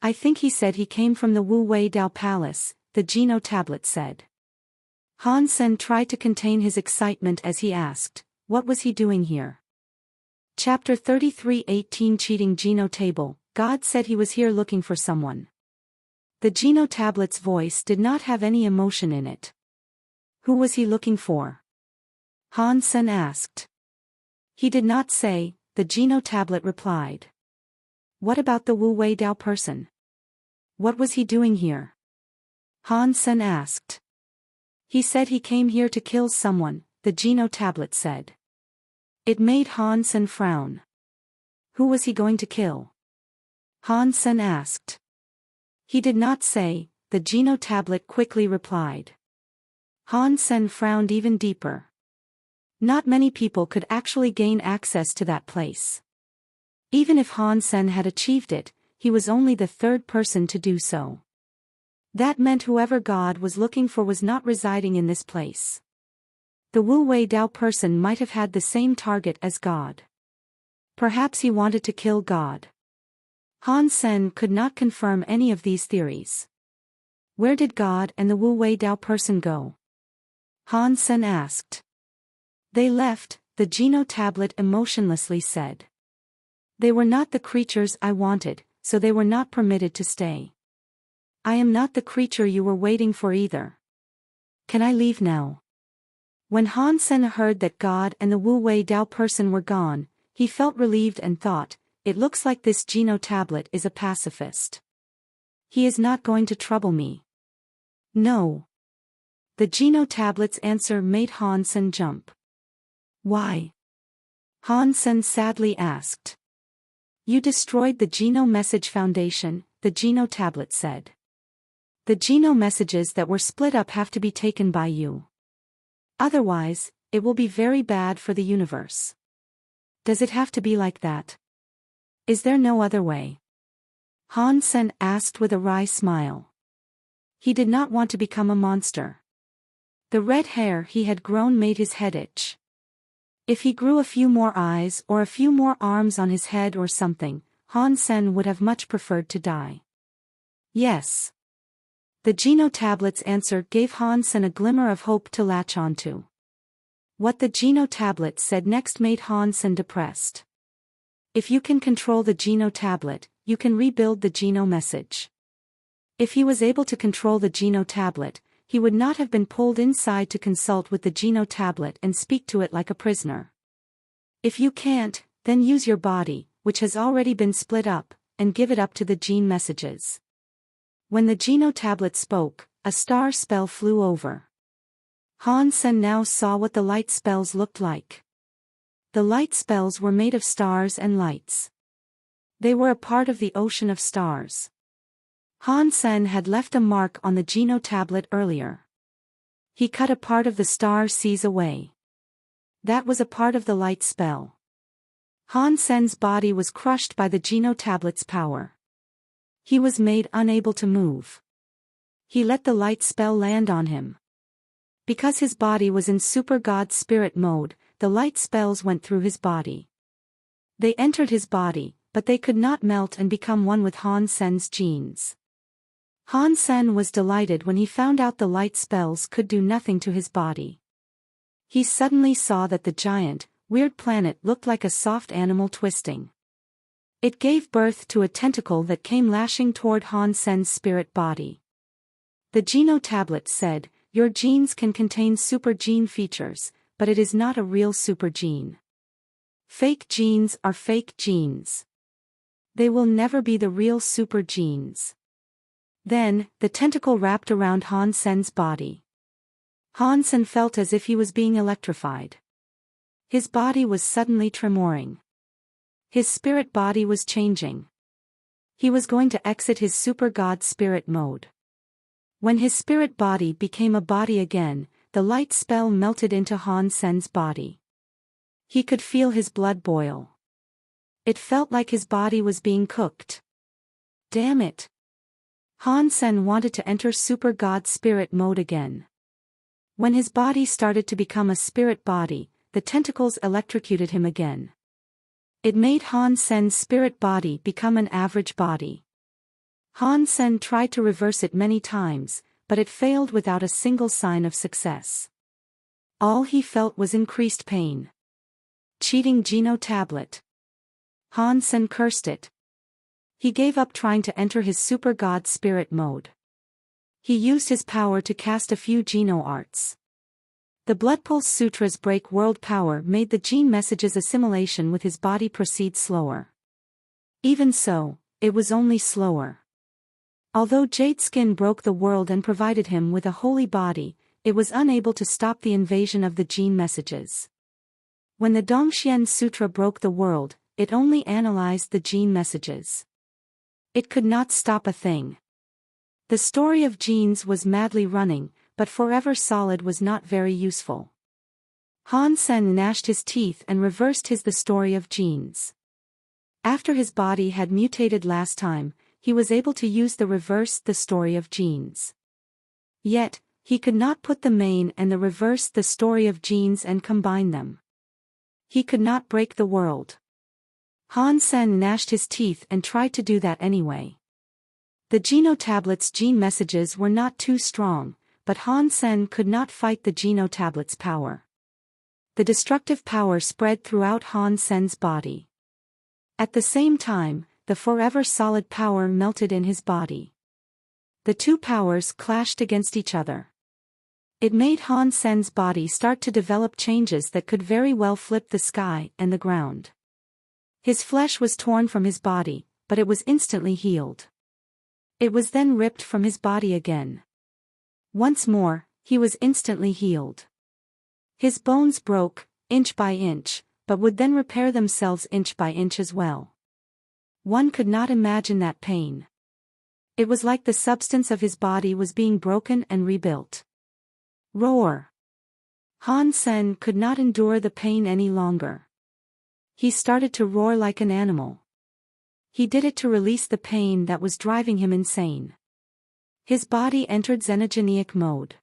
I think he said he came from the Wu Wei Dao Palace, the Geno Tablet said. Han Sen tried to contain his excitement as he asked, what was he doing here? Chapter 33:18 Cheating Geno Table. God said he was here looking for someone. The Geno tablet's voice did not have any emotion in it. Who was he looking for? Han Sen asked. He did not say, the Geno tablet replied. What about the Wu Wei Dao person? What was he doing here? Han Sen asked. He said he came here to kill someone, the Geno tablet said. It made Han Sen frown. Who was he going to kill? Han Sen asked. He did not say, the Geno tablet quickly replied. Han Sen frowned even deeper. Not many people could actually gain access to that place. Even if Han Sen had achieved it, he was only the third person to do so. That meant whoever God was looking for was not residing in this place. The Wu Wei Dao person might have had the same target as God. Perhaps he wanted to kill God. Han Sen could not confirm any of these theories. Where did God and the Wu Wei Dao person go? Han Sen asked. They left, the Geno tablet emotionlessly said. They were not the creatures I wanted, so they were not permitted to stay. I am not the creature you were waiting for either. Can I leave now? When Han Sen heard that God and the Wu Wei Dao person were gone, he felt relieved and thought, it looks like this Geno tablet is a pacifist. He is not going to trouble me. No. The Geno tablet's answer made Han Sen jump. Why? Han Sen sadly asked. You destroyed the Geno Message Foundation, the Geno tablet said. The Geno messages that were split up have to be taken by you. Otherwise, it will be very bad for the universe. Does it have to be like that? Is there no other way? Han Sen asked with a wry smile. He did not want to become a monster. The red hair he had grown made his head itch. If he grew a few more eyes or a few more arms on his head or something, Han Sen would have much preferred to die. Yes. The Geno tablet's answer gave Han Sen a glimmer of hope to latch onto. What the Geno tablet said next made Han Sen depressed. If you can control the Geno tablet, you can rebuild the Geno message. If he was able to control the Geno tablet, he would not have been pulled inside to consult with the Geno tablet and speak to it like a prisoner. If you can't, then use your body, which has already been split up, and give it up to the gene messages. When the Geno tablet spoke, a star spell flew over. Han Sen now saw what the light spells looked like. The light spells were made of stars and lights. They were a part of the ocean of stars. Han Sen had left a mark on the Geno tablet earlier. He cut a part of the star seas away. That was a part of the light spell. Han Sen's body was crushed by the Geno tablet's power. He was made unable to move. He let the light spell land on him. Because his body was in Super God Spirit mode, the light spells went through his body. They entered his body, but they could not melt and become one with Han Sen's genes. Han Sen was delighted when he found out the light spells could do nothing to his body. He suddenly saw that the giant, weird planet looked like a soft animal twisting. It gave birth to a tentacle that came lashing toward Han Sen's spirit body. The Geno tablet said, your genes can contain super gene features, but it is not a real super gene. Fake genes are fake genes. They will never be the real super genes. Then, the tentacle wrapped around Han Sen's body. Han Sen felt as if he was being electrified. His body was suddenly tremoring. His spirit body was changing. He was going to exit his super God spirit mode. When his spirit body became a body again, the light spell melted into Han Sen's body. He could feel his blood boil. It felt like his body was being cooked. Damn it! Han Sen wanted to enter Super God Spirit mode again. When his body started to become a spirit body, the tentacles electrocuted him again. It made Han Sen's spirit body become an average body. Han Sen tried to reverse it many times, but it failed without a single sign of success. All he felt was increased pain. Cheating Geno tablet. Han Sen cursed it. He gave up trying to enter his Super God Spirit mode. He used his power to cast a few Geno arts. The Blood Pulse Sutra's break world power made the gene messages assimilation with his body proceed slower. Even so, it was only slower. Although Jade Skin broke the world and provided him with a holy body, it was unable to stop the invasion of the gene messages. When the Dongxian Sutra broke the world, it only analyzed the gene messages. It could not stop a thing. The story of genes was madly running, but Forever Solid was not very useful. Han Sen gnashed his teeth and reversed the story of genes. After his body had mutated last time, he was able to use the story of genes. Yet, he could not put the main and the story of genes and combine them. He could not break the world. Han Sen gnashed his teeth and tried to do that anyway. The Geno Tablet's gene messages were not too strong, but Han Sen could not fight the Geno Tablet's power. The destructive power spread throughout Han Sen's body. At the same time, the Forever Solid power melted in his body. The two powers clashed against each other. It made Han Sen's body start to develop changes that could very well flip the sky and the ground. His flesh was torn from his body, but it was instantly healed. It was then ripped from his body again. Once more, he was instantly healed. His bones broke, inch by inch, but would then repair themselves inch by inch as well. One could not imagine that pain. It was like the substance of his body was being broken and rebuilt. Roar! Han Sen could not endure the pain any longer. He started to roar like an animal. He did it to release the pain that was driving him insane. His body entered xenogenic mode.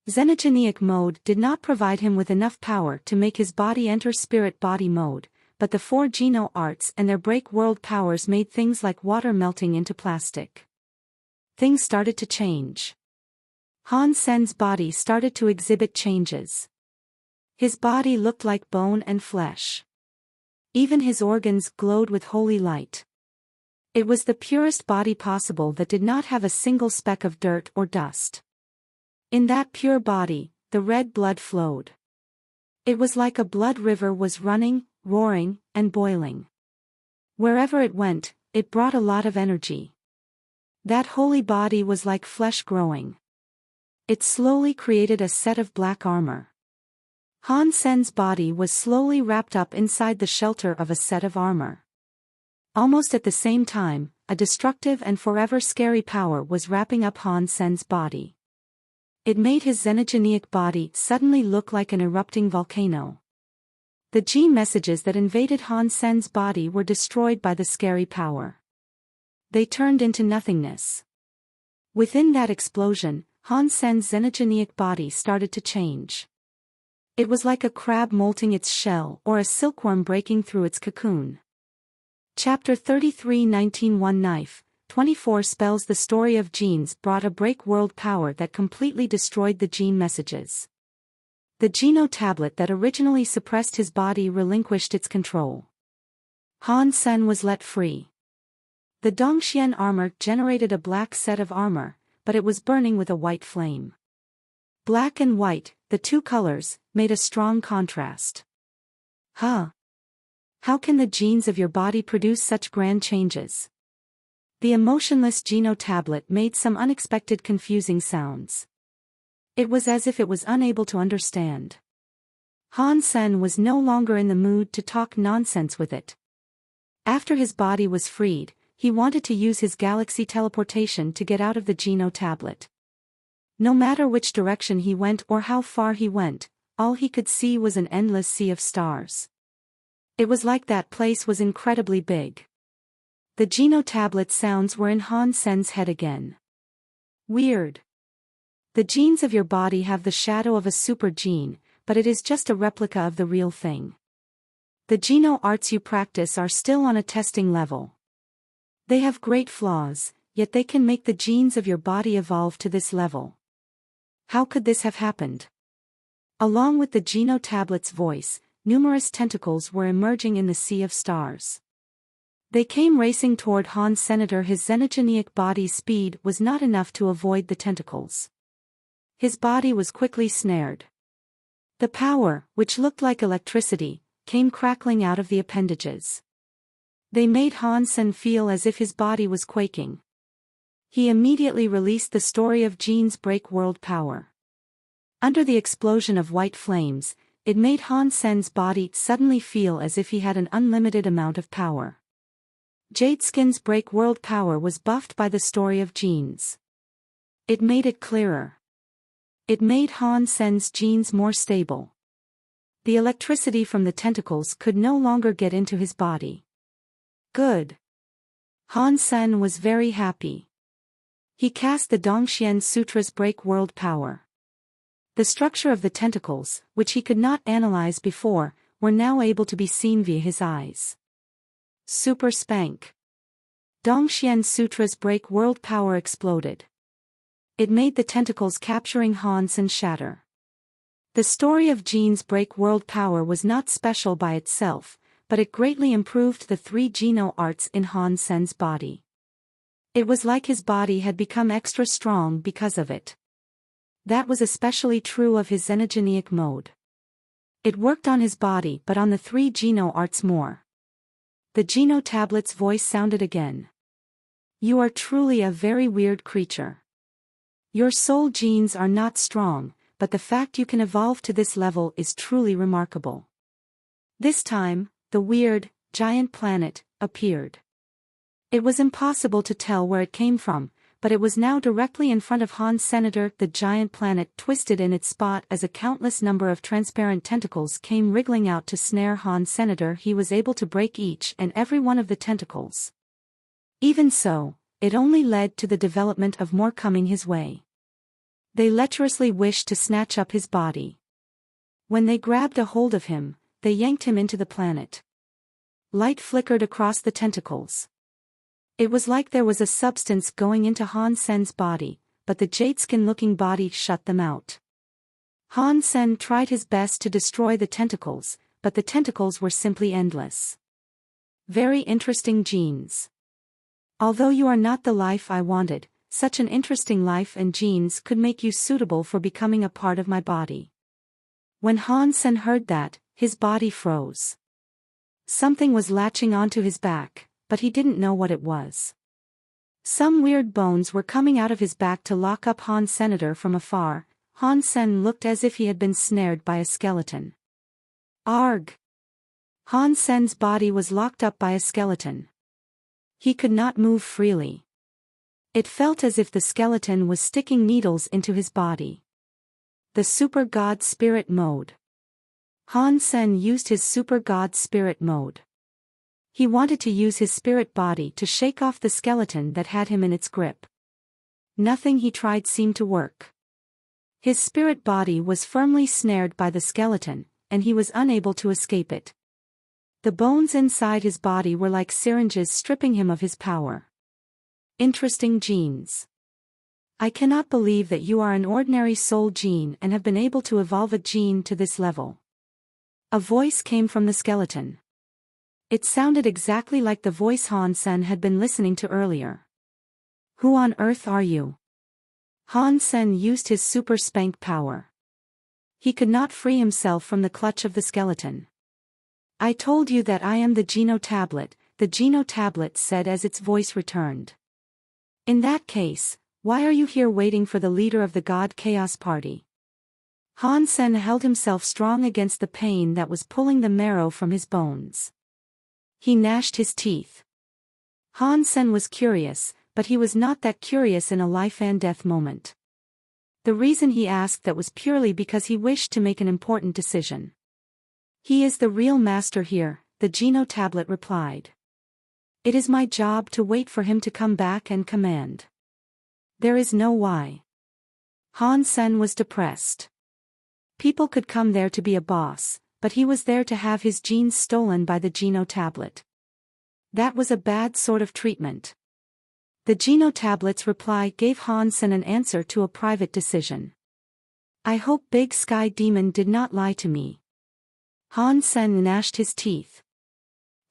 Xenogenic mode did not provide him with enough power to make his body enter spirit body mode, but the 4 Geno arts and their break world powers made things like water melting into plastic. Things started to change. Han Sen's body started to exhibit changes. His body looked like bone and flesh. Even his organs glowed with holy light. It was the purest body possible that did not have a single speck of dirt or dust. In that pure body, the red blood flowed. It was like a blood river was running, roaring, and boiling. Wherever it went, it brought a lot of energy. That holy body was like flesh growing. It slowly created a set of black armor. Han Sen's body was slowly wrapped up inside the shelter of a set of armor. Almost at the same time, a destructive and forever scary power was wrapping up Han Sen's body. It made his xenogenic body suddenly look like an erupting volcano. The gene messages that invaded Han Sen's body were destroyed by the scary power. They turned into nothingness. Within that explosion, Han Sen's xenogenic body started to change. It was like a crab molting its shell or a silkworm breaking through its cocoon. Chapter 33 19 Knife, 24 Spells. The story of genes brought a break world power that completely destroyed the gene messages. The Geno tablet that originally suppressed his body relinquished its control. Han Sen was let free. The Dongxian armor generated a black set of armor, but it was burning with a white flame. Black and white, the two colors, made a strong contrast. How can the genes of your body produce such grand changes? The emotionless Geno tablet made some unexpected confusing sounds. It was as if it was unable to understand. Han Sen was no longer in the mood to talk nonsense with it. After his body was freed, he wanted to use his galaxy teleportation to get out of the Geno tablet. No matter which direction he went or how far he went, all he could see was an endless sea of stars. It was like that place was incredibly big. The Geno tablet sounds were in Han Sen's head again. Weird. The genes of your body have the shadow of a super gene, but it is just a replica of the real thing. The Geno arts you practice are still on a testing level. They have great flaws, yet they can make the genes of your body evolve to this level. How could this have happened? Along with the Geno tablet's voice, numerous tentacles were emerging in the sea of stars. They came racing toward Han Senator. His xenogenic body's speed was not enough to avoid the tentacles. His body was quickly snared. The power, which looked like electricity, came crackling out of the appendages. They made Han Sen feel as if his body was quaking. He immediately released the story of Gene's break world power. Under the explosion of white flames, it made Han Sen's body suddenly feel as if he had an unlimited amount of power. Jadeskin's break world power was buffed by the story of genes. It made it clearer. It made Han Sen's genes more stable. The electricity from the tentacles could no longer get into his body. Good. Han Sen was very happy. He cast the Dongxian Sutra's break world power. The structure of the tentacles, which he could not analyze before, were now able to be seen via his eyes. Super Spank. Dongxian Sutra's break world power exploded. It made the tentacles capturing Han Sen shatter. The story of Gene's break world power was not special by itself, but it greatly improved the 3 Geno arts in Han Sen's body. It was like his body had become extra strong because of it. That was especially true of his xenogenic mode. It worked on his body but on the 3 Geno arts more. The Geno tablet's voice sounded again. You are truly a very weird creature. Your soul genes are not strong, but the fact you can evolve to this level is truly remarkable. This time, the weird, giant planet appeared. It was impossible to tell where it came from, but it was now directly in front of Han Senator. The giant planet twisted in its spot as a countless number of transparent tentacles came wriggling out to snare Han Senator. He was able to break each and every one of the tentacles. Even so, it only led to the development of more coming his way. They lecherously wished to snatch up his body. When they grabbed a hold of him, they yanked him into the planet. Light flickered across the tentacles. It was like there was a substance going into Han Sen's body, but the jadeskin-looking body shut them out. Han Sen tried his best to destroy the tentacles, but the tentacles were simply endless. Very interesting genes. Although you are not the life I wanted, such an interesting life and genes could make you suitable for becoming a part of my body. When Han Sen heard that, his body froze. Something was latching onto his back, but he didn't know what it was. Some weird bones were coming out of his back to lock up Han Senator from afar. Han Sen looked as if he had been snared by a skeleton. Arg! Han Sen's body was locked up by a skeleton. He could not move freely. It felt as if the skeleton was sticking needles into his body. The Super God Spirit Mode. Han Sen used his Super God Spirit Mode. He wanted to use his spirit body to shake off the skeleton that had him in its grip. Nothing he tried seemed to work. His spirit body was firmly snared by the skeleton, and he was unable to escape it. The bones inside his body were like syringes stripping him of his power. Interesting genes. I cannot believe that you are an ordinary soul gene and have been able to evolve a gene to this level. A voice came from the skeleton. It sounded exactly like the voice Han Sen had been listening to earlier. Who on earth are you? Han Sen used his super spank power. He could not free himself from the clutch of the skeleton. I told you that I am the Geno tablet, the Geno tablet said as its voice returned. In that case, why are you here waiting for the leader of the God Chaos Party? Han Sen held himself strong against the pain that was pulling the marrow from his bones. He gnashed his teeth. Han Sen was curious, but he was not that curious in a life and death moment. The reason he asked that was purely because he wished to make an important decision. He is the real master here, the Geno tablet replied. It is my job to wait for him to come back and command. There is no why. Han Sen was depressed. People could come there to be a boss, but he was there to have his genes stolen by the Geno tablet. That was a bad sort of treatment. The Geno tablet's reply gave Han Sen an answer to a private decision. I hope Big Sky Demon did not lie to me. Han Sen gnashed his teeth.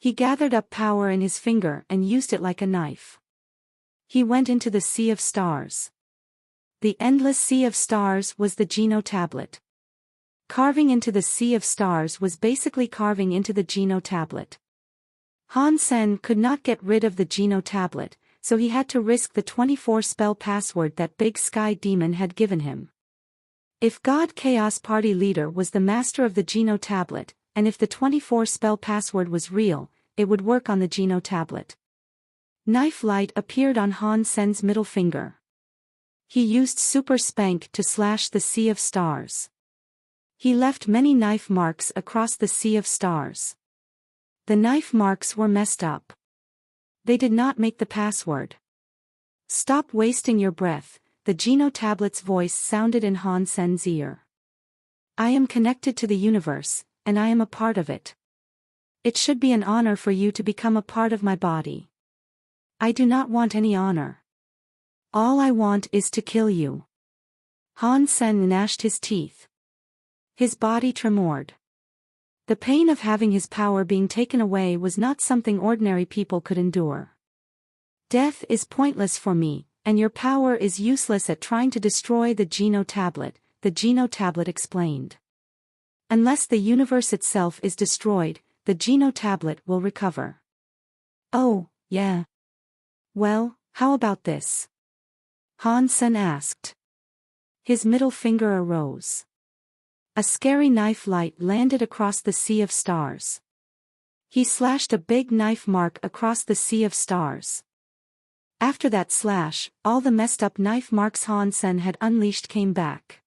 He gathered up power in his finger and used it like a knife. He went into the sea of stars. The endless sea of stars was the Geno tablet. Carving into the sea of stars was basically carving into the Geno tablet. Han Sen could not get rid of the Geno tablet, so he had to risk the 24 spell password that Big Sky Demon had given him. If God Chaos Party Leader was the master of the Geno tablet, and if the 24 spell password was real, it would work on the Geno tablet. Knife light appeared on Han Sen's middle finger. He used Super Spank to slash the sea of stars. He left many knife marks across the sea of stars. The knife marks were messed up. They did not make the password. Stop wasting your breath, the Geno tablet's voice sounded in Han Sen's ear. I am connected to the universe, and I am a part of it. It should be an honor for you to become a part of my body. I do not want any honor. All I want is to kill you. Han Sen gnashed his teeth. His body tremored. The pain of having his power being taken away was not something ordinary people could endure. Death is pointless for me, and your power is useless at trying to destroy the Geno tablet, the Geno tablet explained. Unless the universe itself is destroyed, the Geno tablet will recover. Oh, yeah. Well, how about this? Han Sen asked. His middle finger arose. A scary knife light landed across the sea of stars. He slashed a big knife mark across the sea of stars. After that slash, all the messed up knife marks Han Sen had unleashed came back.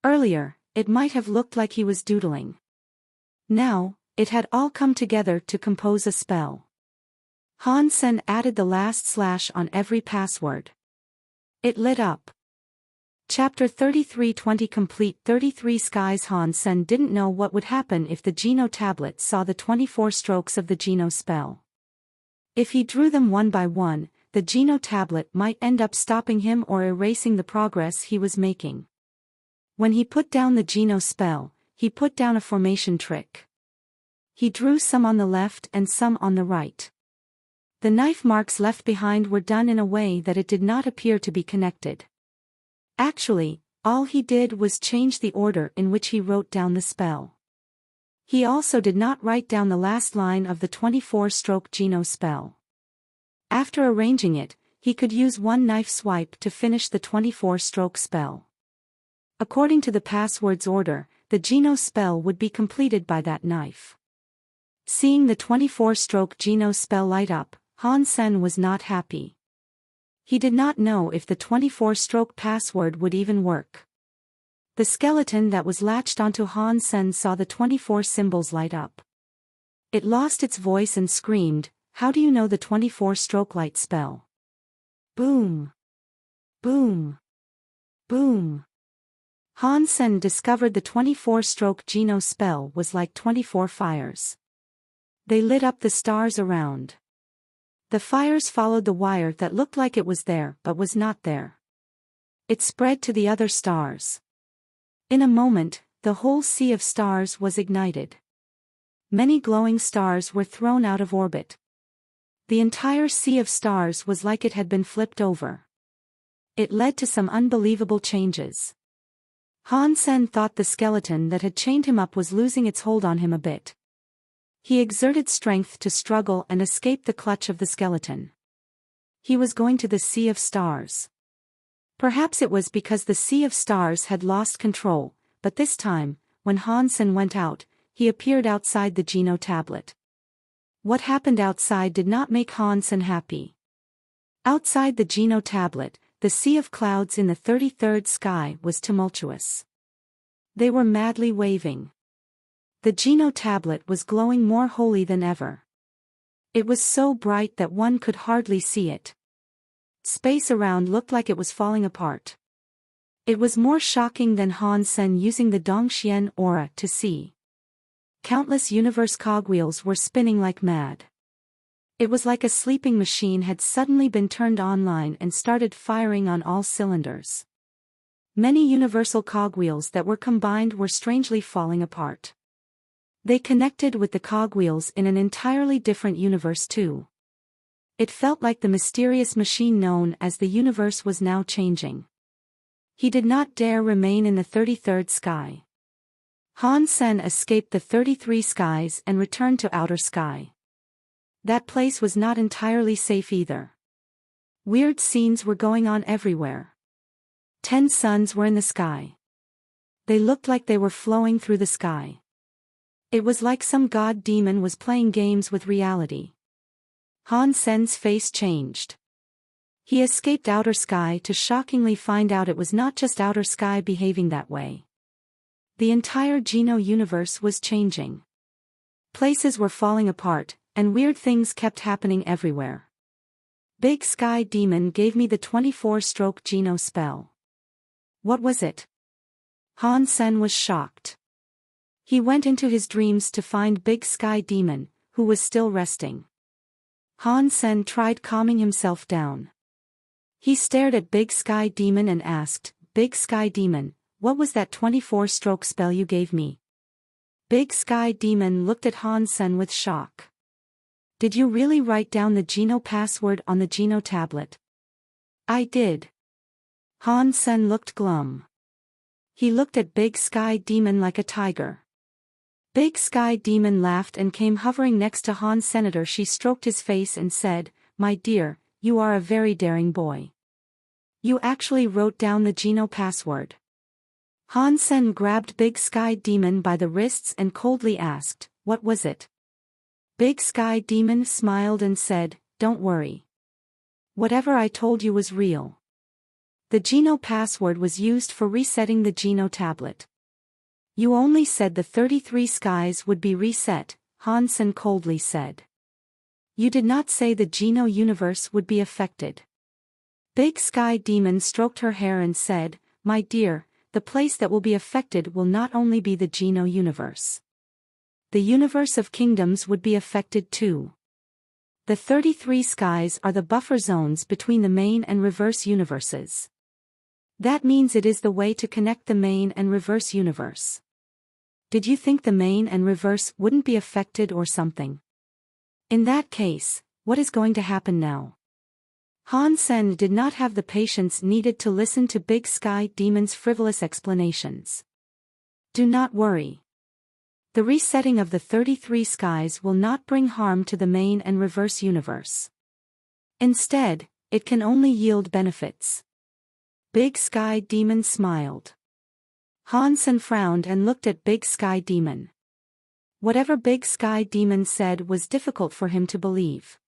Earlier, it might have looked like he was doodling. Now, it had all come together to compose a spell. Han Sen added the last slash on every password. It lit up. Chapter 33:20 Complete 33 Skies. Han Sen didn't know what would happen if the Geno tablet saw the 24 strokes of the Geno spell. If he drew them one by one, the Geno tablet might end up stopping him or erasing the progress he was making. When he put down the Geno spell, he put down a formation trick. He drew some on the left and some on the right. The knife marks left behind were done in a way that it did not appear to be connected. Actually, all he did was change the order in which he wrote down the spell. He also did not write down the last line of the 24-stroke Geno spell. After arranging it, he could use one knife swipe to finish the 24-stroke spell. According to the password's order, the Geno spell would be completed by that knife. Seeing the 24-stroke Geno spell light up, Han Sen was not happy. He did not know if the 24-stroke password would even work. The skeleton that was latched onto Han Sen saw the 24 symbols light up. It lost its voice and screamed, "How do you know the 24-stroke light spell?" Boom! Boom! Boom! Han Sen discovered the 24-stroke Geno spell was like 24 fires. They lit up the stars around. The fires followed the wire that looked like it was there but was not there. It spread to the other stars. In a moment, the whole sea of stars was ignited. Many glowing stars were thrown out of orbit. The entire sea of stars was like it had been flipped over. It led to some unbelievable changes. Han Sen thought the skeleton that had chained him up was losing its hold on him a bit. He exerted strength to struggle and escape the clutch of the skeleton. He was going to the sea of stars. Perhaps it was because the sea of stars had lost control, but this time, when Han Sen went out, he appeared outside the Geno tablet. What happened outside did not make Han Sen happy. Outside the Geno tablet, the sea of clouds in the 33rd sky was tumultuous. They were madly waving. The Geno tablet was glowing more holy than ever. It was so bright that one could hardly see it. Space around looked like it was falling apart. It was more shocking than Han Sen using the Dongxian aura to see. Countless universe cogwheels were spinning like mad. It was like a sleeping machine had suddenly been turned online and started firing on all cylinders. Many universal cogwheels that were combined were strangely falling apart. They connected with the cogwheels in an entirely different universe too. It felt like the mysterious machine known as the universe was now changing. He did not dare remain in the 33rd sky. Han Sen escaped the 33 skies and returned to outer sky. That place was not entirely safe either. Weird scenes were going on everywhere. 10 suns were in the sky. They looked like they were flowing through the sky. It was like some god demon was playing games with reality. Han Sen's face changed. He escaped outer sky to shockingly find out it was not just outer sky behaving that way. The entire Geno universe was changing. Places were falling apart, and weird things kept happening everywhere. Big Sky Demon gave me the 24-stroke Geno spell. What was it? Han Sen was shocked. He went into his dreams to find Big Sky Demon, who was still resting. Han Sen tried calming himself down. He stared at Big Sky Demon and asked, "Big Sky Demon, what was that 24-stroke spell you gave me?" Big Sky Demon looked at Han Sen with shock. "Did you really write down the Geno password on the Geno tablet?" "I did." Han Sen looked glum. He looked at Big Sky Demon like a tiger. Big Sky Demon laughed and came hovering next to Han Senator. She stroked his face and said, "My dear, you are a very daring boy. You actually wrote down the Geno password." Han Sen grabbed Big Sky Demon by the wrists and coldly asked, "What was it?" Big Sky Demon smiled and said, "Don't worry. Whatever I told you was real. The Geno password was used for resetting the Geno tablet." "You only said the 33 skies would be reset," Han Sen coldly said. "You did not say the Geno universe would be affected." Big Sky Demon stroked her hair and said, "My dear, the place that will be affected will not only be the Geno universe. The universe of kingdoms would be affected too. The 33 skies are the buffer zones between the main and reverse universes. That means it is the way to connect the main and reverse universe. Did you think the main and reverse wouldn't be affected or something? In that case, what is going to happen now?" Han Sen did not have the patience needed to listen to Big Sky Demon's frivolous explanations. "Do not worry. The resetting of the 33 skies will not bring harm to the main and reverse universe. Instead, it can only yield benefits." Big Sky Demon smiled. Han Sen frowned and looked at Big Sky Demon. Whatever Big Sky Demon said was difficult for him to believe.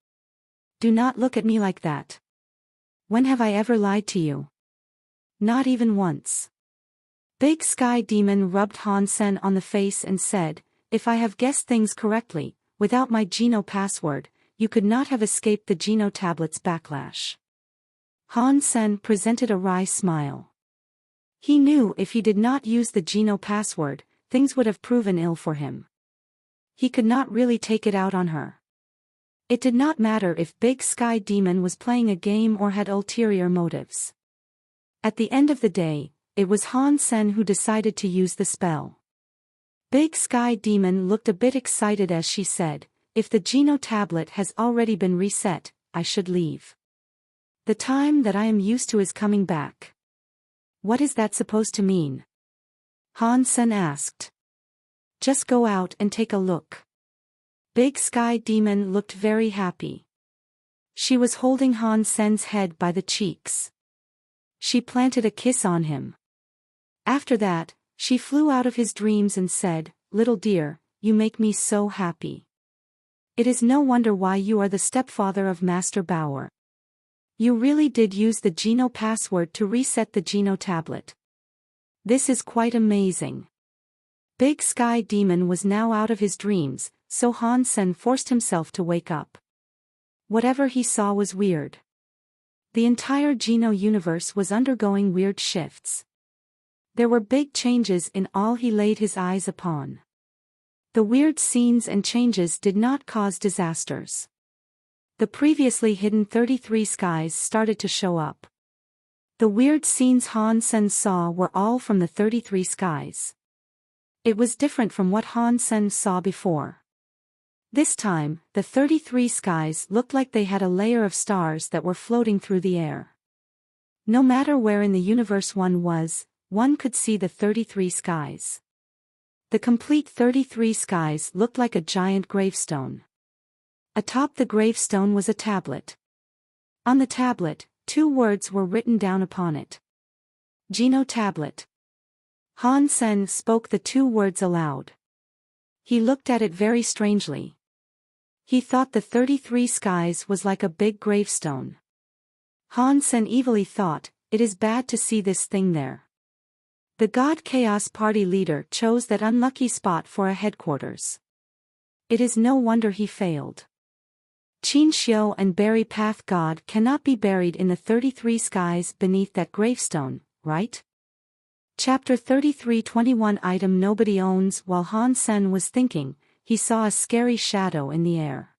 "Do not look at me like that. When have I ever lied to you?" "Not even once." Big Sky Demon rubbed Han Sen on the face and said, "If I have guessed things correctly, without my Geno password, you could not have escaped the Geno tablet's backlash." Han Sen presented a wry smile. He knew if he did not use the Geno password, things would have proven ill for him. He could not really take it out on her. It did not matter if Big Sky Demon was playing a game or had ulterior motives. At the end of the day, it was Han Sen who decided to use the spell. Big Sky Demon looked a bit excited as she said, "If the Geno tablet has already been reset, I should leave. The time that I am used to is coming back." "What is that supposed to mean?" Han Sen asked. "Just go out and take a look." Big Sky Demon looked very happy. She was holding Han Sen's head by the cheeks. She planted a kiss on him. After that, she flew out of his dreams and said, "Little dear, you make me so happy. It is no wonder why you are the stepfather of Master Bauer. You really did use the Geno password to reset the Geno tablet. This is quite amazing." Big Sky Demon was now out of his dreams, so Han Sen forced himself to wake up. Whatever he saw was weird. The entire Geno universe was undergoing weird shifts. There were big changes in all he laid his eyes upon. The weird scenes and changes did not cause disasters. The previously hidden 33 skies started to show up. The weird scenes Han Sen saw were all from the 33 skies. It was different from what Han Sen saw before. This time, the 33 skies looked like they had a layer of stars that were floating through the air. No matter where in the universe one was, one could see the 33 skies. The complete 33 skies looked like a giant gravestone. Atop the gravestone was a tablet. On the tablet, 2 words were written down upon it. Geno Tablet. Han Sen spoke the 2 words aloud. He looked at it very strangely. He thought the 33 skies was like a big gravestone. Han Sen evilly thought, it is bad to see this thing there. The God Chaos Party leader chose that unlucky spot for a headquarters. It is no wonder he failed. Qin Xiu and Berry Path God cannot be buried in the 33 skies beneath that gravestone, right? Chapter 33:21 Item nobody owns. While Han Sen was thinking, he saw a scary shadow in the air.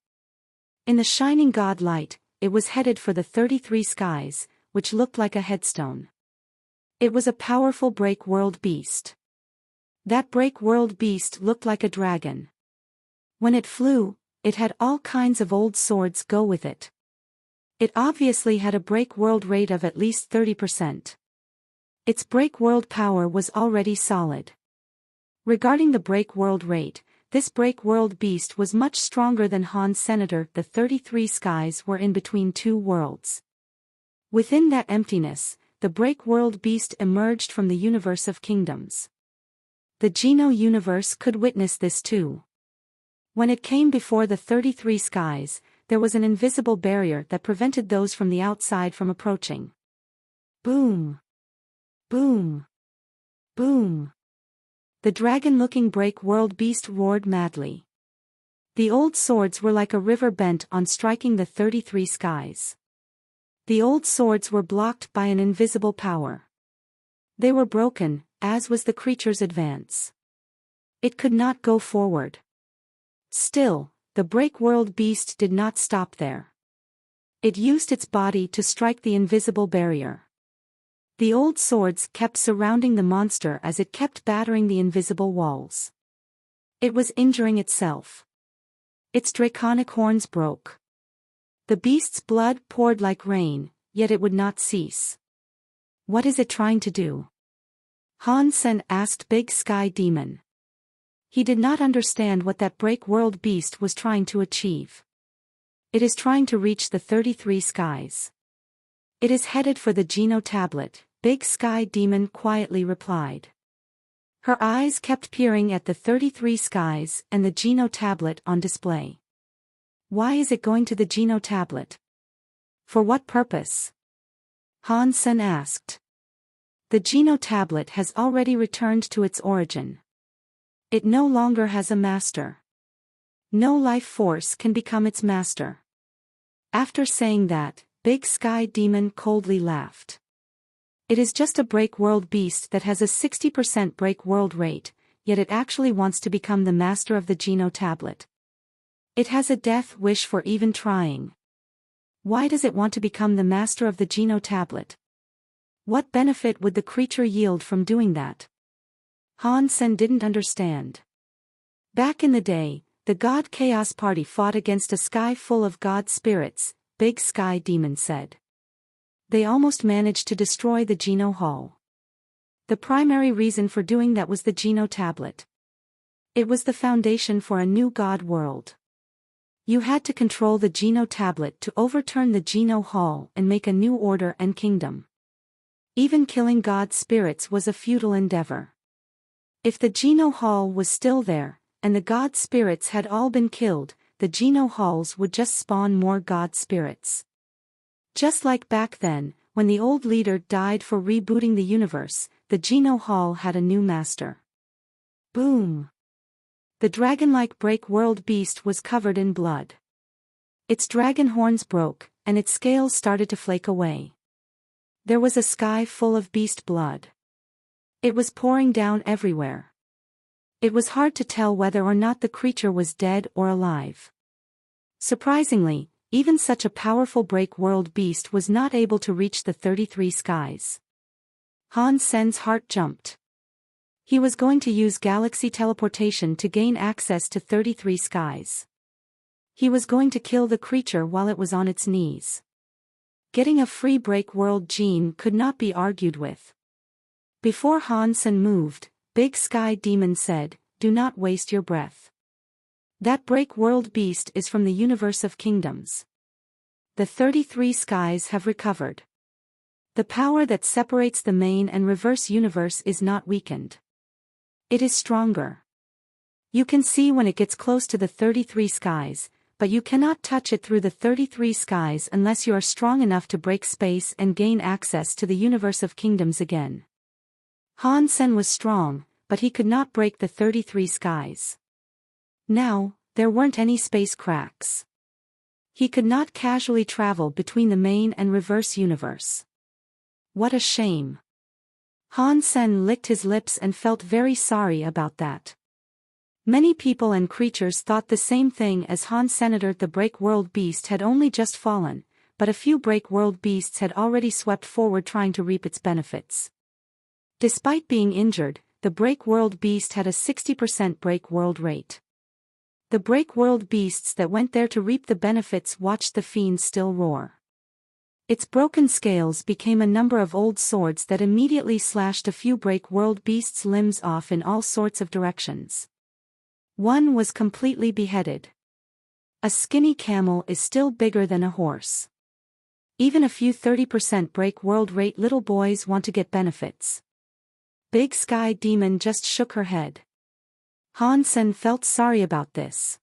In the shining god light, it was headed for the 33 skies, which looked like a headstone. It was a powerful break-world beast. That break-world beast looked like a dragon. When it flew, it had all kinds of old swords go with it. It obviously had a break-world rate of at least 30%. Its break-world power was already solid. Regarding the break-world rate, this break-world beast was much stronger than Han's Senator. The 33 skies were in between 2 worlds. Within that emptiness, the break-world beast emerged from the universe of kingdoms. The Geno universe could witness this too. When it came before the 33 skies, there was an invisible barrier that prevented those from the outside from approaching. Boom! Boom! Boom! The dragon-looking break-world beast roared madly. The old swords were like a river bent on striking the 33 skies. The old swords were blocked by an invisible power. They were broken, as was the creature's advance. It could not go forward. Still, the break-world beast did not stop there. It used its body to strike the invisible barrier. The old swords kept surrounding the monster as it kept battering the invisible walls. It was injuring itself. Its draconic horns broke. The beast's blood poured like rain, yet it would not cease. What is it trying to do? Han Sen asked Big Sky Demon. He did not understand what that break-world beast was trying to achieve. It is trying to reach the 33 skies. It is headed for the Geno tablet, Big Sky Demon quietly replied. Her eyes kept peering at the 33 skies and the Geno tablet on display. Why is it going to the Geno tablet? For what purpose? Han Sen asked. The Geno tablet has already returned to its origin. It no longer has a master. No life force can become its master. After saying that, Big Sky Demon coldly laughed. It is just a break-world beast that has a 60% break-world rate, yet it actually wants to become the master of the Geno tablet. It has a death wish for even trying. Why does it want to become the master of the Geno tablet? What benefit would the creature yield from doing that? Han Sen didn't understand. Back in the day, the God Chaos Party fought against a sky full of god spirits, Big Sky Demon said. They almost managed to destroy the Geno Hall. The primary reason for doing that was the Geno tablet. It was the foundation for a new god world. You had to control the Geno tablet to overturn the Geno Hall and make a new order and kingdom. Even killing god spirits was a futile endeavor. If the Geno Hall was still there, and the god spirits had all been killed, the Geno Halls would just spawn more god spirits. Just like back then, when the old leader died for rebooting the universe, the Geno Hall had a new master. Boom! The dragon-like break-world beast was covered in blood. Its dragon horns broke, and its scales started to flake away. There was a sky full of beast blood. It was pouring down everywhere. It was hard to tell whether or not the creature was dead or alive. Surprisingly, even such a powerful break-world beast was not able to reach the 33 skies. Han Sen's heart jumped. He was going to use galaxy teleportation to gain access to 33 skies. He was going to kill the creature while it was on its knees. Getting a free break world gene could not be argued with. Before Han Sen moved, Big Sky Demon said, "Do not waste your breath. That break world beast is from the universe of kingdoms. The 33 skies have recovered. The power that separates the main and reverse universe is not weakened. It is stronger. You can see when it gets close to the 33 skies, but you cannot touch it through the 33 skies unless you are strong enough to break space and gain access to the universe of kingdoms again." Han Sen was strong, but he could not break the 33 skies. Now, there weren't any space cracks. He could not casually travel between the main and reverse universe. What a shame. Han Sen licked his lips and felt very sorry about that. Many people and creatures thought the same thing as Han Senator. The Break World Beast had only just fallen, but a few Break World Beasts had already swept forward trying to reap its benefits. Despite being injured, the Break World Beast had a 60% Break World rate. The Break World Beasts that went there to reap the benefits watched the fiend still roar. Its broken scales became a number of old swords that immediately slashed a few Break World Beasts' limbs off in all sorts of directions. One was completely beheaded. A skinny camel is still bigger than a horse. Even a few 30% Break World rate little boys want to get benefits. Big Sky Demon just shook her head. Han Sen felt sorry about this.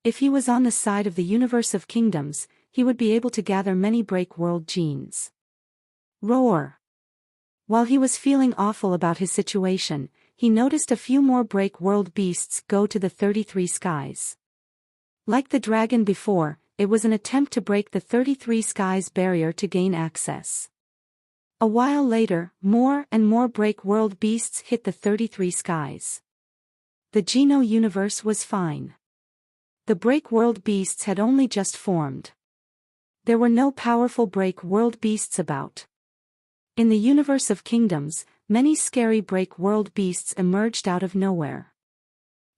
If he was on the side of the universe of kingdoms, he would be able to gather many Break World genes. Roar! While he was feeling awful about his situation, he noticed a few more Break World beasts go to the 33 skies. Like the dragon before, it was an attempt to break the 33 skies barrier to gain access. A while later, more and more Break World beasts hit the 33 skies. The Geno universe was fine. The Break World beasts had only just formed. There were no powerful Break World beasts about. In the universe of kingdoms, many scary Break World beasts emerged out of nowhere.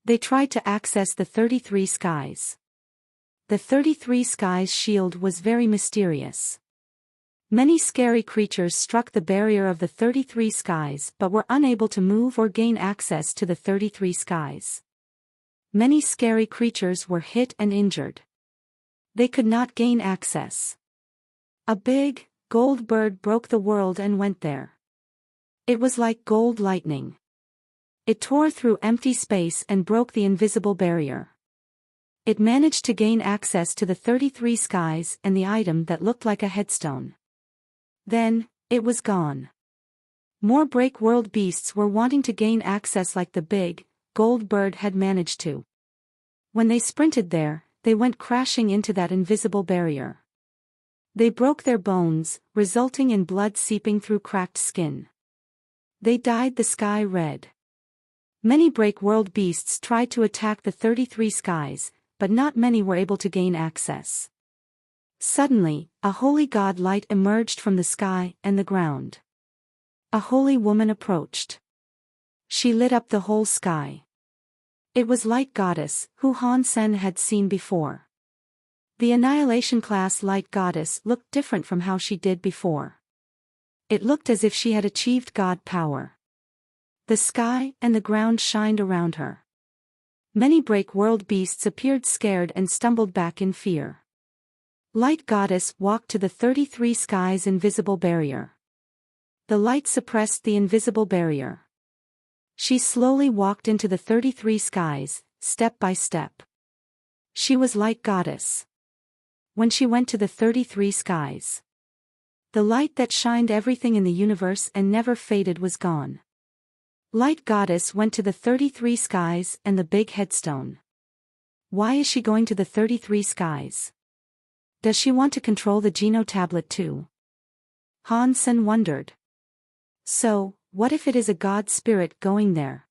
They tried to access the 33 skies. The 33 skies shield was very mysterious. Many scary creatures struck the barrier of the 33 skies but were unable to move or gain access to the 33 skies. Many scary creatures were hit and injured. They could not gain access. A big, gold bird broke the world and went there. It was like gold lightning. It tore through empty space and broke the invisible barrier. It managed to gain access to the 33 skies and the item that looked like a headstone. Then, it was gone. More Break World beasts were wanting to gain access like the big, gold bird had managed to. When they sprinted there, they went crashing into that invisible barrier. They broke their bones, resulting in blood seeping through cracked skin. They dyed the sky red. Many Break World beasts tried to attack the 33 skies, but not many were able to gain access. Suddenly, a holy god light emerged from the sky and the ground. A holy woman approached. She lit up the whole sky. It was Light Goddess, who Han Sen had seen before. The Annihilation class Light Goddess looked different from how she did before. It looked as if she had achieved god power. The sky and the ground shined around her. Many Break World beasts appeared scared and stumbled back in fear. Light Goddess walked to the 33 skies invisible barrier. The light suppressed the invisible barrier. She slowly walked into the 33 skies, step by step. She was Light Goddess. When she went to the 33 skies, the light that shined everything in the universe and never faded was gone. Light Goddess went to the 33 skies and the big headstone. Why is she going to the 33 skies? Does she want to control the Geno tablet too? Han Sen wondered. So, what if it is a god spirit going there?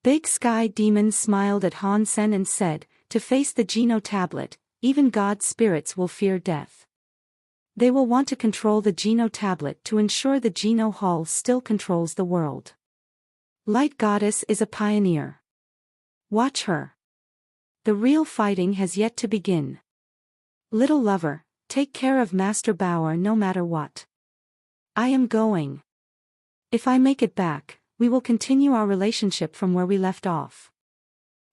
Big Sky Demon smiled at Han Sen and said, to face the Geno tablet, even god spirits will fear death. They will want to control the Geno tablet to ensure the Geno Hall still controls the world. Light Goddess is a pioneer. Watch her. The real fighting has yet to begin. Little lover, take care of Master Bauer no matter what. I am going. If I make it back, we will continue our relationship from where we left off.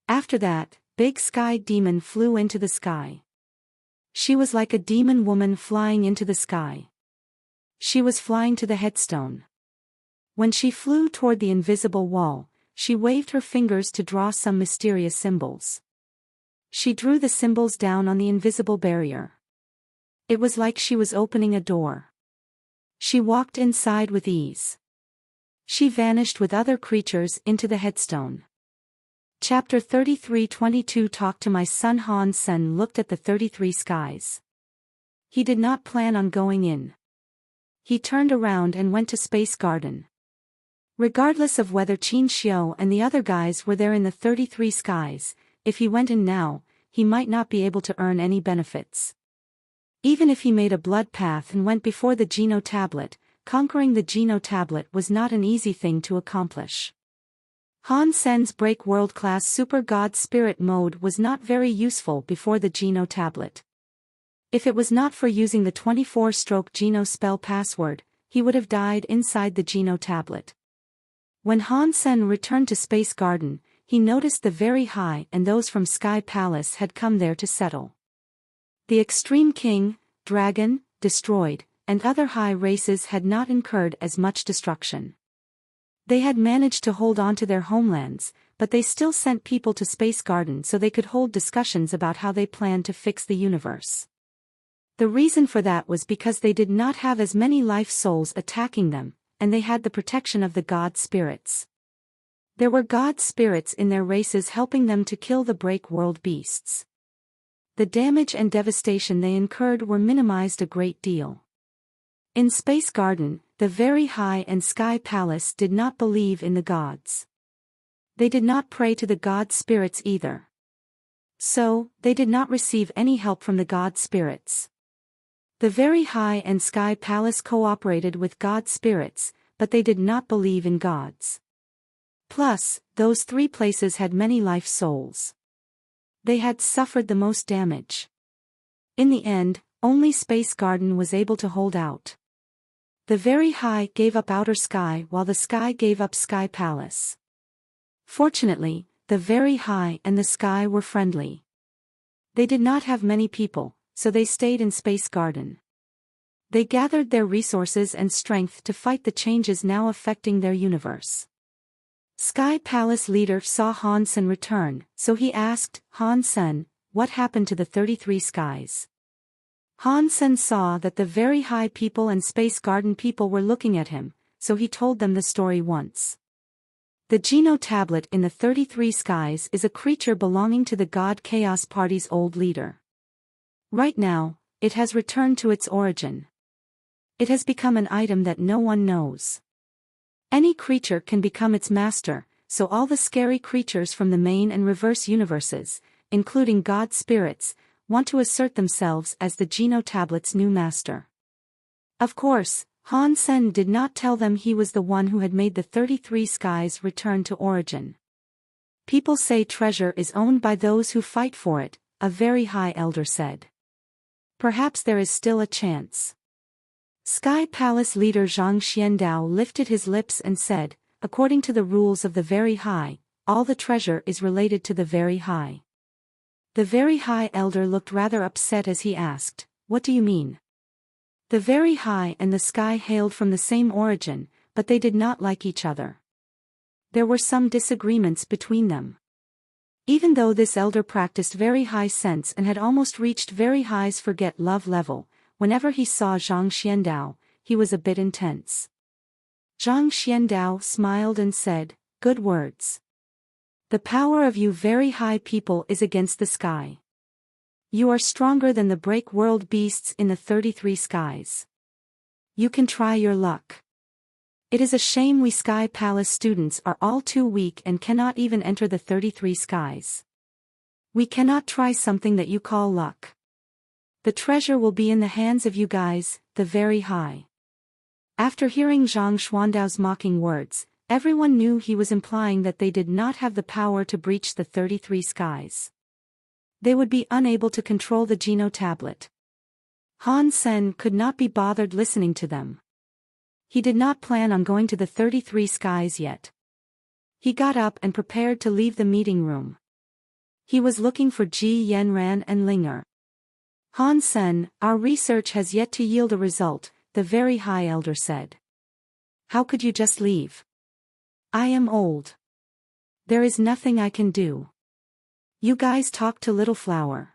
After that, Big Sky Demon flew into the sky. She was like a demon woman flying into the sky. She was flying to the headstone. When she flew toward the invisible wall, she waved her fingers to draw some mysterious symbols. She drew the symbols down on the invisible barrier. It was like she was opening a door. She walked inside with ease. She vanished with other creatures into the headstone. Chapter 33:22 Talk to my son. Han Sen looked at the 33 skies. He did not plan on going in. He turned around and went to Space Garden. Regardless of whether Qin Xiu and the other guys were there in the 33 skies, if he went in now, he might not be able to earn any benefits. Even if he made a blood path and went before the Geno Tablet, conquering the Geno Tablet was not an easy thing to accomplish. Han Sen's break world-class Super God Spirit mode was not very useful before the Geno Tablet. If it was not for using the 24-stroke Geno spell password, he would have died inside the Geno Tablet. When Han Sen returned to Space Garden, he noticed the Very High and those from Sky Palace had come there to settle. The Extreme King, Dragon, Destroyed, and other high races had not incurred as much destruction. They had managed to hold on to their homelands, but they still sent people to Space Garden so they could hold discussions about how they planned to fix the universe. The reason for that was because they did not have as many life souls attacking them, and they had the protection of the God spirits. There were God spirits in their races helping them to kill the break world beasts. The damage and devastation they incurred were minimized a great deal. In Space Garden, the Very High and Sky Palace did not believe in the gods. They did not pray to the God spirits either. So, they did not receive any help from the God spirits. The Very High and Sky Palace cooperated with God spirits, but they did not believe in gods. Plus, those three places had many life souls. They had suffered the most damage. In the end, only Space Garden was able to hold out. The Very High gave up Outer Sky while the Sky gave up Sky Palace. Fortunately, the Very High and the Sky were friendly. They did not have many people, so they stayed in Space Garden. They gathered their resources and strength to fight the changes now affecting their universe. Sky Palace leader saw Han Sen return, so he asked, Han Sen, what happened to the 33 skies? Han Sen saw that the Very High people and Space Garden people were looking at him, so he told them the story once. The Geno Tablet in the 33 skies is a creature belonging to the God Chaos Party's old leader. Right now, it has returned to its origin. It has become an item that no one knows. Any creature can become its master, so all the scary creatures from the main and reverse universes, including God spirits, want to assert themselves as the Geno Tablet's new master. Of course, Han Sen did not tell them he was the one who had made the 33 skies return to origin. People say treasure is owned by those who fight for it, a Very High elder said. Perhaps there is still a chance. Sky Palace leader Zhang Xiandao lifted his lips and said, according to the rules of the Very High, all the treasure is related to the Very High. The Very High elder looked rather upset as he asked, what do you mean? The Very High and the Sky hailed from the same origin, but they did not like each other. There were some disagreements between them. Even though this elder practiced Very High sense and had almost reached Very High's forget love level, whenever he saw Zhang Xiandao, he was a bit intense. Zhang Xiandao smiled and said, good words. The power of you Very High people is against the Sky. You are stronger than the break world beasts in the 33 skies. You can try your luck. It is a shame we Sky Palace students are all too weak and cannot even enter the 33 skies. We cannot try something that you call luck. The treasure will be in the hands of you guys, the Very High. After hearing Zhang Xuandao's mocking words, Everyone knew he was implying that they did not have the power to breach the 33 skies. They would be unable to control the Geno tablet. Han Sen could not be bothered listening to them. He did not plan on going to the 33 skies yet. He got up and prepared to leave the meeting room. He was looking for Ji Yanran and Linger. Han Sen, our research has yet to yield a result, the very high elder said. How could you just leave? I am old. There is nothing I can do. You guys talk to Little Flower.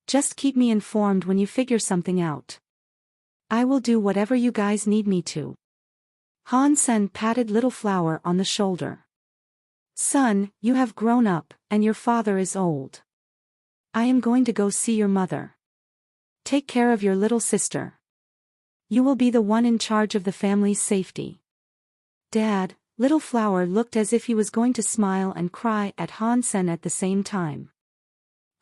Just keep me informed when you figure something out. I will do whatever you guys need me to. Han Sen patted Little Flower on the shoulder. Son, you have grown up, and your father is old. I am going to go see your mother. Take care of your little sister. You will be the one in charge of the family's safety. Dad, Little Flower looked as if he was going to smile and cry at Han Sen at the same time.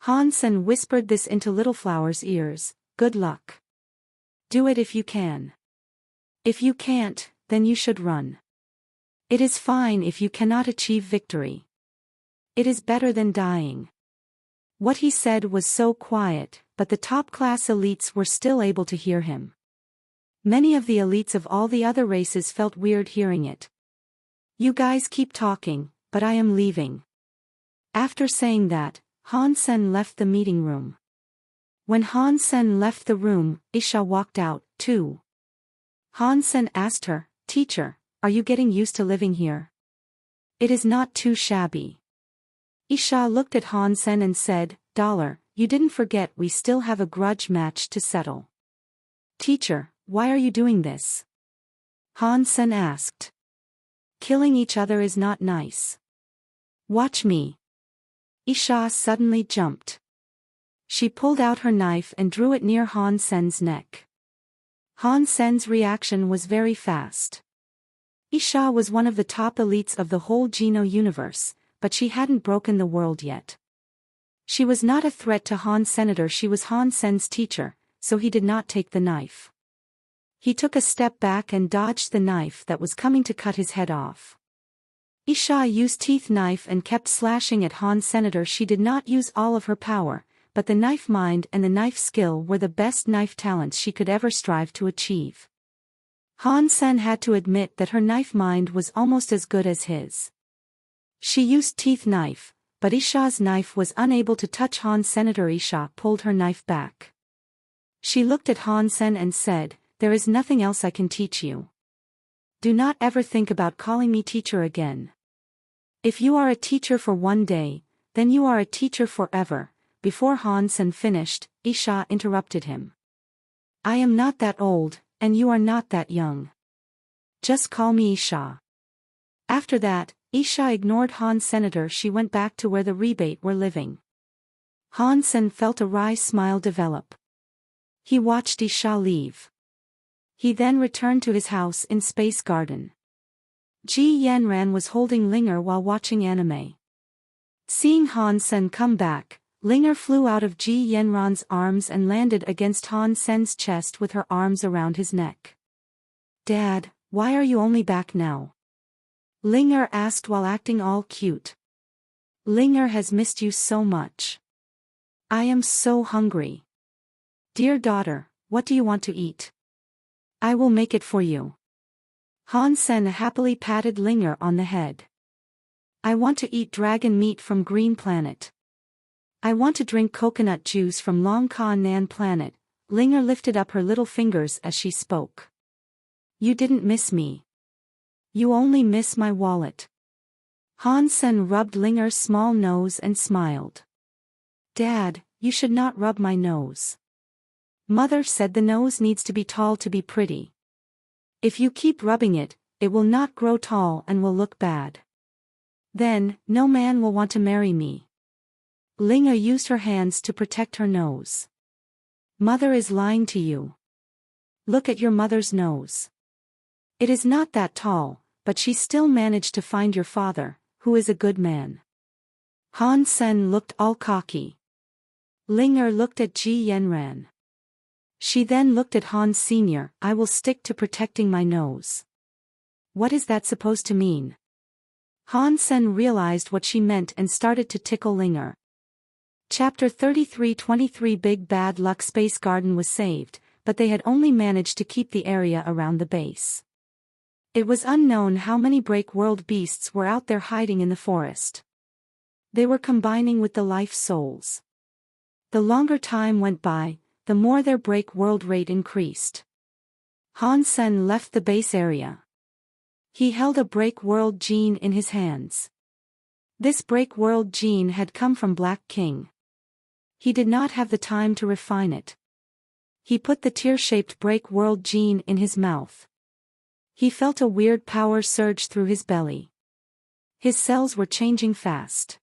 Han Sen whispered this into Little Flower's ears, good luck. Do it if you can. If you can't, then you should run. It is fine if you cannot achieve victory. It is better than dying. What he said was so quiet, but the top-class elites were still able to hear him. Many of the elites of all the other races felt weird hearing it. You guys keep talking, but I am leaving. After saying that, Han Sen left the meeting room. When Han Sen left the room, Isha walked out, too. Han Sen asked her, Teacher, are you getting used to living here? It is not too shabby. Isha looked at Han Sen and said, Dollar, you didn't forget we still have a grudge match to settle. Teacher, why are you doing this? Han Sen asked. Killing each other is not nice. Watch me. Isha suddenly jumped. She pulled out her knife and drew it near Han Sen's neck. Han Sen's reaction was very fast. Isha was one of the top elites of the whole Geno universe, but she hadn't broken the world yet. She was not a threat to Han Senator, she was Han Sen's teacher, so he did not take the knife. He took a step back and dodged the knife that was coming to cut his head off. Isha used teeth knife and kept slashing at Han Senator. She did not use all of her power, but the knife mind and the knife skill were the best knife talents she could ever strive to achieve. Han Sen had to admit that her knife mind was almost as good as his. She used teeth knife, but Isha's knife was unable to touch Han Senator. Isha pulled her knife back. She looked at Han Sen and said, There is nothing else I can teach you. Do not ever think about calling me teacher again. If you are a teacher for one day, then you are a teacher forever. Before Han Sen finished, Isha interrupted him. I am not that old, and you are not that young. Just call me Isha. After that, Isha ignored Han Senator. She went back to where the rebate were living. Han Sen felt a wry smile develop. He watched Isha leave. He then returned to his house in Space Garden. Ji Yanran was holding Linger while watching anime. Seeing Han Sen come back, Linger flew out of Ji Yanran's arms and landed against Han Sen's chest with her arms around his neck. Dad, why are you only back now? Linger asked while acting all cute. Linger has missed you so much. I am so hungry. Dear daughter, what do you want to eat? I will make it for you. Han Sen happily patted Linger on the head. I want to eat dragon meat from Green Planet. I want to drink coconut juice from Long Ka Nan Planet. Linger lifted up her little fingers as she spoke. You didn't miss me. You only miss my wallet. Han Sen rubbed Linger's small nose and smiled. Dad, you should not rub my nose. Mother said the nose needs to be tall to be pretty. If you keep rubbing it, it will not grow tall and will look bad. Then, no man will want to marry me. Linger used her hands to protect her nose. Mother is lying to you. Look at your mother's nose. It is not that tall, but she still managed to find your father, who is a good man. Han Sen looked all cocky. Linger looked at Ji Yanran. She then looked at Han Sr. I will stick to protecting my nose. What is that supposed to mean? Han Sen realized what she meant and started to tickle Linger. Chapter 33-23 Big Bad Luck Space Garden was saved, but they had only managed to keep the area around the base. It was unknown how many break world beasts were out there hiding in the forest. They were combining with the life souls. The longer time went by, the more their break world rate increased. Han Sen left the base area. He held a break world gene in his hands. This break world gene had come from Black King. He did not have the time to refine it. He put the tear-shaped break world gene in his mouth. He felt a weird power surge through his belly. His cells were changing fast.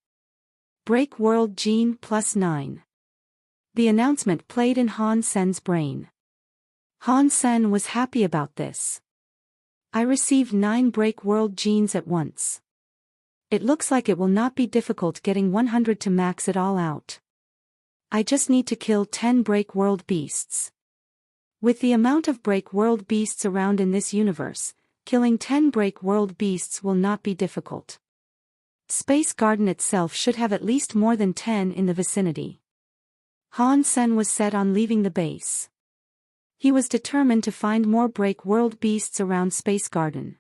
Break world gene +9. The announcement played in Han Sen's brain. Han Sen was happy about this. I received 9 break world genes at once. It looks like it will not be difficult getting 100 to max it all out. I just need to kill 10 break world beasts. With the amount of break world beasts around in this universe, killing 10 break world beasts will not be difficult. Space Garden itself should have at least more than 10 in the vicinity. Han Sen was set on leaving the base. He was determined to find more break world beasts around Space Garden.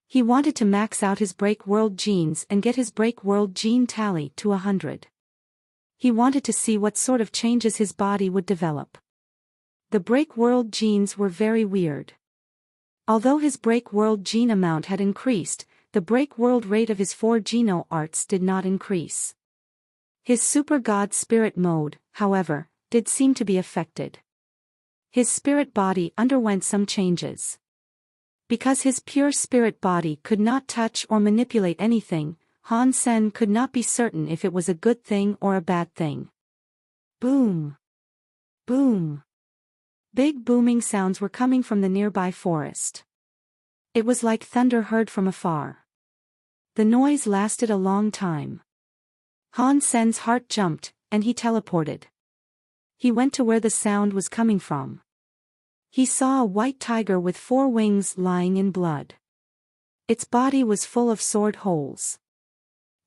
He wanted to max out his break world genes and get his break world gene tally to 100. He wanted to see what sort of changes his body would develop. The break world genes were very weird. Although his break world gene amount had increased, the break world rate of his 4 geno arts did not increase. His super god spirit mode, however, did seem to be affected. His spirit body underwent some changes. Because his pure spirit body could not touch or manipulate anything, Han Sen could not be certain if it was a good thing or a bad thing. Boom! Boom! Big booming sounds were coming from the nearby forest. It was like thunder heard from afar. The noise lasted a long time. Han Sen's heart jumped, and he teleported. He went to where the sound was coming from. He saw a white tiger with 4 wings lying in blood. Its body was full of sword holes.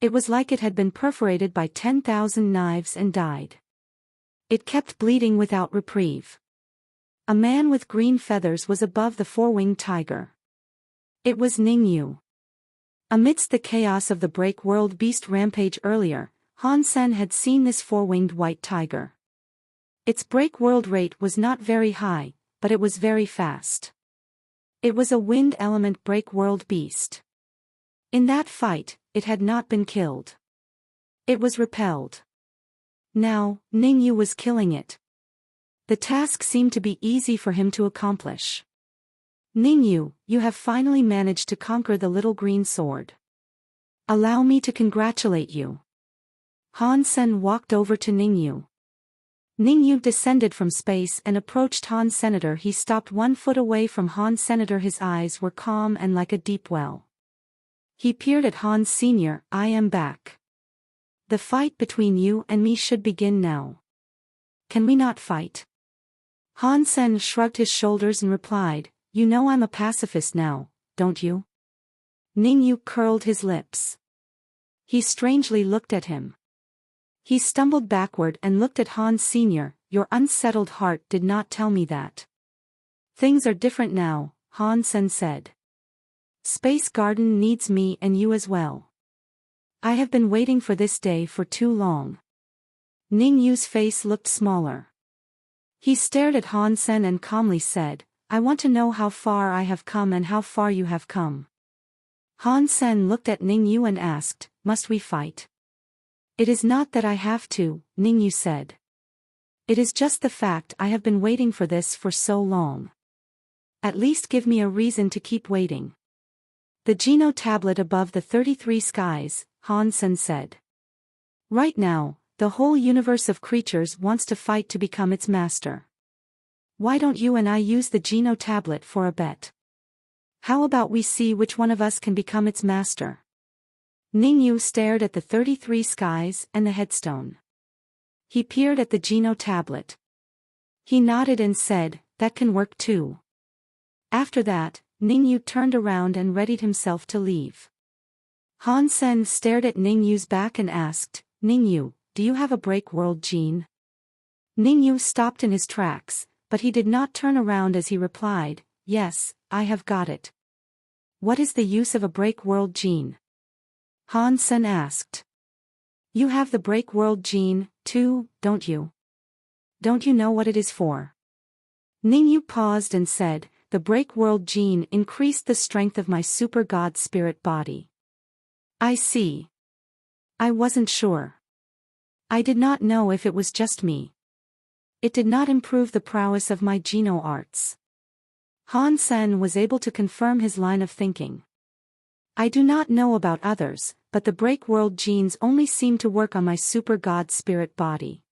It was like it had been perforated by 10,000 knives and died. It kept bleeding without reprieve. A man with green feathers was above the 4-winged tiger. It was Ningyu. Amidst the chaos of the break world beast rampage earlier, Han Sen had seen this 4-winged white tiger. Its break world rate was not very high, but it was very fast. It was a wind element break world beast. In that fight, it had not been killed. It was repelled. Now, Ningyu was killing it. The task seemed to be easy for him to accomplish. Ningyu, you have finally managed to conquer the little green sword. Allow me to congratulate you. Han Sen walked over to Ningyu. Ningyu descended from space and approached Han Senator. He stopped 1 foot away from Han Senator. His eyes were calm and like a deep well. He peered at Han Senior. I am back. The fight between you and me should begin now. Can we not fight? Han Sen shrugged his shoulders and replied, you know I'm a pacifist now, don't you? Ningyu curled his lips. He strangely looked at him. He stumbled backward and looked at Han Senior. Your unsettled heart did not tell me that. Things are different now, Han Sen said. Space Garden needs me and you as well. I have been waiting for this day for too long. Ningyu's face looked smaller. He stared at Han Sen and calmly said, I want to know how far I have come and how far you have come. Han Sen looked at Ningyu and asked, must we fight? It is not that I have to, Ningyu said. It is just the fact I have been waiting for this for so long. At least give me a reason to keep waiting. The Geno tablet above the 33 skies, Han Sen said. Right now, the whole universe of creatures wants to fight to become its master. Why don't you and I use the Geno tablet for a bet? How about we see which one of us can become its master? Ningyu stared at the 33 skies and the headstone. He peered at the Geno tablet. He nodded and said, that can work too. After that, Ningyu turned around and readied himself to leave. Han Sen stared at Ningyu's back and asked, "Ningyu, do you have a break world gene?" Ningyu stopped in his tracks, but he did not turn around as he replied, "Yes, I have got it." "What is the use of a break world gene?" Han Sen asked. "You have the break world gene, too, don't you? Don't you know what it is for?" Ningyu paused and said, "The break world gene increased the strength of my super god spirit body." "I see. I wasn't sure. I did not know if it was just me. It did not improve the prowess of my Geno arts." Han Sen was able to confirm his line of thinking. "I do not know about others, but the break world genes only seem to work on my super god spirit body.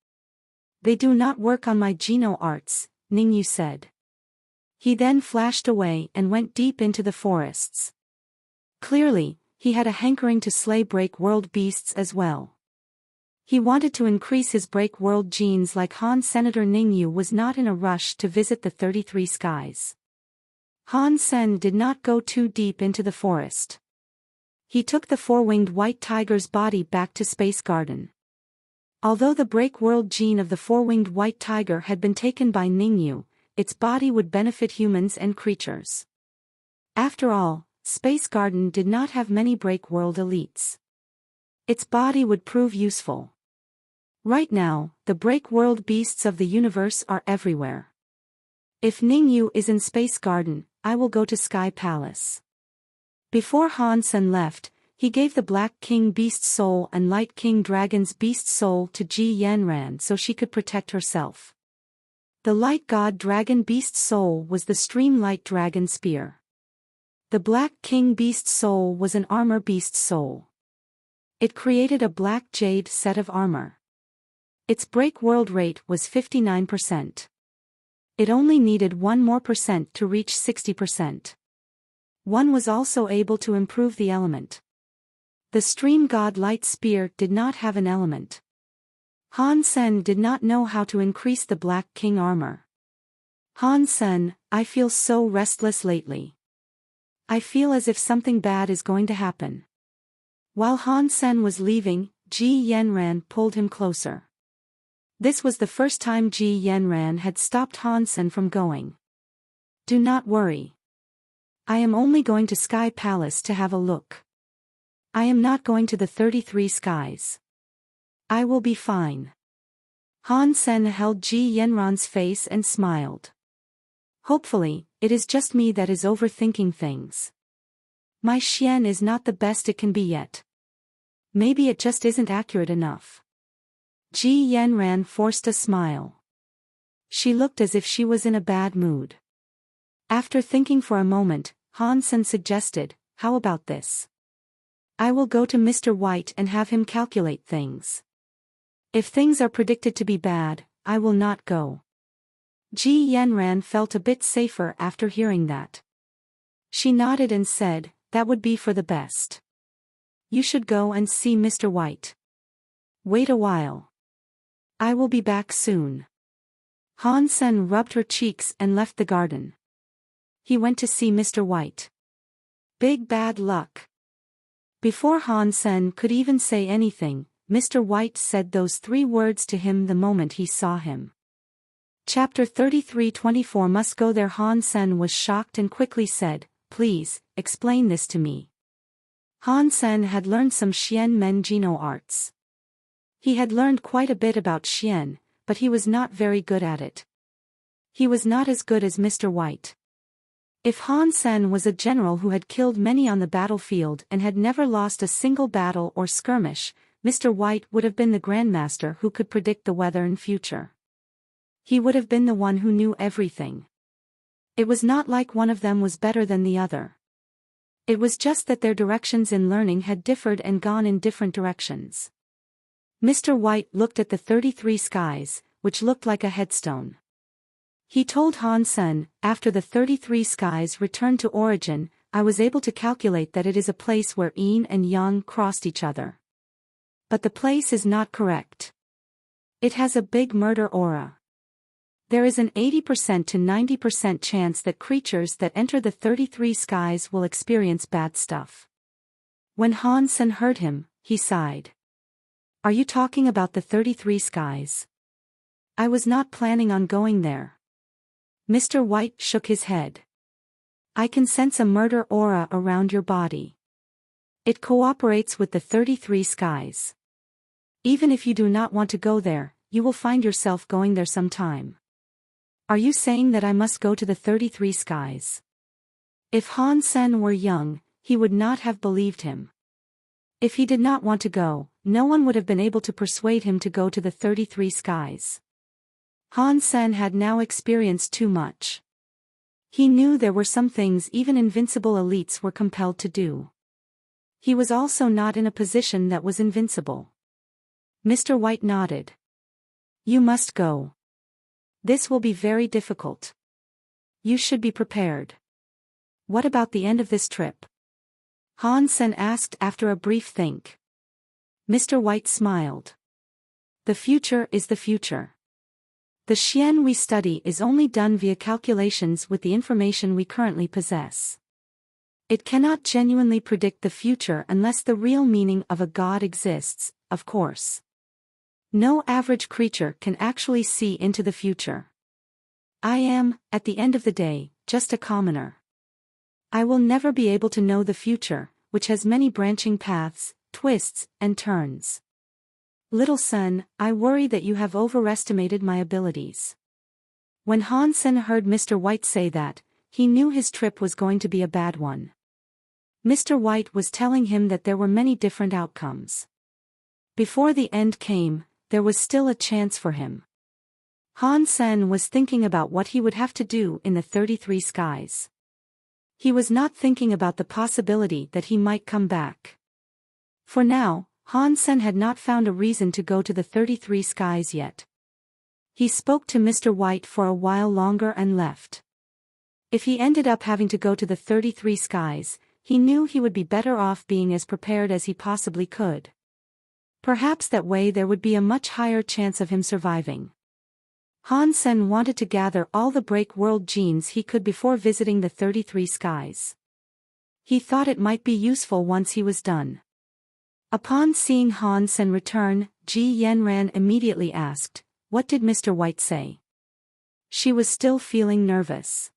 They do not work on my Geno arts," Ningyu said. He then flashed away and went deep into the forests. Clearly, he had a hankering to slay break world beasts as well. He wanted to increase his break world genes like Han. Senator Ningyu was not in a rush to visit the 33 skies. Han Sen did not go too deep into the forest. He took the four-winged white tiger's body back to Space Garden. Although the break world gene of the four-winged white tiger had been taken by Ningyu, its body would benefit humans and creatures. After all, Space Garden did not have many break world elites. Its body would prove useful. Right now, the break world beasts of the universe are everywhere. If Ningyu is in Space Garden, I will go to Sky Palace. Before Han Sen left, he gave the Black King Beast Soul and Light King Dragon's Beast Soul to Ji Yanran so she could protect herself. The Light God Dragon Beast Soul was the Stream Light Dragon Spear. The Black King Beast Soul was an Armor Beast Soul. It created a black jade set of armor. Its break world rate was 59%. It only needed 1 more percent to reach 60%. One was also able to improve the element. The Stream God Light Spear did not have an element. Han Sen did not know how to increase the Black King armor. "Han Sen, I feel so restless lately. I feel as if something bad is going to happen." While Han Sen was leaving, Ji Yanran pulled him closer. This was the first time Ji Yanran had stopped Han Sen from going. "Do not worry. I am only going to Sky Palace to have a look. I am not going to the 33 skies. I will be fine." Han Sen held Ji Yanran's face and smiled. "Hopefully, it is just me that is overthinking things. My Xian is not the best it can be yet. Maybe it just isn't accurate enough." Ji Yanran forced a smile. She looked as if she was in a bad mood. After thinking for a moment, Han Sen suggested, "How about this? I will go to Mr. White and have him calculate things. If things are predicted to be bad, I will not go." Ji Yanran felt a bit safer after hearing that. She nodded and said, "That would be for the best. You should go and see Mr. White. Wait a while. I will be back soon." Han Sen rubbed her cheeks and left the garden. He went to see Mr. White. Big bad luck. Before Han Sen could even say anything, Mr. White said those 3 words to him the moment he saw him. Chapter 33-24 Must go there. Han Sen was shocked and quickly said, "Please, explain this to me." Han Sen had learned some Xian Men Geno arts. He had learned quite a bit about Xian, but he was not very good at it. He was not as good as Mr. White. If Han Sen was a general who had killed many on the battlefield and had never lost a single battle or skirmish, Mr. White would have been the grandmaster who could predict the weather and future. He would have been the one who knew everything. It was not like one of them was better than the other. It was just that their directions in learning had differed and gone in different directions. Mr. White looked at the 33 skies, which looked like a headstone. He told Han Sen, "After the 33 skies returned to origin, I was able to calculate that it is a place where yin and yang crossed each other. But the place is not correct. It has a big murder aura. There is an 80% to 90% chance that creatures that enter the 33 skies will experience bad stuff. When Han Sen heard him, he sighed. Are you talking about the 33 skies? I was not planning on going there. Mr. White shook his head. I can sense a murder aura around your body. It cooperates with the 33 skies. Even if you do not want to go there, you will find yourself going there sometime. Are you saying that I must go to the 33 skies? If Han Sen were young, he would not have believed him. If he did not want to go, no one would have been able to persuade him to go to the 33 skies. Han Sen had now experienced too much. He knew there were some things even invincible elites were compelled to do. He was also not in a position that was invincible. Mr. White nodded. You must go. This will be very difficult. You should be prepared. What about the end of this trip? Han Sen asked after a brief think. Mr. White smiled. The future is the future. The Xian we study is only done via calculations with the information we currently possess. It cannot genuinely predict the future unless the real meaning of a god exists, of course. No average creature can actually see into the future. I am, at the end of the day, just a commoner. I will never be able to know the future, which has many branching paths, twists, and turns. Little son, I worry that you have overestimated my abilities. When Han Sen heard Mr. White say that, he knew his trip was going to be a bad one. Mr. White was telling him that there were many different outcomes. Before the end came, there was still a chance for him. Han Sen was thinking about what he would have to do in the 33 skies. He was not thinking about the possibility that he might come back. For now, Han Sen had not found a reason to go to the 33 skies yet. He spoke to Mr. White for a while longer and left. If he ended up having to go to the 33 skies, he knew he would be better off being as prepared as he possibly could. Perhaps that way there would be a much higher chance of him surviving. Han Sen wanted to gather all the break world genes he could before visiting the 33 skies. He thought it might be useful once he was done. Upon seeing Han Sen return, Ji Yanran immediately asked, "What did Mr. White say?" She was still feeling nervous.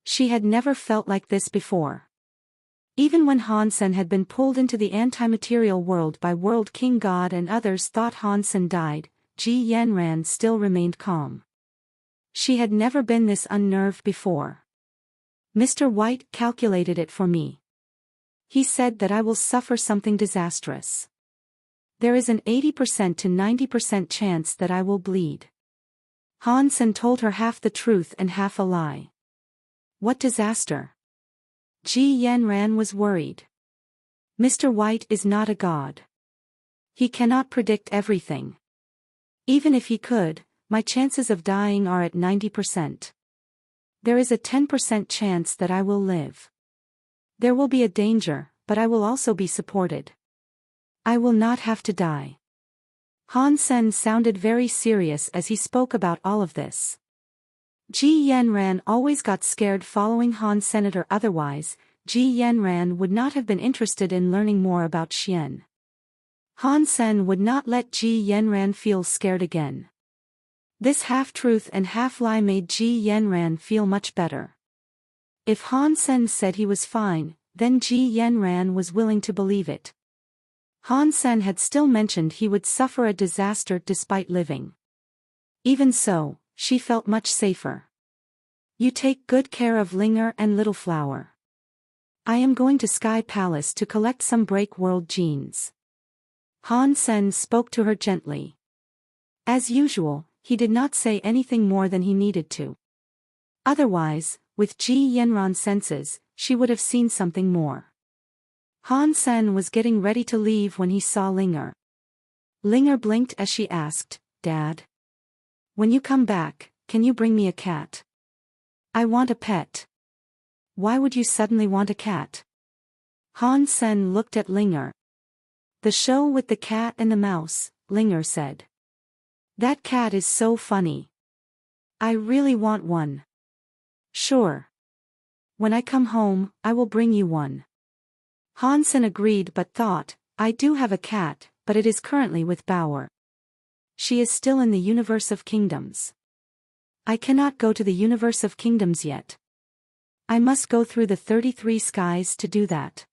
She had never felt like this before. Even when Han Sen had been pulled into the anti-material world by World King God and others thought Han Sen died, Ji Yanran still remained calm. She had never been this unnerved before. Mr. White calculated it for me. He said that I will suffer something disastrous. There is an 80% to 90% chance that I will bleed. Han Sen told her half the truth and half a lie. What disaster? Ji Yanran was worried. Mr. White is not a god. He cannot predict everything. Even if he could, my chances of dying are at 90%. There is a 10% chance that I will live. There will be a danger, but I will also be supported. I will not have to die. Han Sen sounded very serious as he spoke about all of this. Ji Yanran always got scared following Han Senator, otherwise, Ji Yanran would not have been interested in learning more about Xian. Han Sen would not let Ji Yanran feel scared again. This half-truth and half-lie made Ji Yanran feel much better. If Han Sen said he was fine, then Ji Yanran was willing to believe it. Han Sen had still mentioned he would suffer a disaster despite living. Even so, she felt much safer. You take good care of Linger and Little Flower. I am going to Sky Palace to collect some break world genes. Han Sen spoke to her gently. As usual, he did not say anything more than he needed to. Otherwise, with Ji Yanran's senses, she would have seen something more. Han Sen was getting ready to leave when he saw Linger. Linger blinked as she asked, "Dad? When you come back, can you bring me a cat? I want a pet." Why would you suddenly want a cat? Han Sen looked at Linger. The show with the cat and the mouse, Linger said. That cat is so funny. I really want one. Sure. When I come home, I will bring you one. Han-sen agreed but thought, I do have a cat, but it is currently with Bauer. She is still in the universe of kingdoms. I cannot go to the universe of kingdoms yet. I must go through the 33 skies to do that.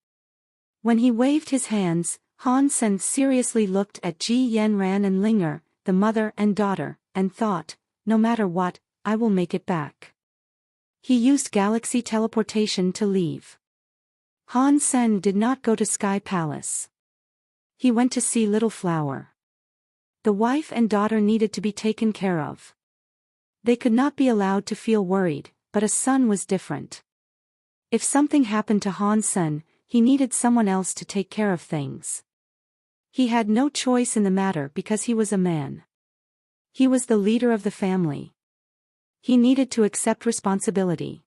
When he waved his hands, Han-sen seriously looked at Ji Yanran and Linger, the mother and daughter, and thought, no matter what, I will make it back. He used galaxy teleportation to leave. Han-sen did not go to Sky Palace. He went to see Little Flower. The wife and daughter needed to be taken care of. They could not be allowed to feel worried, but a son was different. If something happened to Han-sen, he needed someone else to take care of things. He had no choice in the matter because he was a man. He was the leader of the family. He needed to accept responsibility.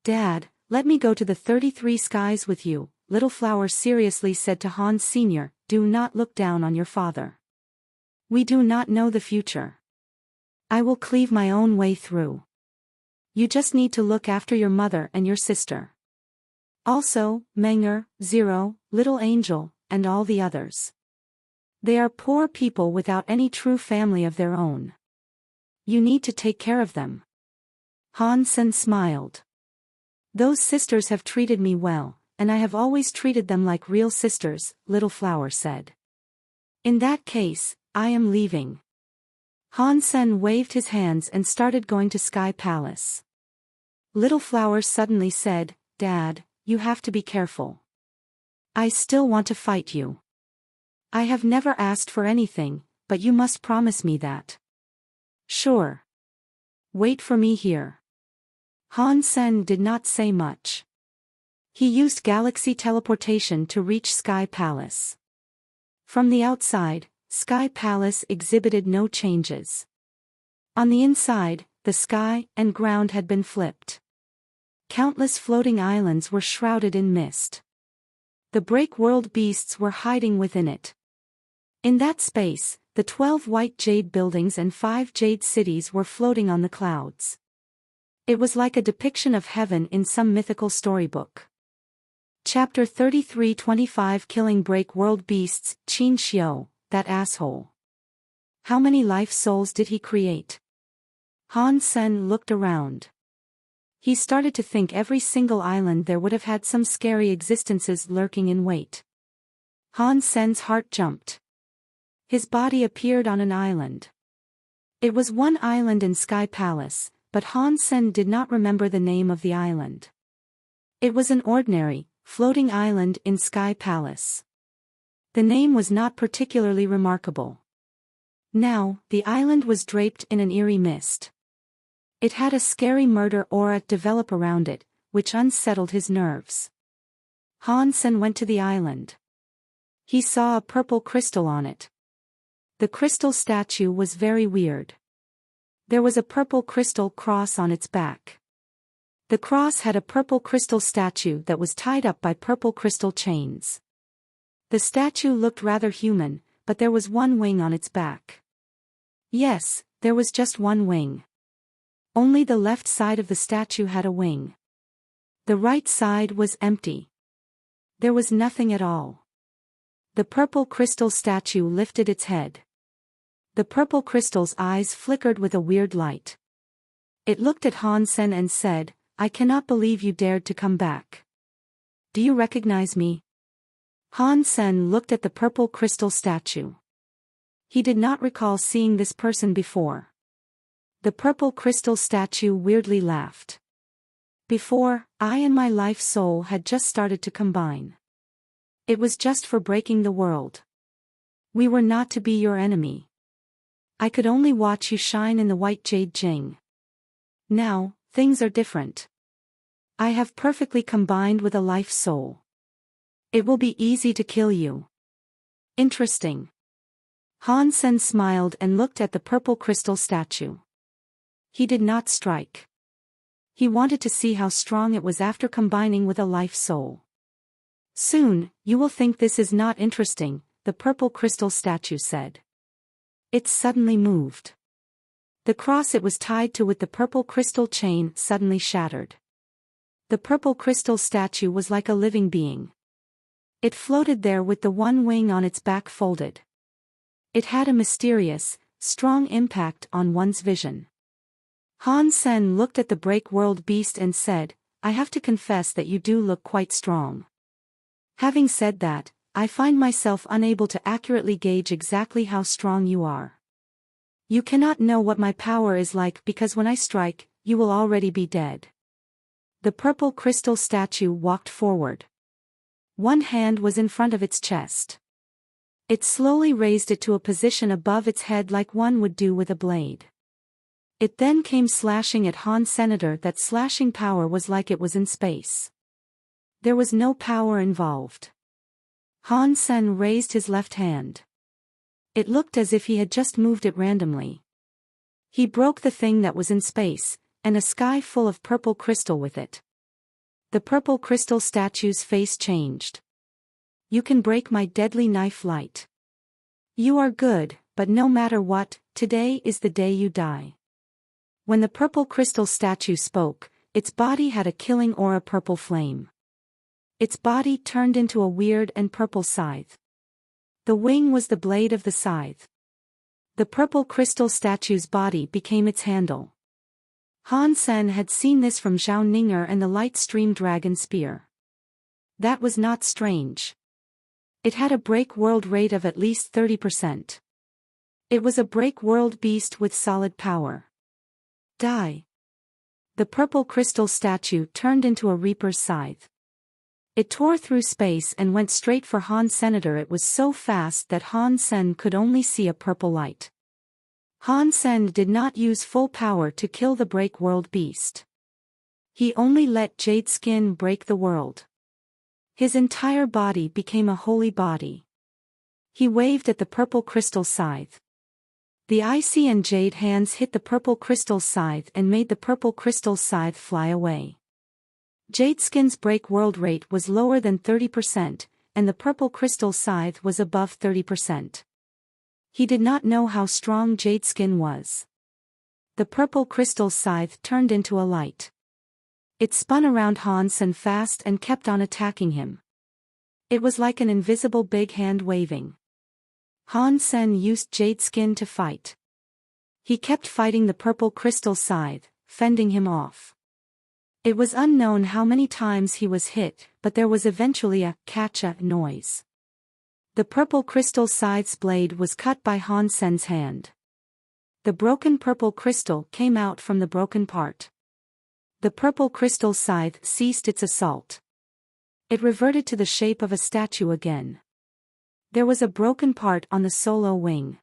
Dad, let me go to the 33 skies with you, Little Flower seriously said to Han Sr., do not look down on your father. We do not know the future. I will cleave my own way through. You just need to look after your mother and your sister. Also, Menger, Zero, Little Angel, and all the others. They are poor people without any true family of their own. You need to take care of them. Han-sen smiled. Those sisters have treated me well, and I have always treated them like real sisters, Little Flower said. In that case, I am leaving. Han-sen waved his hands and started going to Sky Palace. Little Flower suddenly said, Dad, you have to be careful. I still want to fight you. I have never asked for anything, but you must promise me that. Sure. Wait for me here. Han-sen did not say much. He used galaxy teleportation to reach Sky Palace. From the outside, Sky Palace exhibited no changes. On the inside, the sky and ground had been flipped. Countless floating islands were shrouded in mist. The break world beasts were hiding within it. In that space, the 12 white jade buildings and 5 jade cities were floating on the clouds. It was like a depiction of heaven in some mythical storybook. Chapter 33-25 Killing Break World Beasts, Qin Xiao, that asshole. How many life souls did he create? Han-sen looked around. He started to think every single island there would have had some scary existences lurking in wait. Han-sen's heart jumped. His body appeared on an island. It was one island in Sky Palace, but Han-sen did not remember the name of the island. It was an ordinary, floating island in Sky Palace. The name was not particularly remarkable. Now, the island was draped in an eerie mist. It had a scary murder aura develop around it, which unsettled his nerves. Han-sen went to the island. He saw a purple crystal on it. The crystal statue was very weird. There was a purple crystal cross on its back. The cross had a purple crystal statue that was tied up by purple crystal chains. The statue looked rather human, but there was one wing on its back. Yes, there was just one wing. Only the left side of the statue had a wing. The right side was empty. There was nothing at all. The purple crystal statue lifted its head. The purple crystal's eyes flickered with a weird light. It looked at Han-sen and said, I cannot believe you dared to come back. Do you recognize me? Han-sen looked at the purple crystal statue. He did not recall seeing this person before. The purple crystal statue weirdly laughed. Before, I and my life soul had just started to combine. It was just for breaking the world. We were not to be your enemy. I could only watch you shine in the white jade Jing. Now, things are different. I have perfectly combined with a life soul. It will be easy to kill you. Interesting. Han-sen smiled and looked at the purple crystal statue. He did not strike. He wanted to see how strong it was after combining with a life soul. Soon, you will think this is not interesting, the purple crystal statue said. It suddenly moved. The cross it was tied to with the purple crystal chain suddenly shattered. The purple crystal statue was like a living being. It floated there with the one wing on its back folded. It had a mysterious, strong impact on one's vision. Han Sen looked at the break-world beast and said, "I have to confess that you do look quite strong. Having said that, I find myself unable to accurately gauge exactly how strong you are. You cannot know what my power is like because when I strike, you will already be dead." The purple crystal statue walked forward. One hand was in front of its chest. It slowly raised it to a position above its head like one would do with a blade. It then came slashing at Han Senator. That slashing power was like it was in space. There was no power involved. Han Sen raised his left hand. It looked as if he had just moved it randomly. He broke the thing that was in space, and a sky full of purple crystal with it. The purple crystal statue's face changed. "You can break my deadly knife light. You are good, but no matter what, today is the day you die." When the purple crystal statue spoke, its body had a killing aura purple flame. Its body turned into a weird and purple scythe. The wing was the blade of the scythe. The purple crystal statue's body became its handle. Han Sen had seen this from Zhao Ninger and the light stream dragon spear. That was not strange. It had a break-world rate of at least 30%. It was a break-world beast with solid power. Die. The purple crystal statue turned into a reaper's scythe. It tore through space and went straight for Han Senator. It was so fast that Han Sen could only see a purple light. Han Sen did not use full power to kill the break-world beast. He only let Jade Skin break the world. His entire body became a holy body. He waved at the purple crystal scythe. The icy and jade hands hit the purple crystal scythe and made the purple crystal scythe fly away. Jadeskin's break-world rate was lower than 30%, and the purple crystal scythe was above 30%. He did not know how strong Jadeskin was. The purple crystal scythe turned into a light. It spun around Han Sen fast and kept on attacking him. It was like an invisible big hand waving. Han Sen used Jadeskin to fight. He kept fighting the purple crystal scythe, fending him off. It was unknown how many times he was hit, but there was eventually a catcha noise. The purple crystal scythe's blade was cut by Han Sen's hand. The broken purple crystal came out from the broken part. The purple crystal scythe ceased its assault. It reverted to the shape of a statue again. There was a broken part on the solo wing.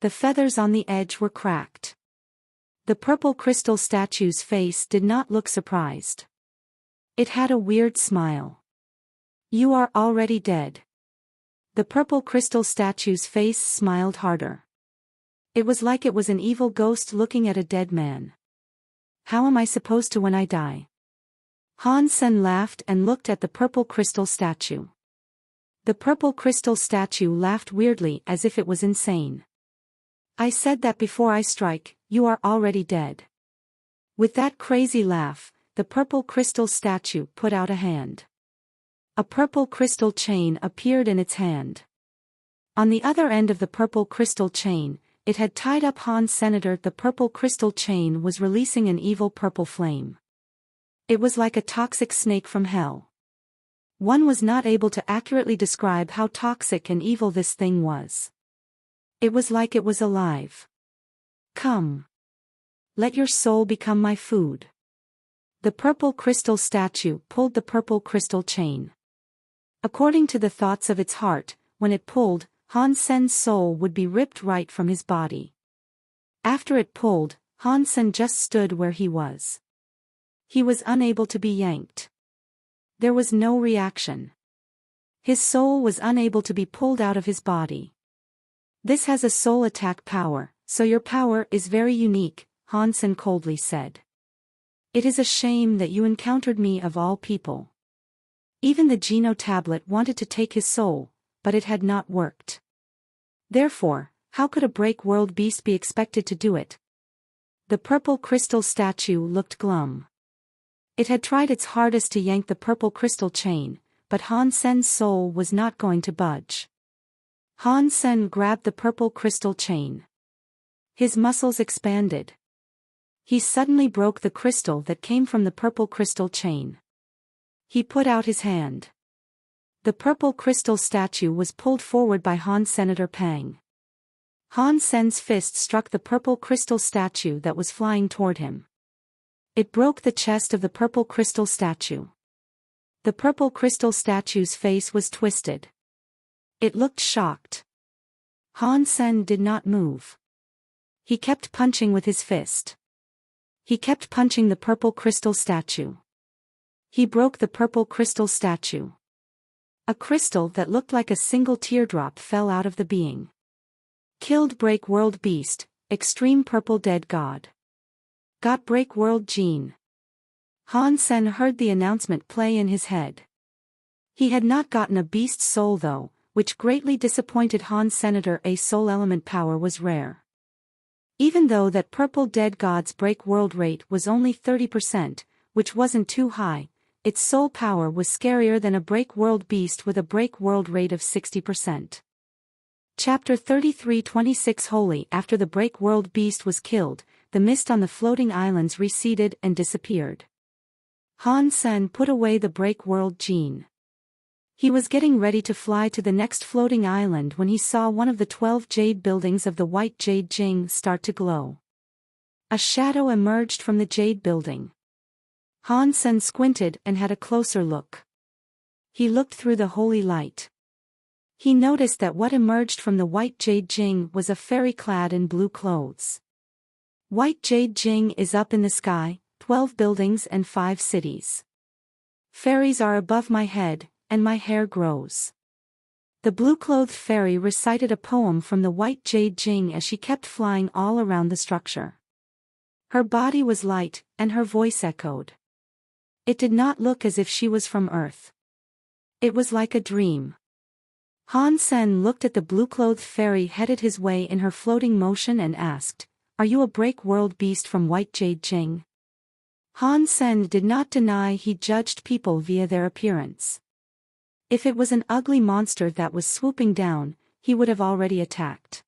The feathers on the edge were cracked. The purple crystal statue's face did not look surprised. It had a weird smile. "You are already dead." The purple crystal statue's face smiled harder. It was like it was an evil ghost looking at a dead man. "How am I supposed to when I die?" Han Sen laughed and looked at the purple crystal statue. The purple crystal statue laughed weirdly as if it was insane. "I said that before I strike, you are already dead." With that crazy laugh, the purple crystal statue put out a hand. A purple crystal chain appeared in its hand. On the other end of the purple crystal chain, it had tied up Han Senator. The purple crystal chain was releasing an evil purple flame. It was like a toxic snake from hell. One was not able to accurately describe how toxic and evil this thing was. It was like it was alive. "Come. Let your soul become my food." The purple crystal statue pulled the purple crystal chain. According to the thoughts of its heart, when it pulled, Han Sen's soul would be ripped right from his body. After it pulled, Han Sen just stood where he was. He was unable to be yanked. There was no reaction. His soul was unable to be pulled out of his body. "This has a soul attack power, so your power is very unique," Han Sen coldly said. "It is a shame that you encountered me of all people." Even the Geno tablet wanted to take his soul, but it had not worked. Therefore, how could a break-world beast be expected to do it? The purple crystal statue looked glum. It had tried its hardest to yank the purple crystal chain, but Han Sen's soul was not going to budge. Han Sen grabbed the purple crystal chain. His muscles expanded. He suddenly broke the crystal that came from the purple crystal chain. He put out his hand. The purple crystal statue was pulled forward by Han Senator Pang. Han Sen's fist struck the purple crystal statue that was flying toward him. It broke the chest of the purple crystal statue. The purple crystal statue's face was twisted. It looked shocked. Han Sen did not move. He kept punching with his fist. He kept punching the purple crystal statue. He broke the purple crystal statue. A crystal that looked like a single teardrop fell out of the being. Killed Break World Beast, Extreme Purple Dead God. Got Break World Gene. Han Sen heard the announcement play in his head. He had not gotten a beast soul though, which greatly disappointed Han Senator. A soul element power was rare. Even though that Purple Dead God's break world rate was only 30%, which wasn't too high, its soul power was scarier than a break world beast with a break world rate of 60%. Chapter 33:26 Holy. After the break world beast was killed, the mist on the floating islands receded and disappeared. Han Sen put away the break world gene. He was getting ready to fly to the next floating island when he saw one of the 12 jade buildings of the white jade Jing start to glow. A shadow emerged from the jade building. Han Sen squinted and had a closer look. He looked through the holy light. He noticed that what emerged from the white jade Jing was a fairy clad in blue clothes. White jade Jing is up in the sky, 12 buildings and 5 cities. Fairies are above my head, and my hair grows. The blue-clothed fairy recited a poem from the white jade Jing as she kept flying all around the structure. Her body was light, and her voice echoed. It did not look as if she was from Earth. It was like a dream. Han Sen looked at the blue-clothed fairy headed his way in her floating motion and asked, "Are you a break world beast from white jade Jing?" Han Sen did not deny he judged people via their appearance. If it was an ugly monster that was swooping down, he would have already attacked.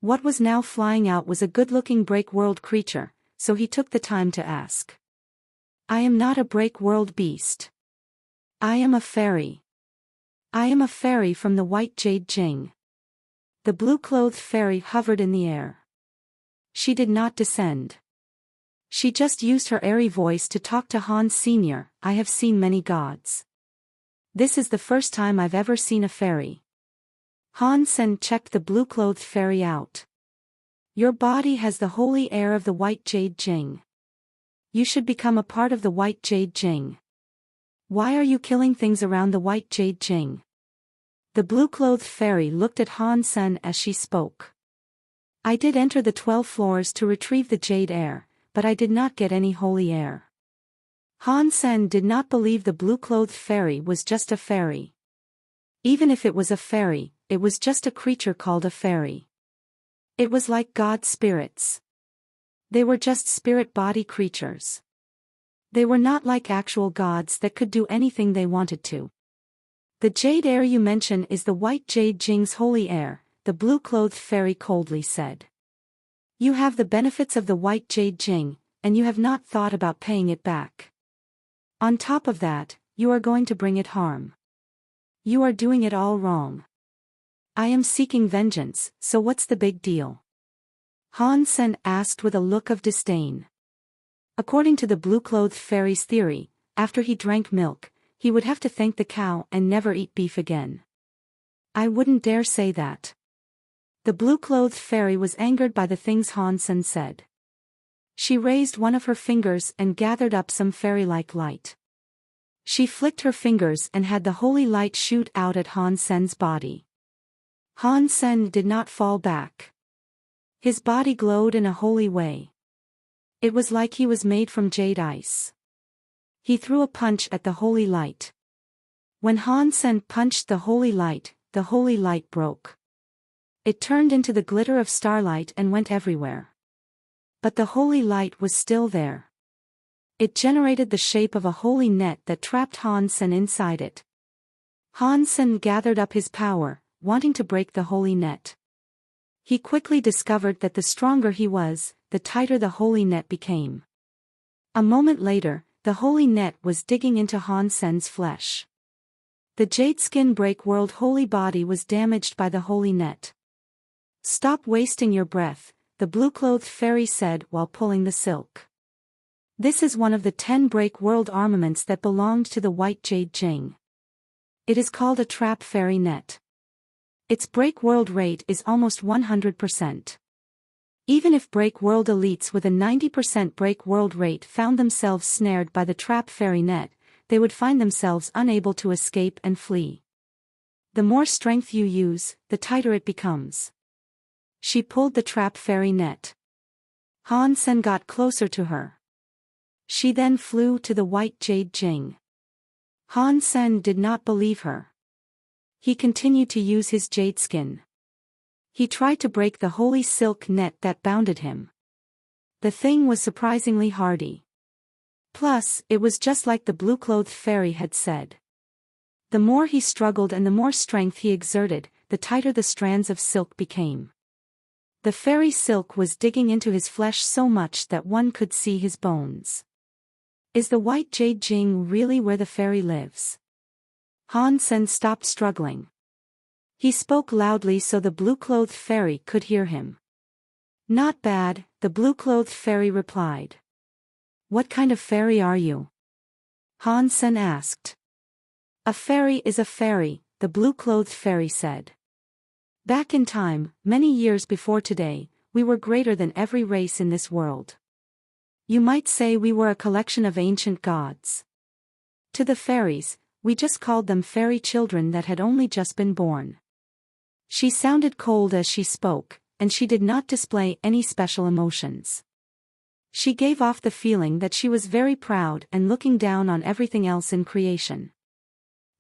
What was now flying out was a good-looking break world creature, so he took the time to ask. "I am not a break world beast. I am a fairy. I am a fairy from the white jade Jing." The blue-clothed fairy hovered in the air. She did not descend. She just used her airy voice to talk to Han Sr. "I have seen many gods. This is the first time I've ever seen a fairy." Han Sen checked the blue-clothed fairy out. "Your body has the holy air of the white jade Jing. You should become a part of the white jade Jing. Why are you killing things around the white jade Jing?" The blue-clothed fairy looked at Han Sen as she spoke. "I did enter the 12 floors to retrieve the jade air, but I did not get any holy air." Han Sen did not believe the blue-clothed fairy was just a fairy. Even if it was a fairy, it was just a creature called a fairy. It was like God's spirits. They were just spirit body creatures. They were not like actual gods that could do anything they wanted to. "The jade air you mention is the white jade Jing's holy air," the blue-clothed fairy coldly said. "You have the benefits of the white jade Jing, and you have not thought about paying it back. On top of that, you are going to bring it harm. You are doing it all wrong. I am seeking vengeance, so what's the big deal?" Han Sen asked with a look of disdain. According to the blue-clothed fairy's theory, after he drank milk, he would have to thank the cow and never eat beef again. "I wouldn't dare say that." The blue-clothed fairy was angered by the things Han Sen said. She raised one of her fingers and gathered up some fairy-like light. She flicked her fingers and had the holy light shoot out at Han Sen's body. Han Sen did not fall back. His body glowed in a holy way. It was like he was made from jade ice. He threw a punch at the holy light. When Han Sen punched the holy light broke. It turned into the glitter of starlight and went everywhere. But the holy light was still there. It generated the shape of a holy net that trapped Han Sen inside it. Han Sen gathered up his power, wanting to break the holy net. He quickly discovered that the stronger he was, the tighter the holy net became. A moment later, the holy net was digging into Han Sen's flesh. The jade skin break world holy body was damaged by the holy net. "Stop wasting your breath," the blue-clothed fairy said while pulling the silk. "This is one of the 10 break world armaments that belonged to the white jade Jing. It is called a trap fairy net. Its break world rate is almost 100%. Even if break world elites with a 90% break world rate found themselves snared by the trap fairy net, they would find themselves unable to escape and flee. The more strength you use, the tighter it becomes." She pulled the trap fairy net. Han Sen got closer to her. She then flew to the white jade Jing. Han Sen did not believe her. He continued to use his jade skin. He tried to break the holy silk net that bounded him. The thing was surprisingly hardy. Plus, it was just like the blue-clothed fairy had said. The more he struggled and the more strength he exerted, the tighter the strands of silk became. The fairy silk was digging into his flesh so much that one could see his bones. Is the white jade Jing really where the fairy lives? Han Sen stopped struggling. He spoke loudly so the blue-clothed fairy could hear him. "Not bad," the blue-clothed fairy replied. "What kind of fairy are you?" Han Sen asked. "A fairy is a fairy," the blue-clothed fairy said. "Back in time, many years before today, we were greater than every race in this world. You might say we were a collection of ancient gods. To the fairies, we just called them fairy children that had only just been born." She sounded cold as she spoke, and she did not display any special emotions. She gave off the feeling that she was very proud and looking down on everything else in creation.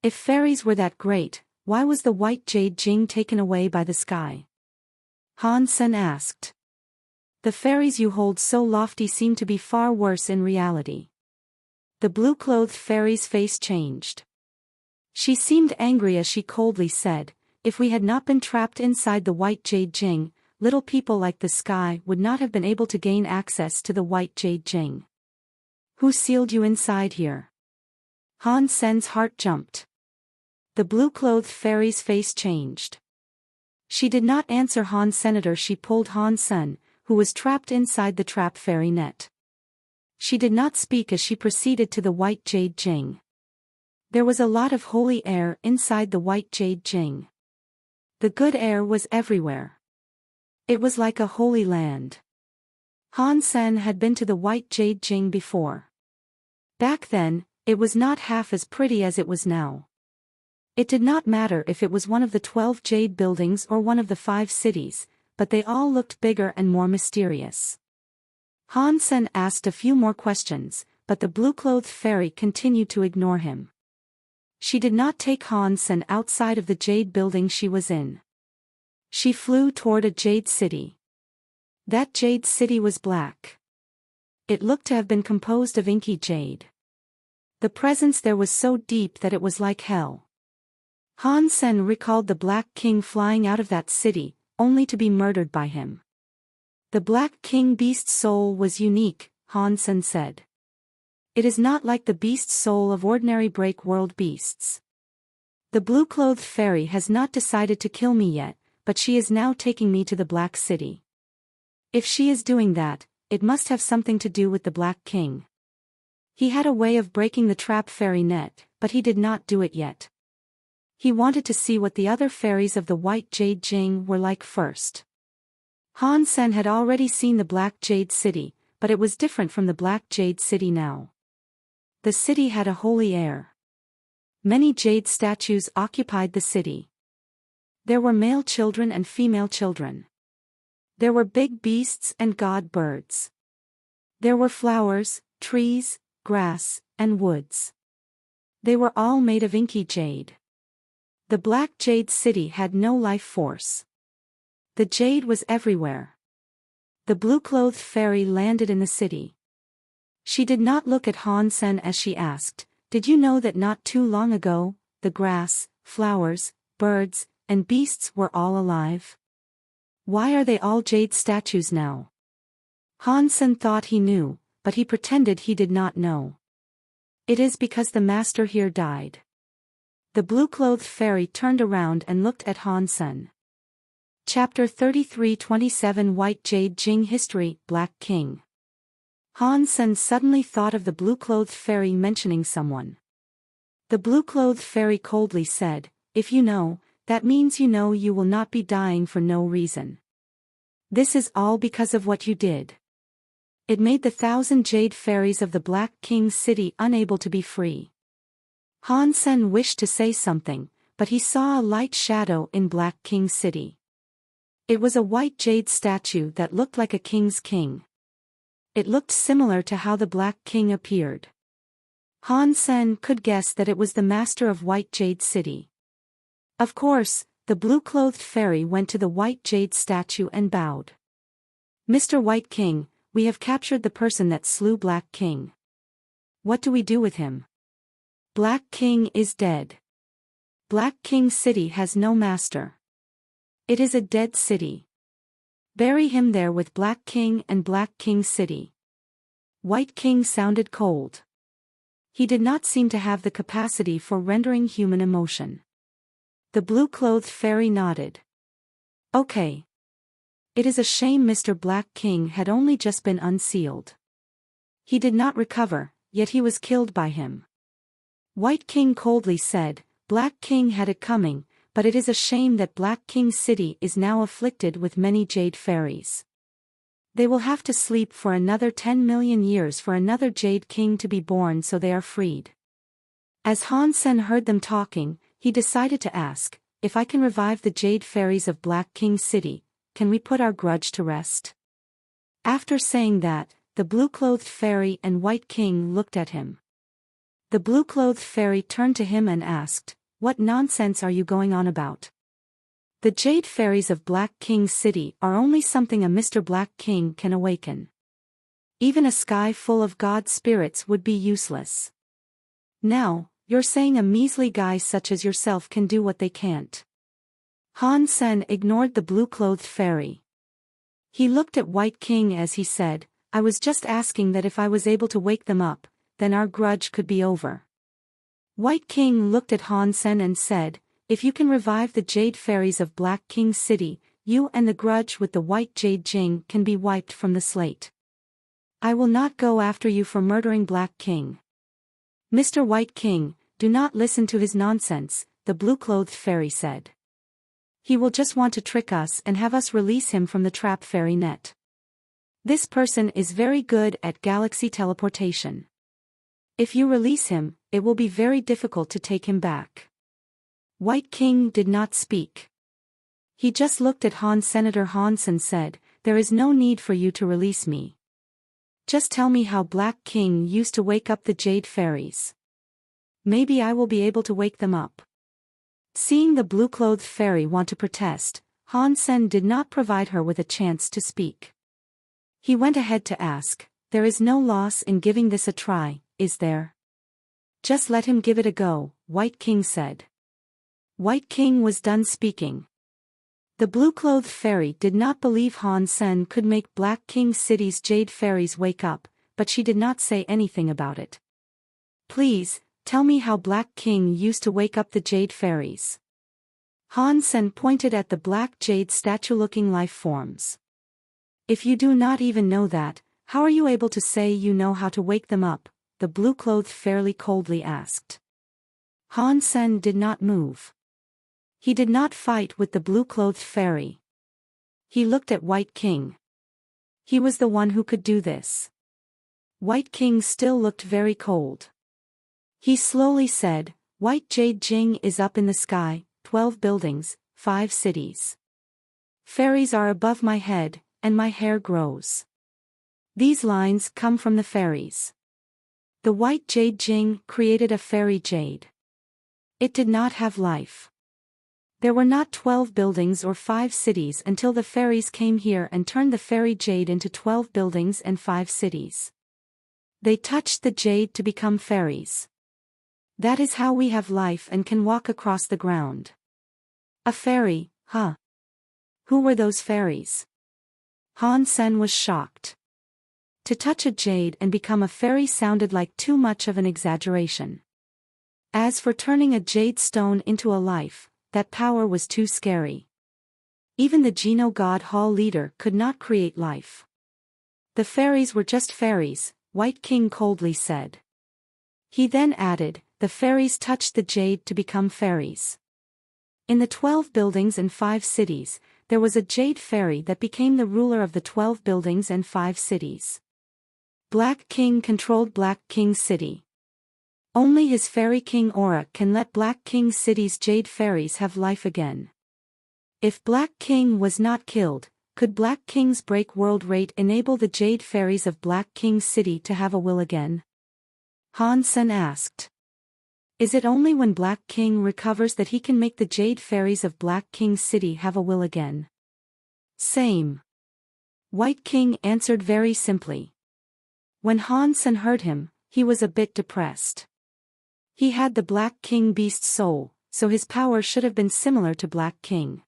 If fairies were that great, why was the white jade Jing taken away by the sky? Han Sen asked. "The fairies you hold so lofty seem to be far worse in reality." The blue-clothed fairy's face changed. She seemed angry as she coldly said, "If we had not been trapped inside the white jade Jing, little people like the sky would not have been able to gain access to the white jade Jing. Who sealed you inside here?" Han Sen's heart jumped. The blue-clothed fairy's face changed. She did not answer Han Senator. She pulled Han Sen, who was trapped inside the trap fairy net. She did not speak as she proceeded to the white jade Jing. There was a lot of holy air inside the white jade Jing. The good air was everywhere. It was like a holy land. Han Sen had been to the white jade Jing before. Back then, it was not half as pretty as it was now. It did not matter if it was one of the 12 jade buildings or one of the 5 cities, but they all looked bigger and more mysterious. Han Sen asked a few more questions, but the blue-clothed fairy continued to ignore him. She did not take Han Sen outside of the jade building she was in. She flew toward a jade city. That jade city was black. It looked to have been composed of inky jade. The presence there was so deep that it was like hell. Han Sen recalled the Black King flying out of that city, only to be murdered by him. The Black King beast's soul was unique, Han Sen said. It is not like the beast's soul of ordinary break world beasts. The blue-clothed fairy has not decided to kill me yet, but she is now taking me to the Black City. If she is doing that, it must have something to do with the Black King. He had a way of breaking the trap fairy net, but he did not do it yet. He wanted to see what the other fairies of the white jade Jing were like first. Han Sen had already seen the Black Jade City, but it was different from the Black Jade City now. The city had a holy air. Many jade statues occupied the city. There were male children and female children. There were big beasts and god birds. There were flowers, trees, grass, and woods. They were all made of inky jade. The Black Jade City had no life force. The jade was everywhere. The blue-clothed fairy landed in the city. She did not look at Han Sen as she asked, "Did you know that not too long ago, the grass, flowers, birds, and beasts were all alive? Why are they all jade statues now?" Han Sen thought he knew, but he pretended he did not know. "It is because the master here died." The blue-clothed fairy turned around and looked at Han Sen. Chapter 33-27 White Jade Jing History, Black King. Han Sen suddenly thought of the blue-clothed fairy mentioning someone. The blue-clothed fairy coldly said, "If you know, that means you know you will not be dying for no reason. This is all because of what you did." It made the 1,000 jade fairies of the Black King's city unable to be free. Han Sen wished to say something, but he saw a light shadow in Black King's city. It was a white jade statue that looked like a king's king. It looked similar to how the Black King appeared. Han Sen could guess that it was the master of White Jade City. Of course, the blue-clothed fairy went to the white jade statue and bowed. "Mr. White King, we have captured the person that slew Black King. What do we do with him?" "Black King is dead. Black King City has no master. It is a dead city. Bury him there with Black King and Black King City." White King sounded cold. He did not seem to have the capacity for rendering human emotion. The blue-clothed fairy nodded. "Okay. It is a shame Mr. Black King had only just been unsealed. He did not recover, yet he was killed by him." White King coldly said, "Black King had it coming, but it is a shame that Black King City is now afflicted with many jade fairies. They will have to sleep for another 10 million years for another Jade King to be born so they are freed." As Han Sen heard them talking, he decided to ask, "If I can revive the jade fairies of Black King City, can we put our grudge to rest?" After saying that, the blue-clothed fairy and White King looked at him. The blue-clothed fairy turned to him and asked, "What nonsense are you going on about? The jade fairies of Black King City are only something a Mr. Black King can awaken. Even a sky full of god spirits would be useless. Now, you're saying a measly guy such as yourself can do what they can't." Han Sen ignored the blue-clothed fairy. He looked at White King as he said, "I was just asking that if I was able to wake them up, then our grudge could be over." White King looked at Han Sen and said, "If you can revive the jade fairies of Black King City, you and the grudge with the white jade Jing can be wiped from the slate. I will not go after you for murdering Black King." "Mr. White King, do not listen to his nonsense," the blue-clothed fairy said. "He will just want to trick us and have us release him from the trap fairy net. This person is very good at galaxy teleportation. If you release him, it will be very difficult to take him back." White King did not speak. He just looked at Han. Senator Hansen said, "There is no need for you to release me. Just tell me how Black King used to wake up the jade fairies. Maybe I will be able to wake them up." Seeing the blue-clothed fairy want to protest, Han Sen did not provide her with a chance to speak. He went ahead to ask, "There is no loss in giving this a try, is there?" "Just let him give it a go," White King said. White King was done speaking. The blue-clothed fairy did not believe Han Sen could make Black King City's jade fairies wake up, but she did not say anything about it. "Please, tell me how Black King used to wake up the jade fairies." Han Sen pointed at the black jade statue-looking life forms. "If you do not even know that, how are you able to say you know how to wake them up?" the blue-clothed fairy coldly asked. Han Sen did not move. He did not fight with the blue-clothed fairy. He looked at White King. He was the one who could do this. White King still looked very cold. He slowly said, "White Jade Jing is up in the sky, 12 buildings, 5 cities. Fairies are above my head, and my hair grows. These lines come from the fairies. The white jade Jing created a fairy jade. It did not have life. There were not 12 buildings or 5 cities until the fairies came here and turned the fairy jade into 12 buildings and 5 cities. They touched the jade to become fairies. That is how we have life and can walk across the ground. A fairy, huh? Who were those fairies? Han Sen was shocked. To touch a jade and become a fairy sounded like too much of an exaggeration. As for turning a jade stone into a life, that power was too scary. Even the Geno God Hall leader could not create life. The fairies were just fairies, White King coldly said. He then added, the fairies touched the jade to become fairies. In the 12 buildings and 5 cities, there was a jade fairy that became the ruler of the 12 buildings and 5 cities. Black King controlled Black King City. Only his fairy king Aura can let Black King City's jade fairies have life again. If Black King was not killed, could Black King's break world rate enable the jade fairies of Black King City to have a will again? Han Sen asked. Is it only when Black King recovers that he can make the jade fairies of Black King City have a will again? Same. White King answered very simply. When Han Sen heard him, he was a bit depressed. He had the Black King beast soul, so his power should have been similar to Black King.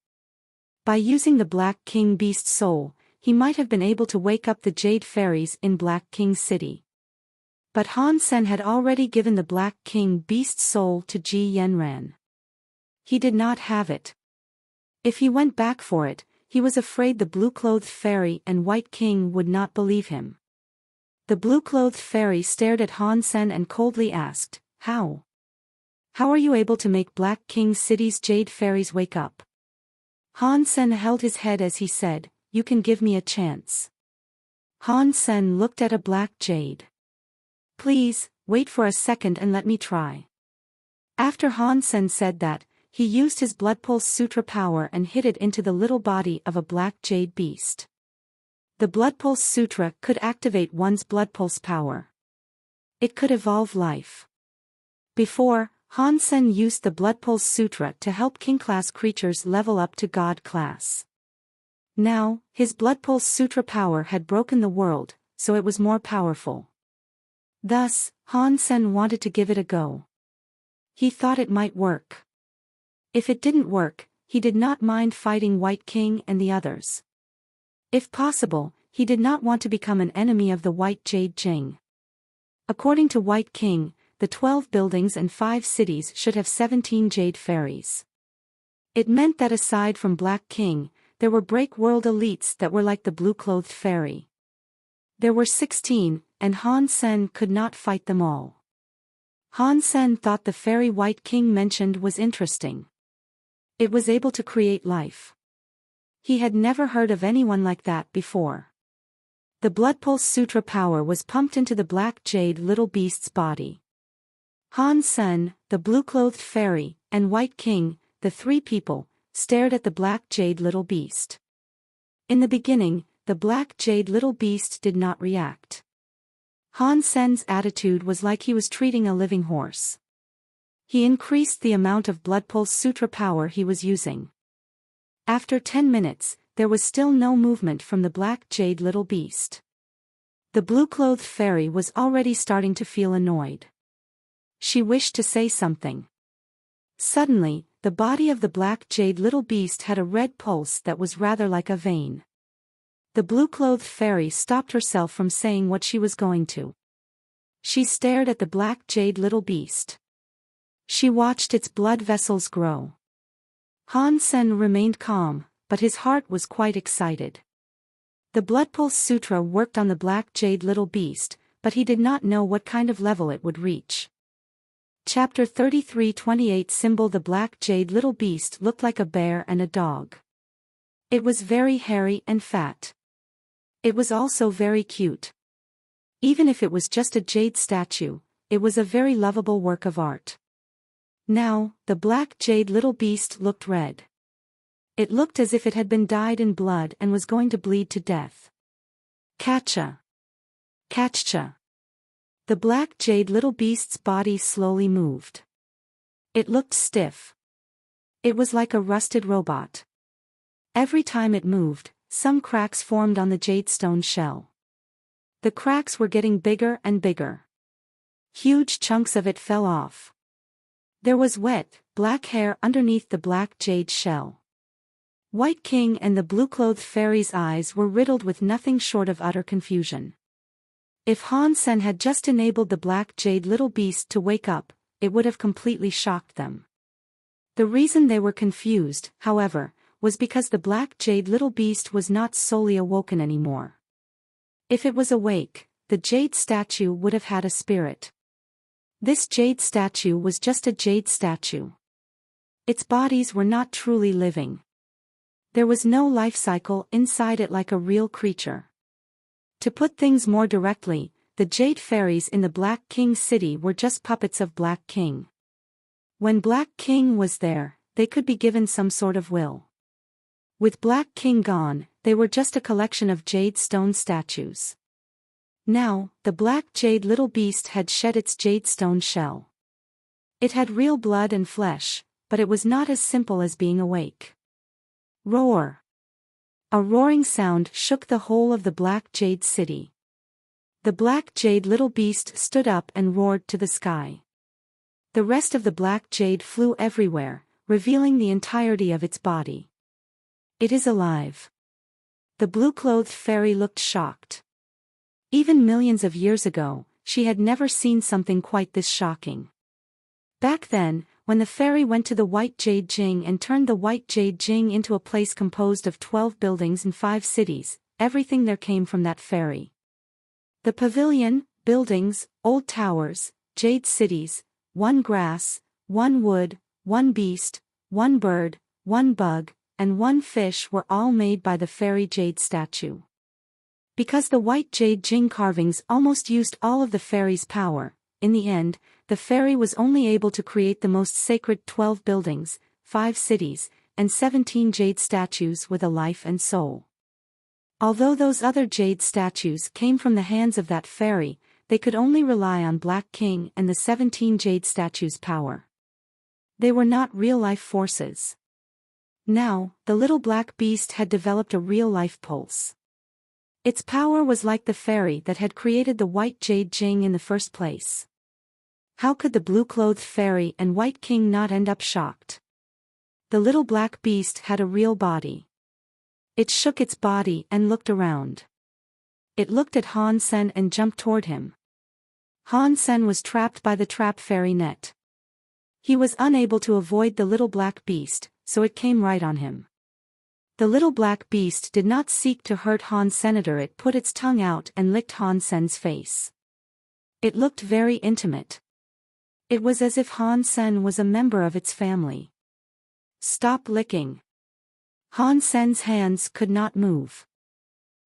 By using the Black King beast soul, he might have been able to wake up the jade fairies in Black King City. But Han Sen had already given the Black King beast soul to Ji Yanran. He did not have it. If he went back for it, he was afraid the blue-clothed fairy and White King would not believe him. The blue-clothed fairy stared at Han Sen and coldly asked, How? How are you able to make Black King City's jade fairies wake up? Han Sen held his head as he said, You can give me a chance. Han Sen looked at a black jade. Please, wait for a second and let me try. After Han Sen said that, he used his Blood Pulse Sutra power and hid it into the little body of a black jade beast. The Blood Pulse Sutra could activate one's Blood Pulse power. It could evolve life. Before, Han Sen used the Blood Pulse Sutra to help King-class creatures level up to God class. Now, his Blood Pulse Sutra power had broken the world, so it was more powerful. Thus, Han Sen wanted to give it a go. He thought it might work. If it didn't work, he did not mind fighting White King and the others. If possible, he did not want to become an enemy of the White Jade Jing. According to White King, the 12 buildings and 5 cities should have 17 jade fairies. It meant that aside from Black King, there were break world elites that were like the blue-clothed fairy. There were 16, and Han Sen could not fight them all. Han Sen thought the fairy White King mentioned was interesting. It was able to create life. He had never heard of anyone like that before. The Blood Pulse Sutra power was pumped into the black jade little beast's body. Han Sen, the blue-clothed fairy, and White King, the 3 people, stared at the black jade little beast. In the beginning, the black jade little beast did not react. Han Sen's attitude was like he was treating a living horse. He increased the amount of Blood Pulse Sutra power he was using. After 10 minutes, there was still no movement from the black jade little beast. The blue-clothed fairy was already starting to feel annoyed. She wished to say something. Suddenly, the body of the black jade little beast had a red pulse that was rather like a vein. The blue-clothed fairy stopped herself from saying what she was going to. She stared at the black jade little beast. She watched its blood vessels grow. Han Sen remained calm, but his heart was quite excited. The Blood Pulse Sutra worked on the black jade little beast, but he did not know what kind of level it would reach. Chapter 33-28 Symbol The black jade little beast looked like a bear and a dog. It was very hairy and fat. It was also very cute. Even if it was just a jade statue, it was a very lovable work of art. Now, the black jade little beast looked red. It looked as if it had been dyed in blood and was going to bleed to death. Catcha! Catcha! The black jade little beast's body slowly moved. It looked stiff. It was like a rusted robot. Every time it moved, some cracks formed on the jadestone shell. The cracks were getting bigger and bigger. Huge chunks of it fell off. There was wet, black hair underneath the black jade shell. White King and the blue-clothed fairy's eyes were riddled with nothing short of utter confusion. If Han Sen had just enabled the black jade little beast to wake up, it would have completely shocked them. The reason they were confused, however, was because the black jade little beast was not solely awoken anymore. If it was awake, the jade statue would have had a spirit. This jade statue was just a jade statue. Its bodies were not truly living. There was no life cycle inside it like a real creature. To put things more directly, the jade fairies in the Black King city were just puppets of Black King. When Black King was there, they could be given some sort of will. With Black King gone, they were just a collection of jade stone statues. Now, the black jade little beast had shed its jade stone shell. It had real blood and flesh, but it was not as simple as being awake. Roar! A roaring sound shook the whole of the black jade city. The black jade little beast stood up and roared to the sky. The rest of the black jade flew everywhere, revealing the entirety of its body. It is alive. The blue-clothed fairy looked shocked. Even millions of years ago, she had never seen something quite this shocking. Back then, when the fairy went to the White Jade Jing and turned the White Jade Jing into a place composed of 12 buildings and 5 cities, everything there came from that fairy. The pavilion, buildings, old towers, jade cities, one grass, one wood, one beast, one bird, one bug, and one fish were all made by the fairy jade statue. Because the White Jade Jing carvings almost used all of the fairy's power, in the end, the fairy was only able to create the most sacred 12 buildings, 5 cities, and 17 jade statues with a life and soul. Although those other jade statues came from the hands of that fairy, they could only rely on Black King and the 17 jade statues' power. They were not real-life forces. Now, the little black beast had developed a real-life pulse. Its power was like the fairy that had created the White Jade Jing in the first place. How could the blue-clothed fairy and White King not end up shocked? The little black beast had a real body. It shook its body and looked around. It looked at Han Sen and jumped toward him. Han Sen was trapped by the trap fairy net. He was unable to avoid the little black beast, so it came right on him. The little black beast did not seek to hurt Han Senator. It put its tongue out and licked Han Sen's face. It looked very intimate. It was as if Han Sen was a member of its family. Stop licking. Han Sen's hands could not move.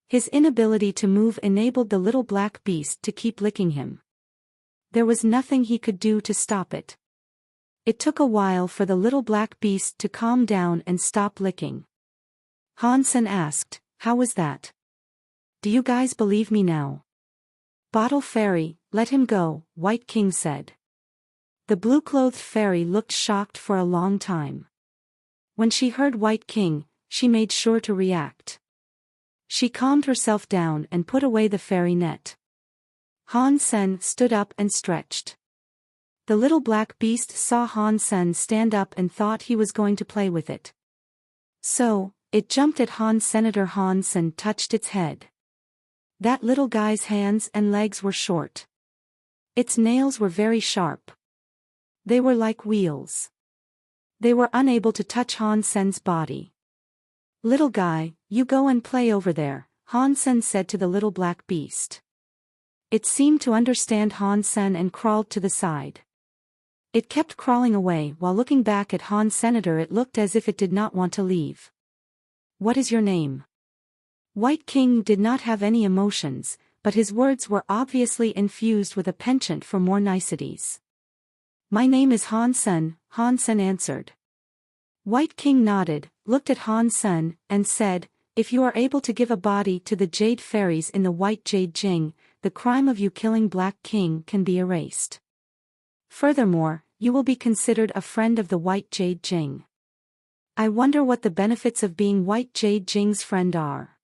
His inability to move enabled the little black beast to keep licking him. There was nothing he could do to stop it. It took a while for the little black beast to calm down and stop licking. Han Sen asked, "How was that? Do you guys believe me now?" "Bottle Fairy, let him go," White King said. The blue-clothed fairy looked shocked for a long time. When she heard White King, she made sure to react. She calmed herself down and put away the fairy net. Han Sen stood up and stretched. The little black beast saw Han Sen stand up and thought he was going to play with it. So, it jumped at Han Senator. Han Sen touched its head. That little guy's hands and legs were short. Its nails were very sharp. They were like wheels. They were unable to touch Han Sen's body. "Little guy, you go and play over there," Han Sen said to the little black beast. It seemed to understand Han Sen and crawled to the side. It kept crawling away while looking back at Han Senator. It looked as if it did not want to leave. "What is your name?" White King did not have any emotions, but his words were obviously infused with a penchant for more niceties. "My name is Han Sen," Han Sen answered. White King nodded, looked at Han Sen, and said, "If you are able to give a body to the Jade Fairies in the White Jade Jing, the crime of you killing Black King can be erased. Furthermore, you will be considered a friend of the White Jade Jing." I wonder what the benefits of being White Jade Jing's friend are.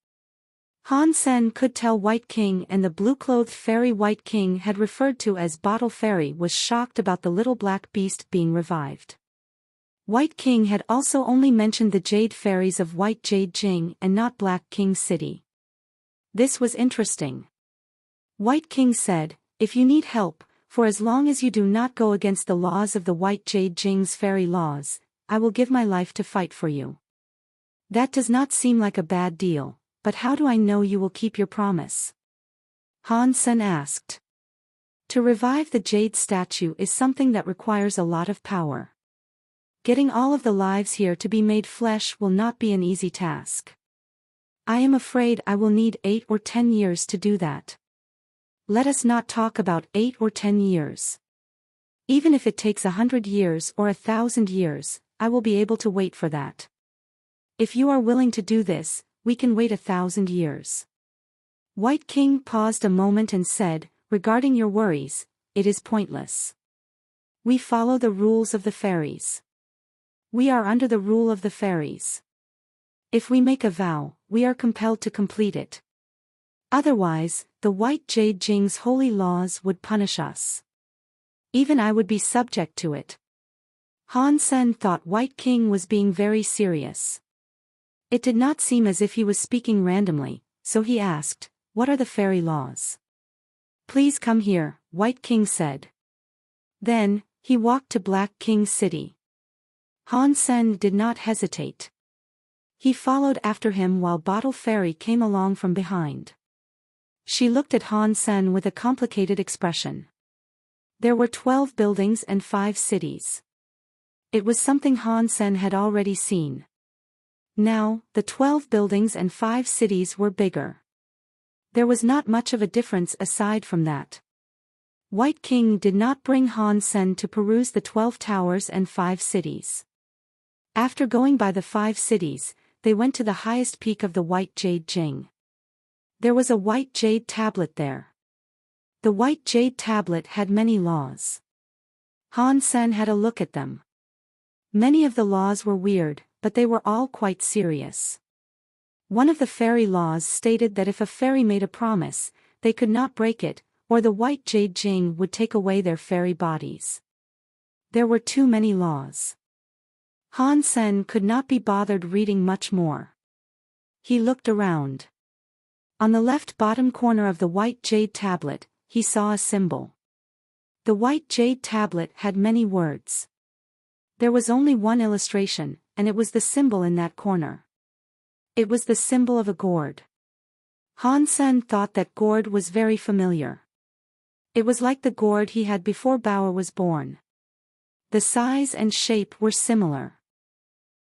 Han Sen could tell White King and the blue-clothed fairy White King had referred to as Bottle Fairy was shocked about the little black beast being revived. White King had also only mentioned the Jade Fairies of White Jade Jing and not Black King City. This was interesting. White King said, "If you need help, for as long as you do not go against the laws of the White Jade Jing's fairy laws, I will give my life to fight for you." That does not seem like a bad deal, but how do I know you will keep your promise? Han Sen asked. To revive the jade statue is something that requires a lot of power. Getting all of the lives here to be made flesh will not be an easy task. I am afraid I will need 8 or 10 years to do that. Let us not talk about 8 or 10 years. Even if it takes 100 years or 1,000 years, I will be able to wait for that. If you are willing to do this, we can wait 1,000 years. White King paused a moment and said, "Regarding your worries, it is pointless. We follow the rules of the fairies. We are under the rule of the fairies. If we make a vow, we are compelled to complete it. Otherwise, the White Jade Jing's holy laws would punish us. Even I would be subject to it." Han Sen thought White King was being very serious. It did not seem as if he was speaking randomly, so he asked, "What are the fairy laws?" "Please come here," White King said. Then, he walked to Black King City. Han Sen did not hesitate. He followed after him while Bottle Fairy came along from behind. She looked at Han Sen with a complicated expression. There were 12 buildings and 5 cities. It was something Han Sen had already seen. Now, the 12 buildings and 5 cities were bigger. There was not much of a difference aside from that. White King did not bring Han Sen to peruse the 12 towers and 5 cities. After going by the 5 cities, they went to the highest peak of the White Jade Jing. There was a white jade tablet there. The white jade tablet had many laws. Han Sen had a look at them. Many of the laws were weird, but they were all quite serious. One of the fairy laws stated that if a fairy made a promise, they could not break it, or the White Jade Jing would take away their fairy bodies. There were too many laws. Han Sen could not be bothered reading much more. He looked around. On the left bottom corner of the white jade tablet, he saw a symbol. The white jade tablet had many words. There was only one illustration, and it was the symbol in that corner. It was the symbol of a gourd. Han Sen thought that gourd was very familiar. It was like the gourd he had before Bao was born. The size and shape were similar.